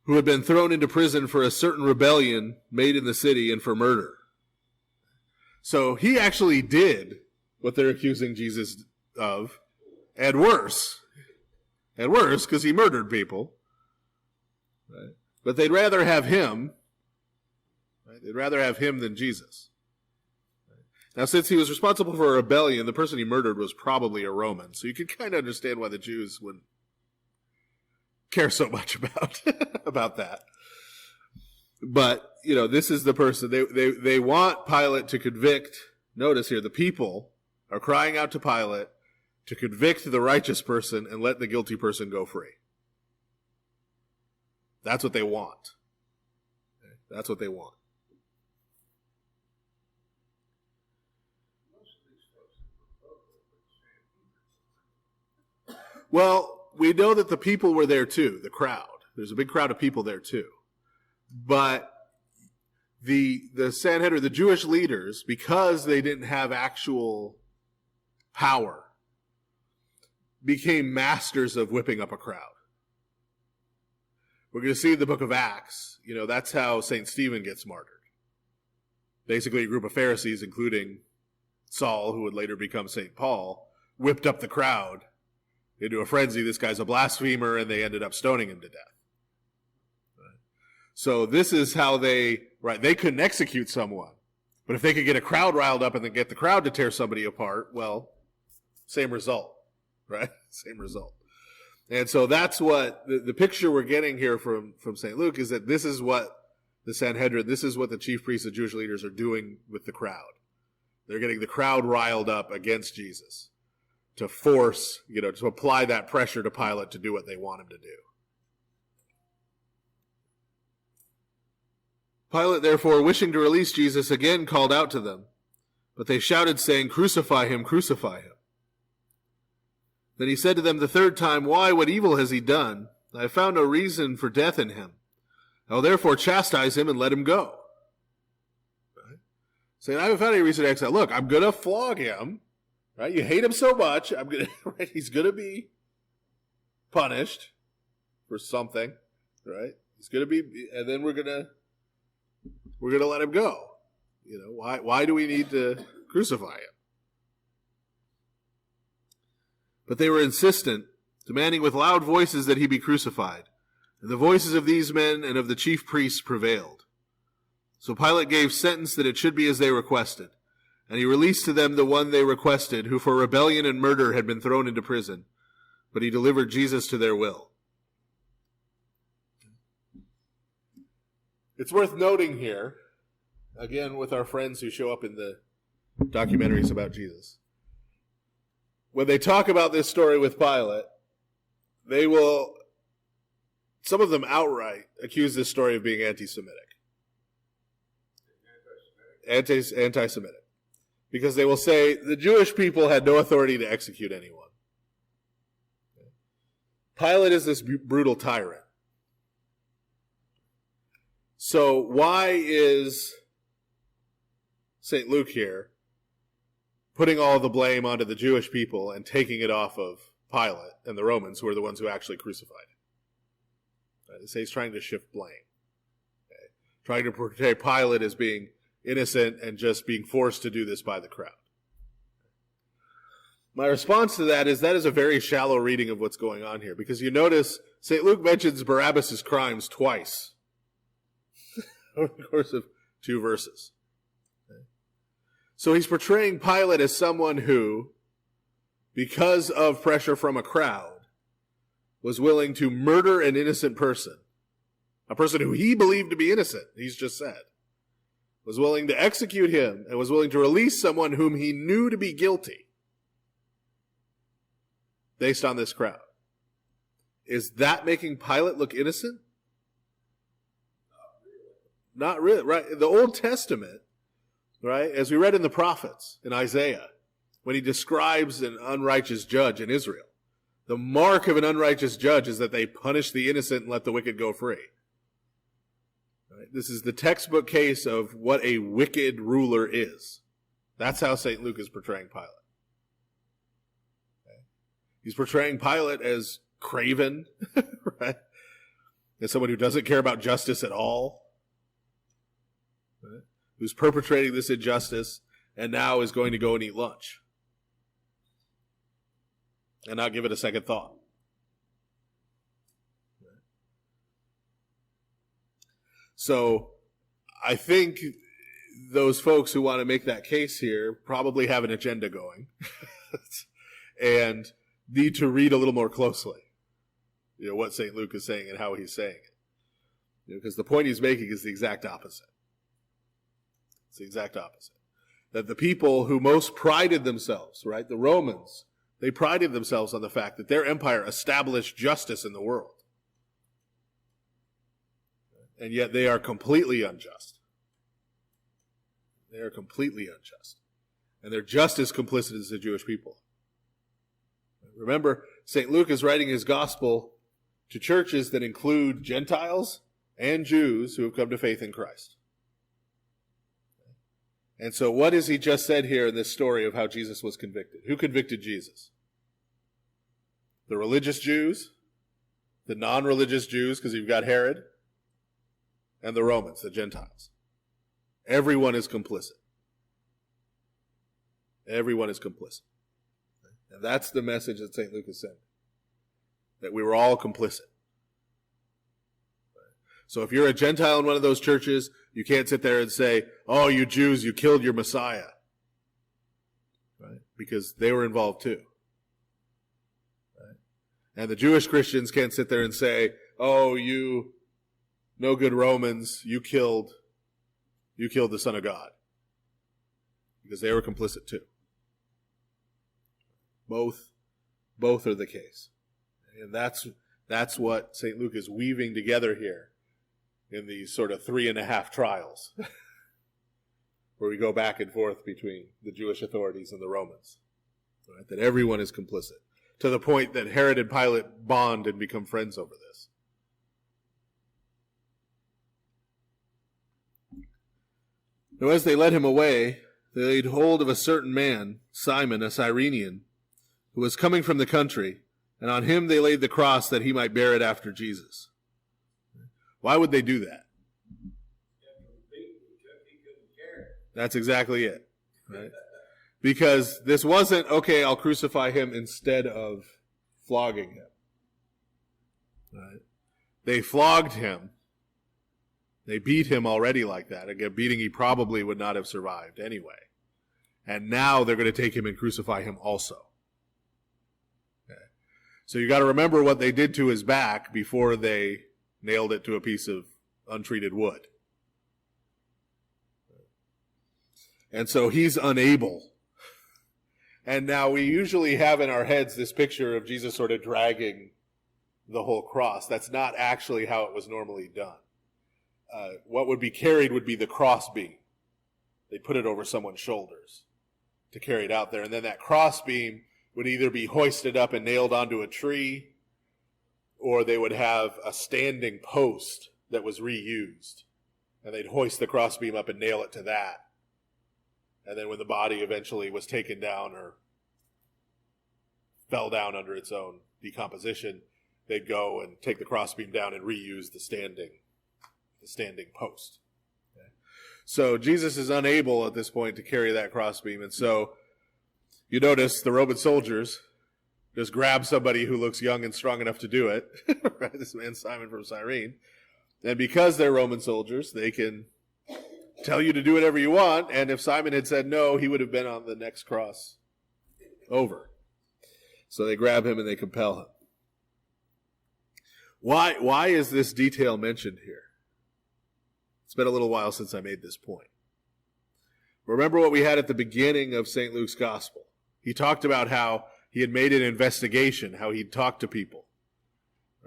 Who had been thrown into prison for a certain rebellion made in the city and for murder. So he actually did what they're accusing Jesus of, and worse. And worse, because he murdered people. Right? But they'd rather have him. Right? They'd rather have him than Jesus. Right? Now, since he was responsible for a rebellion, the person he murdered was probably a Roman. So you can kind of understand why the Jews wouldn't care so much about that. But, this is the person. They want Pilate to convict. Notice here, the people are crying out to Pilate to convict the righteous person and let the guilty person go free. That's what they want. That's what they want. Well, we know that the people were there too, the crowd. There's a big crowd of people there too. But the Sanhedrin, the Jewish leaders, because they didn't have actual power, became masters of whipping up a crowd. We're going to see in the book of Acts, that's how St. Stephen gets martyred. Basically, a group of Pharisees, including Saul, who would later become St. Paul, whipped up the crowd into a frenzy. This guy's a blasphemer, and they ended up stoning him to death. Right? So this is how they couldn't execute someone. But if they could get a crowd riled up and then get the crowd to tear somebody apart, well, same result. Right? Same result. And so that's what the picture we're getting here from St. Luke is that this is what the Sanhedrin, this is what the chief priests and Jewish leaders are doing with the crowd. They're getting the crowd riled up against Jesus to force, to apply that pressure to Pilate to do what they want him to do. Pilate, therefore, wishing to release Jesus, again called out to them, but they shouted, saying, "Crucify him, crucify him." Then he said to them the third time, "Why, what evil has he done? I have found no reason for death in him. I will therefore chastise him and let him go." Right? Saying, I haven't found any reason to exile. Look, I'm going to flog him. Right? You hate him so much. Right? He's going to be punished for something. Right? He's going to be, and then we're going to let him go. Why do we need to crucify him? But they were insistent, demanding with loud voices that he be crucified. And the voices of these men and of the chief priests prevailed. So Pilate gave sentence that it should be as they requested. And he released to them the one they requested, who for rebellion and murder had been thrown into prison. But he delivered Jesus to their will. It's worth noting here, again with our friends who show up in the documentaries about Jesus, when they talk about this story with Pilate, they will, some of them outright, accuse this story of being anti-Semitic. Anti-Semitic. Because they will say the Jewish people had no authority to execute anyone. Pilate is this brutal tyrant. So why is St. Luke here putting all the blame onto the Jewish people and taking it off of Pilate and the Romans, who are the ones who actually crucified him? They say he's trying to shift blame. Okay? Trying to portray Pilate as being innocent and just being forced to do this by the crowd. My response to that is a very shallow reading of what's going on here, because you notice St. Luke mentions Barabbas' crimes twice over the course of 2 verses. Okay? So he's portraying Pilate as someone who, because of pressure from a crowd, was willing to murder an innocent person, a person who he believed to be innocent, he's just said, was willing to execute him and was willing to release someone whom he knew to be guilty based on this crowd. Is that making Pilate look innocent? Not really, right? In the Old Testament, right, as we read in the prophets, in Isaiah, when he describes an unrighteous judge in Israel, the mark of an unrighteous judge is that they punish the innocent and let the wicked go free. Right? This is the textbook case of what a wicked ruler is. That's how St. Luke is portraying Pilate. Okay? He's portraying Pilate as craven, right? As someone who doesn't care about justice at all, right? Who's perpetrating this injustice and now is going to go and eat lunch and not give it a second thought. So I think those folks who want to make that case here probably have an agenda going and need to read a little more closely, what St. Luke is saying and how he's saying it. Because the point he's making is the exact opposite. It's the exact opposite. That the people who most prided themselves, right, the Romans, they prided themselves on the fact that their empire established justice in the world. And yet they are completely unjust. They are completely unjust. And they're just as complicit as the Jewish people. Remember, St. Luke is writing his gospel to churches that include Gentiles and Jews who have come to faith in Christ. And so what has he just said here in this story of how Jesus was convicted? Who convicted Jesus? The religious Jews, the non-religious Jews, because you've got Herod, and the Romans, the Gentiles. Everyone is complicit. Everyone is complicit. And that's the message that St. Luke is sending. That we were all complicit. So if you're a Gentile in one of those churches, you can't sit there and say, oh, you Jews, you killed your Messiah. Right? Because they were involved too. Right? And the Jewish Christians can't sit there and say, oh, you no good Romans, you killed the Son of God. Because they were complicit too. Both are the case. And that's what St. Luke is weaving together here in these sort of 3.5 trials where we go back and forth between the Jewish authorities and the Romans. Right? That everyone is complicit to the point that Herod and Pilate bond and become friends over this. Now as they led him away, they laid hold of a certain man, Simon, a Cyrenian, who was coming from the country, and on him they laid the cross that he might bear it after Jesus. Why would they do that? That's exactly it. Right? Because this wasn't, okay, I'll crucify him instead of flogging him. Right? They flogged him They beat him already like that. Again, beating he probably would not have survived anyway. And now they're going to take him and crucify him also. Okay. So you got to remember what they did to his back before they nailed it to a piece of untreated wood. And so he's unable. And now we usually have in our heads this picture of Jesus sort of dragging the whole cross. That's not actually how it was normally done. What would be carried would be the cross beam. They put it over someone's shoulders to carry it out there. And then that cross beam would either be hoisted up and nailed onto a tree, or they would have a standing post that was reused. And they'd hoist the cross beam up and nail it to that. And then when the body eventually was taken down or fell down under its own decomposition, they'd go and take the crossbeam down and reuse the standing post. Okay. So Jesus is unable at this point to carry that crossbeam. And so you notice the Roman soldiers just grab somebody who looks young and strong enough to do it. Right? This man Simon from Cyrene. And because they're Roman soldiers, they can tell you to do whatever you want, and if Simon had said no, he would have been on the next cross over. So they grab him and they compel him. Why is this detail mentioned here? It's been a little while since I made this point. Remember what we had at the beginning of St. Luke's Gospel. He talked about how he had made an investigation, how he'd talked to people,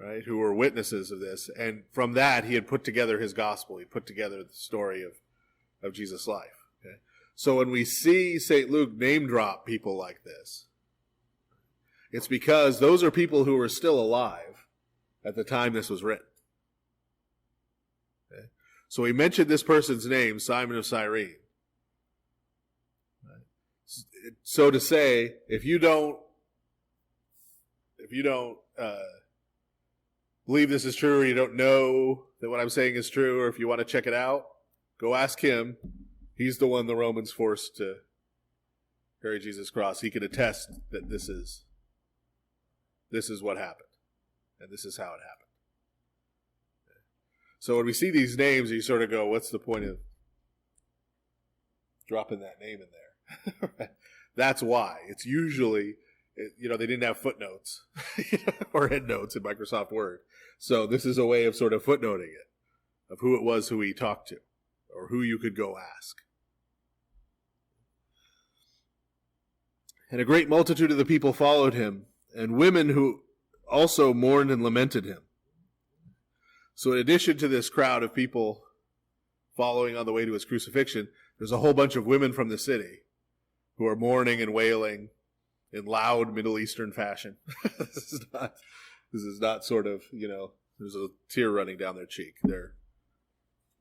right, who were witnesses of this, and from that he had put together his gospel. He put together the story of Jesus' life. Okay? So when we see St. Luke name drop people like this, it's because those are people who were still alive at the time this was written. Okay? So he mentioned this person's name, Simon of Cyrene. Right? So to say, if you don't believe this is true, or you don't know that what I'm saying is true, or if you want to check it out, go ask him. He's the one the Romans forced to carry Jesus' cross. He can attest that this is what happened, and this is how it happened. So when we see these names, you sort of go, what's the point of dropping that name in there? That's why. It's usually, they didn't have footnotes or endnotes in Microsoft Word. So this is a way of sort of footnoting it, of who it was who he talked to, or who you could go ask. And a great multitude of the people followed him, and women who also mourned and lamented him. So in addition to this crowd of people following on the way to his crucifixion, there's a whole bunch of women from the city who are mourning and wailing in loud Middle Eastern fashion. This is not sort of, there's a tear running down their cheek. They're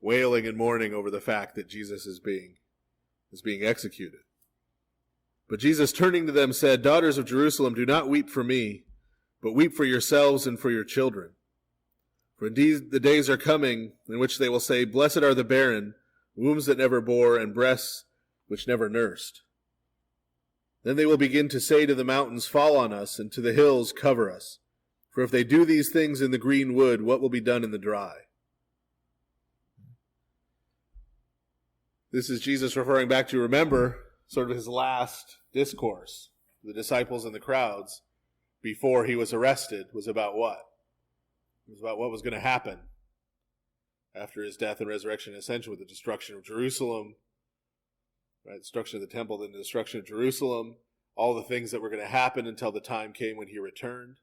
wailing and mourning over the fact that Jesus is being executed. But Jesus, turning to them, said, "Daughters of Jerusalem, do not weep for me, but weep for yourselves and for your children. For indeed the days are coming in which they will say, 'Blessed are the barren, wombs that never bore, and breasts which never nursed.' Then they will begin to say to the mountains, 'Fall on us,' and to the hills, 'Cover us.' For if they do these things in the green wood, what will be done in the dry?" This is Jesus referring back to, remember, sort of his last discourse. The disciples and the crowds, before he was arrested, was about what? It was about what was going to happen after his death and resurrection and ascension, with the destruction of Jerusalem, right? Destruction of the temple, then the destruction of Jerusalem, all the things that were going to happen until the time came when he returned.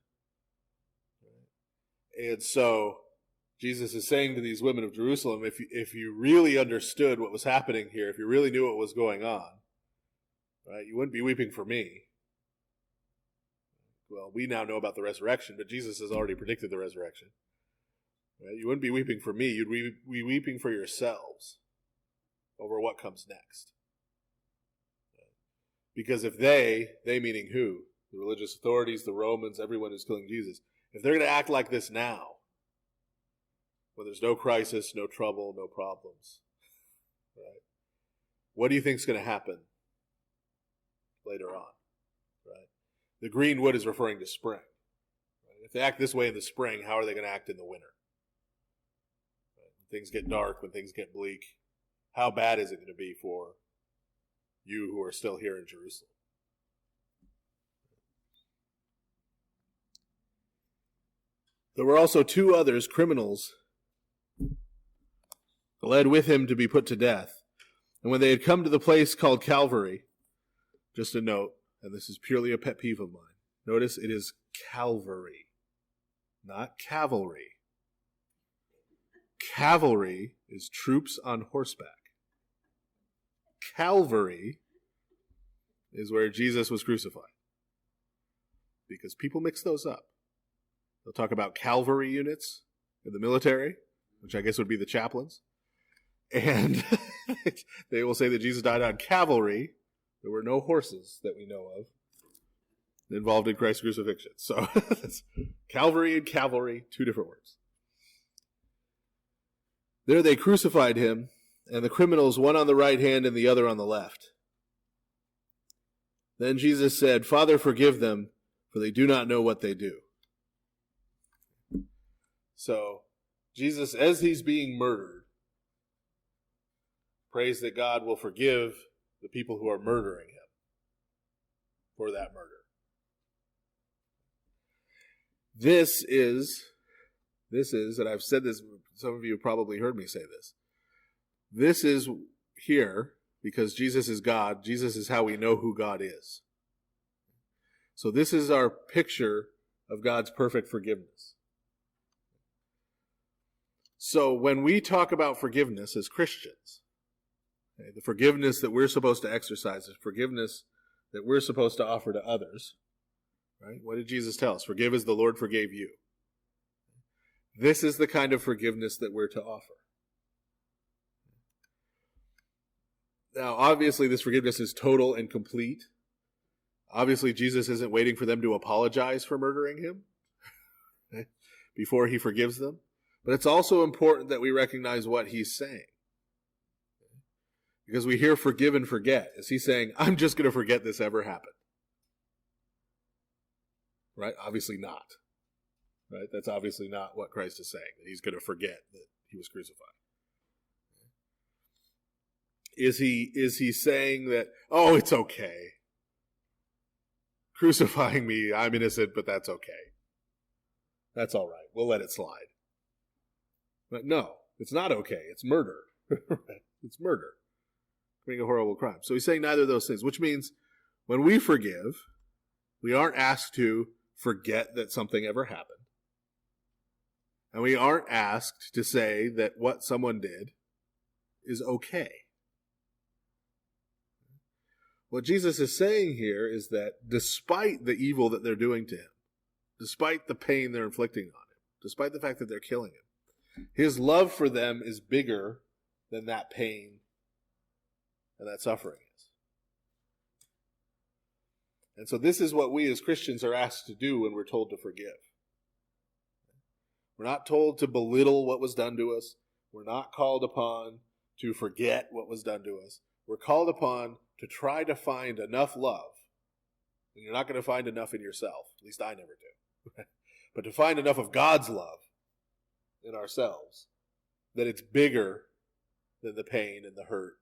And so Jesus is saying to these women of Jerusalem, if you really understood what was happening here, if you really knew what was going on, right, you wouldn't be weeping for me. Well, we now know about the resurrection, but Jesus has already predicted the resurrection. Right? You wouldn't be weeping for me. You'd be weeping for yourselves over what comes next. Because if they meaning who? The religious authorities, the Romans, everyone who's killing Jesus, if they're going to act like this now, when there's no crisis, no trouble, no problems, right? What do you think is going to happen later on? Right? The green wood is referring to spring. Right? If they act this way in the spring, how are they going to act in the winter? Right? things get dark, when things get bleak, how bad is it going to be for you who are still here in Jerusalem? There were also 2 others, criminals, led with him to be put to death. And when they had come to the place called Calvary, just a note, and this is purely a pet peeve of mine, notice it is Calvary, not cavalry. Cavalry is troops on horseback. Calvary is where Jesus was crucified. Because people mix those up. They'll talk about cavalry units in the military, which I guess would be the chaplains. And they will say that Jesus died on cavalry. There were no horses that we know of involved in Christ's crucifixion. So Calvary and cavalry, 2 different words. There they crucified him, and the criminals, one on the right hand and the other on the left. Then Jesus said, "Father, forgive them, for they do not know what they do." So Jesus, as he's being murdered, prays that God will forgive the people who are murdering him for that murder. This is, and I've said this, some of you have probably heard me say this. This is here because Jesus is God. Jesus is how we know who God is. So this is our picture of God's perfect forgiveness. So when we talk about forgiveness as Christians, okay, the forgiveness that we're supposed to exercise, the forgiveness that we're supposed to offer to others, right? What did Jesus tell us? Forgive as the Lord forgave you. This is the kind of forgiveness that we're to offer. Now, obviously, this forgiveness is total and complete. Obviously, Jesus isn't waiting for them to apologize for murdering him before he forgives them. But it's also important that we recognize what he's saying. Because we hear forgive and forget. Is he saying, I'm just going to forget this ever happened? Right? Obviously not. Right? That's obviously not what Christ is saying, that he's going to forget that he was crucified. Is he saying that, oh, it's okay. Crucifying me, I'm innocent, but that's okay. That's all right. We'll let it slide. But no, it's not okay. It's murder. It's murder. Committing a horrible crime. So he's saying neither of those things, which means when we forgive, we aren't asked to forget that something ever happened. And we aren't asked to say that what someone did is okay. What Jesus is saying here is that despite the evil that they're doing to him, despite the pain they're inflicting on him, despite the fact that they're killing him, his love for them is bigger than that pain and that suffering is. And so this is what we as Christians are asked to do when we're told to forgive. We're not told to belittle what was done to us. We're not called upon to forget what was done to us. We're called upon to try to find enough love. And you're not going to find enough in yourself. At least I never do. But to find enough of God's love in ourselves that it's bigger than the pain and the hurt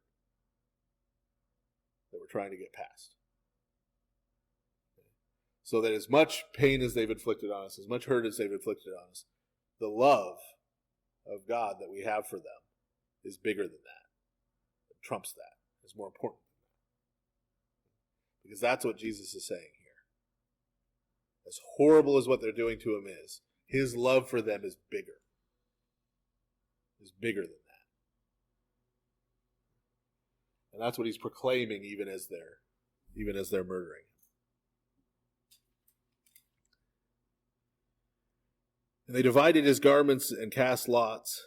that we're trying to get past. So that as much pain as they've inflicted on us, as much hurt as they've inflicted on us, the love of God that we have for them is bigger than that. It trumps that. It's more important than that. Because that's what Jesus is saying here. As horrible as what they're doing to him is, his love for them is bigger. Is bigger than that. And that's what he's proclaiming even as they're murdering him. And they divided his garments and cast lots,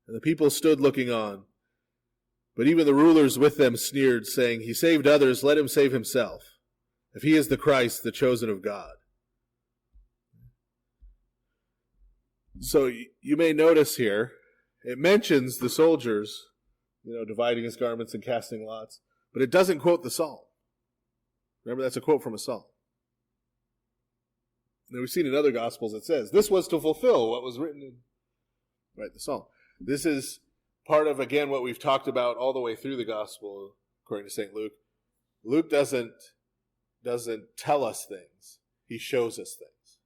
and the people stood looking on. But even the rulers with them sneered, saying, "He saved others, let him save himself, if he is the Christ, the chosen of God." So you may notice here, it mentions the soldiers, dividing his garments and casting lots, but it doesn't quote the psalm. Remember, that's a quote from a psalm. Now, we've seen in other Gospels it says, this was to fulfill what was written in the psalm. This is part of, again, what we've talked about all the way through the gospel, according to St. Luke. Luke doesn't tell us things. He shows us things.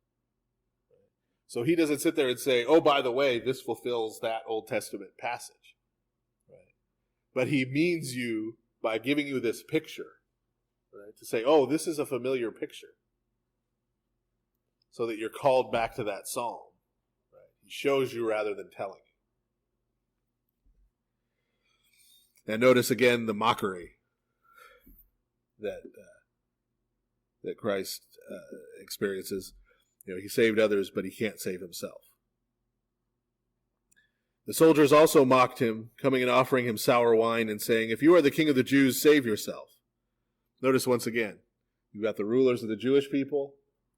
So he doesn't sit there and say, oh, by the way, this fulfills that Old Testament passage. Right? But he means you by giving you this picture, right? To say, oh, this is a familiar picture. So that you're called back to that psalm. Right? He shows you rather than telling you. And notice again the mockery that Christ experiences. He saved others, but he can't save himself. The soldiers also mocked him, coming and offering him sour wine and saying, if you are the king of the Jews, save yourself. Notice once again, you've got the rulers of the Jewish people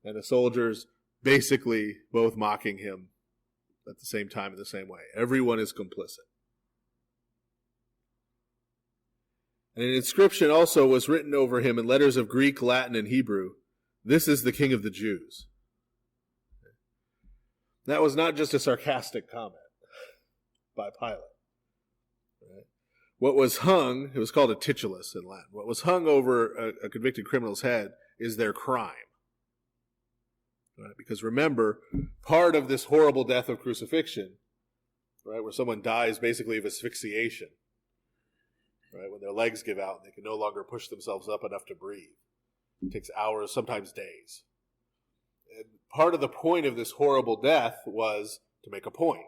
and the soldiers basically both mocking him at the same time in the same way. Everyone is complicit. And an inscription also was written over him in letters of Greek, Latin, and Hebrew. This is the King of the Jews. That was not just a sarcastic comment by Pilate. Right? What was hung, it was called a titulus in Latin. What was hung over a convicted criminal's head is their crime. Right? Because remember, part of this horrible death of crucifixion, right, where someone dies basically of asphyxiation, right, when their legs give out and they can no longer push themselves up enough to breathe. It takes hours, sometimes days. And part of the point of this horrible death was to make a point.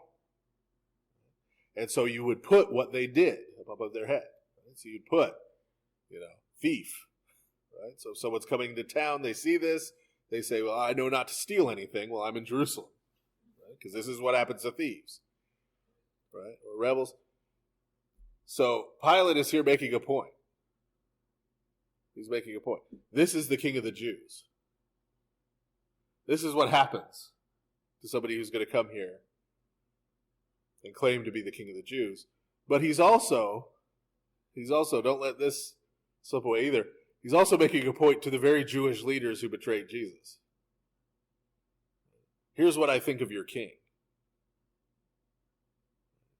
And so you would put what they did above their head. Right? So you'd put, thief. Right? So if someone's coming to town, they see this, they say, well, I know not to steal anything. Well, I'm in Jerusalem. Because this is what happens to thieves. Right? Or rebels. So Pilate is here making a point. He's making a point. This is the King of the Jews. This is what happens to somebody who's going to come here and claim to be the King of the Jews. But he's also, don't let this slip away either, he's also making a point to the very Jewish leaders who betrayed Jesus. Here's what I think of your king.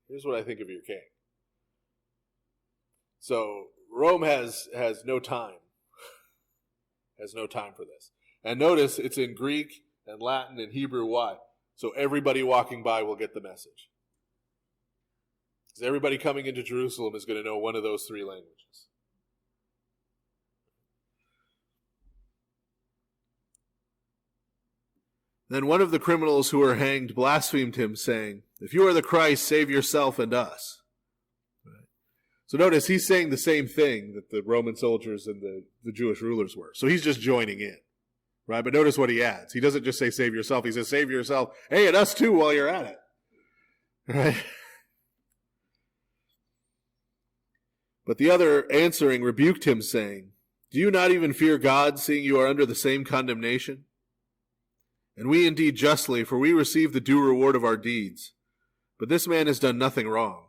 Here's what I think of your king. So Rome has no time. Has no time for this. And notice it's in Greek and Latin and Hebrew. Why? So everybody walking by will get the message. Because everybody coming into Jerusalem is going to know one of those three languages. Then one of the criminals who were hanged blasphemed him, saying, if you are the Christ, save yourself and us. Right. So notice he's saying the same thing that the Roman soldiers and the Jewish rulers were. So he's just joining in. Right? But notice what he adds. He doesn't just say save yourself. He says save yourself. Hey, and us too while you're at it. Right? But the other answering rebuked him, saying, do you not even fear God, seeing you are under the same condemnation? And we indeed justly, for we receive the due reward of our deeds. But this man has done nothing wrong.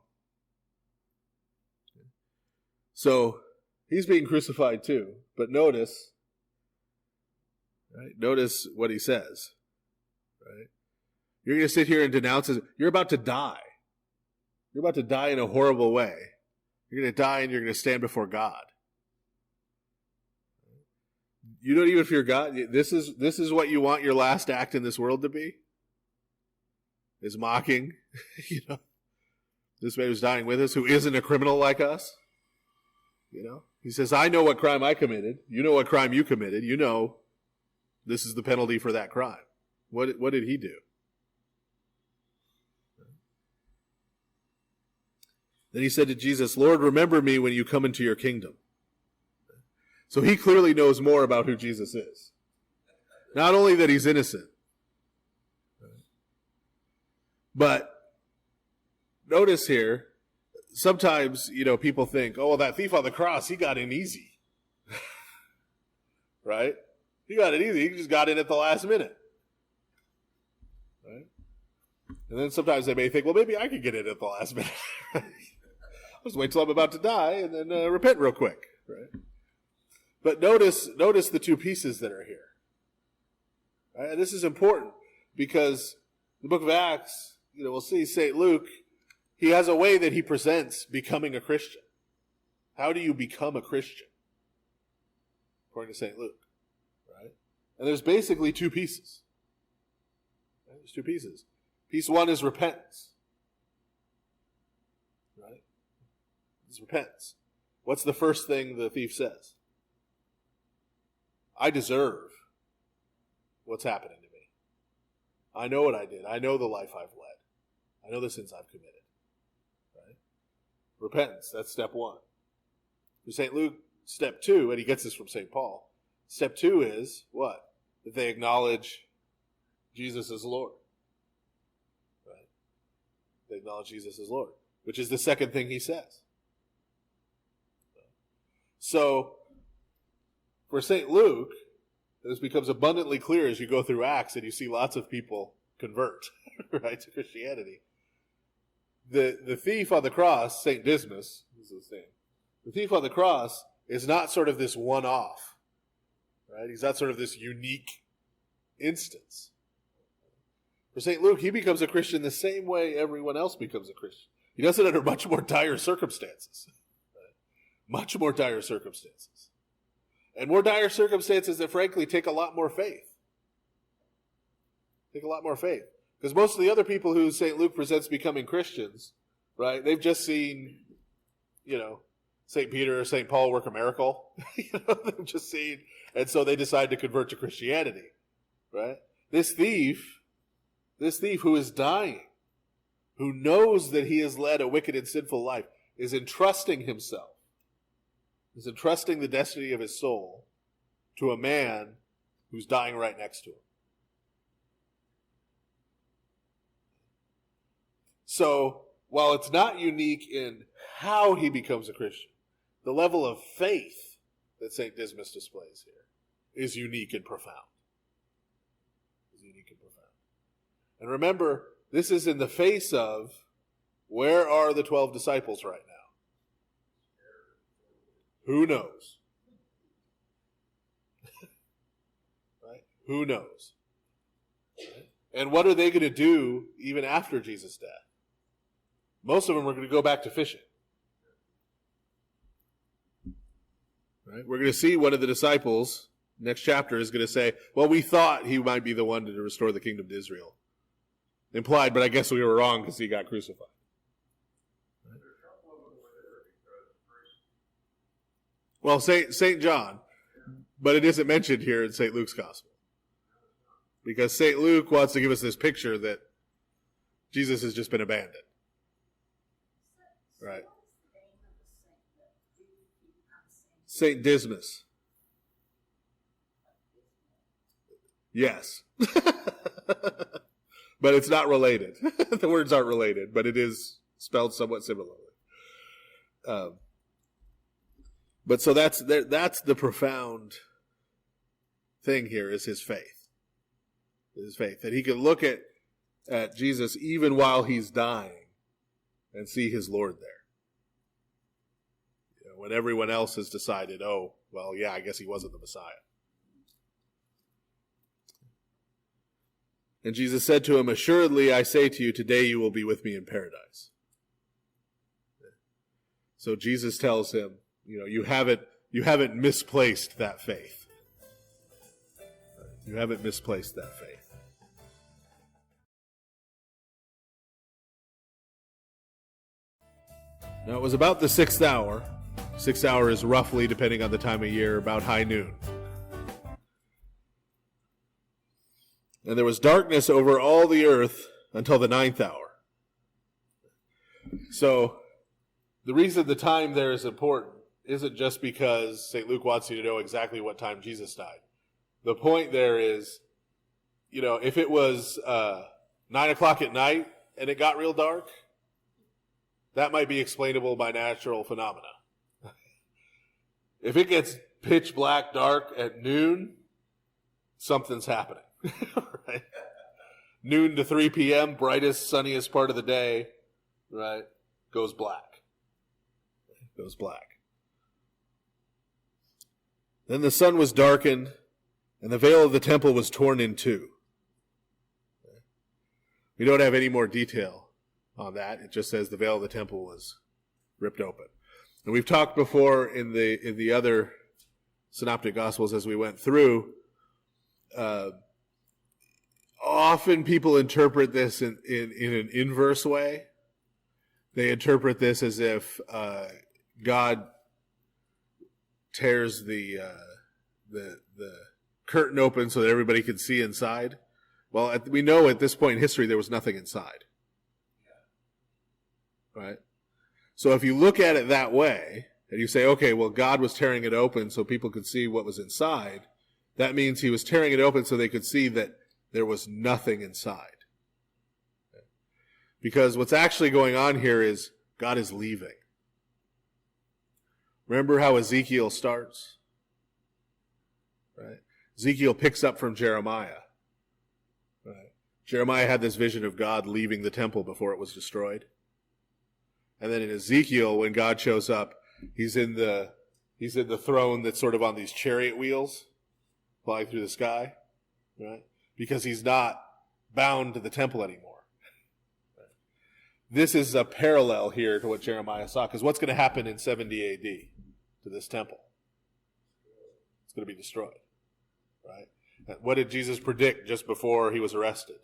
So he's being crucified too. But notice what he says. Right? You're going to sit here and denounce it. You're about to die. You're about to die in a horrible way. You're going to die and you're going to stand before God. You don't even fear God. This is what you want your last act in this world to be? Is mocking. This man who's dying with us, who isn't a criminal like us. He says, I know what crime I committed. You know what crime you committed. You know this is the penalty for that crime. What did he do? Then he said to Jesus, Lord, remember me when you come into your kingdom. So he clearly knows more about who Jesus is. Not only that he's innocent, but notice here, sometimes, people think, oh, well, that thief on the cross, he got in easy. Right? He got in easy. He just got in at the last minute. Right? And then sometimes they may think, well, maybe I could get in at the last minute. I'll just wait till I'm about to die and then repent real quick. Right? But notice the two pieces that are here. Right? And this is important because the book of Acts, we'll see St. Luke, he has a way that he presents becoming a Christian. How do you become a Christian? According to St. Luke. Right? And there's basically two pieces. Right? There's two pieces. Piece one is repentance. Right? It's repentance. What's the first thing the thief says? I deserve what's happening to me. I know what I did. I know the life I've led. I know the sins I've committed. Right? Repentance, that's step one. For St. Luke, step two, and he gets this from St. Paul, step two is what? That they acknowledge Jesus as Lord. Right? They acknowledge Jesus as Lord, which is the second thing he says. So, for St. Luke, this becomes abundantly clear as you go through Acts and you see lots of people convert, right, to Christianity. The thief on the cross, St. Dismas, is his name. The thief on the cross is not sort of this one-off, right? He's not sort of this unique instance. For St. Luke, he becomes a Christian the same way everyone else becomes a Christian. He does it under much more dire circumstances. Right? Much more dire circumstances. And more dire circumstances that, frankly, take a lot more faith. Take a lot more faith. Because most of the other people who St. Luke presents becoming Christians, right, they've just seen, St. Peter or St. Paul work a miracle. They've just seen, and so they decide to convert to Christianity, right? This thief who is dying, who knows that he has led a wicked and sinful life, is entrusting himself, is entrusting the destiny of his soul to a man who's dying right next to him. So, while it's not unique in how he becomes a Christian, the level of faith that St. Dismas displays here is unique and profound. And remember, this is in the face of, where are the 12 disciples right now? Who knows? Right? Who knows? Right? And what are they going to do even after Jesus' death? Most of them are going to go back to fishing. Right? We're going to see one of the disciples, next chapter, is going to say, well, we thought he might be the one to restore the kingdom to Israel. Implied, but I guess we were wrong because he got crucified. Right? Well, St. John, but it isn't mentioned here in St. Luke's gospel. Because St. Luke wants to give us this picture that Jesus has just been abandoned. Right. St. Dismas. Yes. But it's not related. The words aren't related, but it is spelled somewhat similarly. But so that's the profound thing here, is his faith. His faith. That he can look at Jesus even while he's dying and see his Lord there. When everyone else has decided, oh, well, yeah, I guess he wasn't the Messiah. And Jesus said to him, assuredly, I say to you, today you will be with me in paradise. So Jesus tells him, you haven't misplaced that faith. You haven't misplaced that faith. Now it was about the 6th hour. 6th hour is roughly, depending on the time of year, about high noon. And there was darkness over all the earth until the 9th hour. So, the reason the time there is important isn't just because St. Luke wants you to know exactly what time Jesus died. The point there is, if it was 9 o'clock at night and it got real dark, that might be explainable by natural phenomena. If it gets pitch black dark at noon, something's happening. Right? Noon to 3 p.m., brightest, sunniest part of the day, right, goes black. Goes black. Then the sun was darkened, and the veil of the temple was torn in two. We don't have any more detail on that. It just says the veil of the temple was ripped open. And we've talked before in the other synoptic gospels as we went through, often people interpret this in an inverse way. They interpret this as if God tears the curtain open so that everybody can see inside. Well, we know at this point in history there was nothing inside. Right? So if you look at it that way, and you say, okay, well, God was tearing it open so people could see what was inside, that means he was tearing it open so they could see that there was nothing inside. Because what's actually going on here is God is leaving. Remember how Ezekiel starts? Right? Ezekiel picks up from Jeremiah. Right? Jeremiah had this vision of God leaving the temple before it was destroyed. And then in Ezekiel, when God shows up, he's in the throne that's sort of on these chariot wheels flying through the sky, right? Because he's not bound to the temple anymore. Right? This is a parallel here to what Jeremiah saw, because what's going to happen in 70 AD to this temple? It's going to be destroyed, right? And what did Jesus predict just before he was arrested?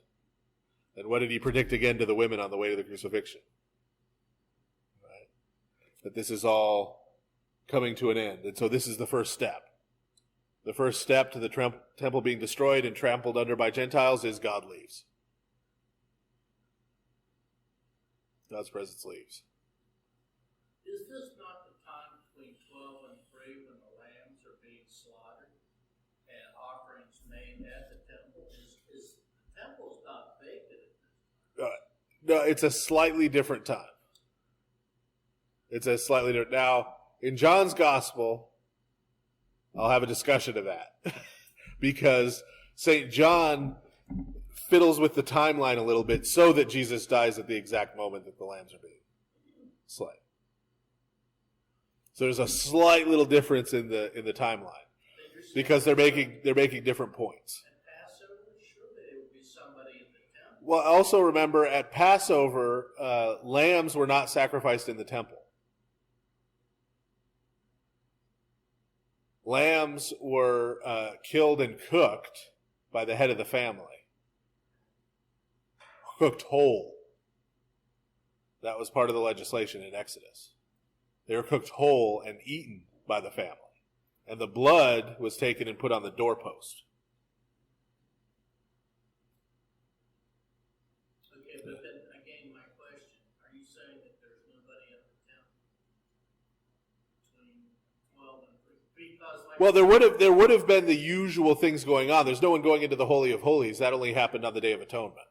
And what did he predict again to the women on the way to the crucifixion? That this is all coming to an end. And so this is the first step. The first step to the temple being destroyed and trampled under by Gentiles is God leaves. God's presence leaves. Is this not the time between 12 and 3 when the lambs are being slaughtered and offerings made at the temple? The temple's not vacant at this time. No, it's a slightly different time. It's a slightly different. Now, in John's gospel, I'll have a discussion of that because St. John fiddles with the timeline a little bit so that Jesus dies at the exact moment that the lambs are being slain. So there's a slight little difference in the timeline because they're making different points. At Passover, surely there would be somebody in the temple. Well, also remember at Passover, lambs were not sacrificed in the temple. Lambs were killed and cooked by the head of the family. Cooked whole. That was part of the legislation in Exodus. They were cooked whole and eaten by the family. And the blood was taken and put on the doorpost. Okay, but then again, my question, are you saying that there's nobody at the temple between 12 and 3? Because Well, there would have been the usual things going on. There's no one going into the Holy of Holies. That only happened on the Day of Atonement.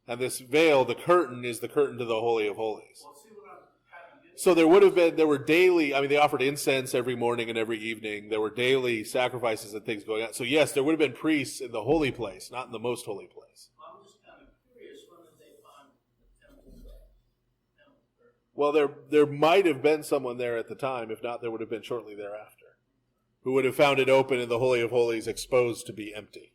And this veil, the curtain, is the curtain to the Holy of Holies. well, see what I'm kind of getting. So there were daily, they offered incense every morning and every evening. There were daily sacrifices and things going on. So yes, there would have been priests in the holy place, not in the most holy place. I'm just kind of curious, when did they find the temple curtain? Well, there might have been someone there at the time. If not, there would have been shortly thereafter, who would have found it open and the Holy of Holies exposed to be empty.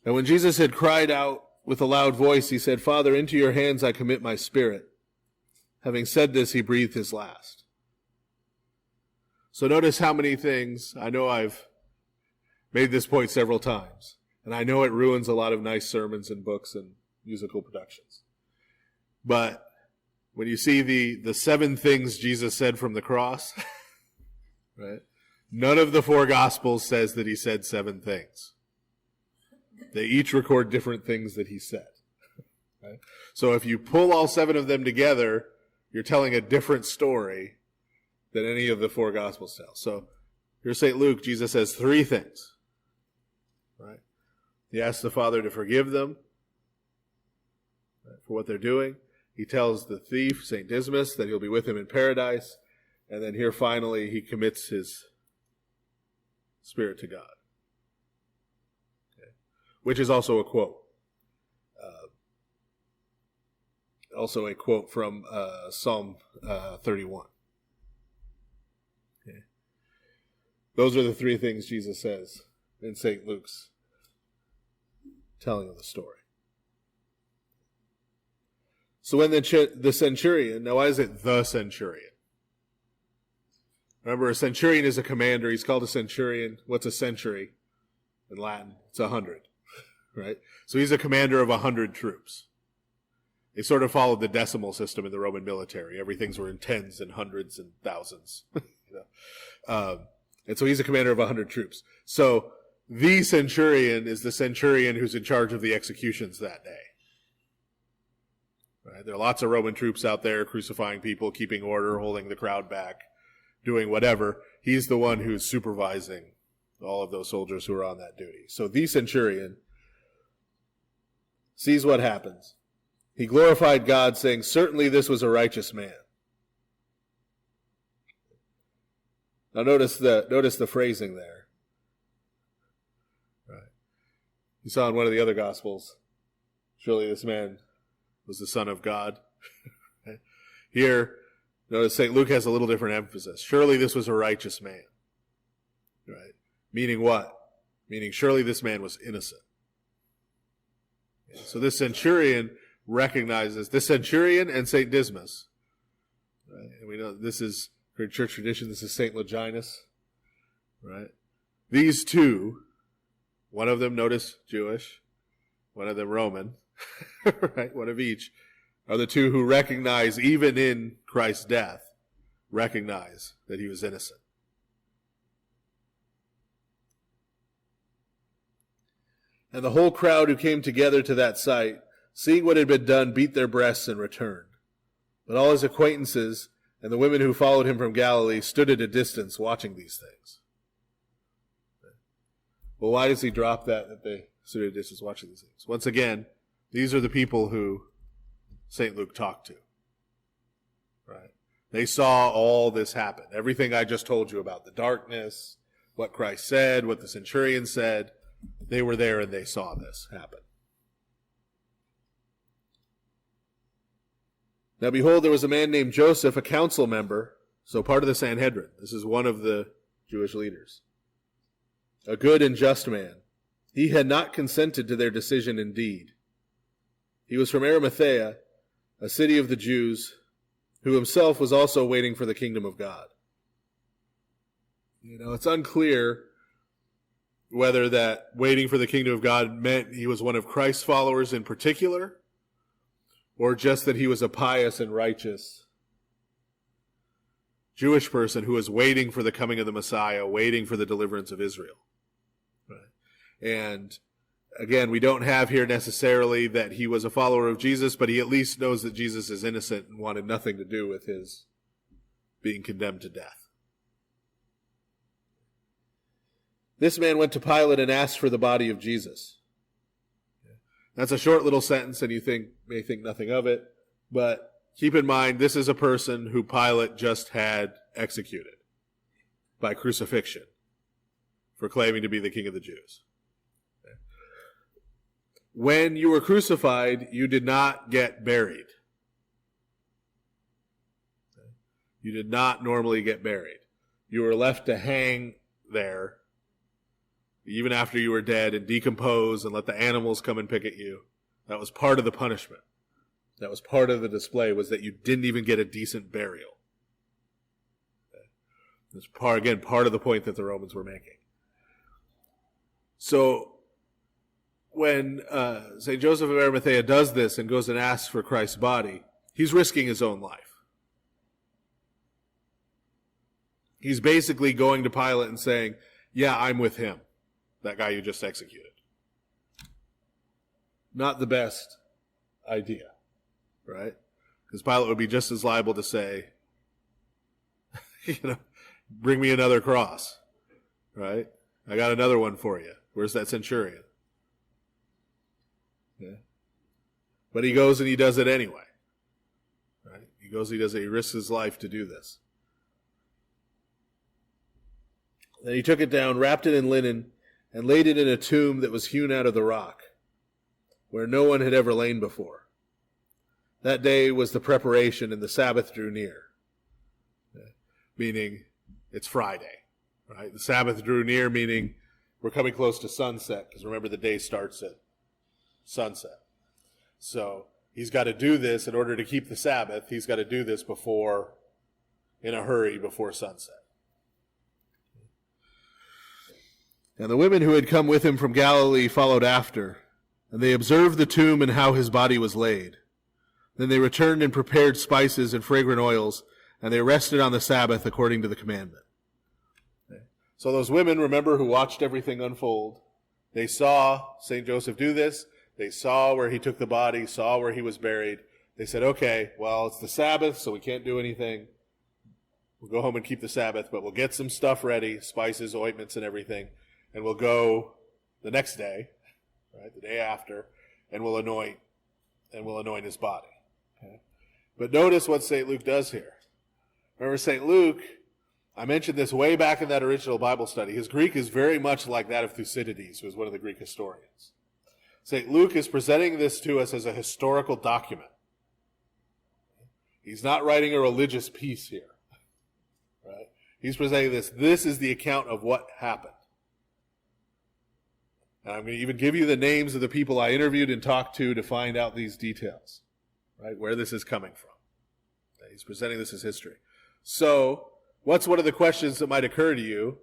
And when Jesus had cried out with a loud voice, he said, "Father, into your hands I commit my spirit." Having said this, he breathed his last. So notice how many things, I know I've made this point several times, and I know it ruins a lot of nice sermons and books and musical productions. But when you see the 7 things Jesus said from the cross, right? None of the 4 Gospels says that he said 7 things. They each record different things that he said. Right? So if you pull all 7 of them together, you're telling a different story than any of the 4 Gospels tell. So here's St. Luke. Jesus says 3 things. Right? He asks the Father to forgive them, right, for what they're doing. He tells the thief, St. Dismas, that he'll be with him in paradise. And then here finally he commits his spirit to God. Which is also a quote. Also a quote from Psalm 31. Okay. Those are the three things Jesus says in St. Luke's telling of the story. So when the centurion, now why is it the centurion? Remember, a centurion is a commander. He's called a centurion. What's a century in Latin? It's 100, right? So he's a commander of 100 troops. They sort of followed the decimal system in the Roman military. Everything's were in tens and hundreds and thousands. And so he's a commander of 100 troops. So the centurion is the centurion who's in charge of the executions that day. Right? There are lots of Roman troops out there crucifying people, keeping order, holding the crowd back, doing whatever. He's the one who's supervising all of those soldiers who are on that duty. So the centurion sees what happens. He glorified God, saying, "Certainly this was a righteous man." Now notice the phrasing there. Right. You saw in one of the other Gospels, surely this man was the Son of God. Here, notice St. Luke has a little different emphasis. Surely this was a righteous man. Right? Meaning what? Meaning surely this man was innocent. So this centurion recognizes, this centurion and St. Dismas. Right? And we know this is, for church tradition, this is St. Longinus. Right? These two, one of them, notice, Jewish, one of them Roman, right? One of each, are the two who recognize, even in Christ's death, recognize that he was innocent. And the whole crowd who came together to that sight, seeing what had been done, beat their breasts and returned. But all his acquaintances and the women who followed him from Galilee stood at a distance watching these things. Well, why does he drop that they stood at a distance watching these things? Once again, these are the people who St. Luke talked to. Right? They saw all this happen. Everything I just told you about, the darkness, what Christ said, what the centurion said, they were there and they saw this happen. Now behold, there was a man named Joseph, a council member, so part of the Sanhedrin. This is one of the Jewish leaders. A good and just man. He had not consented to their decision indeed. He was from Arimathea, a city of the Jews, who himself was also waiting for the kingdom of God. You know, it's unclear whether that waiting for the kingdom of God meant he was one of Christ's followers in particular, or just that he was a pious and righteous Jewish person who was waiting for the coming of the Messiah, waiting for the deliverance of Israel. Right? And again, we don't have here necessarily that he was a follower of Jesus, but he at least knows that Jesus is innocent and wanted nothing to do with his being condemned to death. This man went to Pilate and asked for the body of Jesus. That's a short little sentence, and you may think nothing of it, but keep in mind, this is a person who Pilate just had executed by crucifixion for claiming to be the king of the Jews. When you were crucified, you did not get buried. You did not normally get buried. You were left to hang there even after you were dead and decompose and let the animals come and pick at you. That was part of the punishment. That was part of the display, was that you didn't even get a decent burial. That's part of the point that the Romans were making. So when St. Joseph of Arimathea does this and goes and asks for Christ's body, he's risking his own life. He's basically going to Pilate and saying, yeah, I'm with him, that guy you just executed. Not the best idea, right? Because Pilate would be just as liable to say, bring me another cross, right? I got another one for you. Where's that centurion? Yeah. But he goes and he does it anyway, right? He goes, he does it. He risks his life to do this. Then he took it down, wrapped it in linen, and laid it in a tomb that was hewn out of the rock, where no one had ever lain before. That day was the preparation, and the Sabbath drew near. Meaning, it's Friday, Right? The Sabbath drew near, meaning we're coming close to sunset, because remember the day starts at sunset. So he's got to do this in order to keep the Sabbath. He's got to do this in a hurry, before sunset. And the women who had come with him from Galilee followed after, and they observed the tomb and how his body was laid. Then they returned and prepared spices and fragrant oils, and they rested on the Sabbath according to the commandment. Okay. So those women, remember, who watched everything unfold, they saw St. Joseph do this. They saw where he took the body, saw where he was buried. They said, okay, well, it's the Sabbath, so we can't do anything. We'll go home and keep the Sabbath, but we'll get some stuff ready, spices, ointments, and everything, and we'll go the next day, right, the day after, and we'll anoint his body. Okay? But notice what St. Luke does here. Remember, St. Luke, I mentioned this way back in that original Bible study. His Greek is very much like that of Thucydides, who is one of the Greek historians. St. Luke is presenting this to us as a historical document. He's not writing a religious piece here. Right? He's presenting this. This is the account of what happened. And I'm going to even give you the names of the people I interviewed and talked to find out these details, right? Where this is coming from. Okay, he's presenting this as history. So, what's one of the questions that might occur to you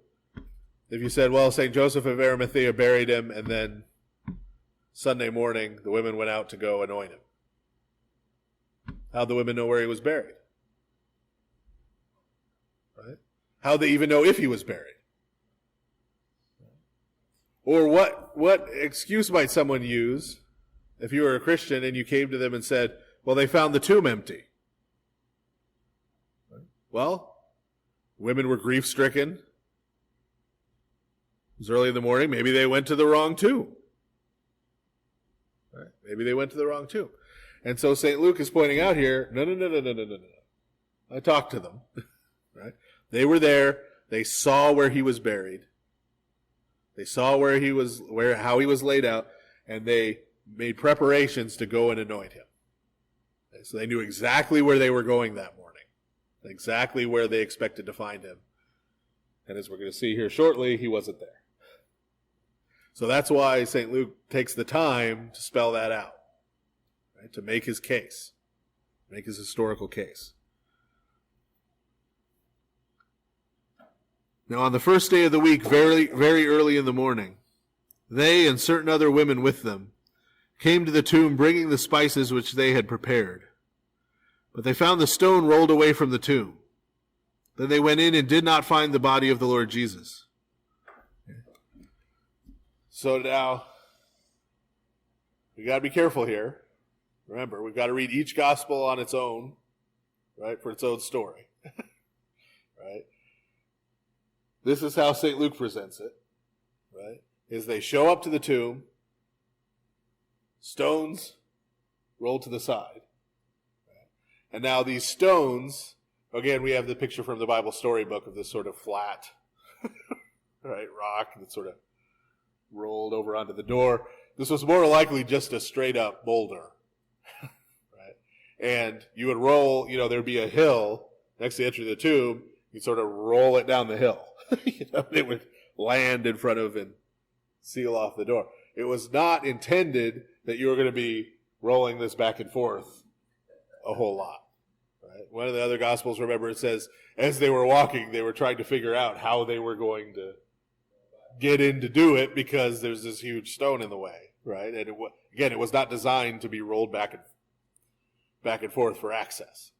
if you said, well, St. Joseph of Arimathea buried him, and then Sunday morning the women went out to go anoint him? How'd the women know where he was buried? Right? How'd they even know if he was buried? Or what excuse might someone use if you were a Christian and you came to them and said, well, they found the tomb empty? Well, women were grief-stricken. It was early in the morning. Maybe they went to the wrong tomb. Right? Maybe they went to the wrong tomb. And so St. Luke is pointing out here, no. I talked to them. Right? They were there. They saw where he was buried. They saw how he was laid out, and they made preparations to go and anoint him. Okay, so they knew exactly where they were going that morning, exactly where they expected to find him. And as we're going to see here shortly, he wasn't there. So that's why St. Luke takes the time to spell that out, right, to make his case, make his historical case. Now, on the first day of the week, very, very early in the morning, they and certain other women with them came to the tomb bringing the spices which they had prepared. But they found the stone rolled away from the tomb. Then they went in and did not find the body of the Lord Jesus. So now, we got to be careful here. Remember, we've got to read each gospel on its own, right, for its own story. Right? This is how St. Luke presents it, right? Is they show up to the tomb, stones rolled to the side. Right? And now these stones, again, we have the picture from the Bible storybook of this sort of flat, right, rock that sort of rolled over onto the door. This was more likely just a straight up boulder, right? And you would roll, there'd be a hill next to the entry of the tomb. You'd sort of roll it down the hill. It would land in front of and seal off the door. It was not intended that you were going to be rolling this back and forth a whole lot. Right? One of the other Gospels, remember, it says, as they were walking, they were trying to figure out how they were going to get in to do it because there's this huge stone in the way. Right? And it was not designed to be rolled back and forth for access.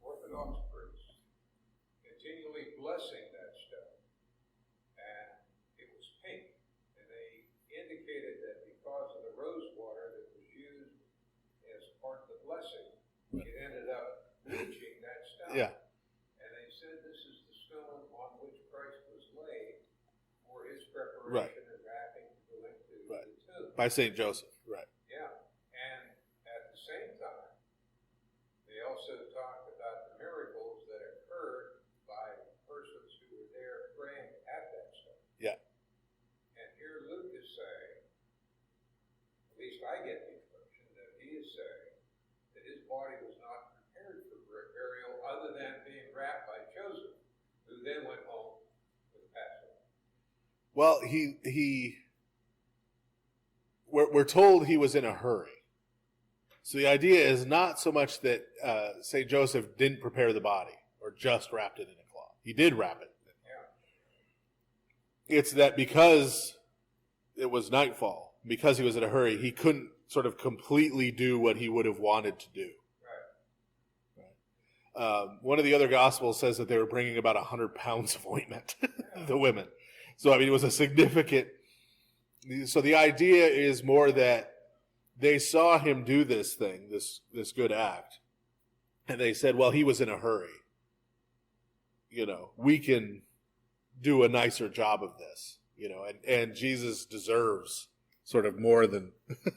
Orthodox priests continually blessing that stone, and it was pink, and they indicated that because of the rose water that was used as part of the By St. Joseph, right. Yeah, and at the same time, they also talked about the miracles that occurred by persons who were there praying at that stone. Yeah. And here Luke is saying, at least I get the impression that he is saying that his body was not prepared for burial other than being wrapped by Joseph, who then went home with Passover. Well, we're told he was in a hurry. So the idea is not so much that St. Joseph didn't prepare the body or just wrapped it in a cloth. He did wrap it. Yeah. It's that because it was nightfall, because he was in a hurry, he couldn't sort of completely do what he would have wanted to do. Right. One of the other Gospels says that they were bringing about 100 pounds of ointment, the women. So, I mean, it was a significant... So the idea is more that they saw him do this thing, this good act, and they said, well, he was in a hurry. You know, we can do a nicer job of this, you know, and Jesus deserves sort of more than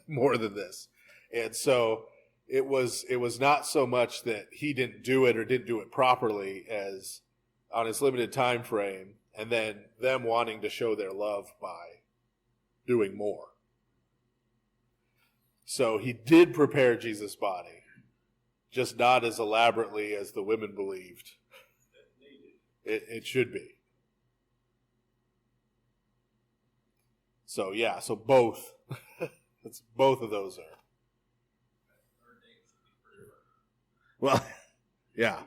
this. And so it was not so much that he didn't do it or didn't do it properly as on his limited time frame, and then them wanting to show their love by doing more. So he did prepare Jesus' body, just not as elaborately as the women believed it should be. So yeah, so both. Both of those are. Well, yeah.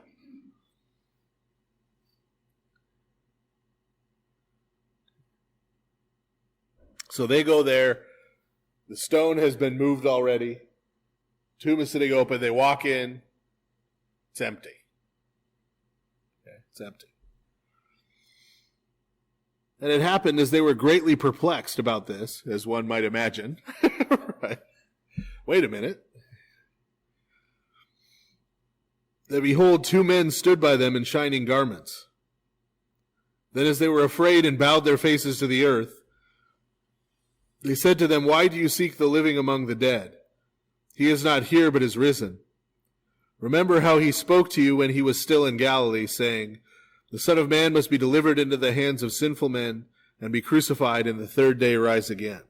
So they go there. The stone has been moved already. Tomb is sitting open. They walk in. It's empty. Okay, it's empty. And it happened as they were greatly perplexed about this, as one might imagine. Right. Wait a minute. That behold, two men stood by them in shining garments. Then as they were afraid and bowed their faces to the earth, they said to them, why do you seek the living among the dead? He is not here, but is risen. Remember how he spoke to you when he was still in Galilee, saying, the Son of Man must be delivered into the hands of sinful men and be crucified and the third day rise again.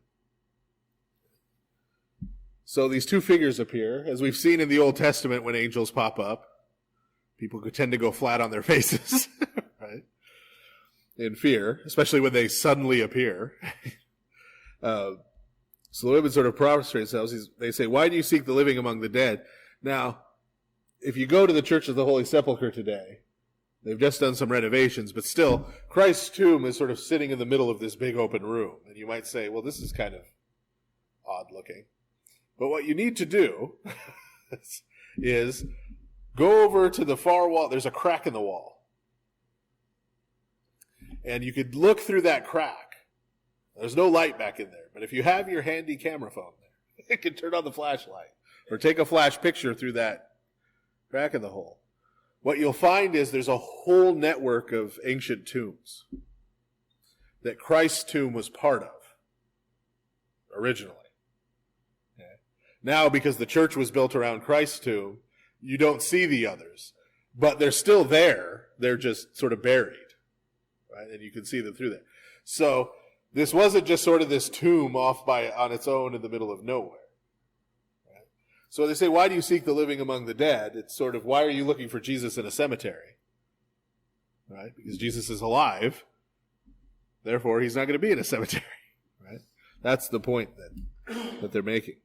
So these two figures appear, as we've seen in the Old Testament when angels pop up. People could tend to go flat on their faces, right? In fear, especially when they suddenly appear. So the women sort of prostrate themselves. They say, why do you seek the living among the dead? Now, if you go to the Church of the Holy Sepulchre today, they've just done some renovations, but still, Christ's tomb is sort of sitting in the middle of this big open room. And you might say, well, this is kind of odd looking. But what you need to do is go over to the far wall. There's a crack in the wall. And you could look through that crack. There's no light back in there. But if you have your handy camera phone there, you can turn on the flashlight or take a flash picture through that crack in the hole. What you'll find is there's a whole network of ancient tombs that Christ's tomb was part of originally. Okay. Now, because the church was built around Christ's tomb, you don't see the others. But they're still there. They're just sort of buried. Right? And you can see them through there. So this wasn't just sort of this tomb off on its own in the middle of nowhere. Right? So they say, why do you seek the living among the dead? It's sort of, why are you looking for Jesus in a cemetery? Right? Because Jesus is alive. Therefore, he's not going to be in a cemetery. Right? That's the point that they're making.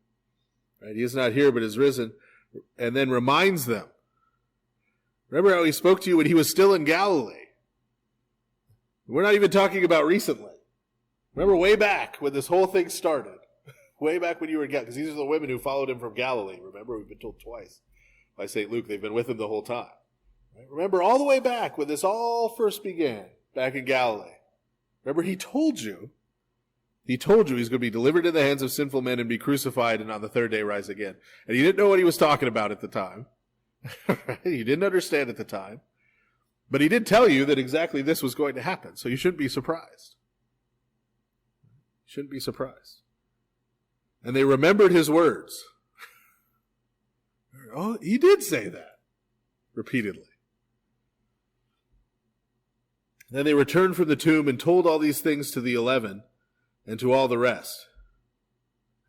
Right? He is not here, but is risen. And then reminds them. Remember how he spoke to you when he was still in Galilee. We're not even talking about recently. Remember way back when this whole thing started. Way back when you were in Galilee. Because these are the women who followed him from Galilee. Remember, we've been told twice by St. Luke. They've been with him the whole time. Right? Remember all the way back when this all first began. Back in Galilee. Remember, he told you he's going to be delivered in the hands of sinful men and be crucified and on the third day rise again. And he didn't know what he was talking about at the time. He didn't understand at the time. But he did tell you that exactly this was going to happen. So you shouldn't be surprised. Shouldn't be surprised. And they remembered his words. Oh, he did say that repeatedly. Then they returned from the tomb and told all these things to the 11 and to all the rest.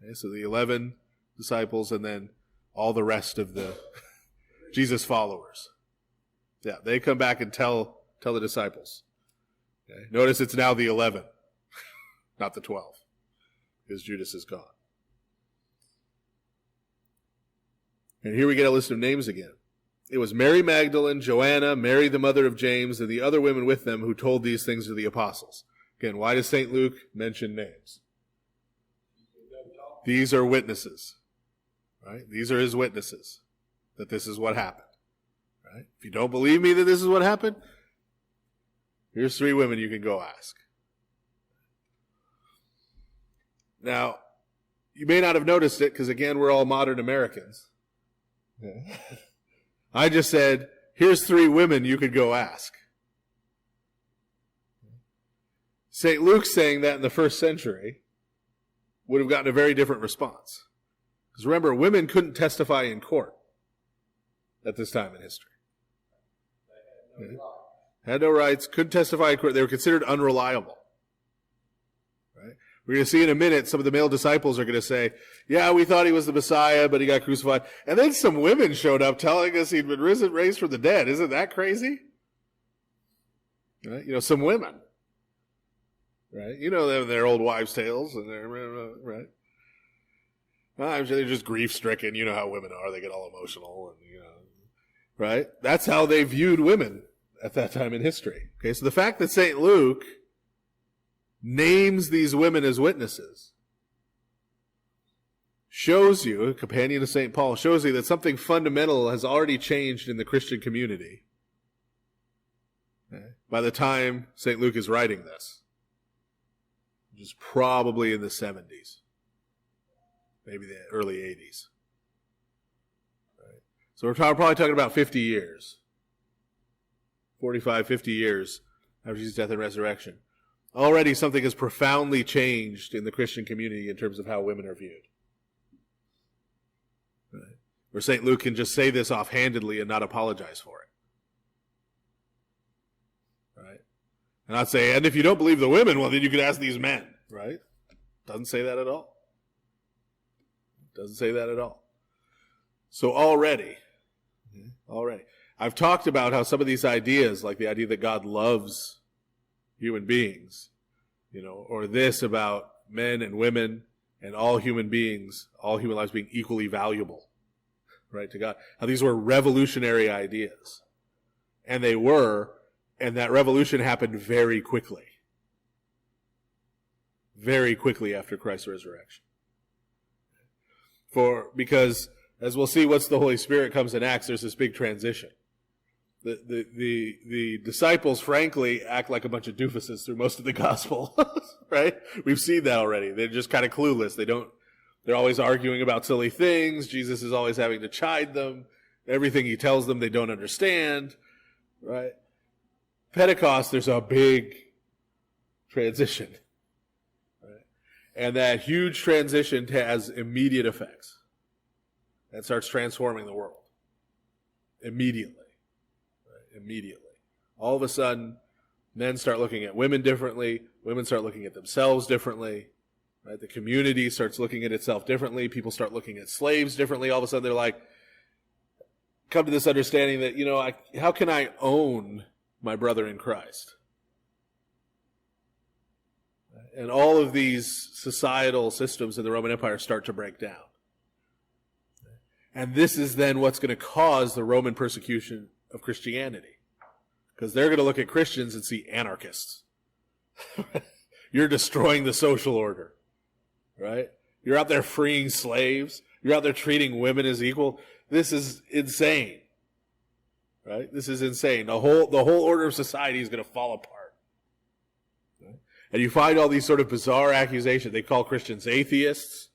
Okay, so the 11 disciples and then all the rest of the Jesus followers. Yeah, they come back and tell the disciples. Okay? Notice it's now the 11, not the 12, because Judas is gone. And here we get a list of names again. It was Mary Magdalene, Joanna, Mary the mother of James, and the other women with them who told these things to the apostles. Again, why does St. Luke mention names? These are witnesses. Right? These are his witnesses that this is what happened. Right? If you don't believe me that this is what happened, here's 3 women you can go ask. Now, you may not have noticed it because, again, we're all modern Americans. I just said, here's 3 women you could go ask. St. Luke saying that in the first century would have gotten a very different response. Because remember, women couldn't testify in court at this time in history. Had no rights, couldn't testify in court. They were considered unreliable. Right? We're going to see in a minute, some of the male disciples are going to say, yeah, we thought he was the Messiah, but he got crucified. And then some women showed up telling us he'd been raised from the dead. Isn't that crazy? Right? You know, some women. Right? You know their old wives' tales. And they're, right? I'm sure they're just grief-stricken. You know how women are. They get all emotional. And, you know, right? That's how they viewed women at that time in history. Okay, so the fact that St. Luke names these women as witnesses shows you, a companion of St. Paul, shows you that something fundamental has already changed in the Christian community by the time St. Luke is writing this, which is probably in the 70s, maybe the early 80s. Right? So we're probably talking about 50 years, 45, 50 years after Jesus' death and resurrection. Already something has profoundly changed in the Christian community in terms of how women are viewed. Right? Where St. Luke can just say this offhandedly and not apologize for it. Right? And not say, and if you don't believe the women, well, then you could ask these men. Right? Doesn't say that at all. Doesn't say that at all. So already, I've talked about how some of these ideas, like the idea that God loves human beings, you know, or this about men and women and all human beings, all human lives being equally valuable, right, to God. How these were revolutionary ideas. And they were, and that revolution happened very quickly. Very quickly after Christ's resurrection. Because, as we'll see, once the Holy Spirit comes in Acts, there's this big transition. The disciples, frankly, act like a bunch of doofuses through most of the gospel, right? We've seen that already. They're just kind of clueless. They're always arguing about silly things. Jesus is always having to chide them. Everything he tells them they don't understand, right? Pentecost, there's a big transition, right? And that huge transition has immediate effects. That starts transforming the world. Immediately. Immediately. All of a sudden, men start looking at women differently. Women start looking at themselves differently. Right? The community starts looking at itself differently. People start looking at slaves differently. All of a sudden, they're like, come to this understanding that, you know, how can I own my brother in Christ? And all of these societal systems in the Roman Empire start to break down. And this is then what's going to cause the Roman persecution of Christianity. Because they're going to look at Christians and see anarchists. You're destroying the social order. Right? You're out there freeing slaves. You're out there treating women as equal. This is insane. Right? This is insane. The whole order of society is going to fall apart. Right? And you find all these sort of bizarre accusations. They call Christians atheists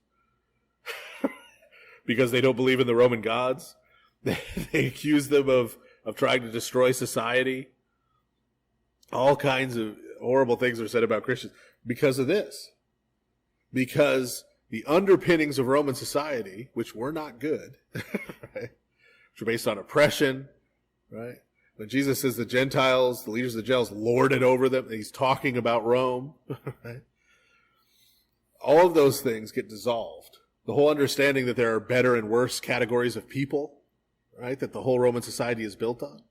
because they don't believe in the Roman gods. They accuse them of trying to destroy society. All kinds of horrible things are said about Christians because of this. Because the underpinnings of Roman society, which were not good, right? Which were based on oppression, right? When Jesus says the Gentiles, the leaders of the Gentiles lord it over them, he's talking about Rome, right? All of those things get dissolved. The whole understanding that there are better and worse categories of people, right, that the whole Roman society is built on.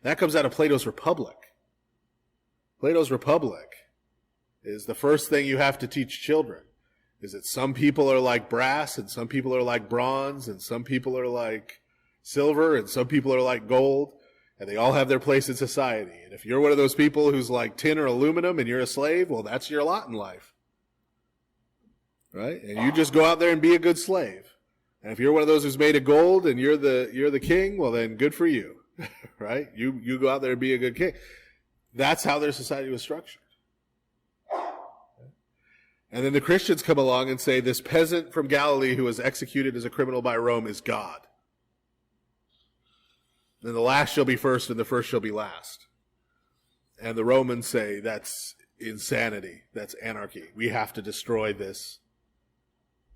That comes out of Plato's Republic. Plato's Republic is the first thing you have to teach children, is that some people are like brass, and some people are like bronze, and some people are like silver, and some people are like gold, and they all have their place in society. And if you're one of those people who's like tin or aluminum and you're a slave, well, that's your lot in life. Right? And you just go out there and be a good slave. And if you're one of those who's made of gold and you're the king, well then good for you. Right? You go out there and be a good king. That's how their society was structured. And then the Christians come along and say this peasant from Galilee who was executed as a criminal by Rome is God. Then the last shall be first and the first shall be last. And the Romans say that's insanity. That's anarchy. We have to destroy this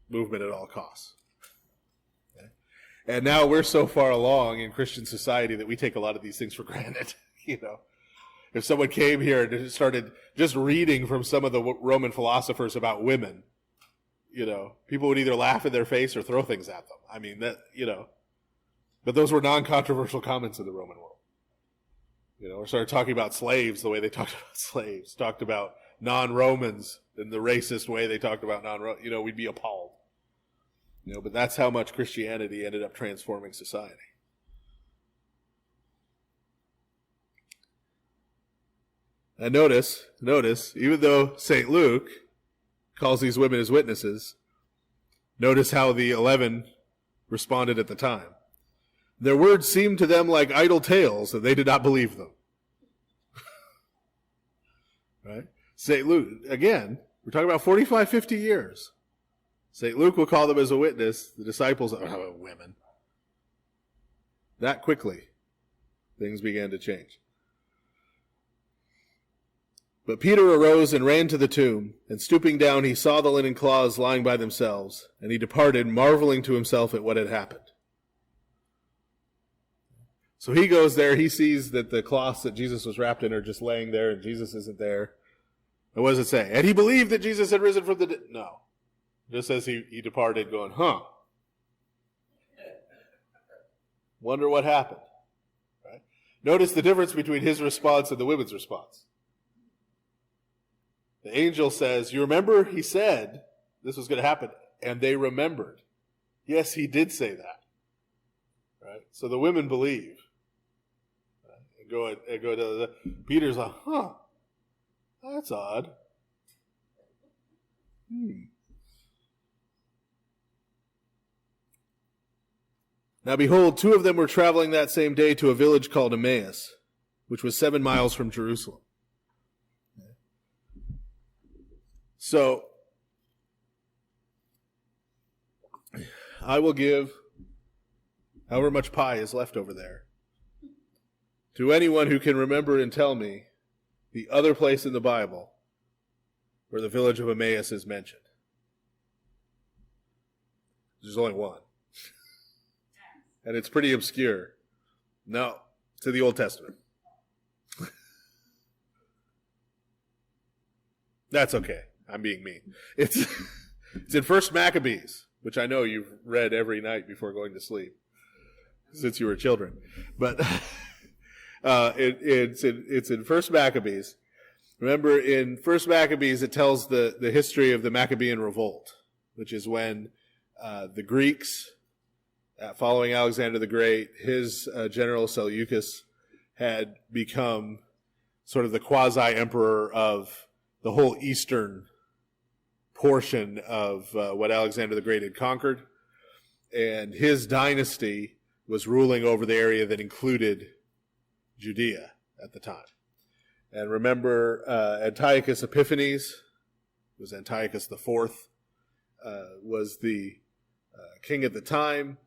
movement at all costs. Okay? And now we're so far along in Christian society that we take a lot of these things for granted. You know, if someone came here and started just reading from some of the Roman philosophers about women, you know, people would either laugh in their face or throw things at them. I mean, that, you know, but those were non-controversial comments in the Roman world. You know, or started talking about slaves the way they talked about slaves, talked about non-Romans in the racist way they talked about non-Romans, you know, we'd be appalled. You know, but that's how much Christianity ended up transforming society. And notice, even though St. Luke calls these women as witnesses, notice how the 11 responded at the time. Their words seemed to them like idle tales, and they did not believe them. Right? St. Luke, again, we're talking about 45, 50 years. St. Luke will call them as a witness. The disciples are women. That quickly, things began to change. But Peter arose and ran to the tomb, and stooping down, he saw the linen cloths lying by themselves, and he departed, marveling to himself at what had happened. So he goes there, he sees that the cloths that Jesus was wrapped in are just laying there, and Jesus isn't there. And what does it say? And he believed that Jesus had risen from the dead. No. Just says he departed going, wonder what happened. Right? Notice the difference between his response and the women's response. The angel says, you remember he said this was going to happen, and they remembered. Yes, he did say that. Right? So the women believe. Right? And go to Peter's like, that's odd. Now behold, 2 of them were traveling that same day to a village called Emmaus, which was 7 miles from Jerusalem. So, I will give however much pie is left over there to anyone who can remember and tell me the other place in the Bible where the village of Emmaus is mentioned. There's only one. And it's pretty obscure. No, it's in the Old Testament. That's okay. I'm being mean. It's in 1 Maccabees, which I know you've read every night before going to sleep, since you were children. But it's in 1 Maccabees. Remember, in 1 Maccabees, it tells the history of the Maccabean revolt, which is when the Greeks, following Alexander the Great, his general Seleucus had become sort of the quasi-emperor of the whole eastern portion of what Alexander the Great had conquered. And his dynasty was ruling over the area that included Judea at the time. And remember, Antiochus Epiphanes, it was Antiochus IV, was the king at the time.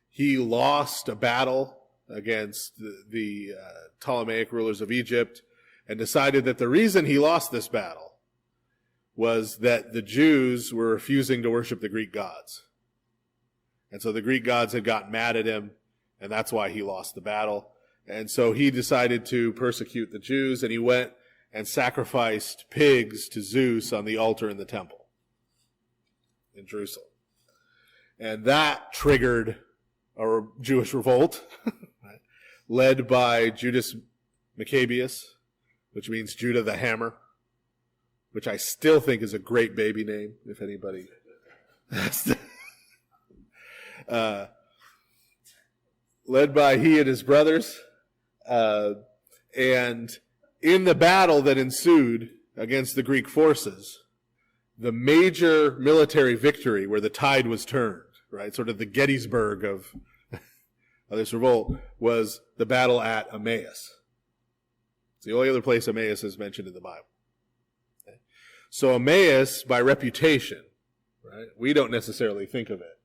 He lost a battle against the Ptolemaic rulers of Egypt and decided that the reason he lost this battle was that the Jews were refusing to worship the Greek gods. And so the Greek gods had gotten mad at him, and that's why he lost the battle. And so he decided to persecute the Jews, and he went and sacrificed pigs to Zeus on the altar in the temple in Jerusalem. And that triggered a Jewish revolt, right, led by Judas Maccabeus, which means Judah the Hammer, which I still think is a great baby name, if anybody led by he and his brothers. And in the battle that ensued against the Greek forces, the major military victory where the tide was turned, right, sort of the Gettysburg of this revolt, was the battle at Emmaus. It's the only other place Emmaus is mentioned in the Bible. Okay. So Emmaus, by reputation, right, we don't necessarily think of it.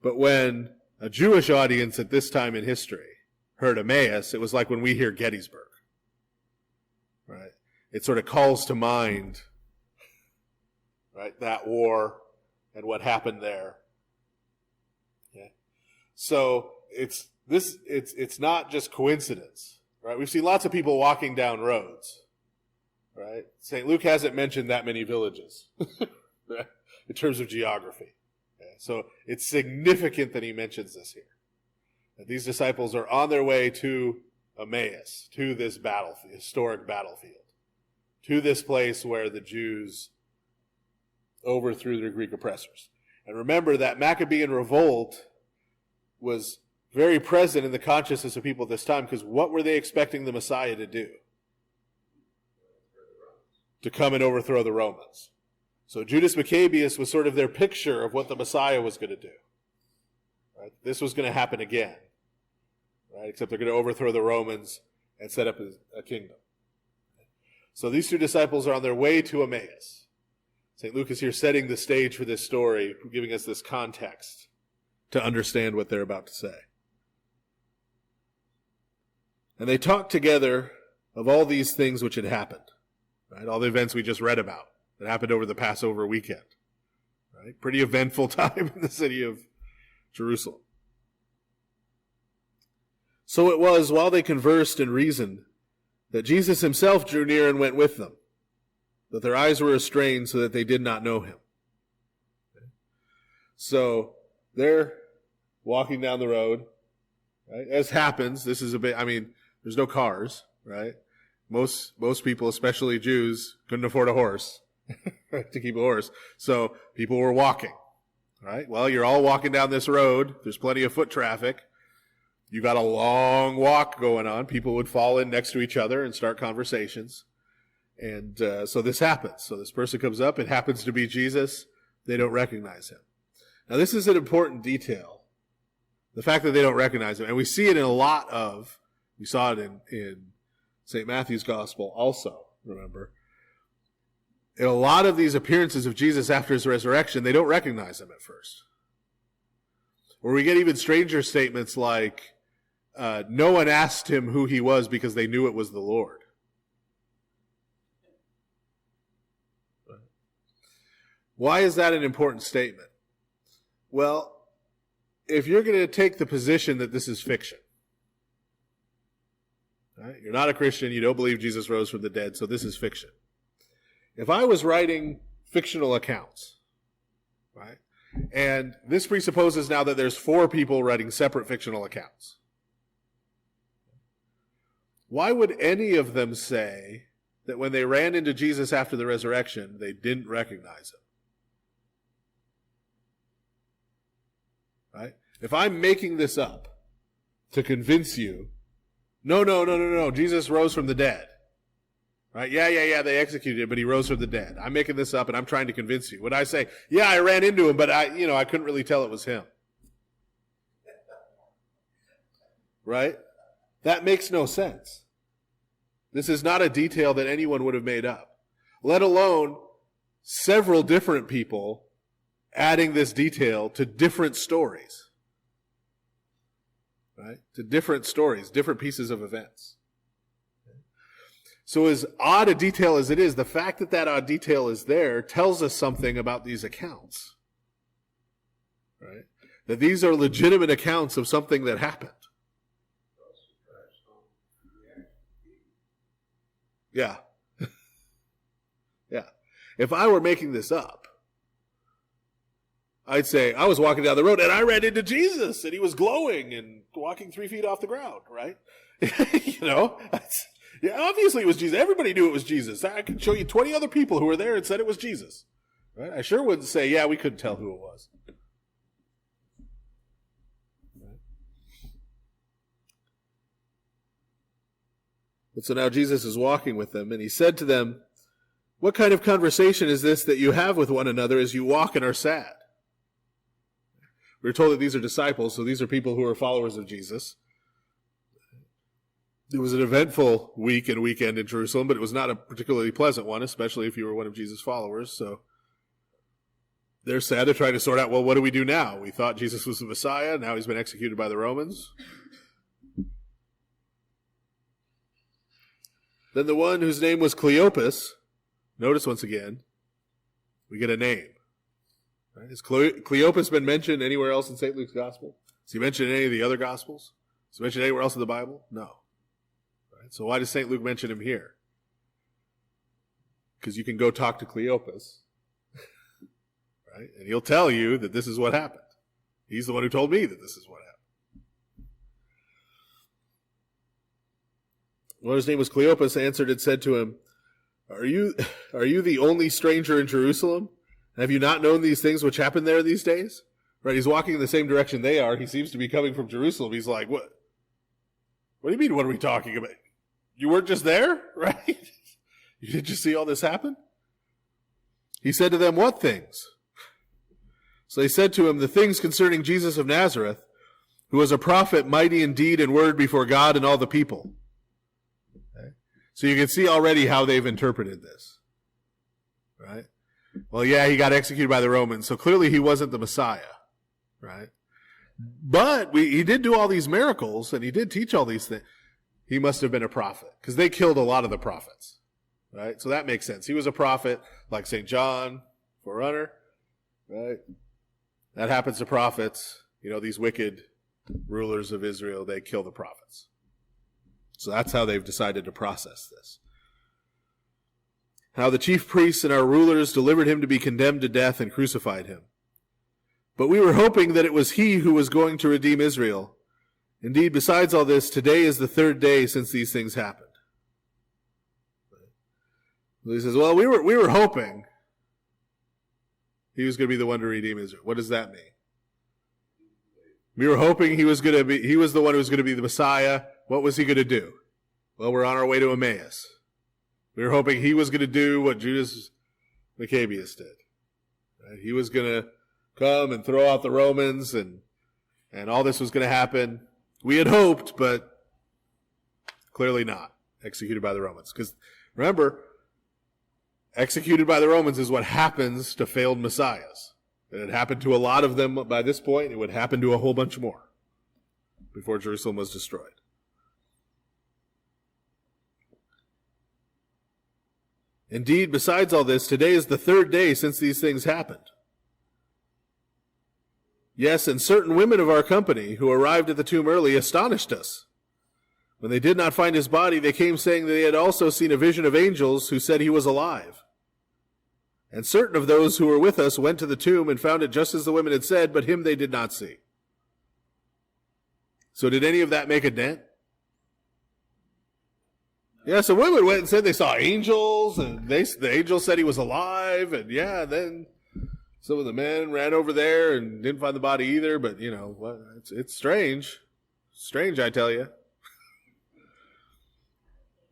But when a Jewish audience at this time in history heard Emmaus, it was like when we hear Gettysburg. Right? It sort of calls to mind, right, that war and what happened there. Okay. So it's not just coincidence, right? We've seen lots of people walking down roads, right? St. Luke hasn't mentioned that many villages right, in terms of geography. Okay. So it's significant that he mentions this here. That these disciples are on their way to Emmaus, to this battlefield, historic battlefield, to this place where the Jews overthrew their Greek oppressors. And remember that Maccabean revolt was very present in the consciousness of people at this time, because what were they expecting the Messiah to do? To come and overthrow the Romans. So Judas Maccabeus was sort of their picture of what the Messiah was going to do. Right? This was going to happen again. Right? Except they're going to overthrow the Romans and set up a kingdom. So these two disciples are on their way to Emmaus. St. Luke is here setting the stage for this story, giving us this context to understand what they're about to say. And they talked together of all these things which had happened, right? All the events we just read about that happened over the Passover weekend, right? Pretty eventful time in the city of Jerusalem. So it was, while they conversed and reasoned, that Jesus himself drew near and went with them, that their eyes were restrained so that they did not know him. Okay. So they're walking down the road, right? As happens, this is a bit, there's no cars, right? Most people, especially Jews, couldn't afford a horse to keep a horse. So people were walking, right? Well, you're all walking down this road. There's plenty of foot traffic. You got a long walk going on. People would fall in next to each other and start conversations. And so this happens. So this person comes up. It happens to be Jesus. They don't recognize him. Now, this is an important detail. The fact that they don't recognize him. And we see it in we saw it in St. Matthew's Gospel also, remember. In a lot of these appearances of Jesus after his resurrection, they don't recognize him at first. Or we get even stranger statements like, no one asked him who he was because they knew it was the Lord. Why is that an important statement? Well, if you're going to take the position that this is fiction, right? You're not a Christian, you don't believe Jesus rose from the dead, so this is fiction. If I was writing fictional accounts, right? And this presupposes now that there's 4 people writing separate fictional accounts. Why would any of them say that when they ran into Jesus after the resurrection, they didn't recognize him? Right? If I'm making this up to convince you, no, Jesus rose from the dead. Right? Yeah, they executed him, but he rose from the dead. I'm making this up and I'm trying to convince you. Would I say, yeah, I ran into him, but I couldn't really tell it was him. Right? That makes no sense. This is not a detail that anyone would have made up, let alone several different people adding this detail to different stories. Right? To different stories, different pieces of events. So as odd a detail as it is, the fact that that odd detail is there tells us something about these accounts. Right? That these are legitimate accounts of something that happened. Yeah. Yeah. If I were making this up, I'd say, I was walking down the road and I ran into Jesus and he was glowing and walking 3 feet off the ground, right? Yeah, obviously it was Jesus. Everybody knew it was Jesus. I could show you 20 other people who were there and said it was Jesus. Right? I sure wouldn't say, yeah, we couldn't tell who it was. And so now Jesus is walking with them, and he said to them, what kind of conversation is this that you have with one another as you walk and are sad? We're told that these are disciples, so these are people who are followers of Jesus. It was an eventful week and weekend in Jerusalem, but it was not a particularly pleasant one, especially if you were one of Jesus' followers. So they're sad. They're trying to sort out, well, what do we do now? We thought Jesus was the Messiah. Now he's been executed by the Romans. Then the one whose name was Cleopas, notice once again, we get a name. Right? Has Cleopas been mentioned anywhere else in St. Luke's Gospel? Is he mentioned in any of the other Gospels? Is he mentioned anywhere else in the Bible? No. Right? So why does St. Luke mention him here? Because you can go talk to Cleopas, right? And he'll tell you that this is what happened. He's the one who told me that this is what happened. One whose name was Cleopas answered and said to him, Are you the only stranger in Jerusalem? Have you not known these things which happen there these days? Right, he's walking in the same direction they are. He seems to be coming from Jerusalem. He's like, what? What do you mean, what are we talking about? You weren't just there, right? You didn't just see all this happen? He said to them, what things? So they said to him, the things concerning Jesus of Nazareth, who was a prophet, mighty in deed and word before God and all the people. Okay? So you can see already how they've interpreted this. Right? Well, yeah, he got executed by the Romans, so clearly he wasn't the Messiah. Right? But he did do all these miracles, and he did teach all these things. He must have been a prophet, because they killed a lot of the prophets. Right? So that makes sense. He was a prophet, like St. John, forerunner. Right? That happens to prophets. You know, these wicked rulers of Israel, they kill the prophets. So that's how they've decided to process this. How the chief priests and our rulers delivered him to be condemned to death and crucified him. But we were hoping that it was he who was going to redeem Israel. Indeed, besides all this, today is the 3rd day since these things happened. He says, well, we were hoping he was going to be the one to redeem Israel. What does that mean? We were hoping he was the one who was going to be the Messiah. What was he going to do? Well, we're on our way to Emmaus. We were hoping he was going to do what Judas Maccabeus did. Right? He was going to come and throw out the Romans, and all this was going to happen. We had hoped, but clearly not. Executed by the Romans. Because remember, executed by the Romans is what happens to failed messiahs. It had happened to a lot of them by this point. It would happen to a whole bunch more before Jerusalem was destroyed. Indeed, besides all this, today is the 3rd day since these things happened. Yes, and certain women of our company who arrived at the tomb early astonished us. When they did not find his body, they came saying that they had also seen a vision of angels who said he was alive. And certain of those who were with us went to the tomb and found it just as the women had said, but him they did not see. So did any of that make a dent? Yeah, so women went and said they saw angels, and the angels said he was alive, and yeah, then some of the men ran over there and didn't find the body either, but you know, it's strange. Strange, I tell you.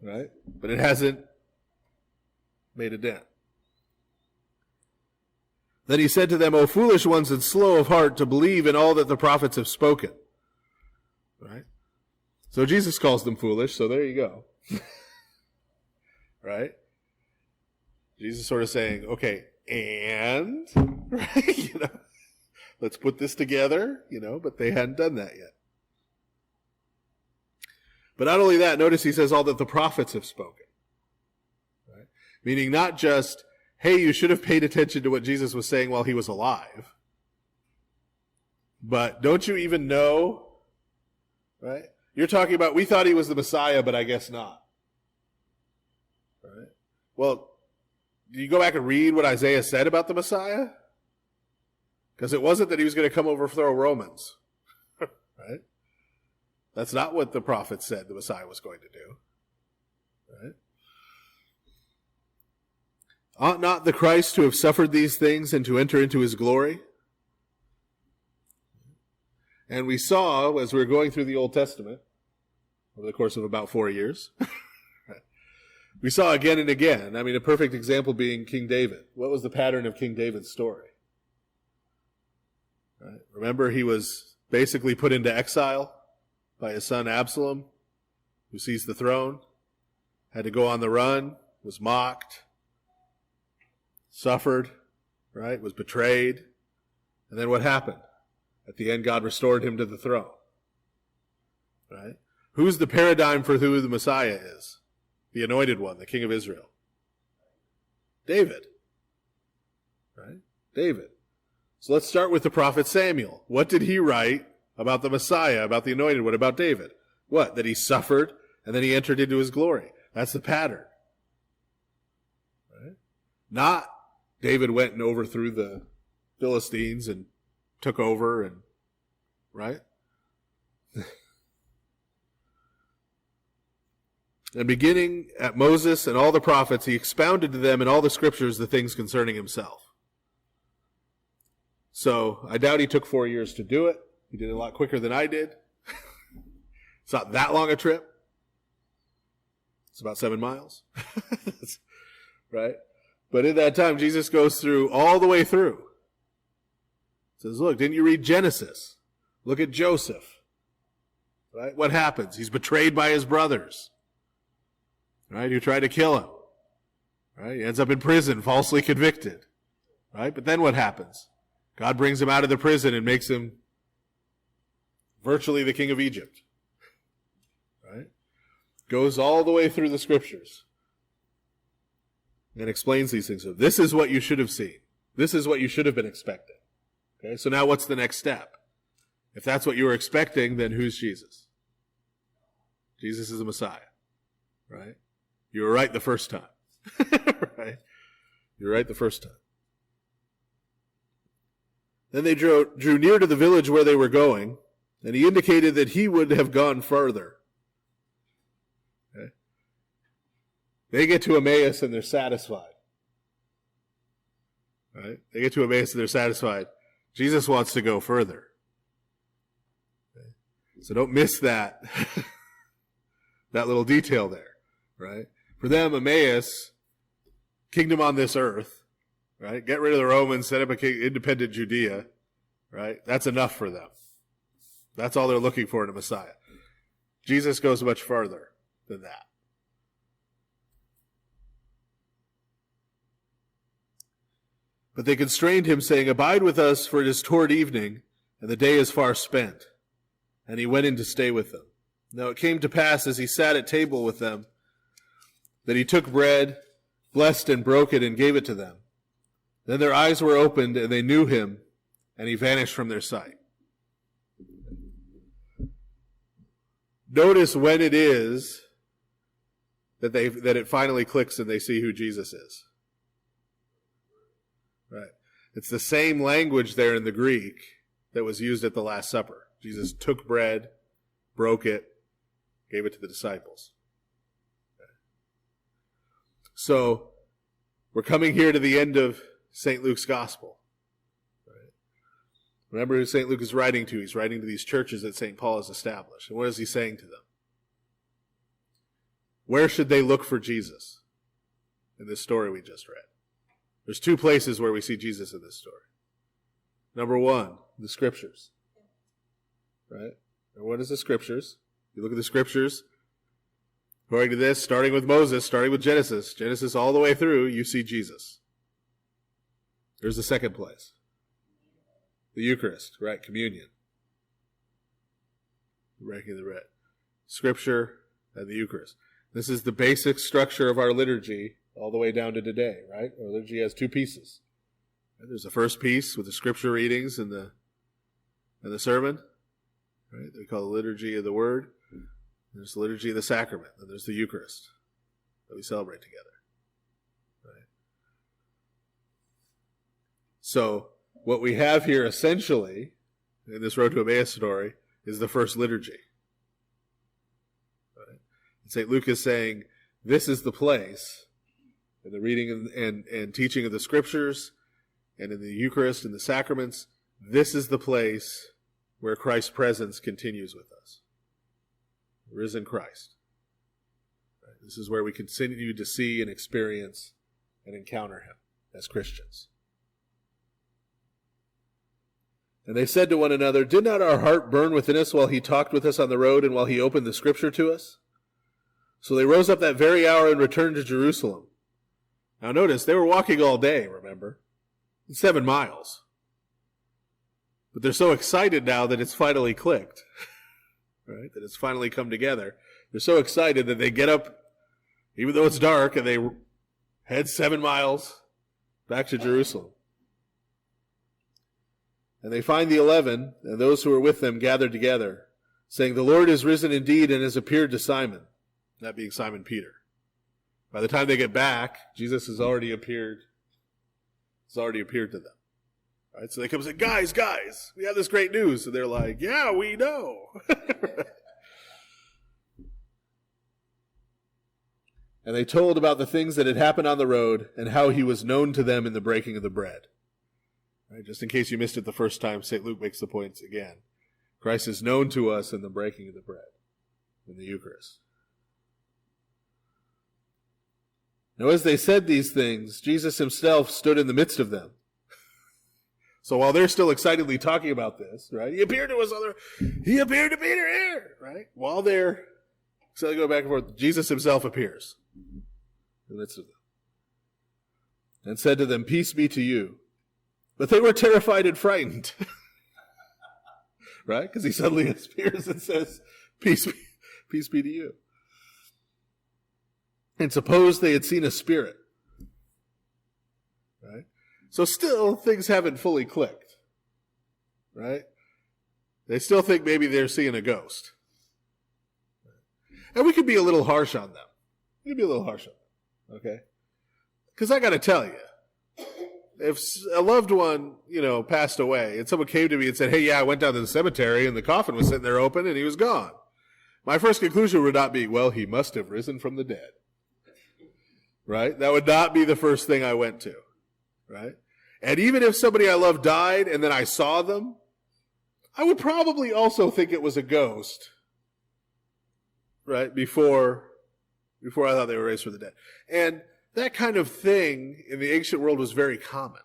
Right? But it hasn't made a dent. Then he said to them, O foolish ones and slow of heart to believe in all that the prophets have spoken. Right? So Jesus calls them foolish, so there you go. Right? Jesus sort of saying, okay, and, right? You know, let's put this together, you know, but they hadn't done that yet. But not only that, notice he says all that the prophets have spoken. Right? Meaning not just, hey, you should have paid attention to what Jesus was saying while he was alive, but don't you even know, right? You're talking about, we thought he was the Messiah, but I guess not. Right? Well, do you go back and read what Isaiah said about the Messiah? Because it wasn't that he was going to come overthrow Romans. Right? That's not what the prophet said the Messiah was going to do. Right? Ought not the Christ to have suffered these things and to enter into his glory? And we saw, as we were going through the Old Testament, over the course of about 4 years, we saw again and again, I mean, a perfect example being King David. What was the pattern of King David's story? Right? Remember, he was basically put into exile by his son Absalom, who seized the throne, had to go on the run, was mocked, suffered, right? Was betrayed. And then what happened? At the end, God restored him to the throne. Right? Who's the paradigm for who the Messiah is? The anointed one, the King of Israel. David. Right? David. So let's start with the prophet Samuel. What did he write about the Messiah, about the anointed one, about David? What? That he suffered and then he entered into his glory. That's the pattern. Right? Not David went and overthrew the Philistines and took over and, right? And beginning at Moses and all the prophets, he expounded to them in all the scriptures the things concerning himself. So I doubt he took 4 years to do it. He did it a lot quicker than I did. It's not that long a trip. It's about 7 miles. Right? But in that time, Jesus goes through all the way through. Says, look, didn't you read Genesis? Look at Joseph. Right? What happens? He's betrayed by his brothers. Right? Who tried to kill him. Right? He ends up in prison, falsely convicted. Right? But then what happens? God brings him out of the prison and makes him virtually the king of Egypt. Right? Goes all the way through the scriptures and explains these things. So this is what you should have seen. This is what you should have been expecting. Okay, so now what's the next step? If that's what you were expecting, then who's Jesus? Jesus is the Messiah. Right? You were right the first time. Right? You were right the first time. Then they drew near to the village where they were going, and he indicated that he would have gone further. Okay? They get to Emmaus and they're satisfied. Right? They get to Emmaus and they're satisfied. Jesus wants to go further. Okay? So don't miss that, that little detail there. Right? For them, Emmaus, kingdom on this earth, right? Get rid of the Romans, set up a independent Judea, right? That's enough for them. That's all they're looking for in a Messiah. Jesus goes much further than that. But they constrained him, saying, abide with us, for it is toward evening, and the day is far spent. And he went in to stay with them. Now it came to pass, as he sat at table with them, that he took bread, blessed and broke it, and gave it to them. Then their eyes were opened, and they knew him, and he vanished from their sight. Notice when it is that it finally clicks and they see who Jesus is. Right. It's the same language there in the Greek that was used at the Last Supper. Jesus took bread, broke it, gave it to the disciples. Okay. So, we're coming here to the end of St. Luke's Gospel. Right? Remember who St. Luke is writing to. He's writing to these churches that St. Paul has established. And what is he saying to them? Where should they look for Jesus in this story we just read? There's 2 places where we see Jesus in this story. Number 1, the Scriptures. Right? And what is the Scriptures? You look at the Scriptures. According to this, starting with Moses, starting with Genesis all the way through, you see Jesus. There's the second place. The Eucharist, right? Communion. Breaking of the bread. Scripture and the Eucharist. This is the basic structure of our liturgy all the way down to today, right? Our liturgy has two pieces. There's the first piece with the scripture readings and the sermon, right? They call the liturgy of the word. There's the liturgy of the sacrament, and there's the Eucharist that we celebrate together. Right? So what we have here essentially in this Road to Emmaus story is the first liturgy. Right? And St. Luke is saying this is the place in the reading and teaching of the scriptures and in the Eucharist and the sacraments, this is the place where Christ's presence continues with us. The risen Christ. Right? This is where we continue to see and experience and encounter him as Christians. And they said to one another, "Did not our heart burn within us while he talked with us on the road and while he opened the scripture to us?" So they rose up that very hour and returned to Jerusalem. Now notice, they were walking all day, remember? 7 miles. But they're so excited now that it's finally clicked. Right? That it's finally come together. They're so excited that they get up, even though it's dark, and they head 7 miles back to Jerusalem. And they find the 11 and those who are with them gathered together, saying, "The Lord is risen indeed and has appeared to Simon," that being Simon Peter. By the time they get back, Jesus has already appeared. He's already appeared to them. All right, so they come and say, guys, we have this great news. And they're like, yeah, we know. And they told about the things that had happened on the road and how he was known to them in the breaking of the bread. Right, just in case you missed it the first time, St. Luke makes the points again. Christ is known to us in the breaking of the bread, in the Eucharist. Now as they said these things, Jesus himself stood in the midst of them. So while they're still excitedly talking about this, right, he appeared to Peter here, right? While they're excitedly going back and forth, Jesus himself appears in the midst of them and said to them, "Peace be to you." But they were terrified and frightened, right? Because he suddenly appears and says, peace be to you. And suppose they had seen a spirit. Right? So still, things haven't fully clicked. Right? They still think maybe they're seeing a ghost. And we could be a little harsh on them. Okay? Because I got to tell you, if a loved one, passed away, and someone came to me and said, "Hey, yeah, I went down to the cemetery and the coffin was sitting there open and he was gone," my first conclusion would not be, well, he must have risen from the dead. Right? That would not be the first thing I went to. Right? And even if somebody I love died and then I saw them, I would probably also think it was a ghost. Right? Before I thought they were raised from the dead. And that kind of thing in the ancient world was very common.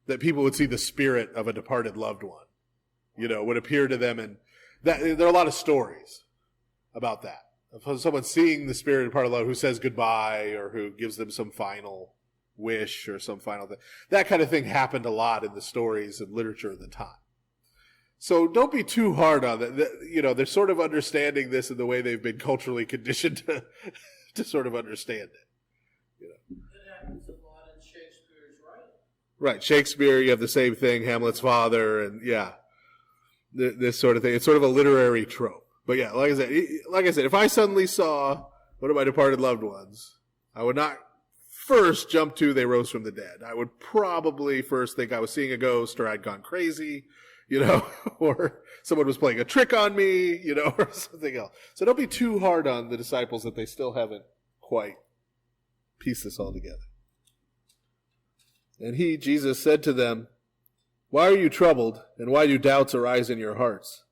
That people would see the spirit of a departed loved one, would appear to them. And there are a lot of stories about that. Of someone seeing the spirit of a departed loved one who says goodbye or who gives them some final wish or some final thing. That kind of thing happened a lot in the stories and literature of the time. So don't be too hard on that. They're sort of understanding this in the way they've been culturally conditioned to sort of understand it. It happens a lot in Shakespeare's writing. Right. Shakespeare, you have the same thing, Hamlet's father, and this sort of thing. It's sort of a literary trope. But yeah, like I said, if I suddenly saw one of my departed loved ones, I would not first jump to they rose from the dead. I would probably first think I was seeing a ghost or I'd gone crazy, or someone was playing a trick on me, or something else. So don't be too hard on the disciples that they still haven't quite pieced this all together. And he, Jesus, said to them, "Why are you troubled, and why do doubts arise in your hearts?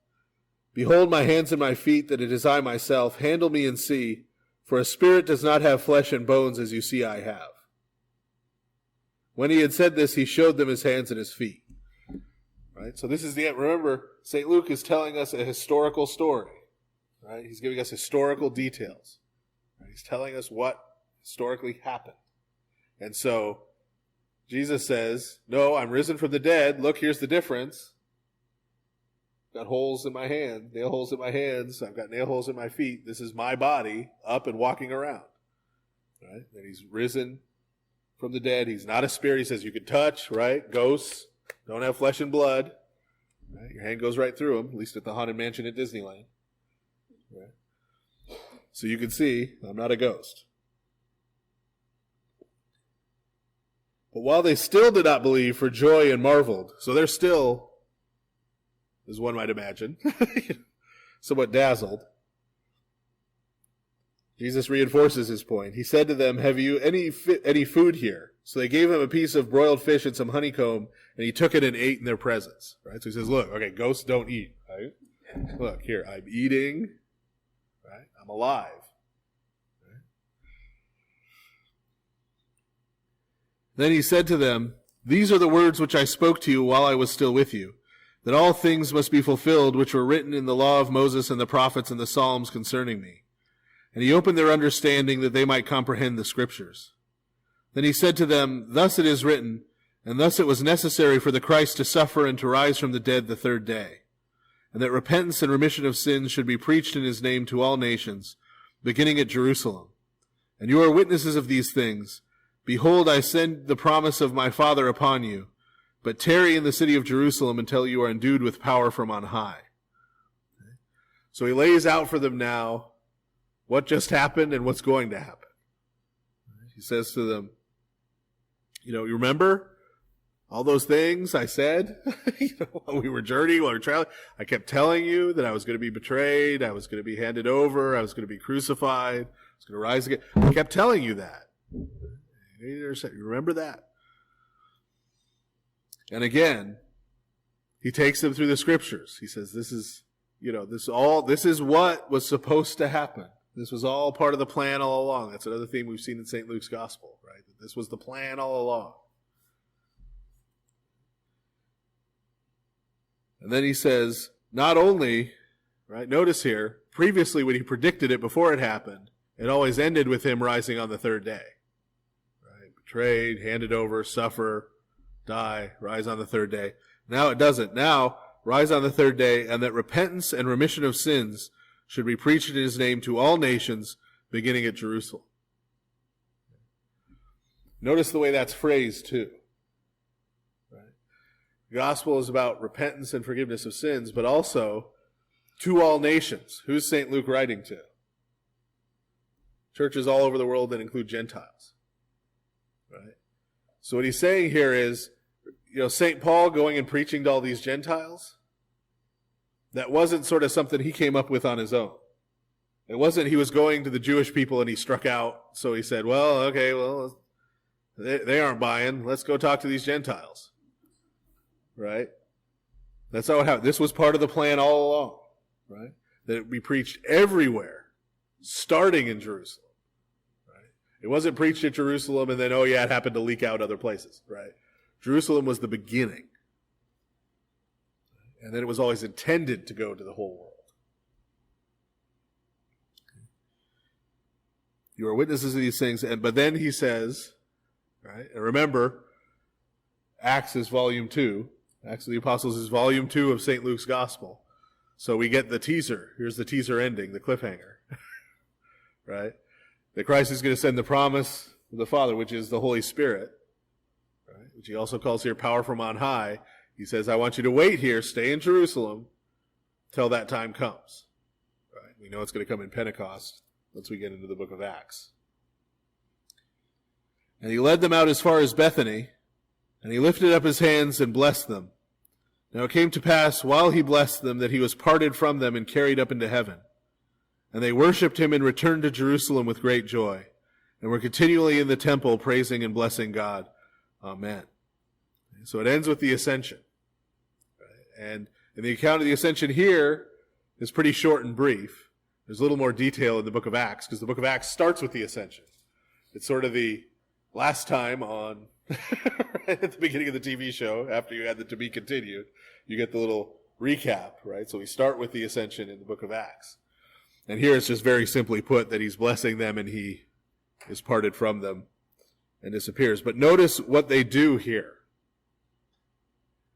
Behold my hands and my feet, that it is I myself. Handle me and see, for a spirit does not have flesh and bones as you see I have." When he had said this, he showed them his hands and his feet. Right? So this is the end. Remember, St. Luke is telling us a historical story. Right? He's giving us historical details. Right? He's telling us what historically happened. And so Jesus says, "No, I'm risen from the dead. Look, here's the difference. Got holes in my hand, nail holes in my hands. I've got nail holes in my feet. This is my body up and walking around. right? That he's risen from the dead. He's not a spirit. He says you could touch, right? Ghosts don't have flesh and blood. Right? Your hand goes right through them, at least at the Haunted Mansion at Disneyland. Right? So you can see, I'm not a ghost. But while they still did not believe for joy and marveled, so they're still, as one might imagine, somewhat dazzled, Jesus reinforces his point. He said to them, have you any food here? So they gave him a piece of broiled fish and some honeycomb, and he took it and ate in their presence. Right? So he says, look, okay, ghosts don't eat. Right? Look, here, I'm eating. Right? I'm alive. Right? Then he said to them, these are the words which I spoke to you while I was still with you, that all things must be fulfilled which were written in the law of Moses and the prophets and the Psalms concerning me. And he opened their understanding that they might comprehend the Scriptures. Then he said to them, thus it is written, and thus it was necessary for the Christ to suffer and to rise from the dead the third day, and that repentance and remission of sins should be preached in his name to all nations, beginning at Jerusalem. And you are witnesses of these things. Behold, I send the promise of my Father upon you, but tarry in the city of Jerusalem until you are endued with power from on high. So he lays out for them now what just happened and what's going to happen. He says to them, you remember all those things I said? While we were journeying, while we were traveling, I kept telling you that I was going to be betrayed, I was going to be handed over, I was going to be crucified, I was going to rise again. I kept telling you that. You remember that? And again, he takes them through the Scriptures. He says, this is what was supposed to happen. This was all part of the plan all along. That's another theme we've seen in St. Luke's Gospel, right? That this was the plan all along. And then he says, not only, right, notice here, previously when he predicted it before it happened, it always ended with him rising on the third day. Right? Betrayed, handed over, suffer, die, rise on the third day. Now it doesn't. Now, rise on the third day, and that repentance and remission of sins should be preached in his name to all nations, beginning at Jerusalem. Notice the way that's phrased, too. Right? The gospel is about repentance and forgiveness of sins, but also to all nations. Who's St. Luke writing to? Churches all over the world that include Gentiles. Right? So what he's saying here is, St. Paul going and preaching to all these Gentiles, that wasn't sort of something he came up with on his own. It wasn't he was going to the Jewish people and he struck out, so he said, they aren't buying. Let's go talk to these Gentiles. Right? That's not what happened. This was part of the plan all along. Right? That it would be preached everywhere, starting in Jerusalem. Right? It wasn't preached at Jerusalem and then, it happened to leak out other places. Right? Jerusalem was the beginning. And then it was always intended to go to the whole world. You are witnesses of these things. But then he says, right, and remember, Acts is volume 2. Acts of the Apostles is volume 2 of St. Luke's Gospel. So we get the teaser. Here's the teaser ending, the cliffhanger. Right? That Christ is going to send the promise of the Father, which is the Holy Spirit, right, which he also calls here power from on high. He says, I want you to wait here, stay in Jerusalem, till that time comes. Right? We know it's going to come in Pentecost once we get into the book of Acts. And he led them out as far as Bethany, and he lifted up his hands and blessed them. Now it came to pass, while he blessed them, that he was parted from them and carried up into heaven. And they worshipped him and returned to Jerusalem with great joy, and were continually in the temple praising and blessing God. Amen. So it ends with the ascension. And the account of the ascension here is pretty short and brief. There's a little more detail in the book of Acts, because the book of Acts starts with the ascension. It's sort of the last time on, at the beginning of the TV show, after you had the to be continued, you get the little recap, right? So we start with the ascension in the book of Acts. And here it's just very simply put that he's blessing them and he is parted from them and disappears. But notice what they do here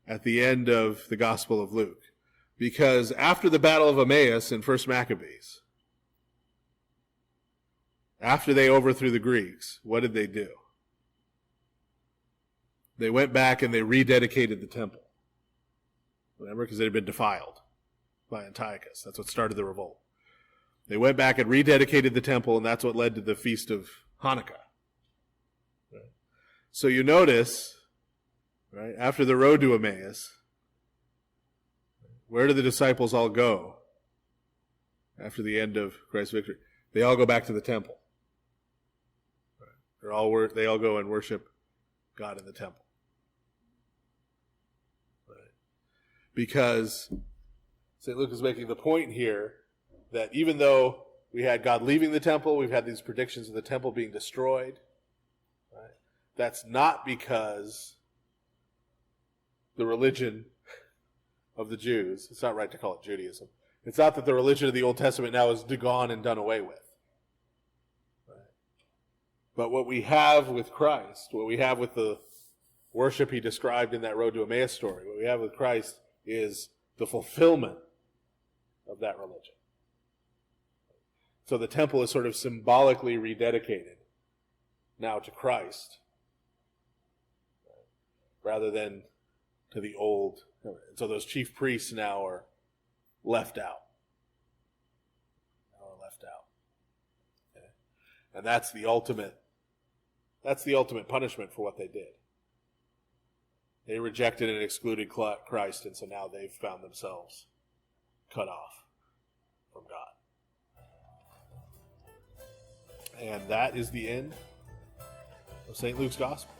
at the end of the Gospel of Luke. Because after the Battle of Emmaus in 1 Maccabees, after they overthrew the Greeks, what did they do? They went back and they rededicated the temple. Remember? Because it had been defiled by Antiochus. That's what started the revolt. They went back and rededicated the temple, and that's what led to the Feast of Hanukkah. Right? So you notice, right, after the road to Emmaus, where do the disciples all go after the end of Christ's victory? They all go back to the temple. Right? They all go and worship God in the temple. Right? Because St. Luke is making the point here that even though we had God leaving the temple, we've had these predictions of the temple being destroyed, right? That's not because the religion of the Jews, it's not right to call it Judaism, it's not that the religion of the Old Testament now is gone and done away with. Right? But what we have with Christ, what we have with the worship he described in that Road to Emmaus story, what we have with Christ is the fulfillment of that religion. So the temple is sort of symbolically rededicated now to Christ, rather than to the old. So those chief priests now are left out. Okay? And that's the ultimate punishment for what they did. They rejected and excluded Christ, and so now they've found themselves cut off from God. And that is the end of St. Luke's Gospel.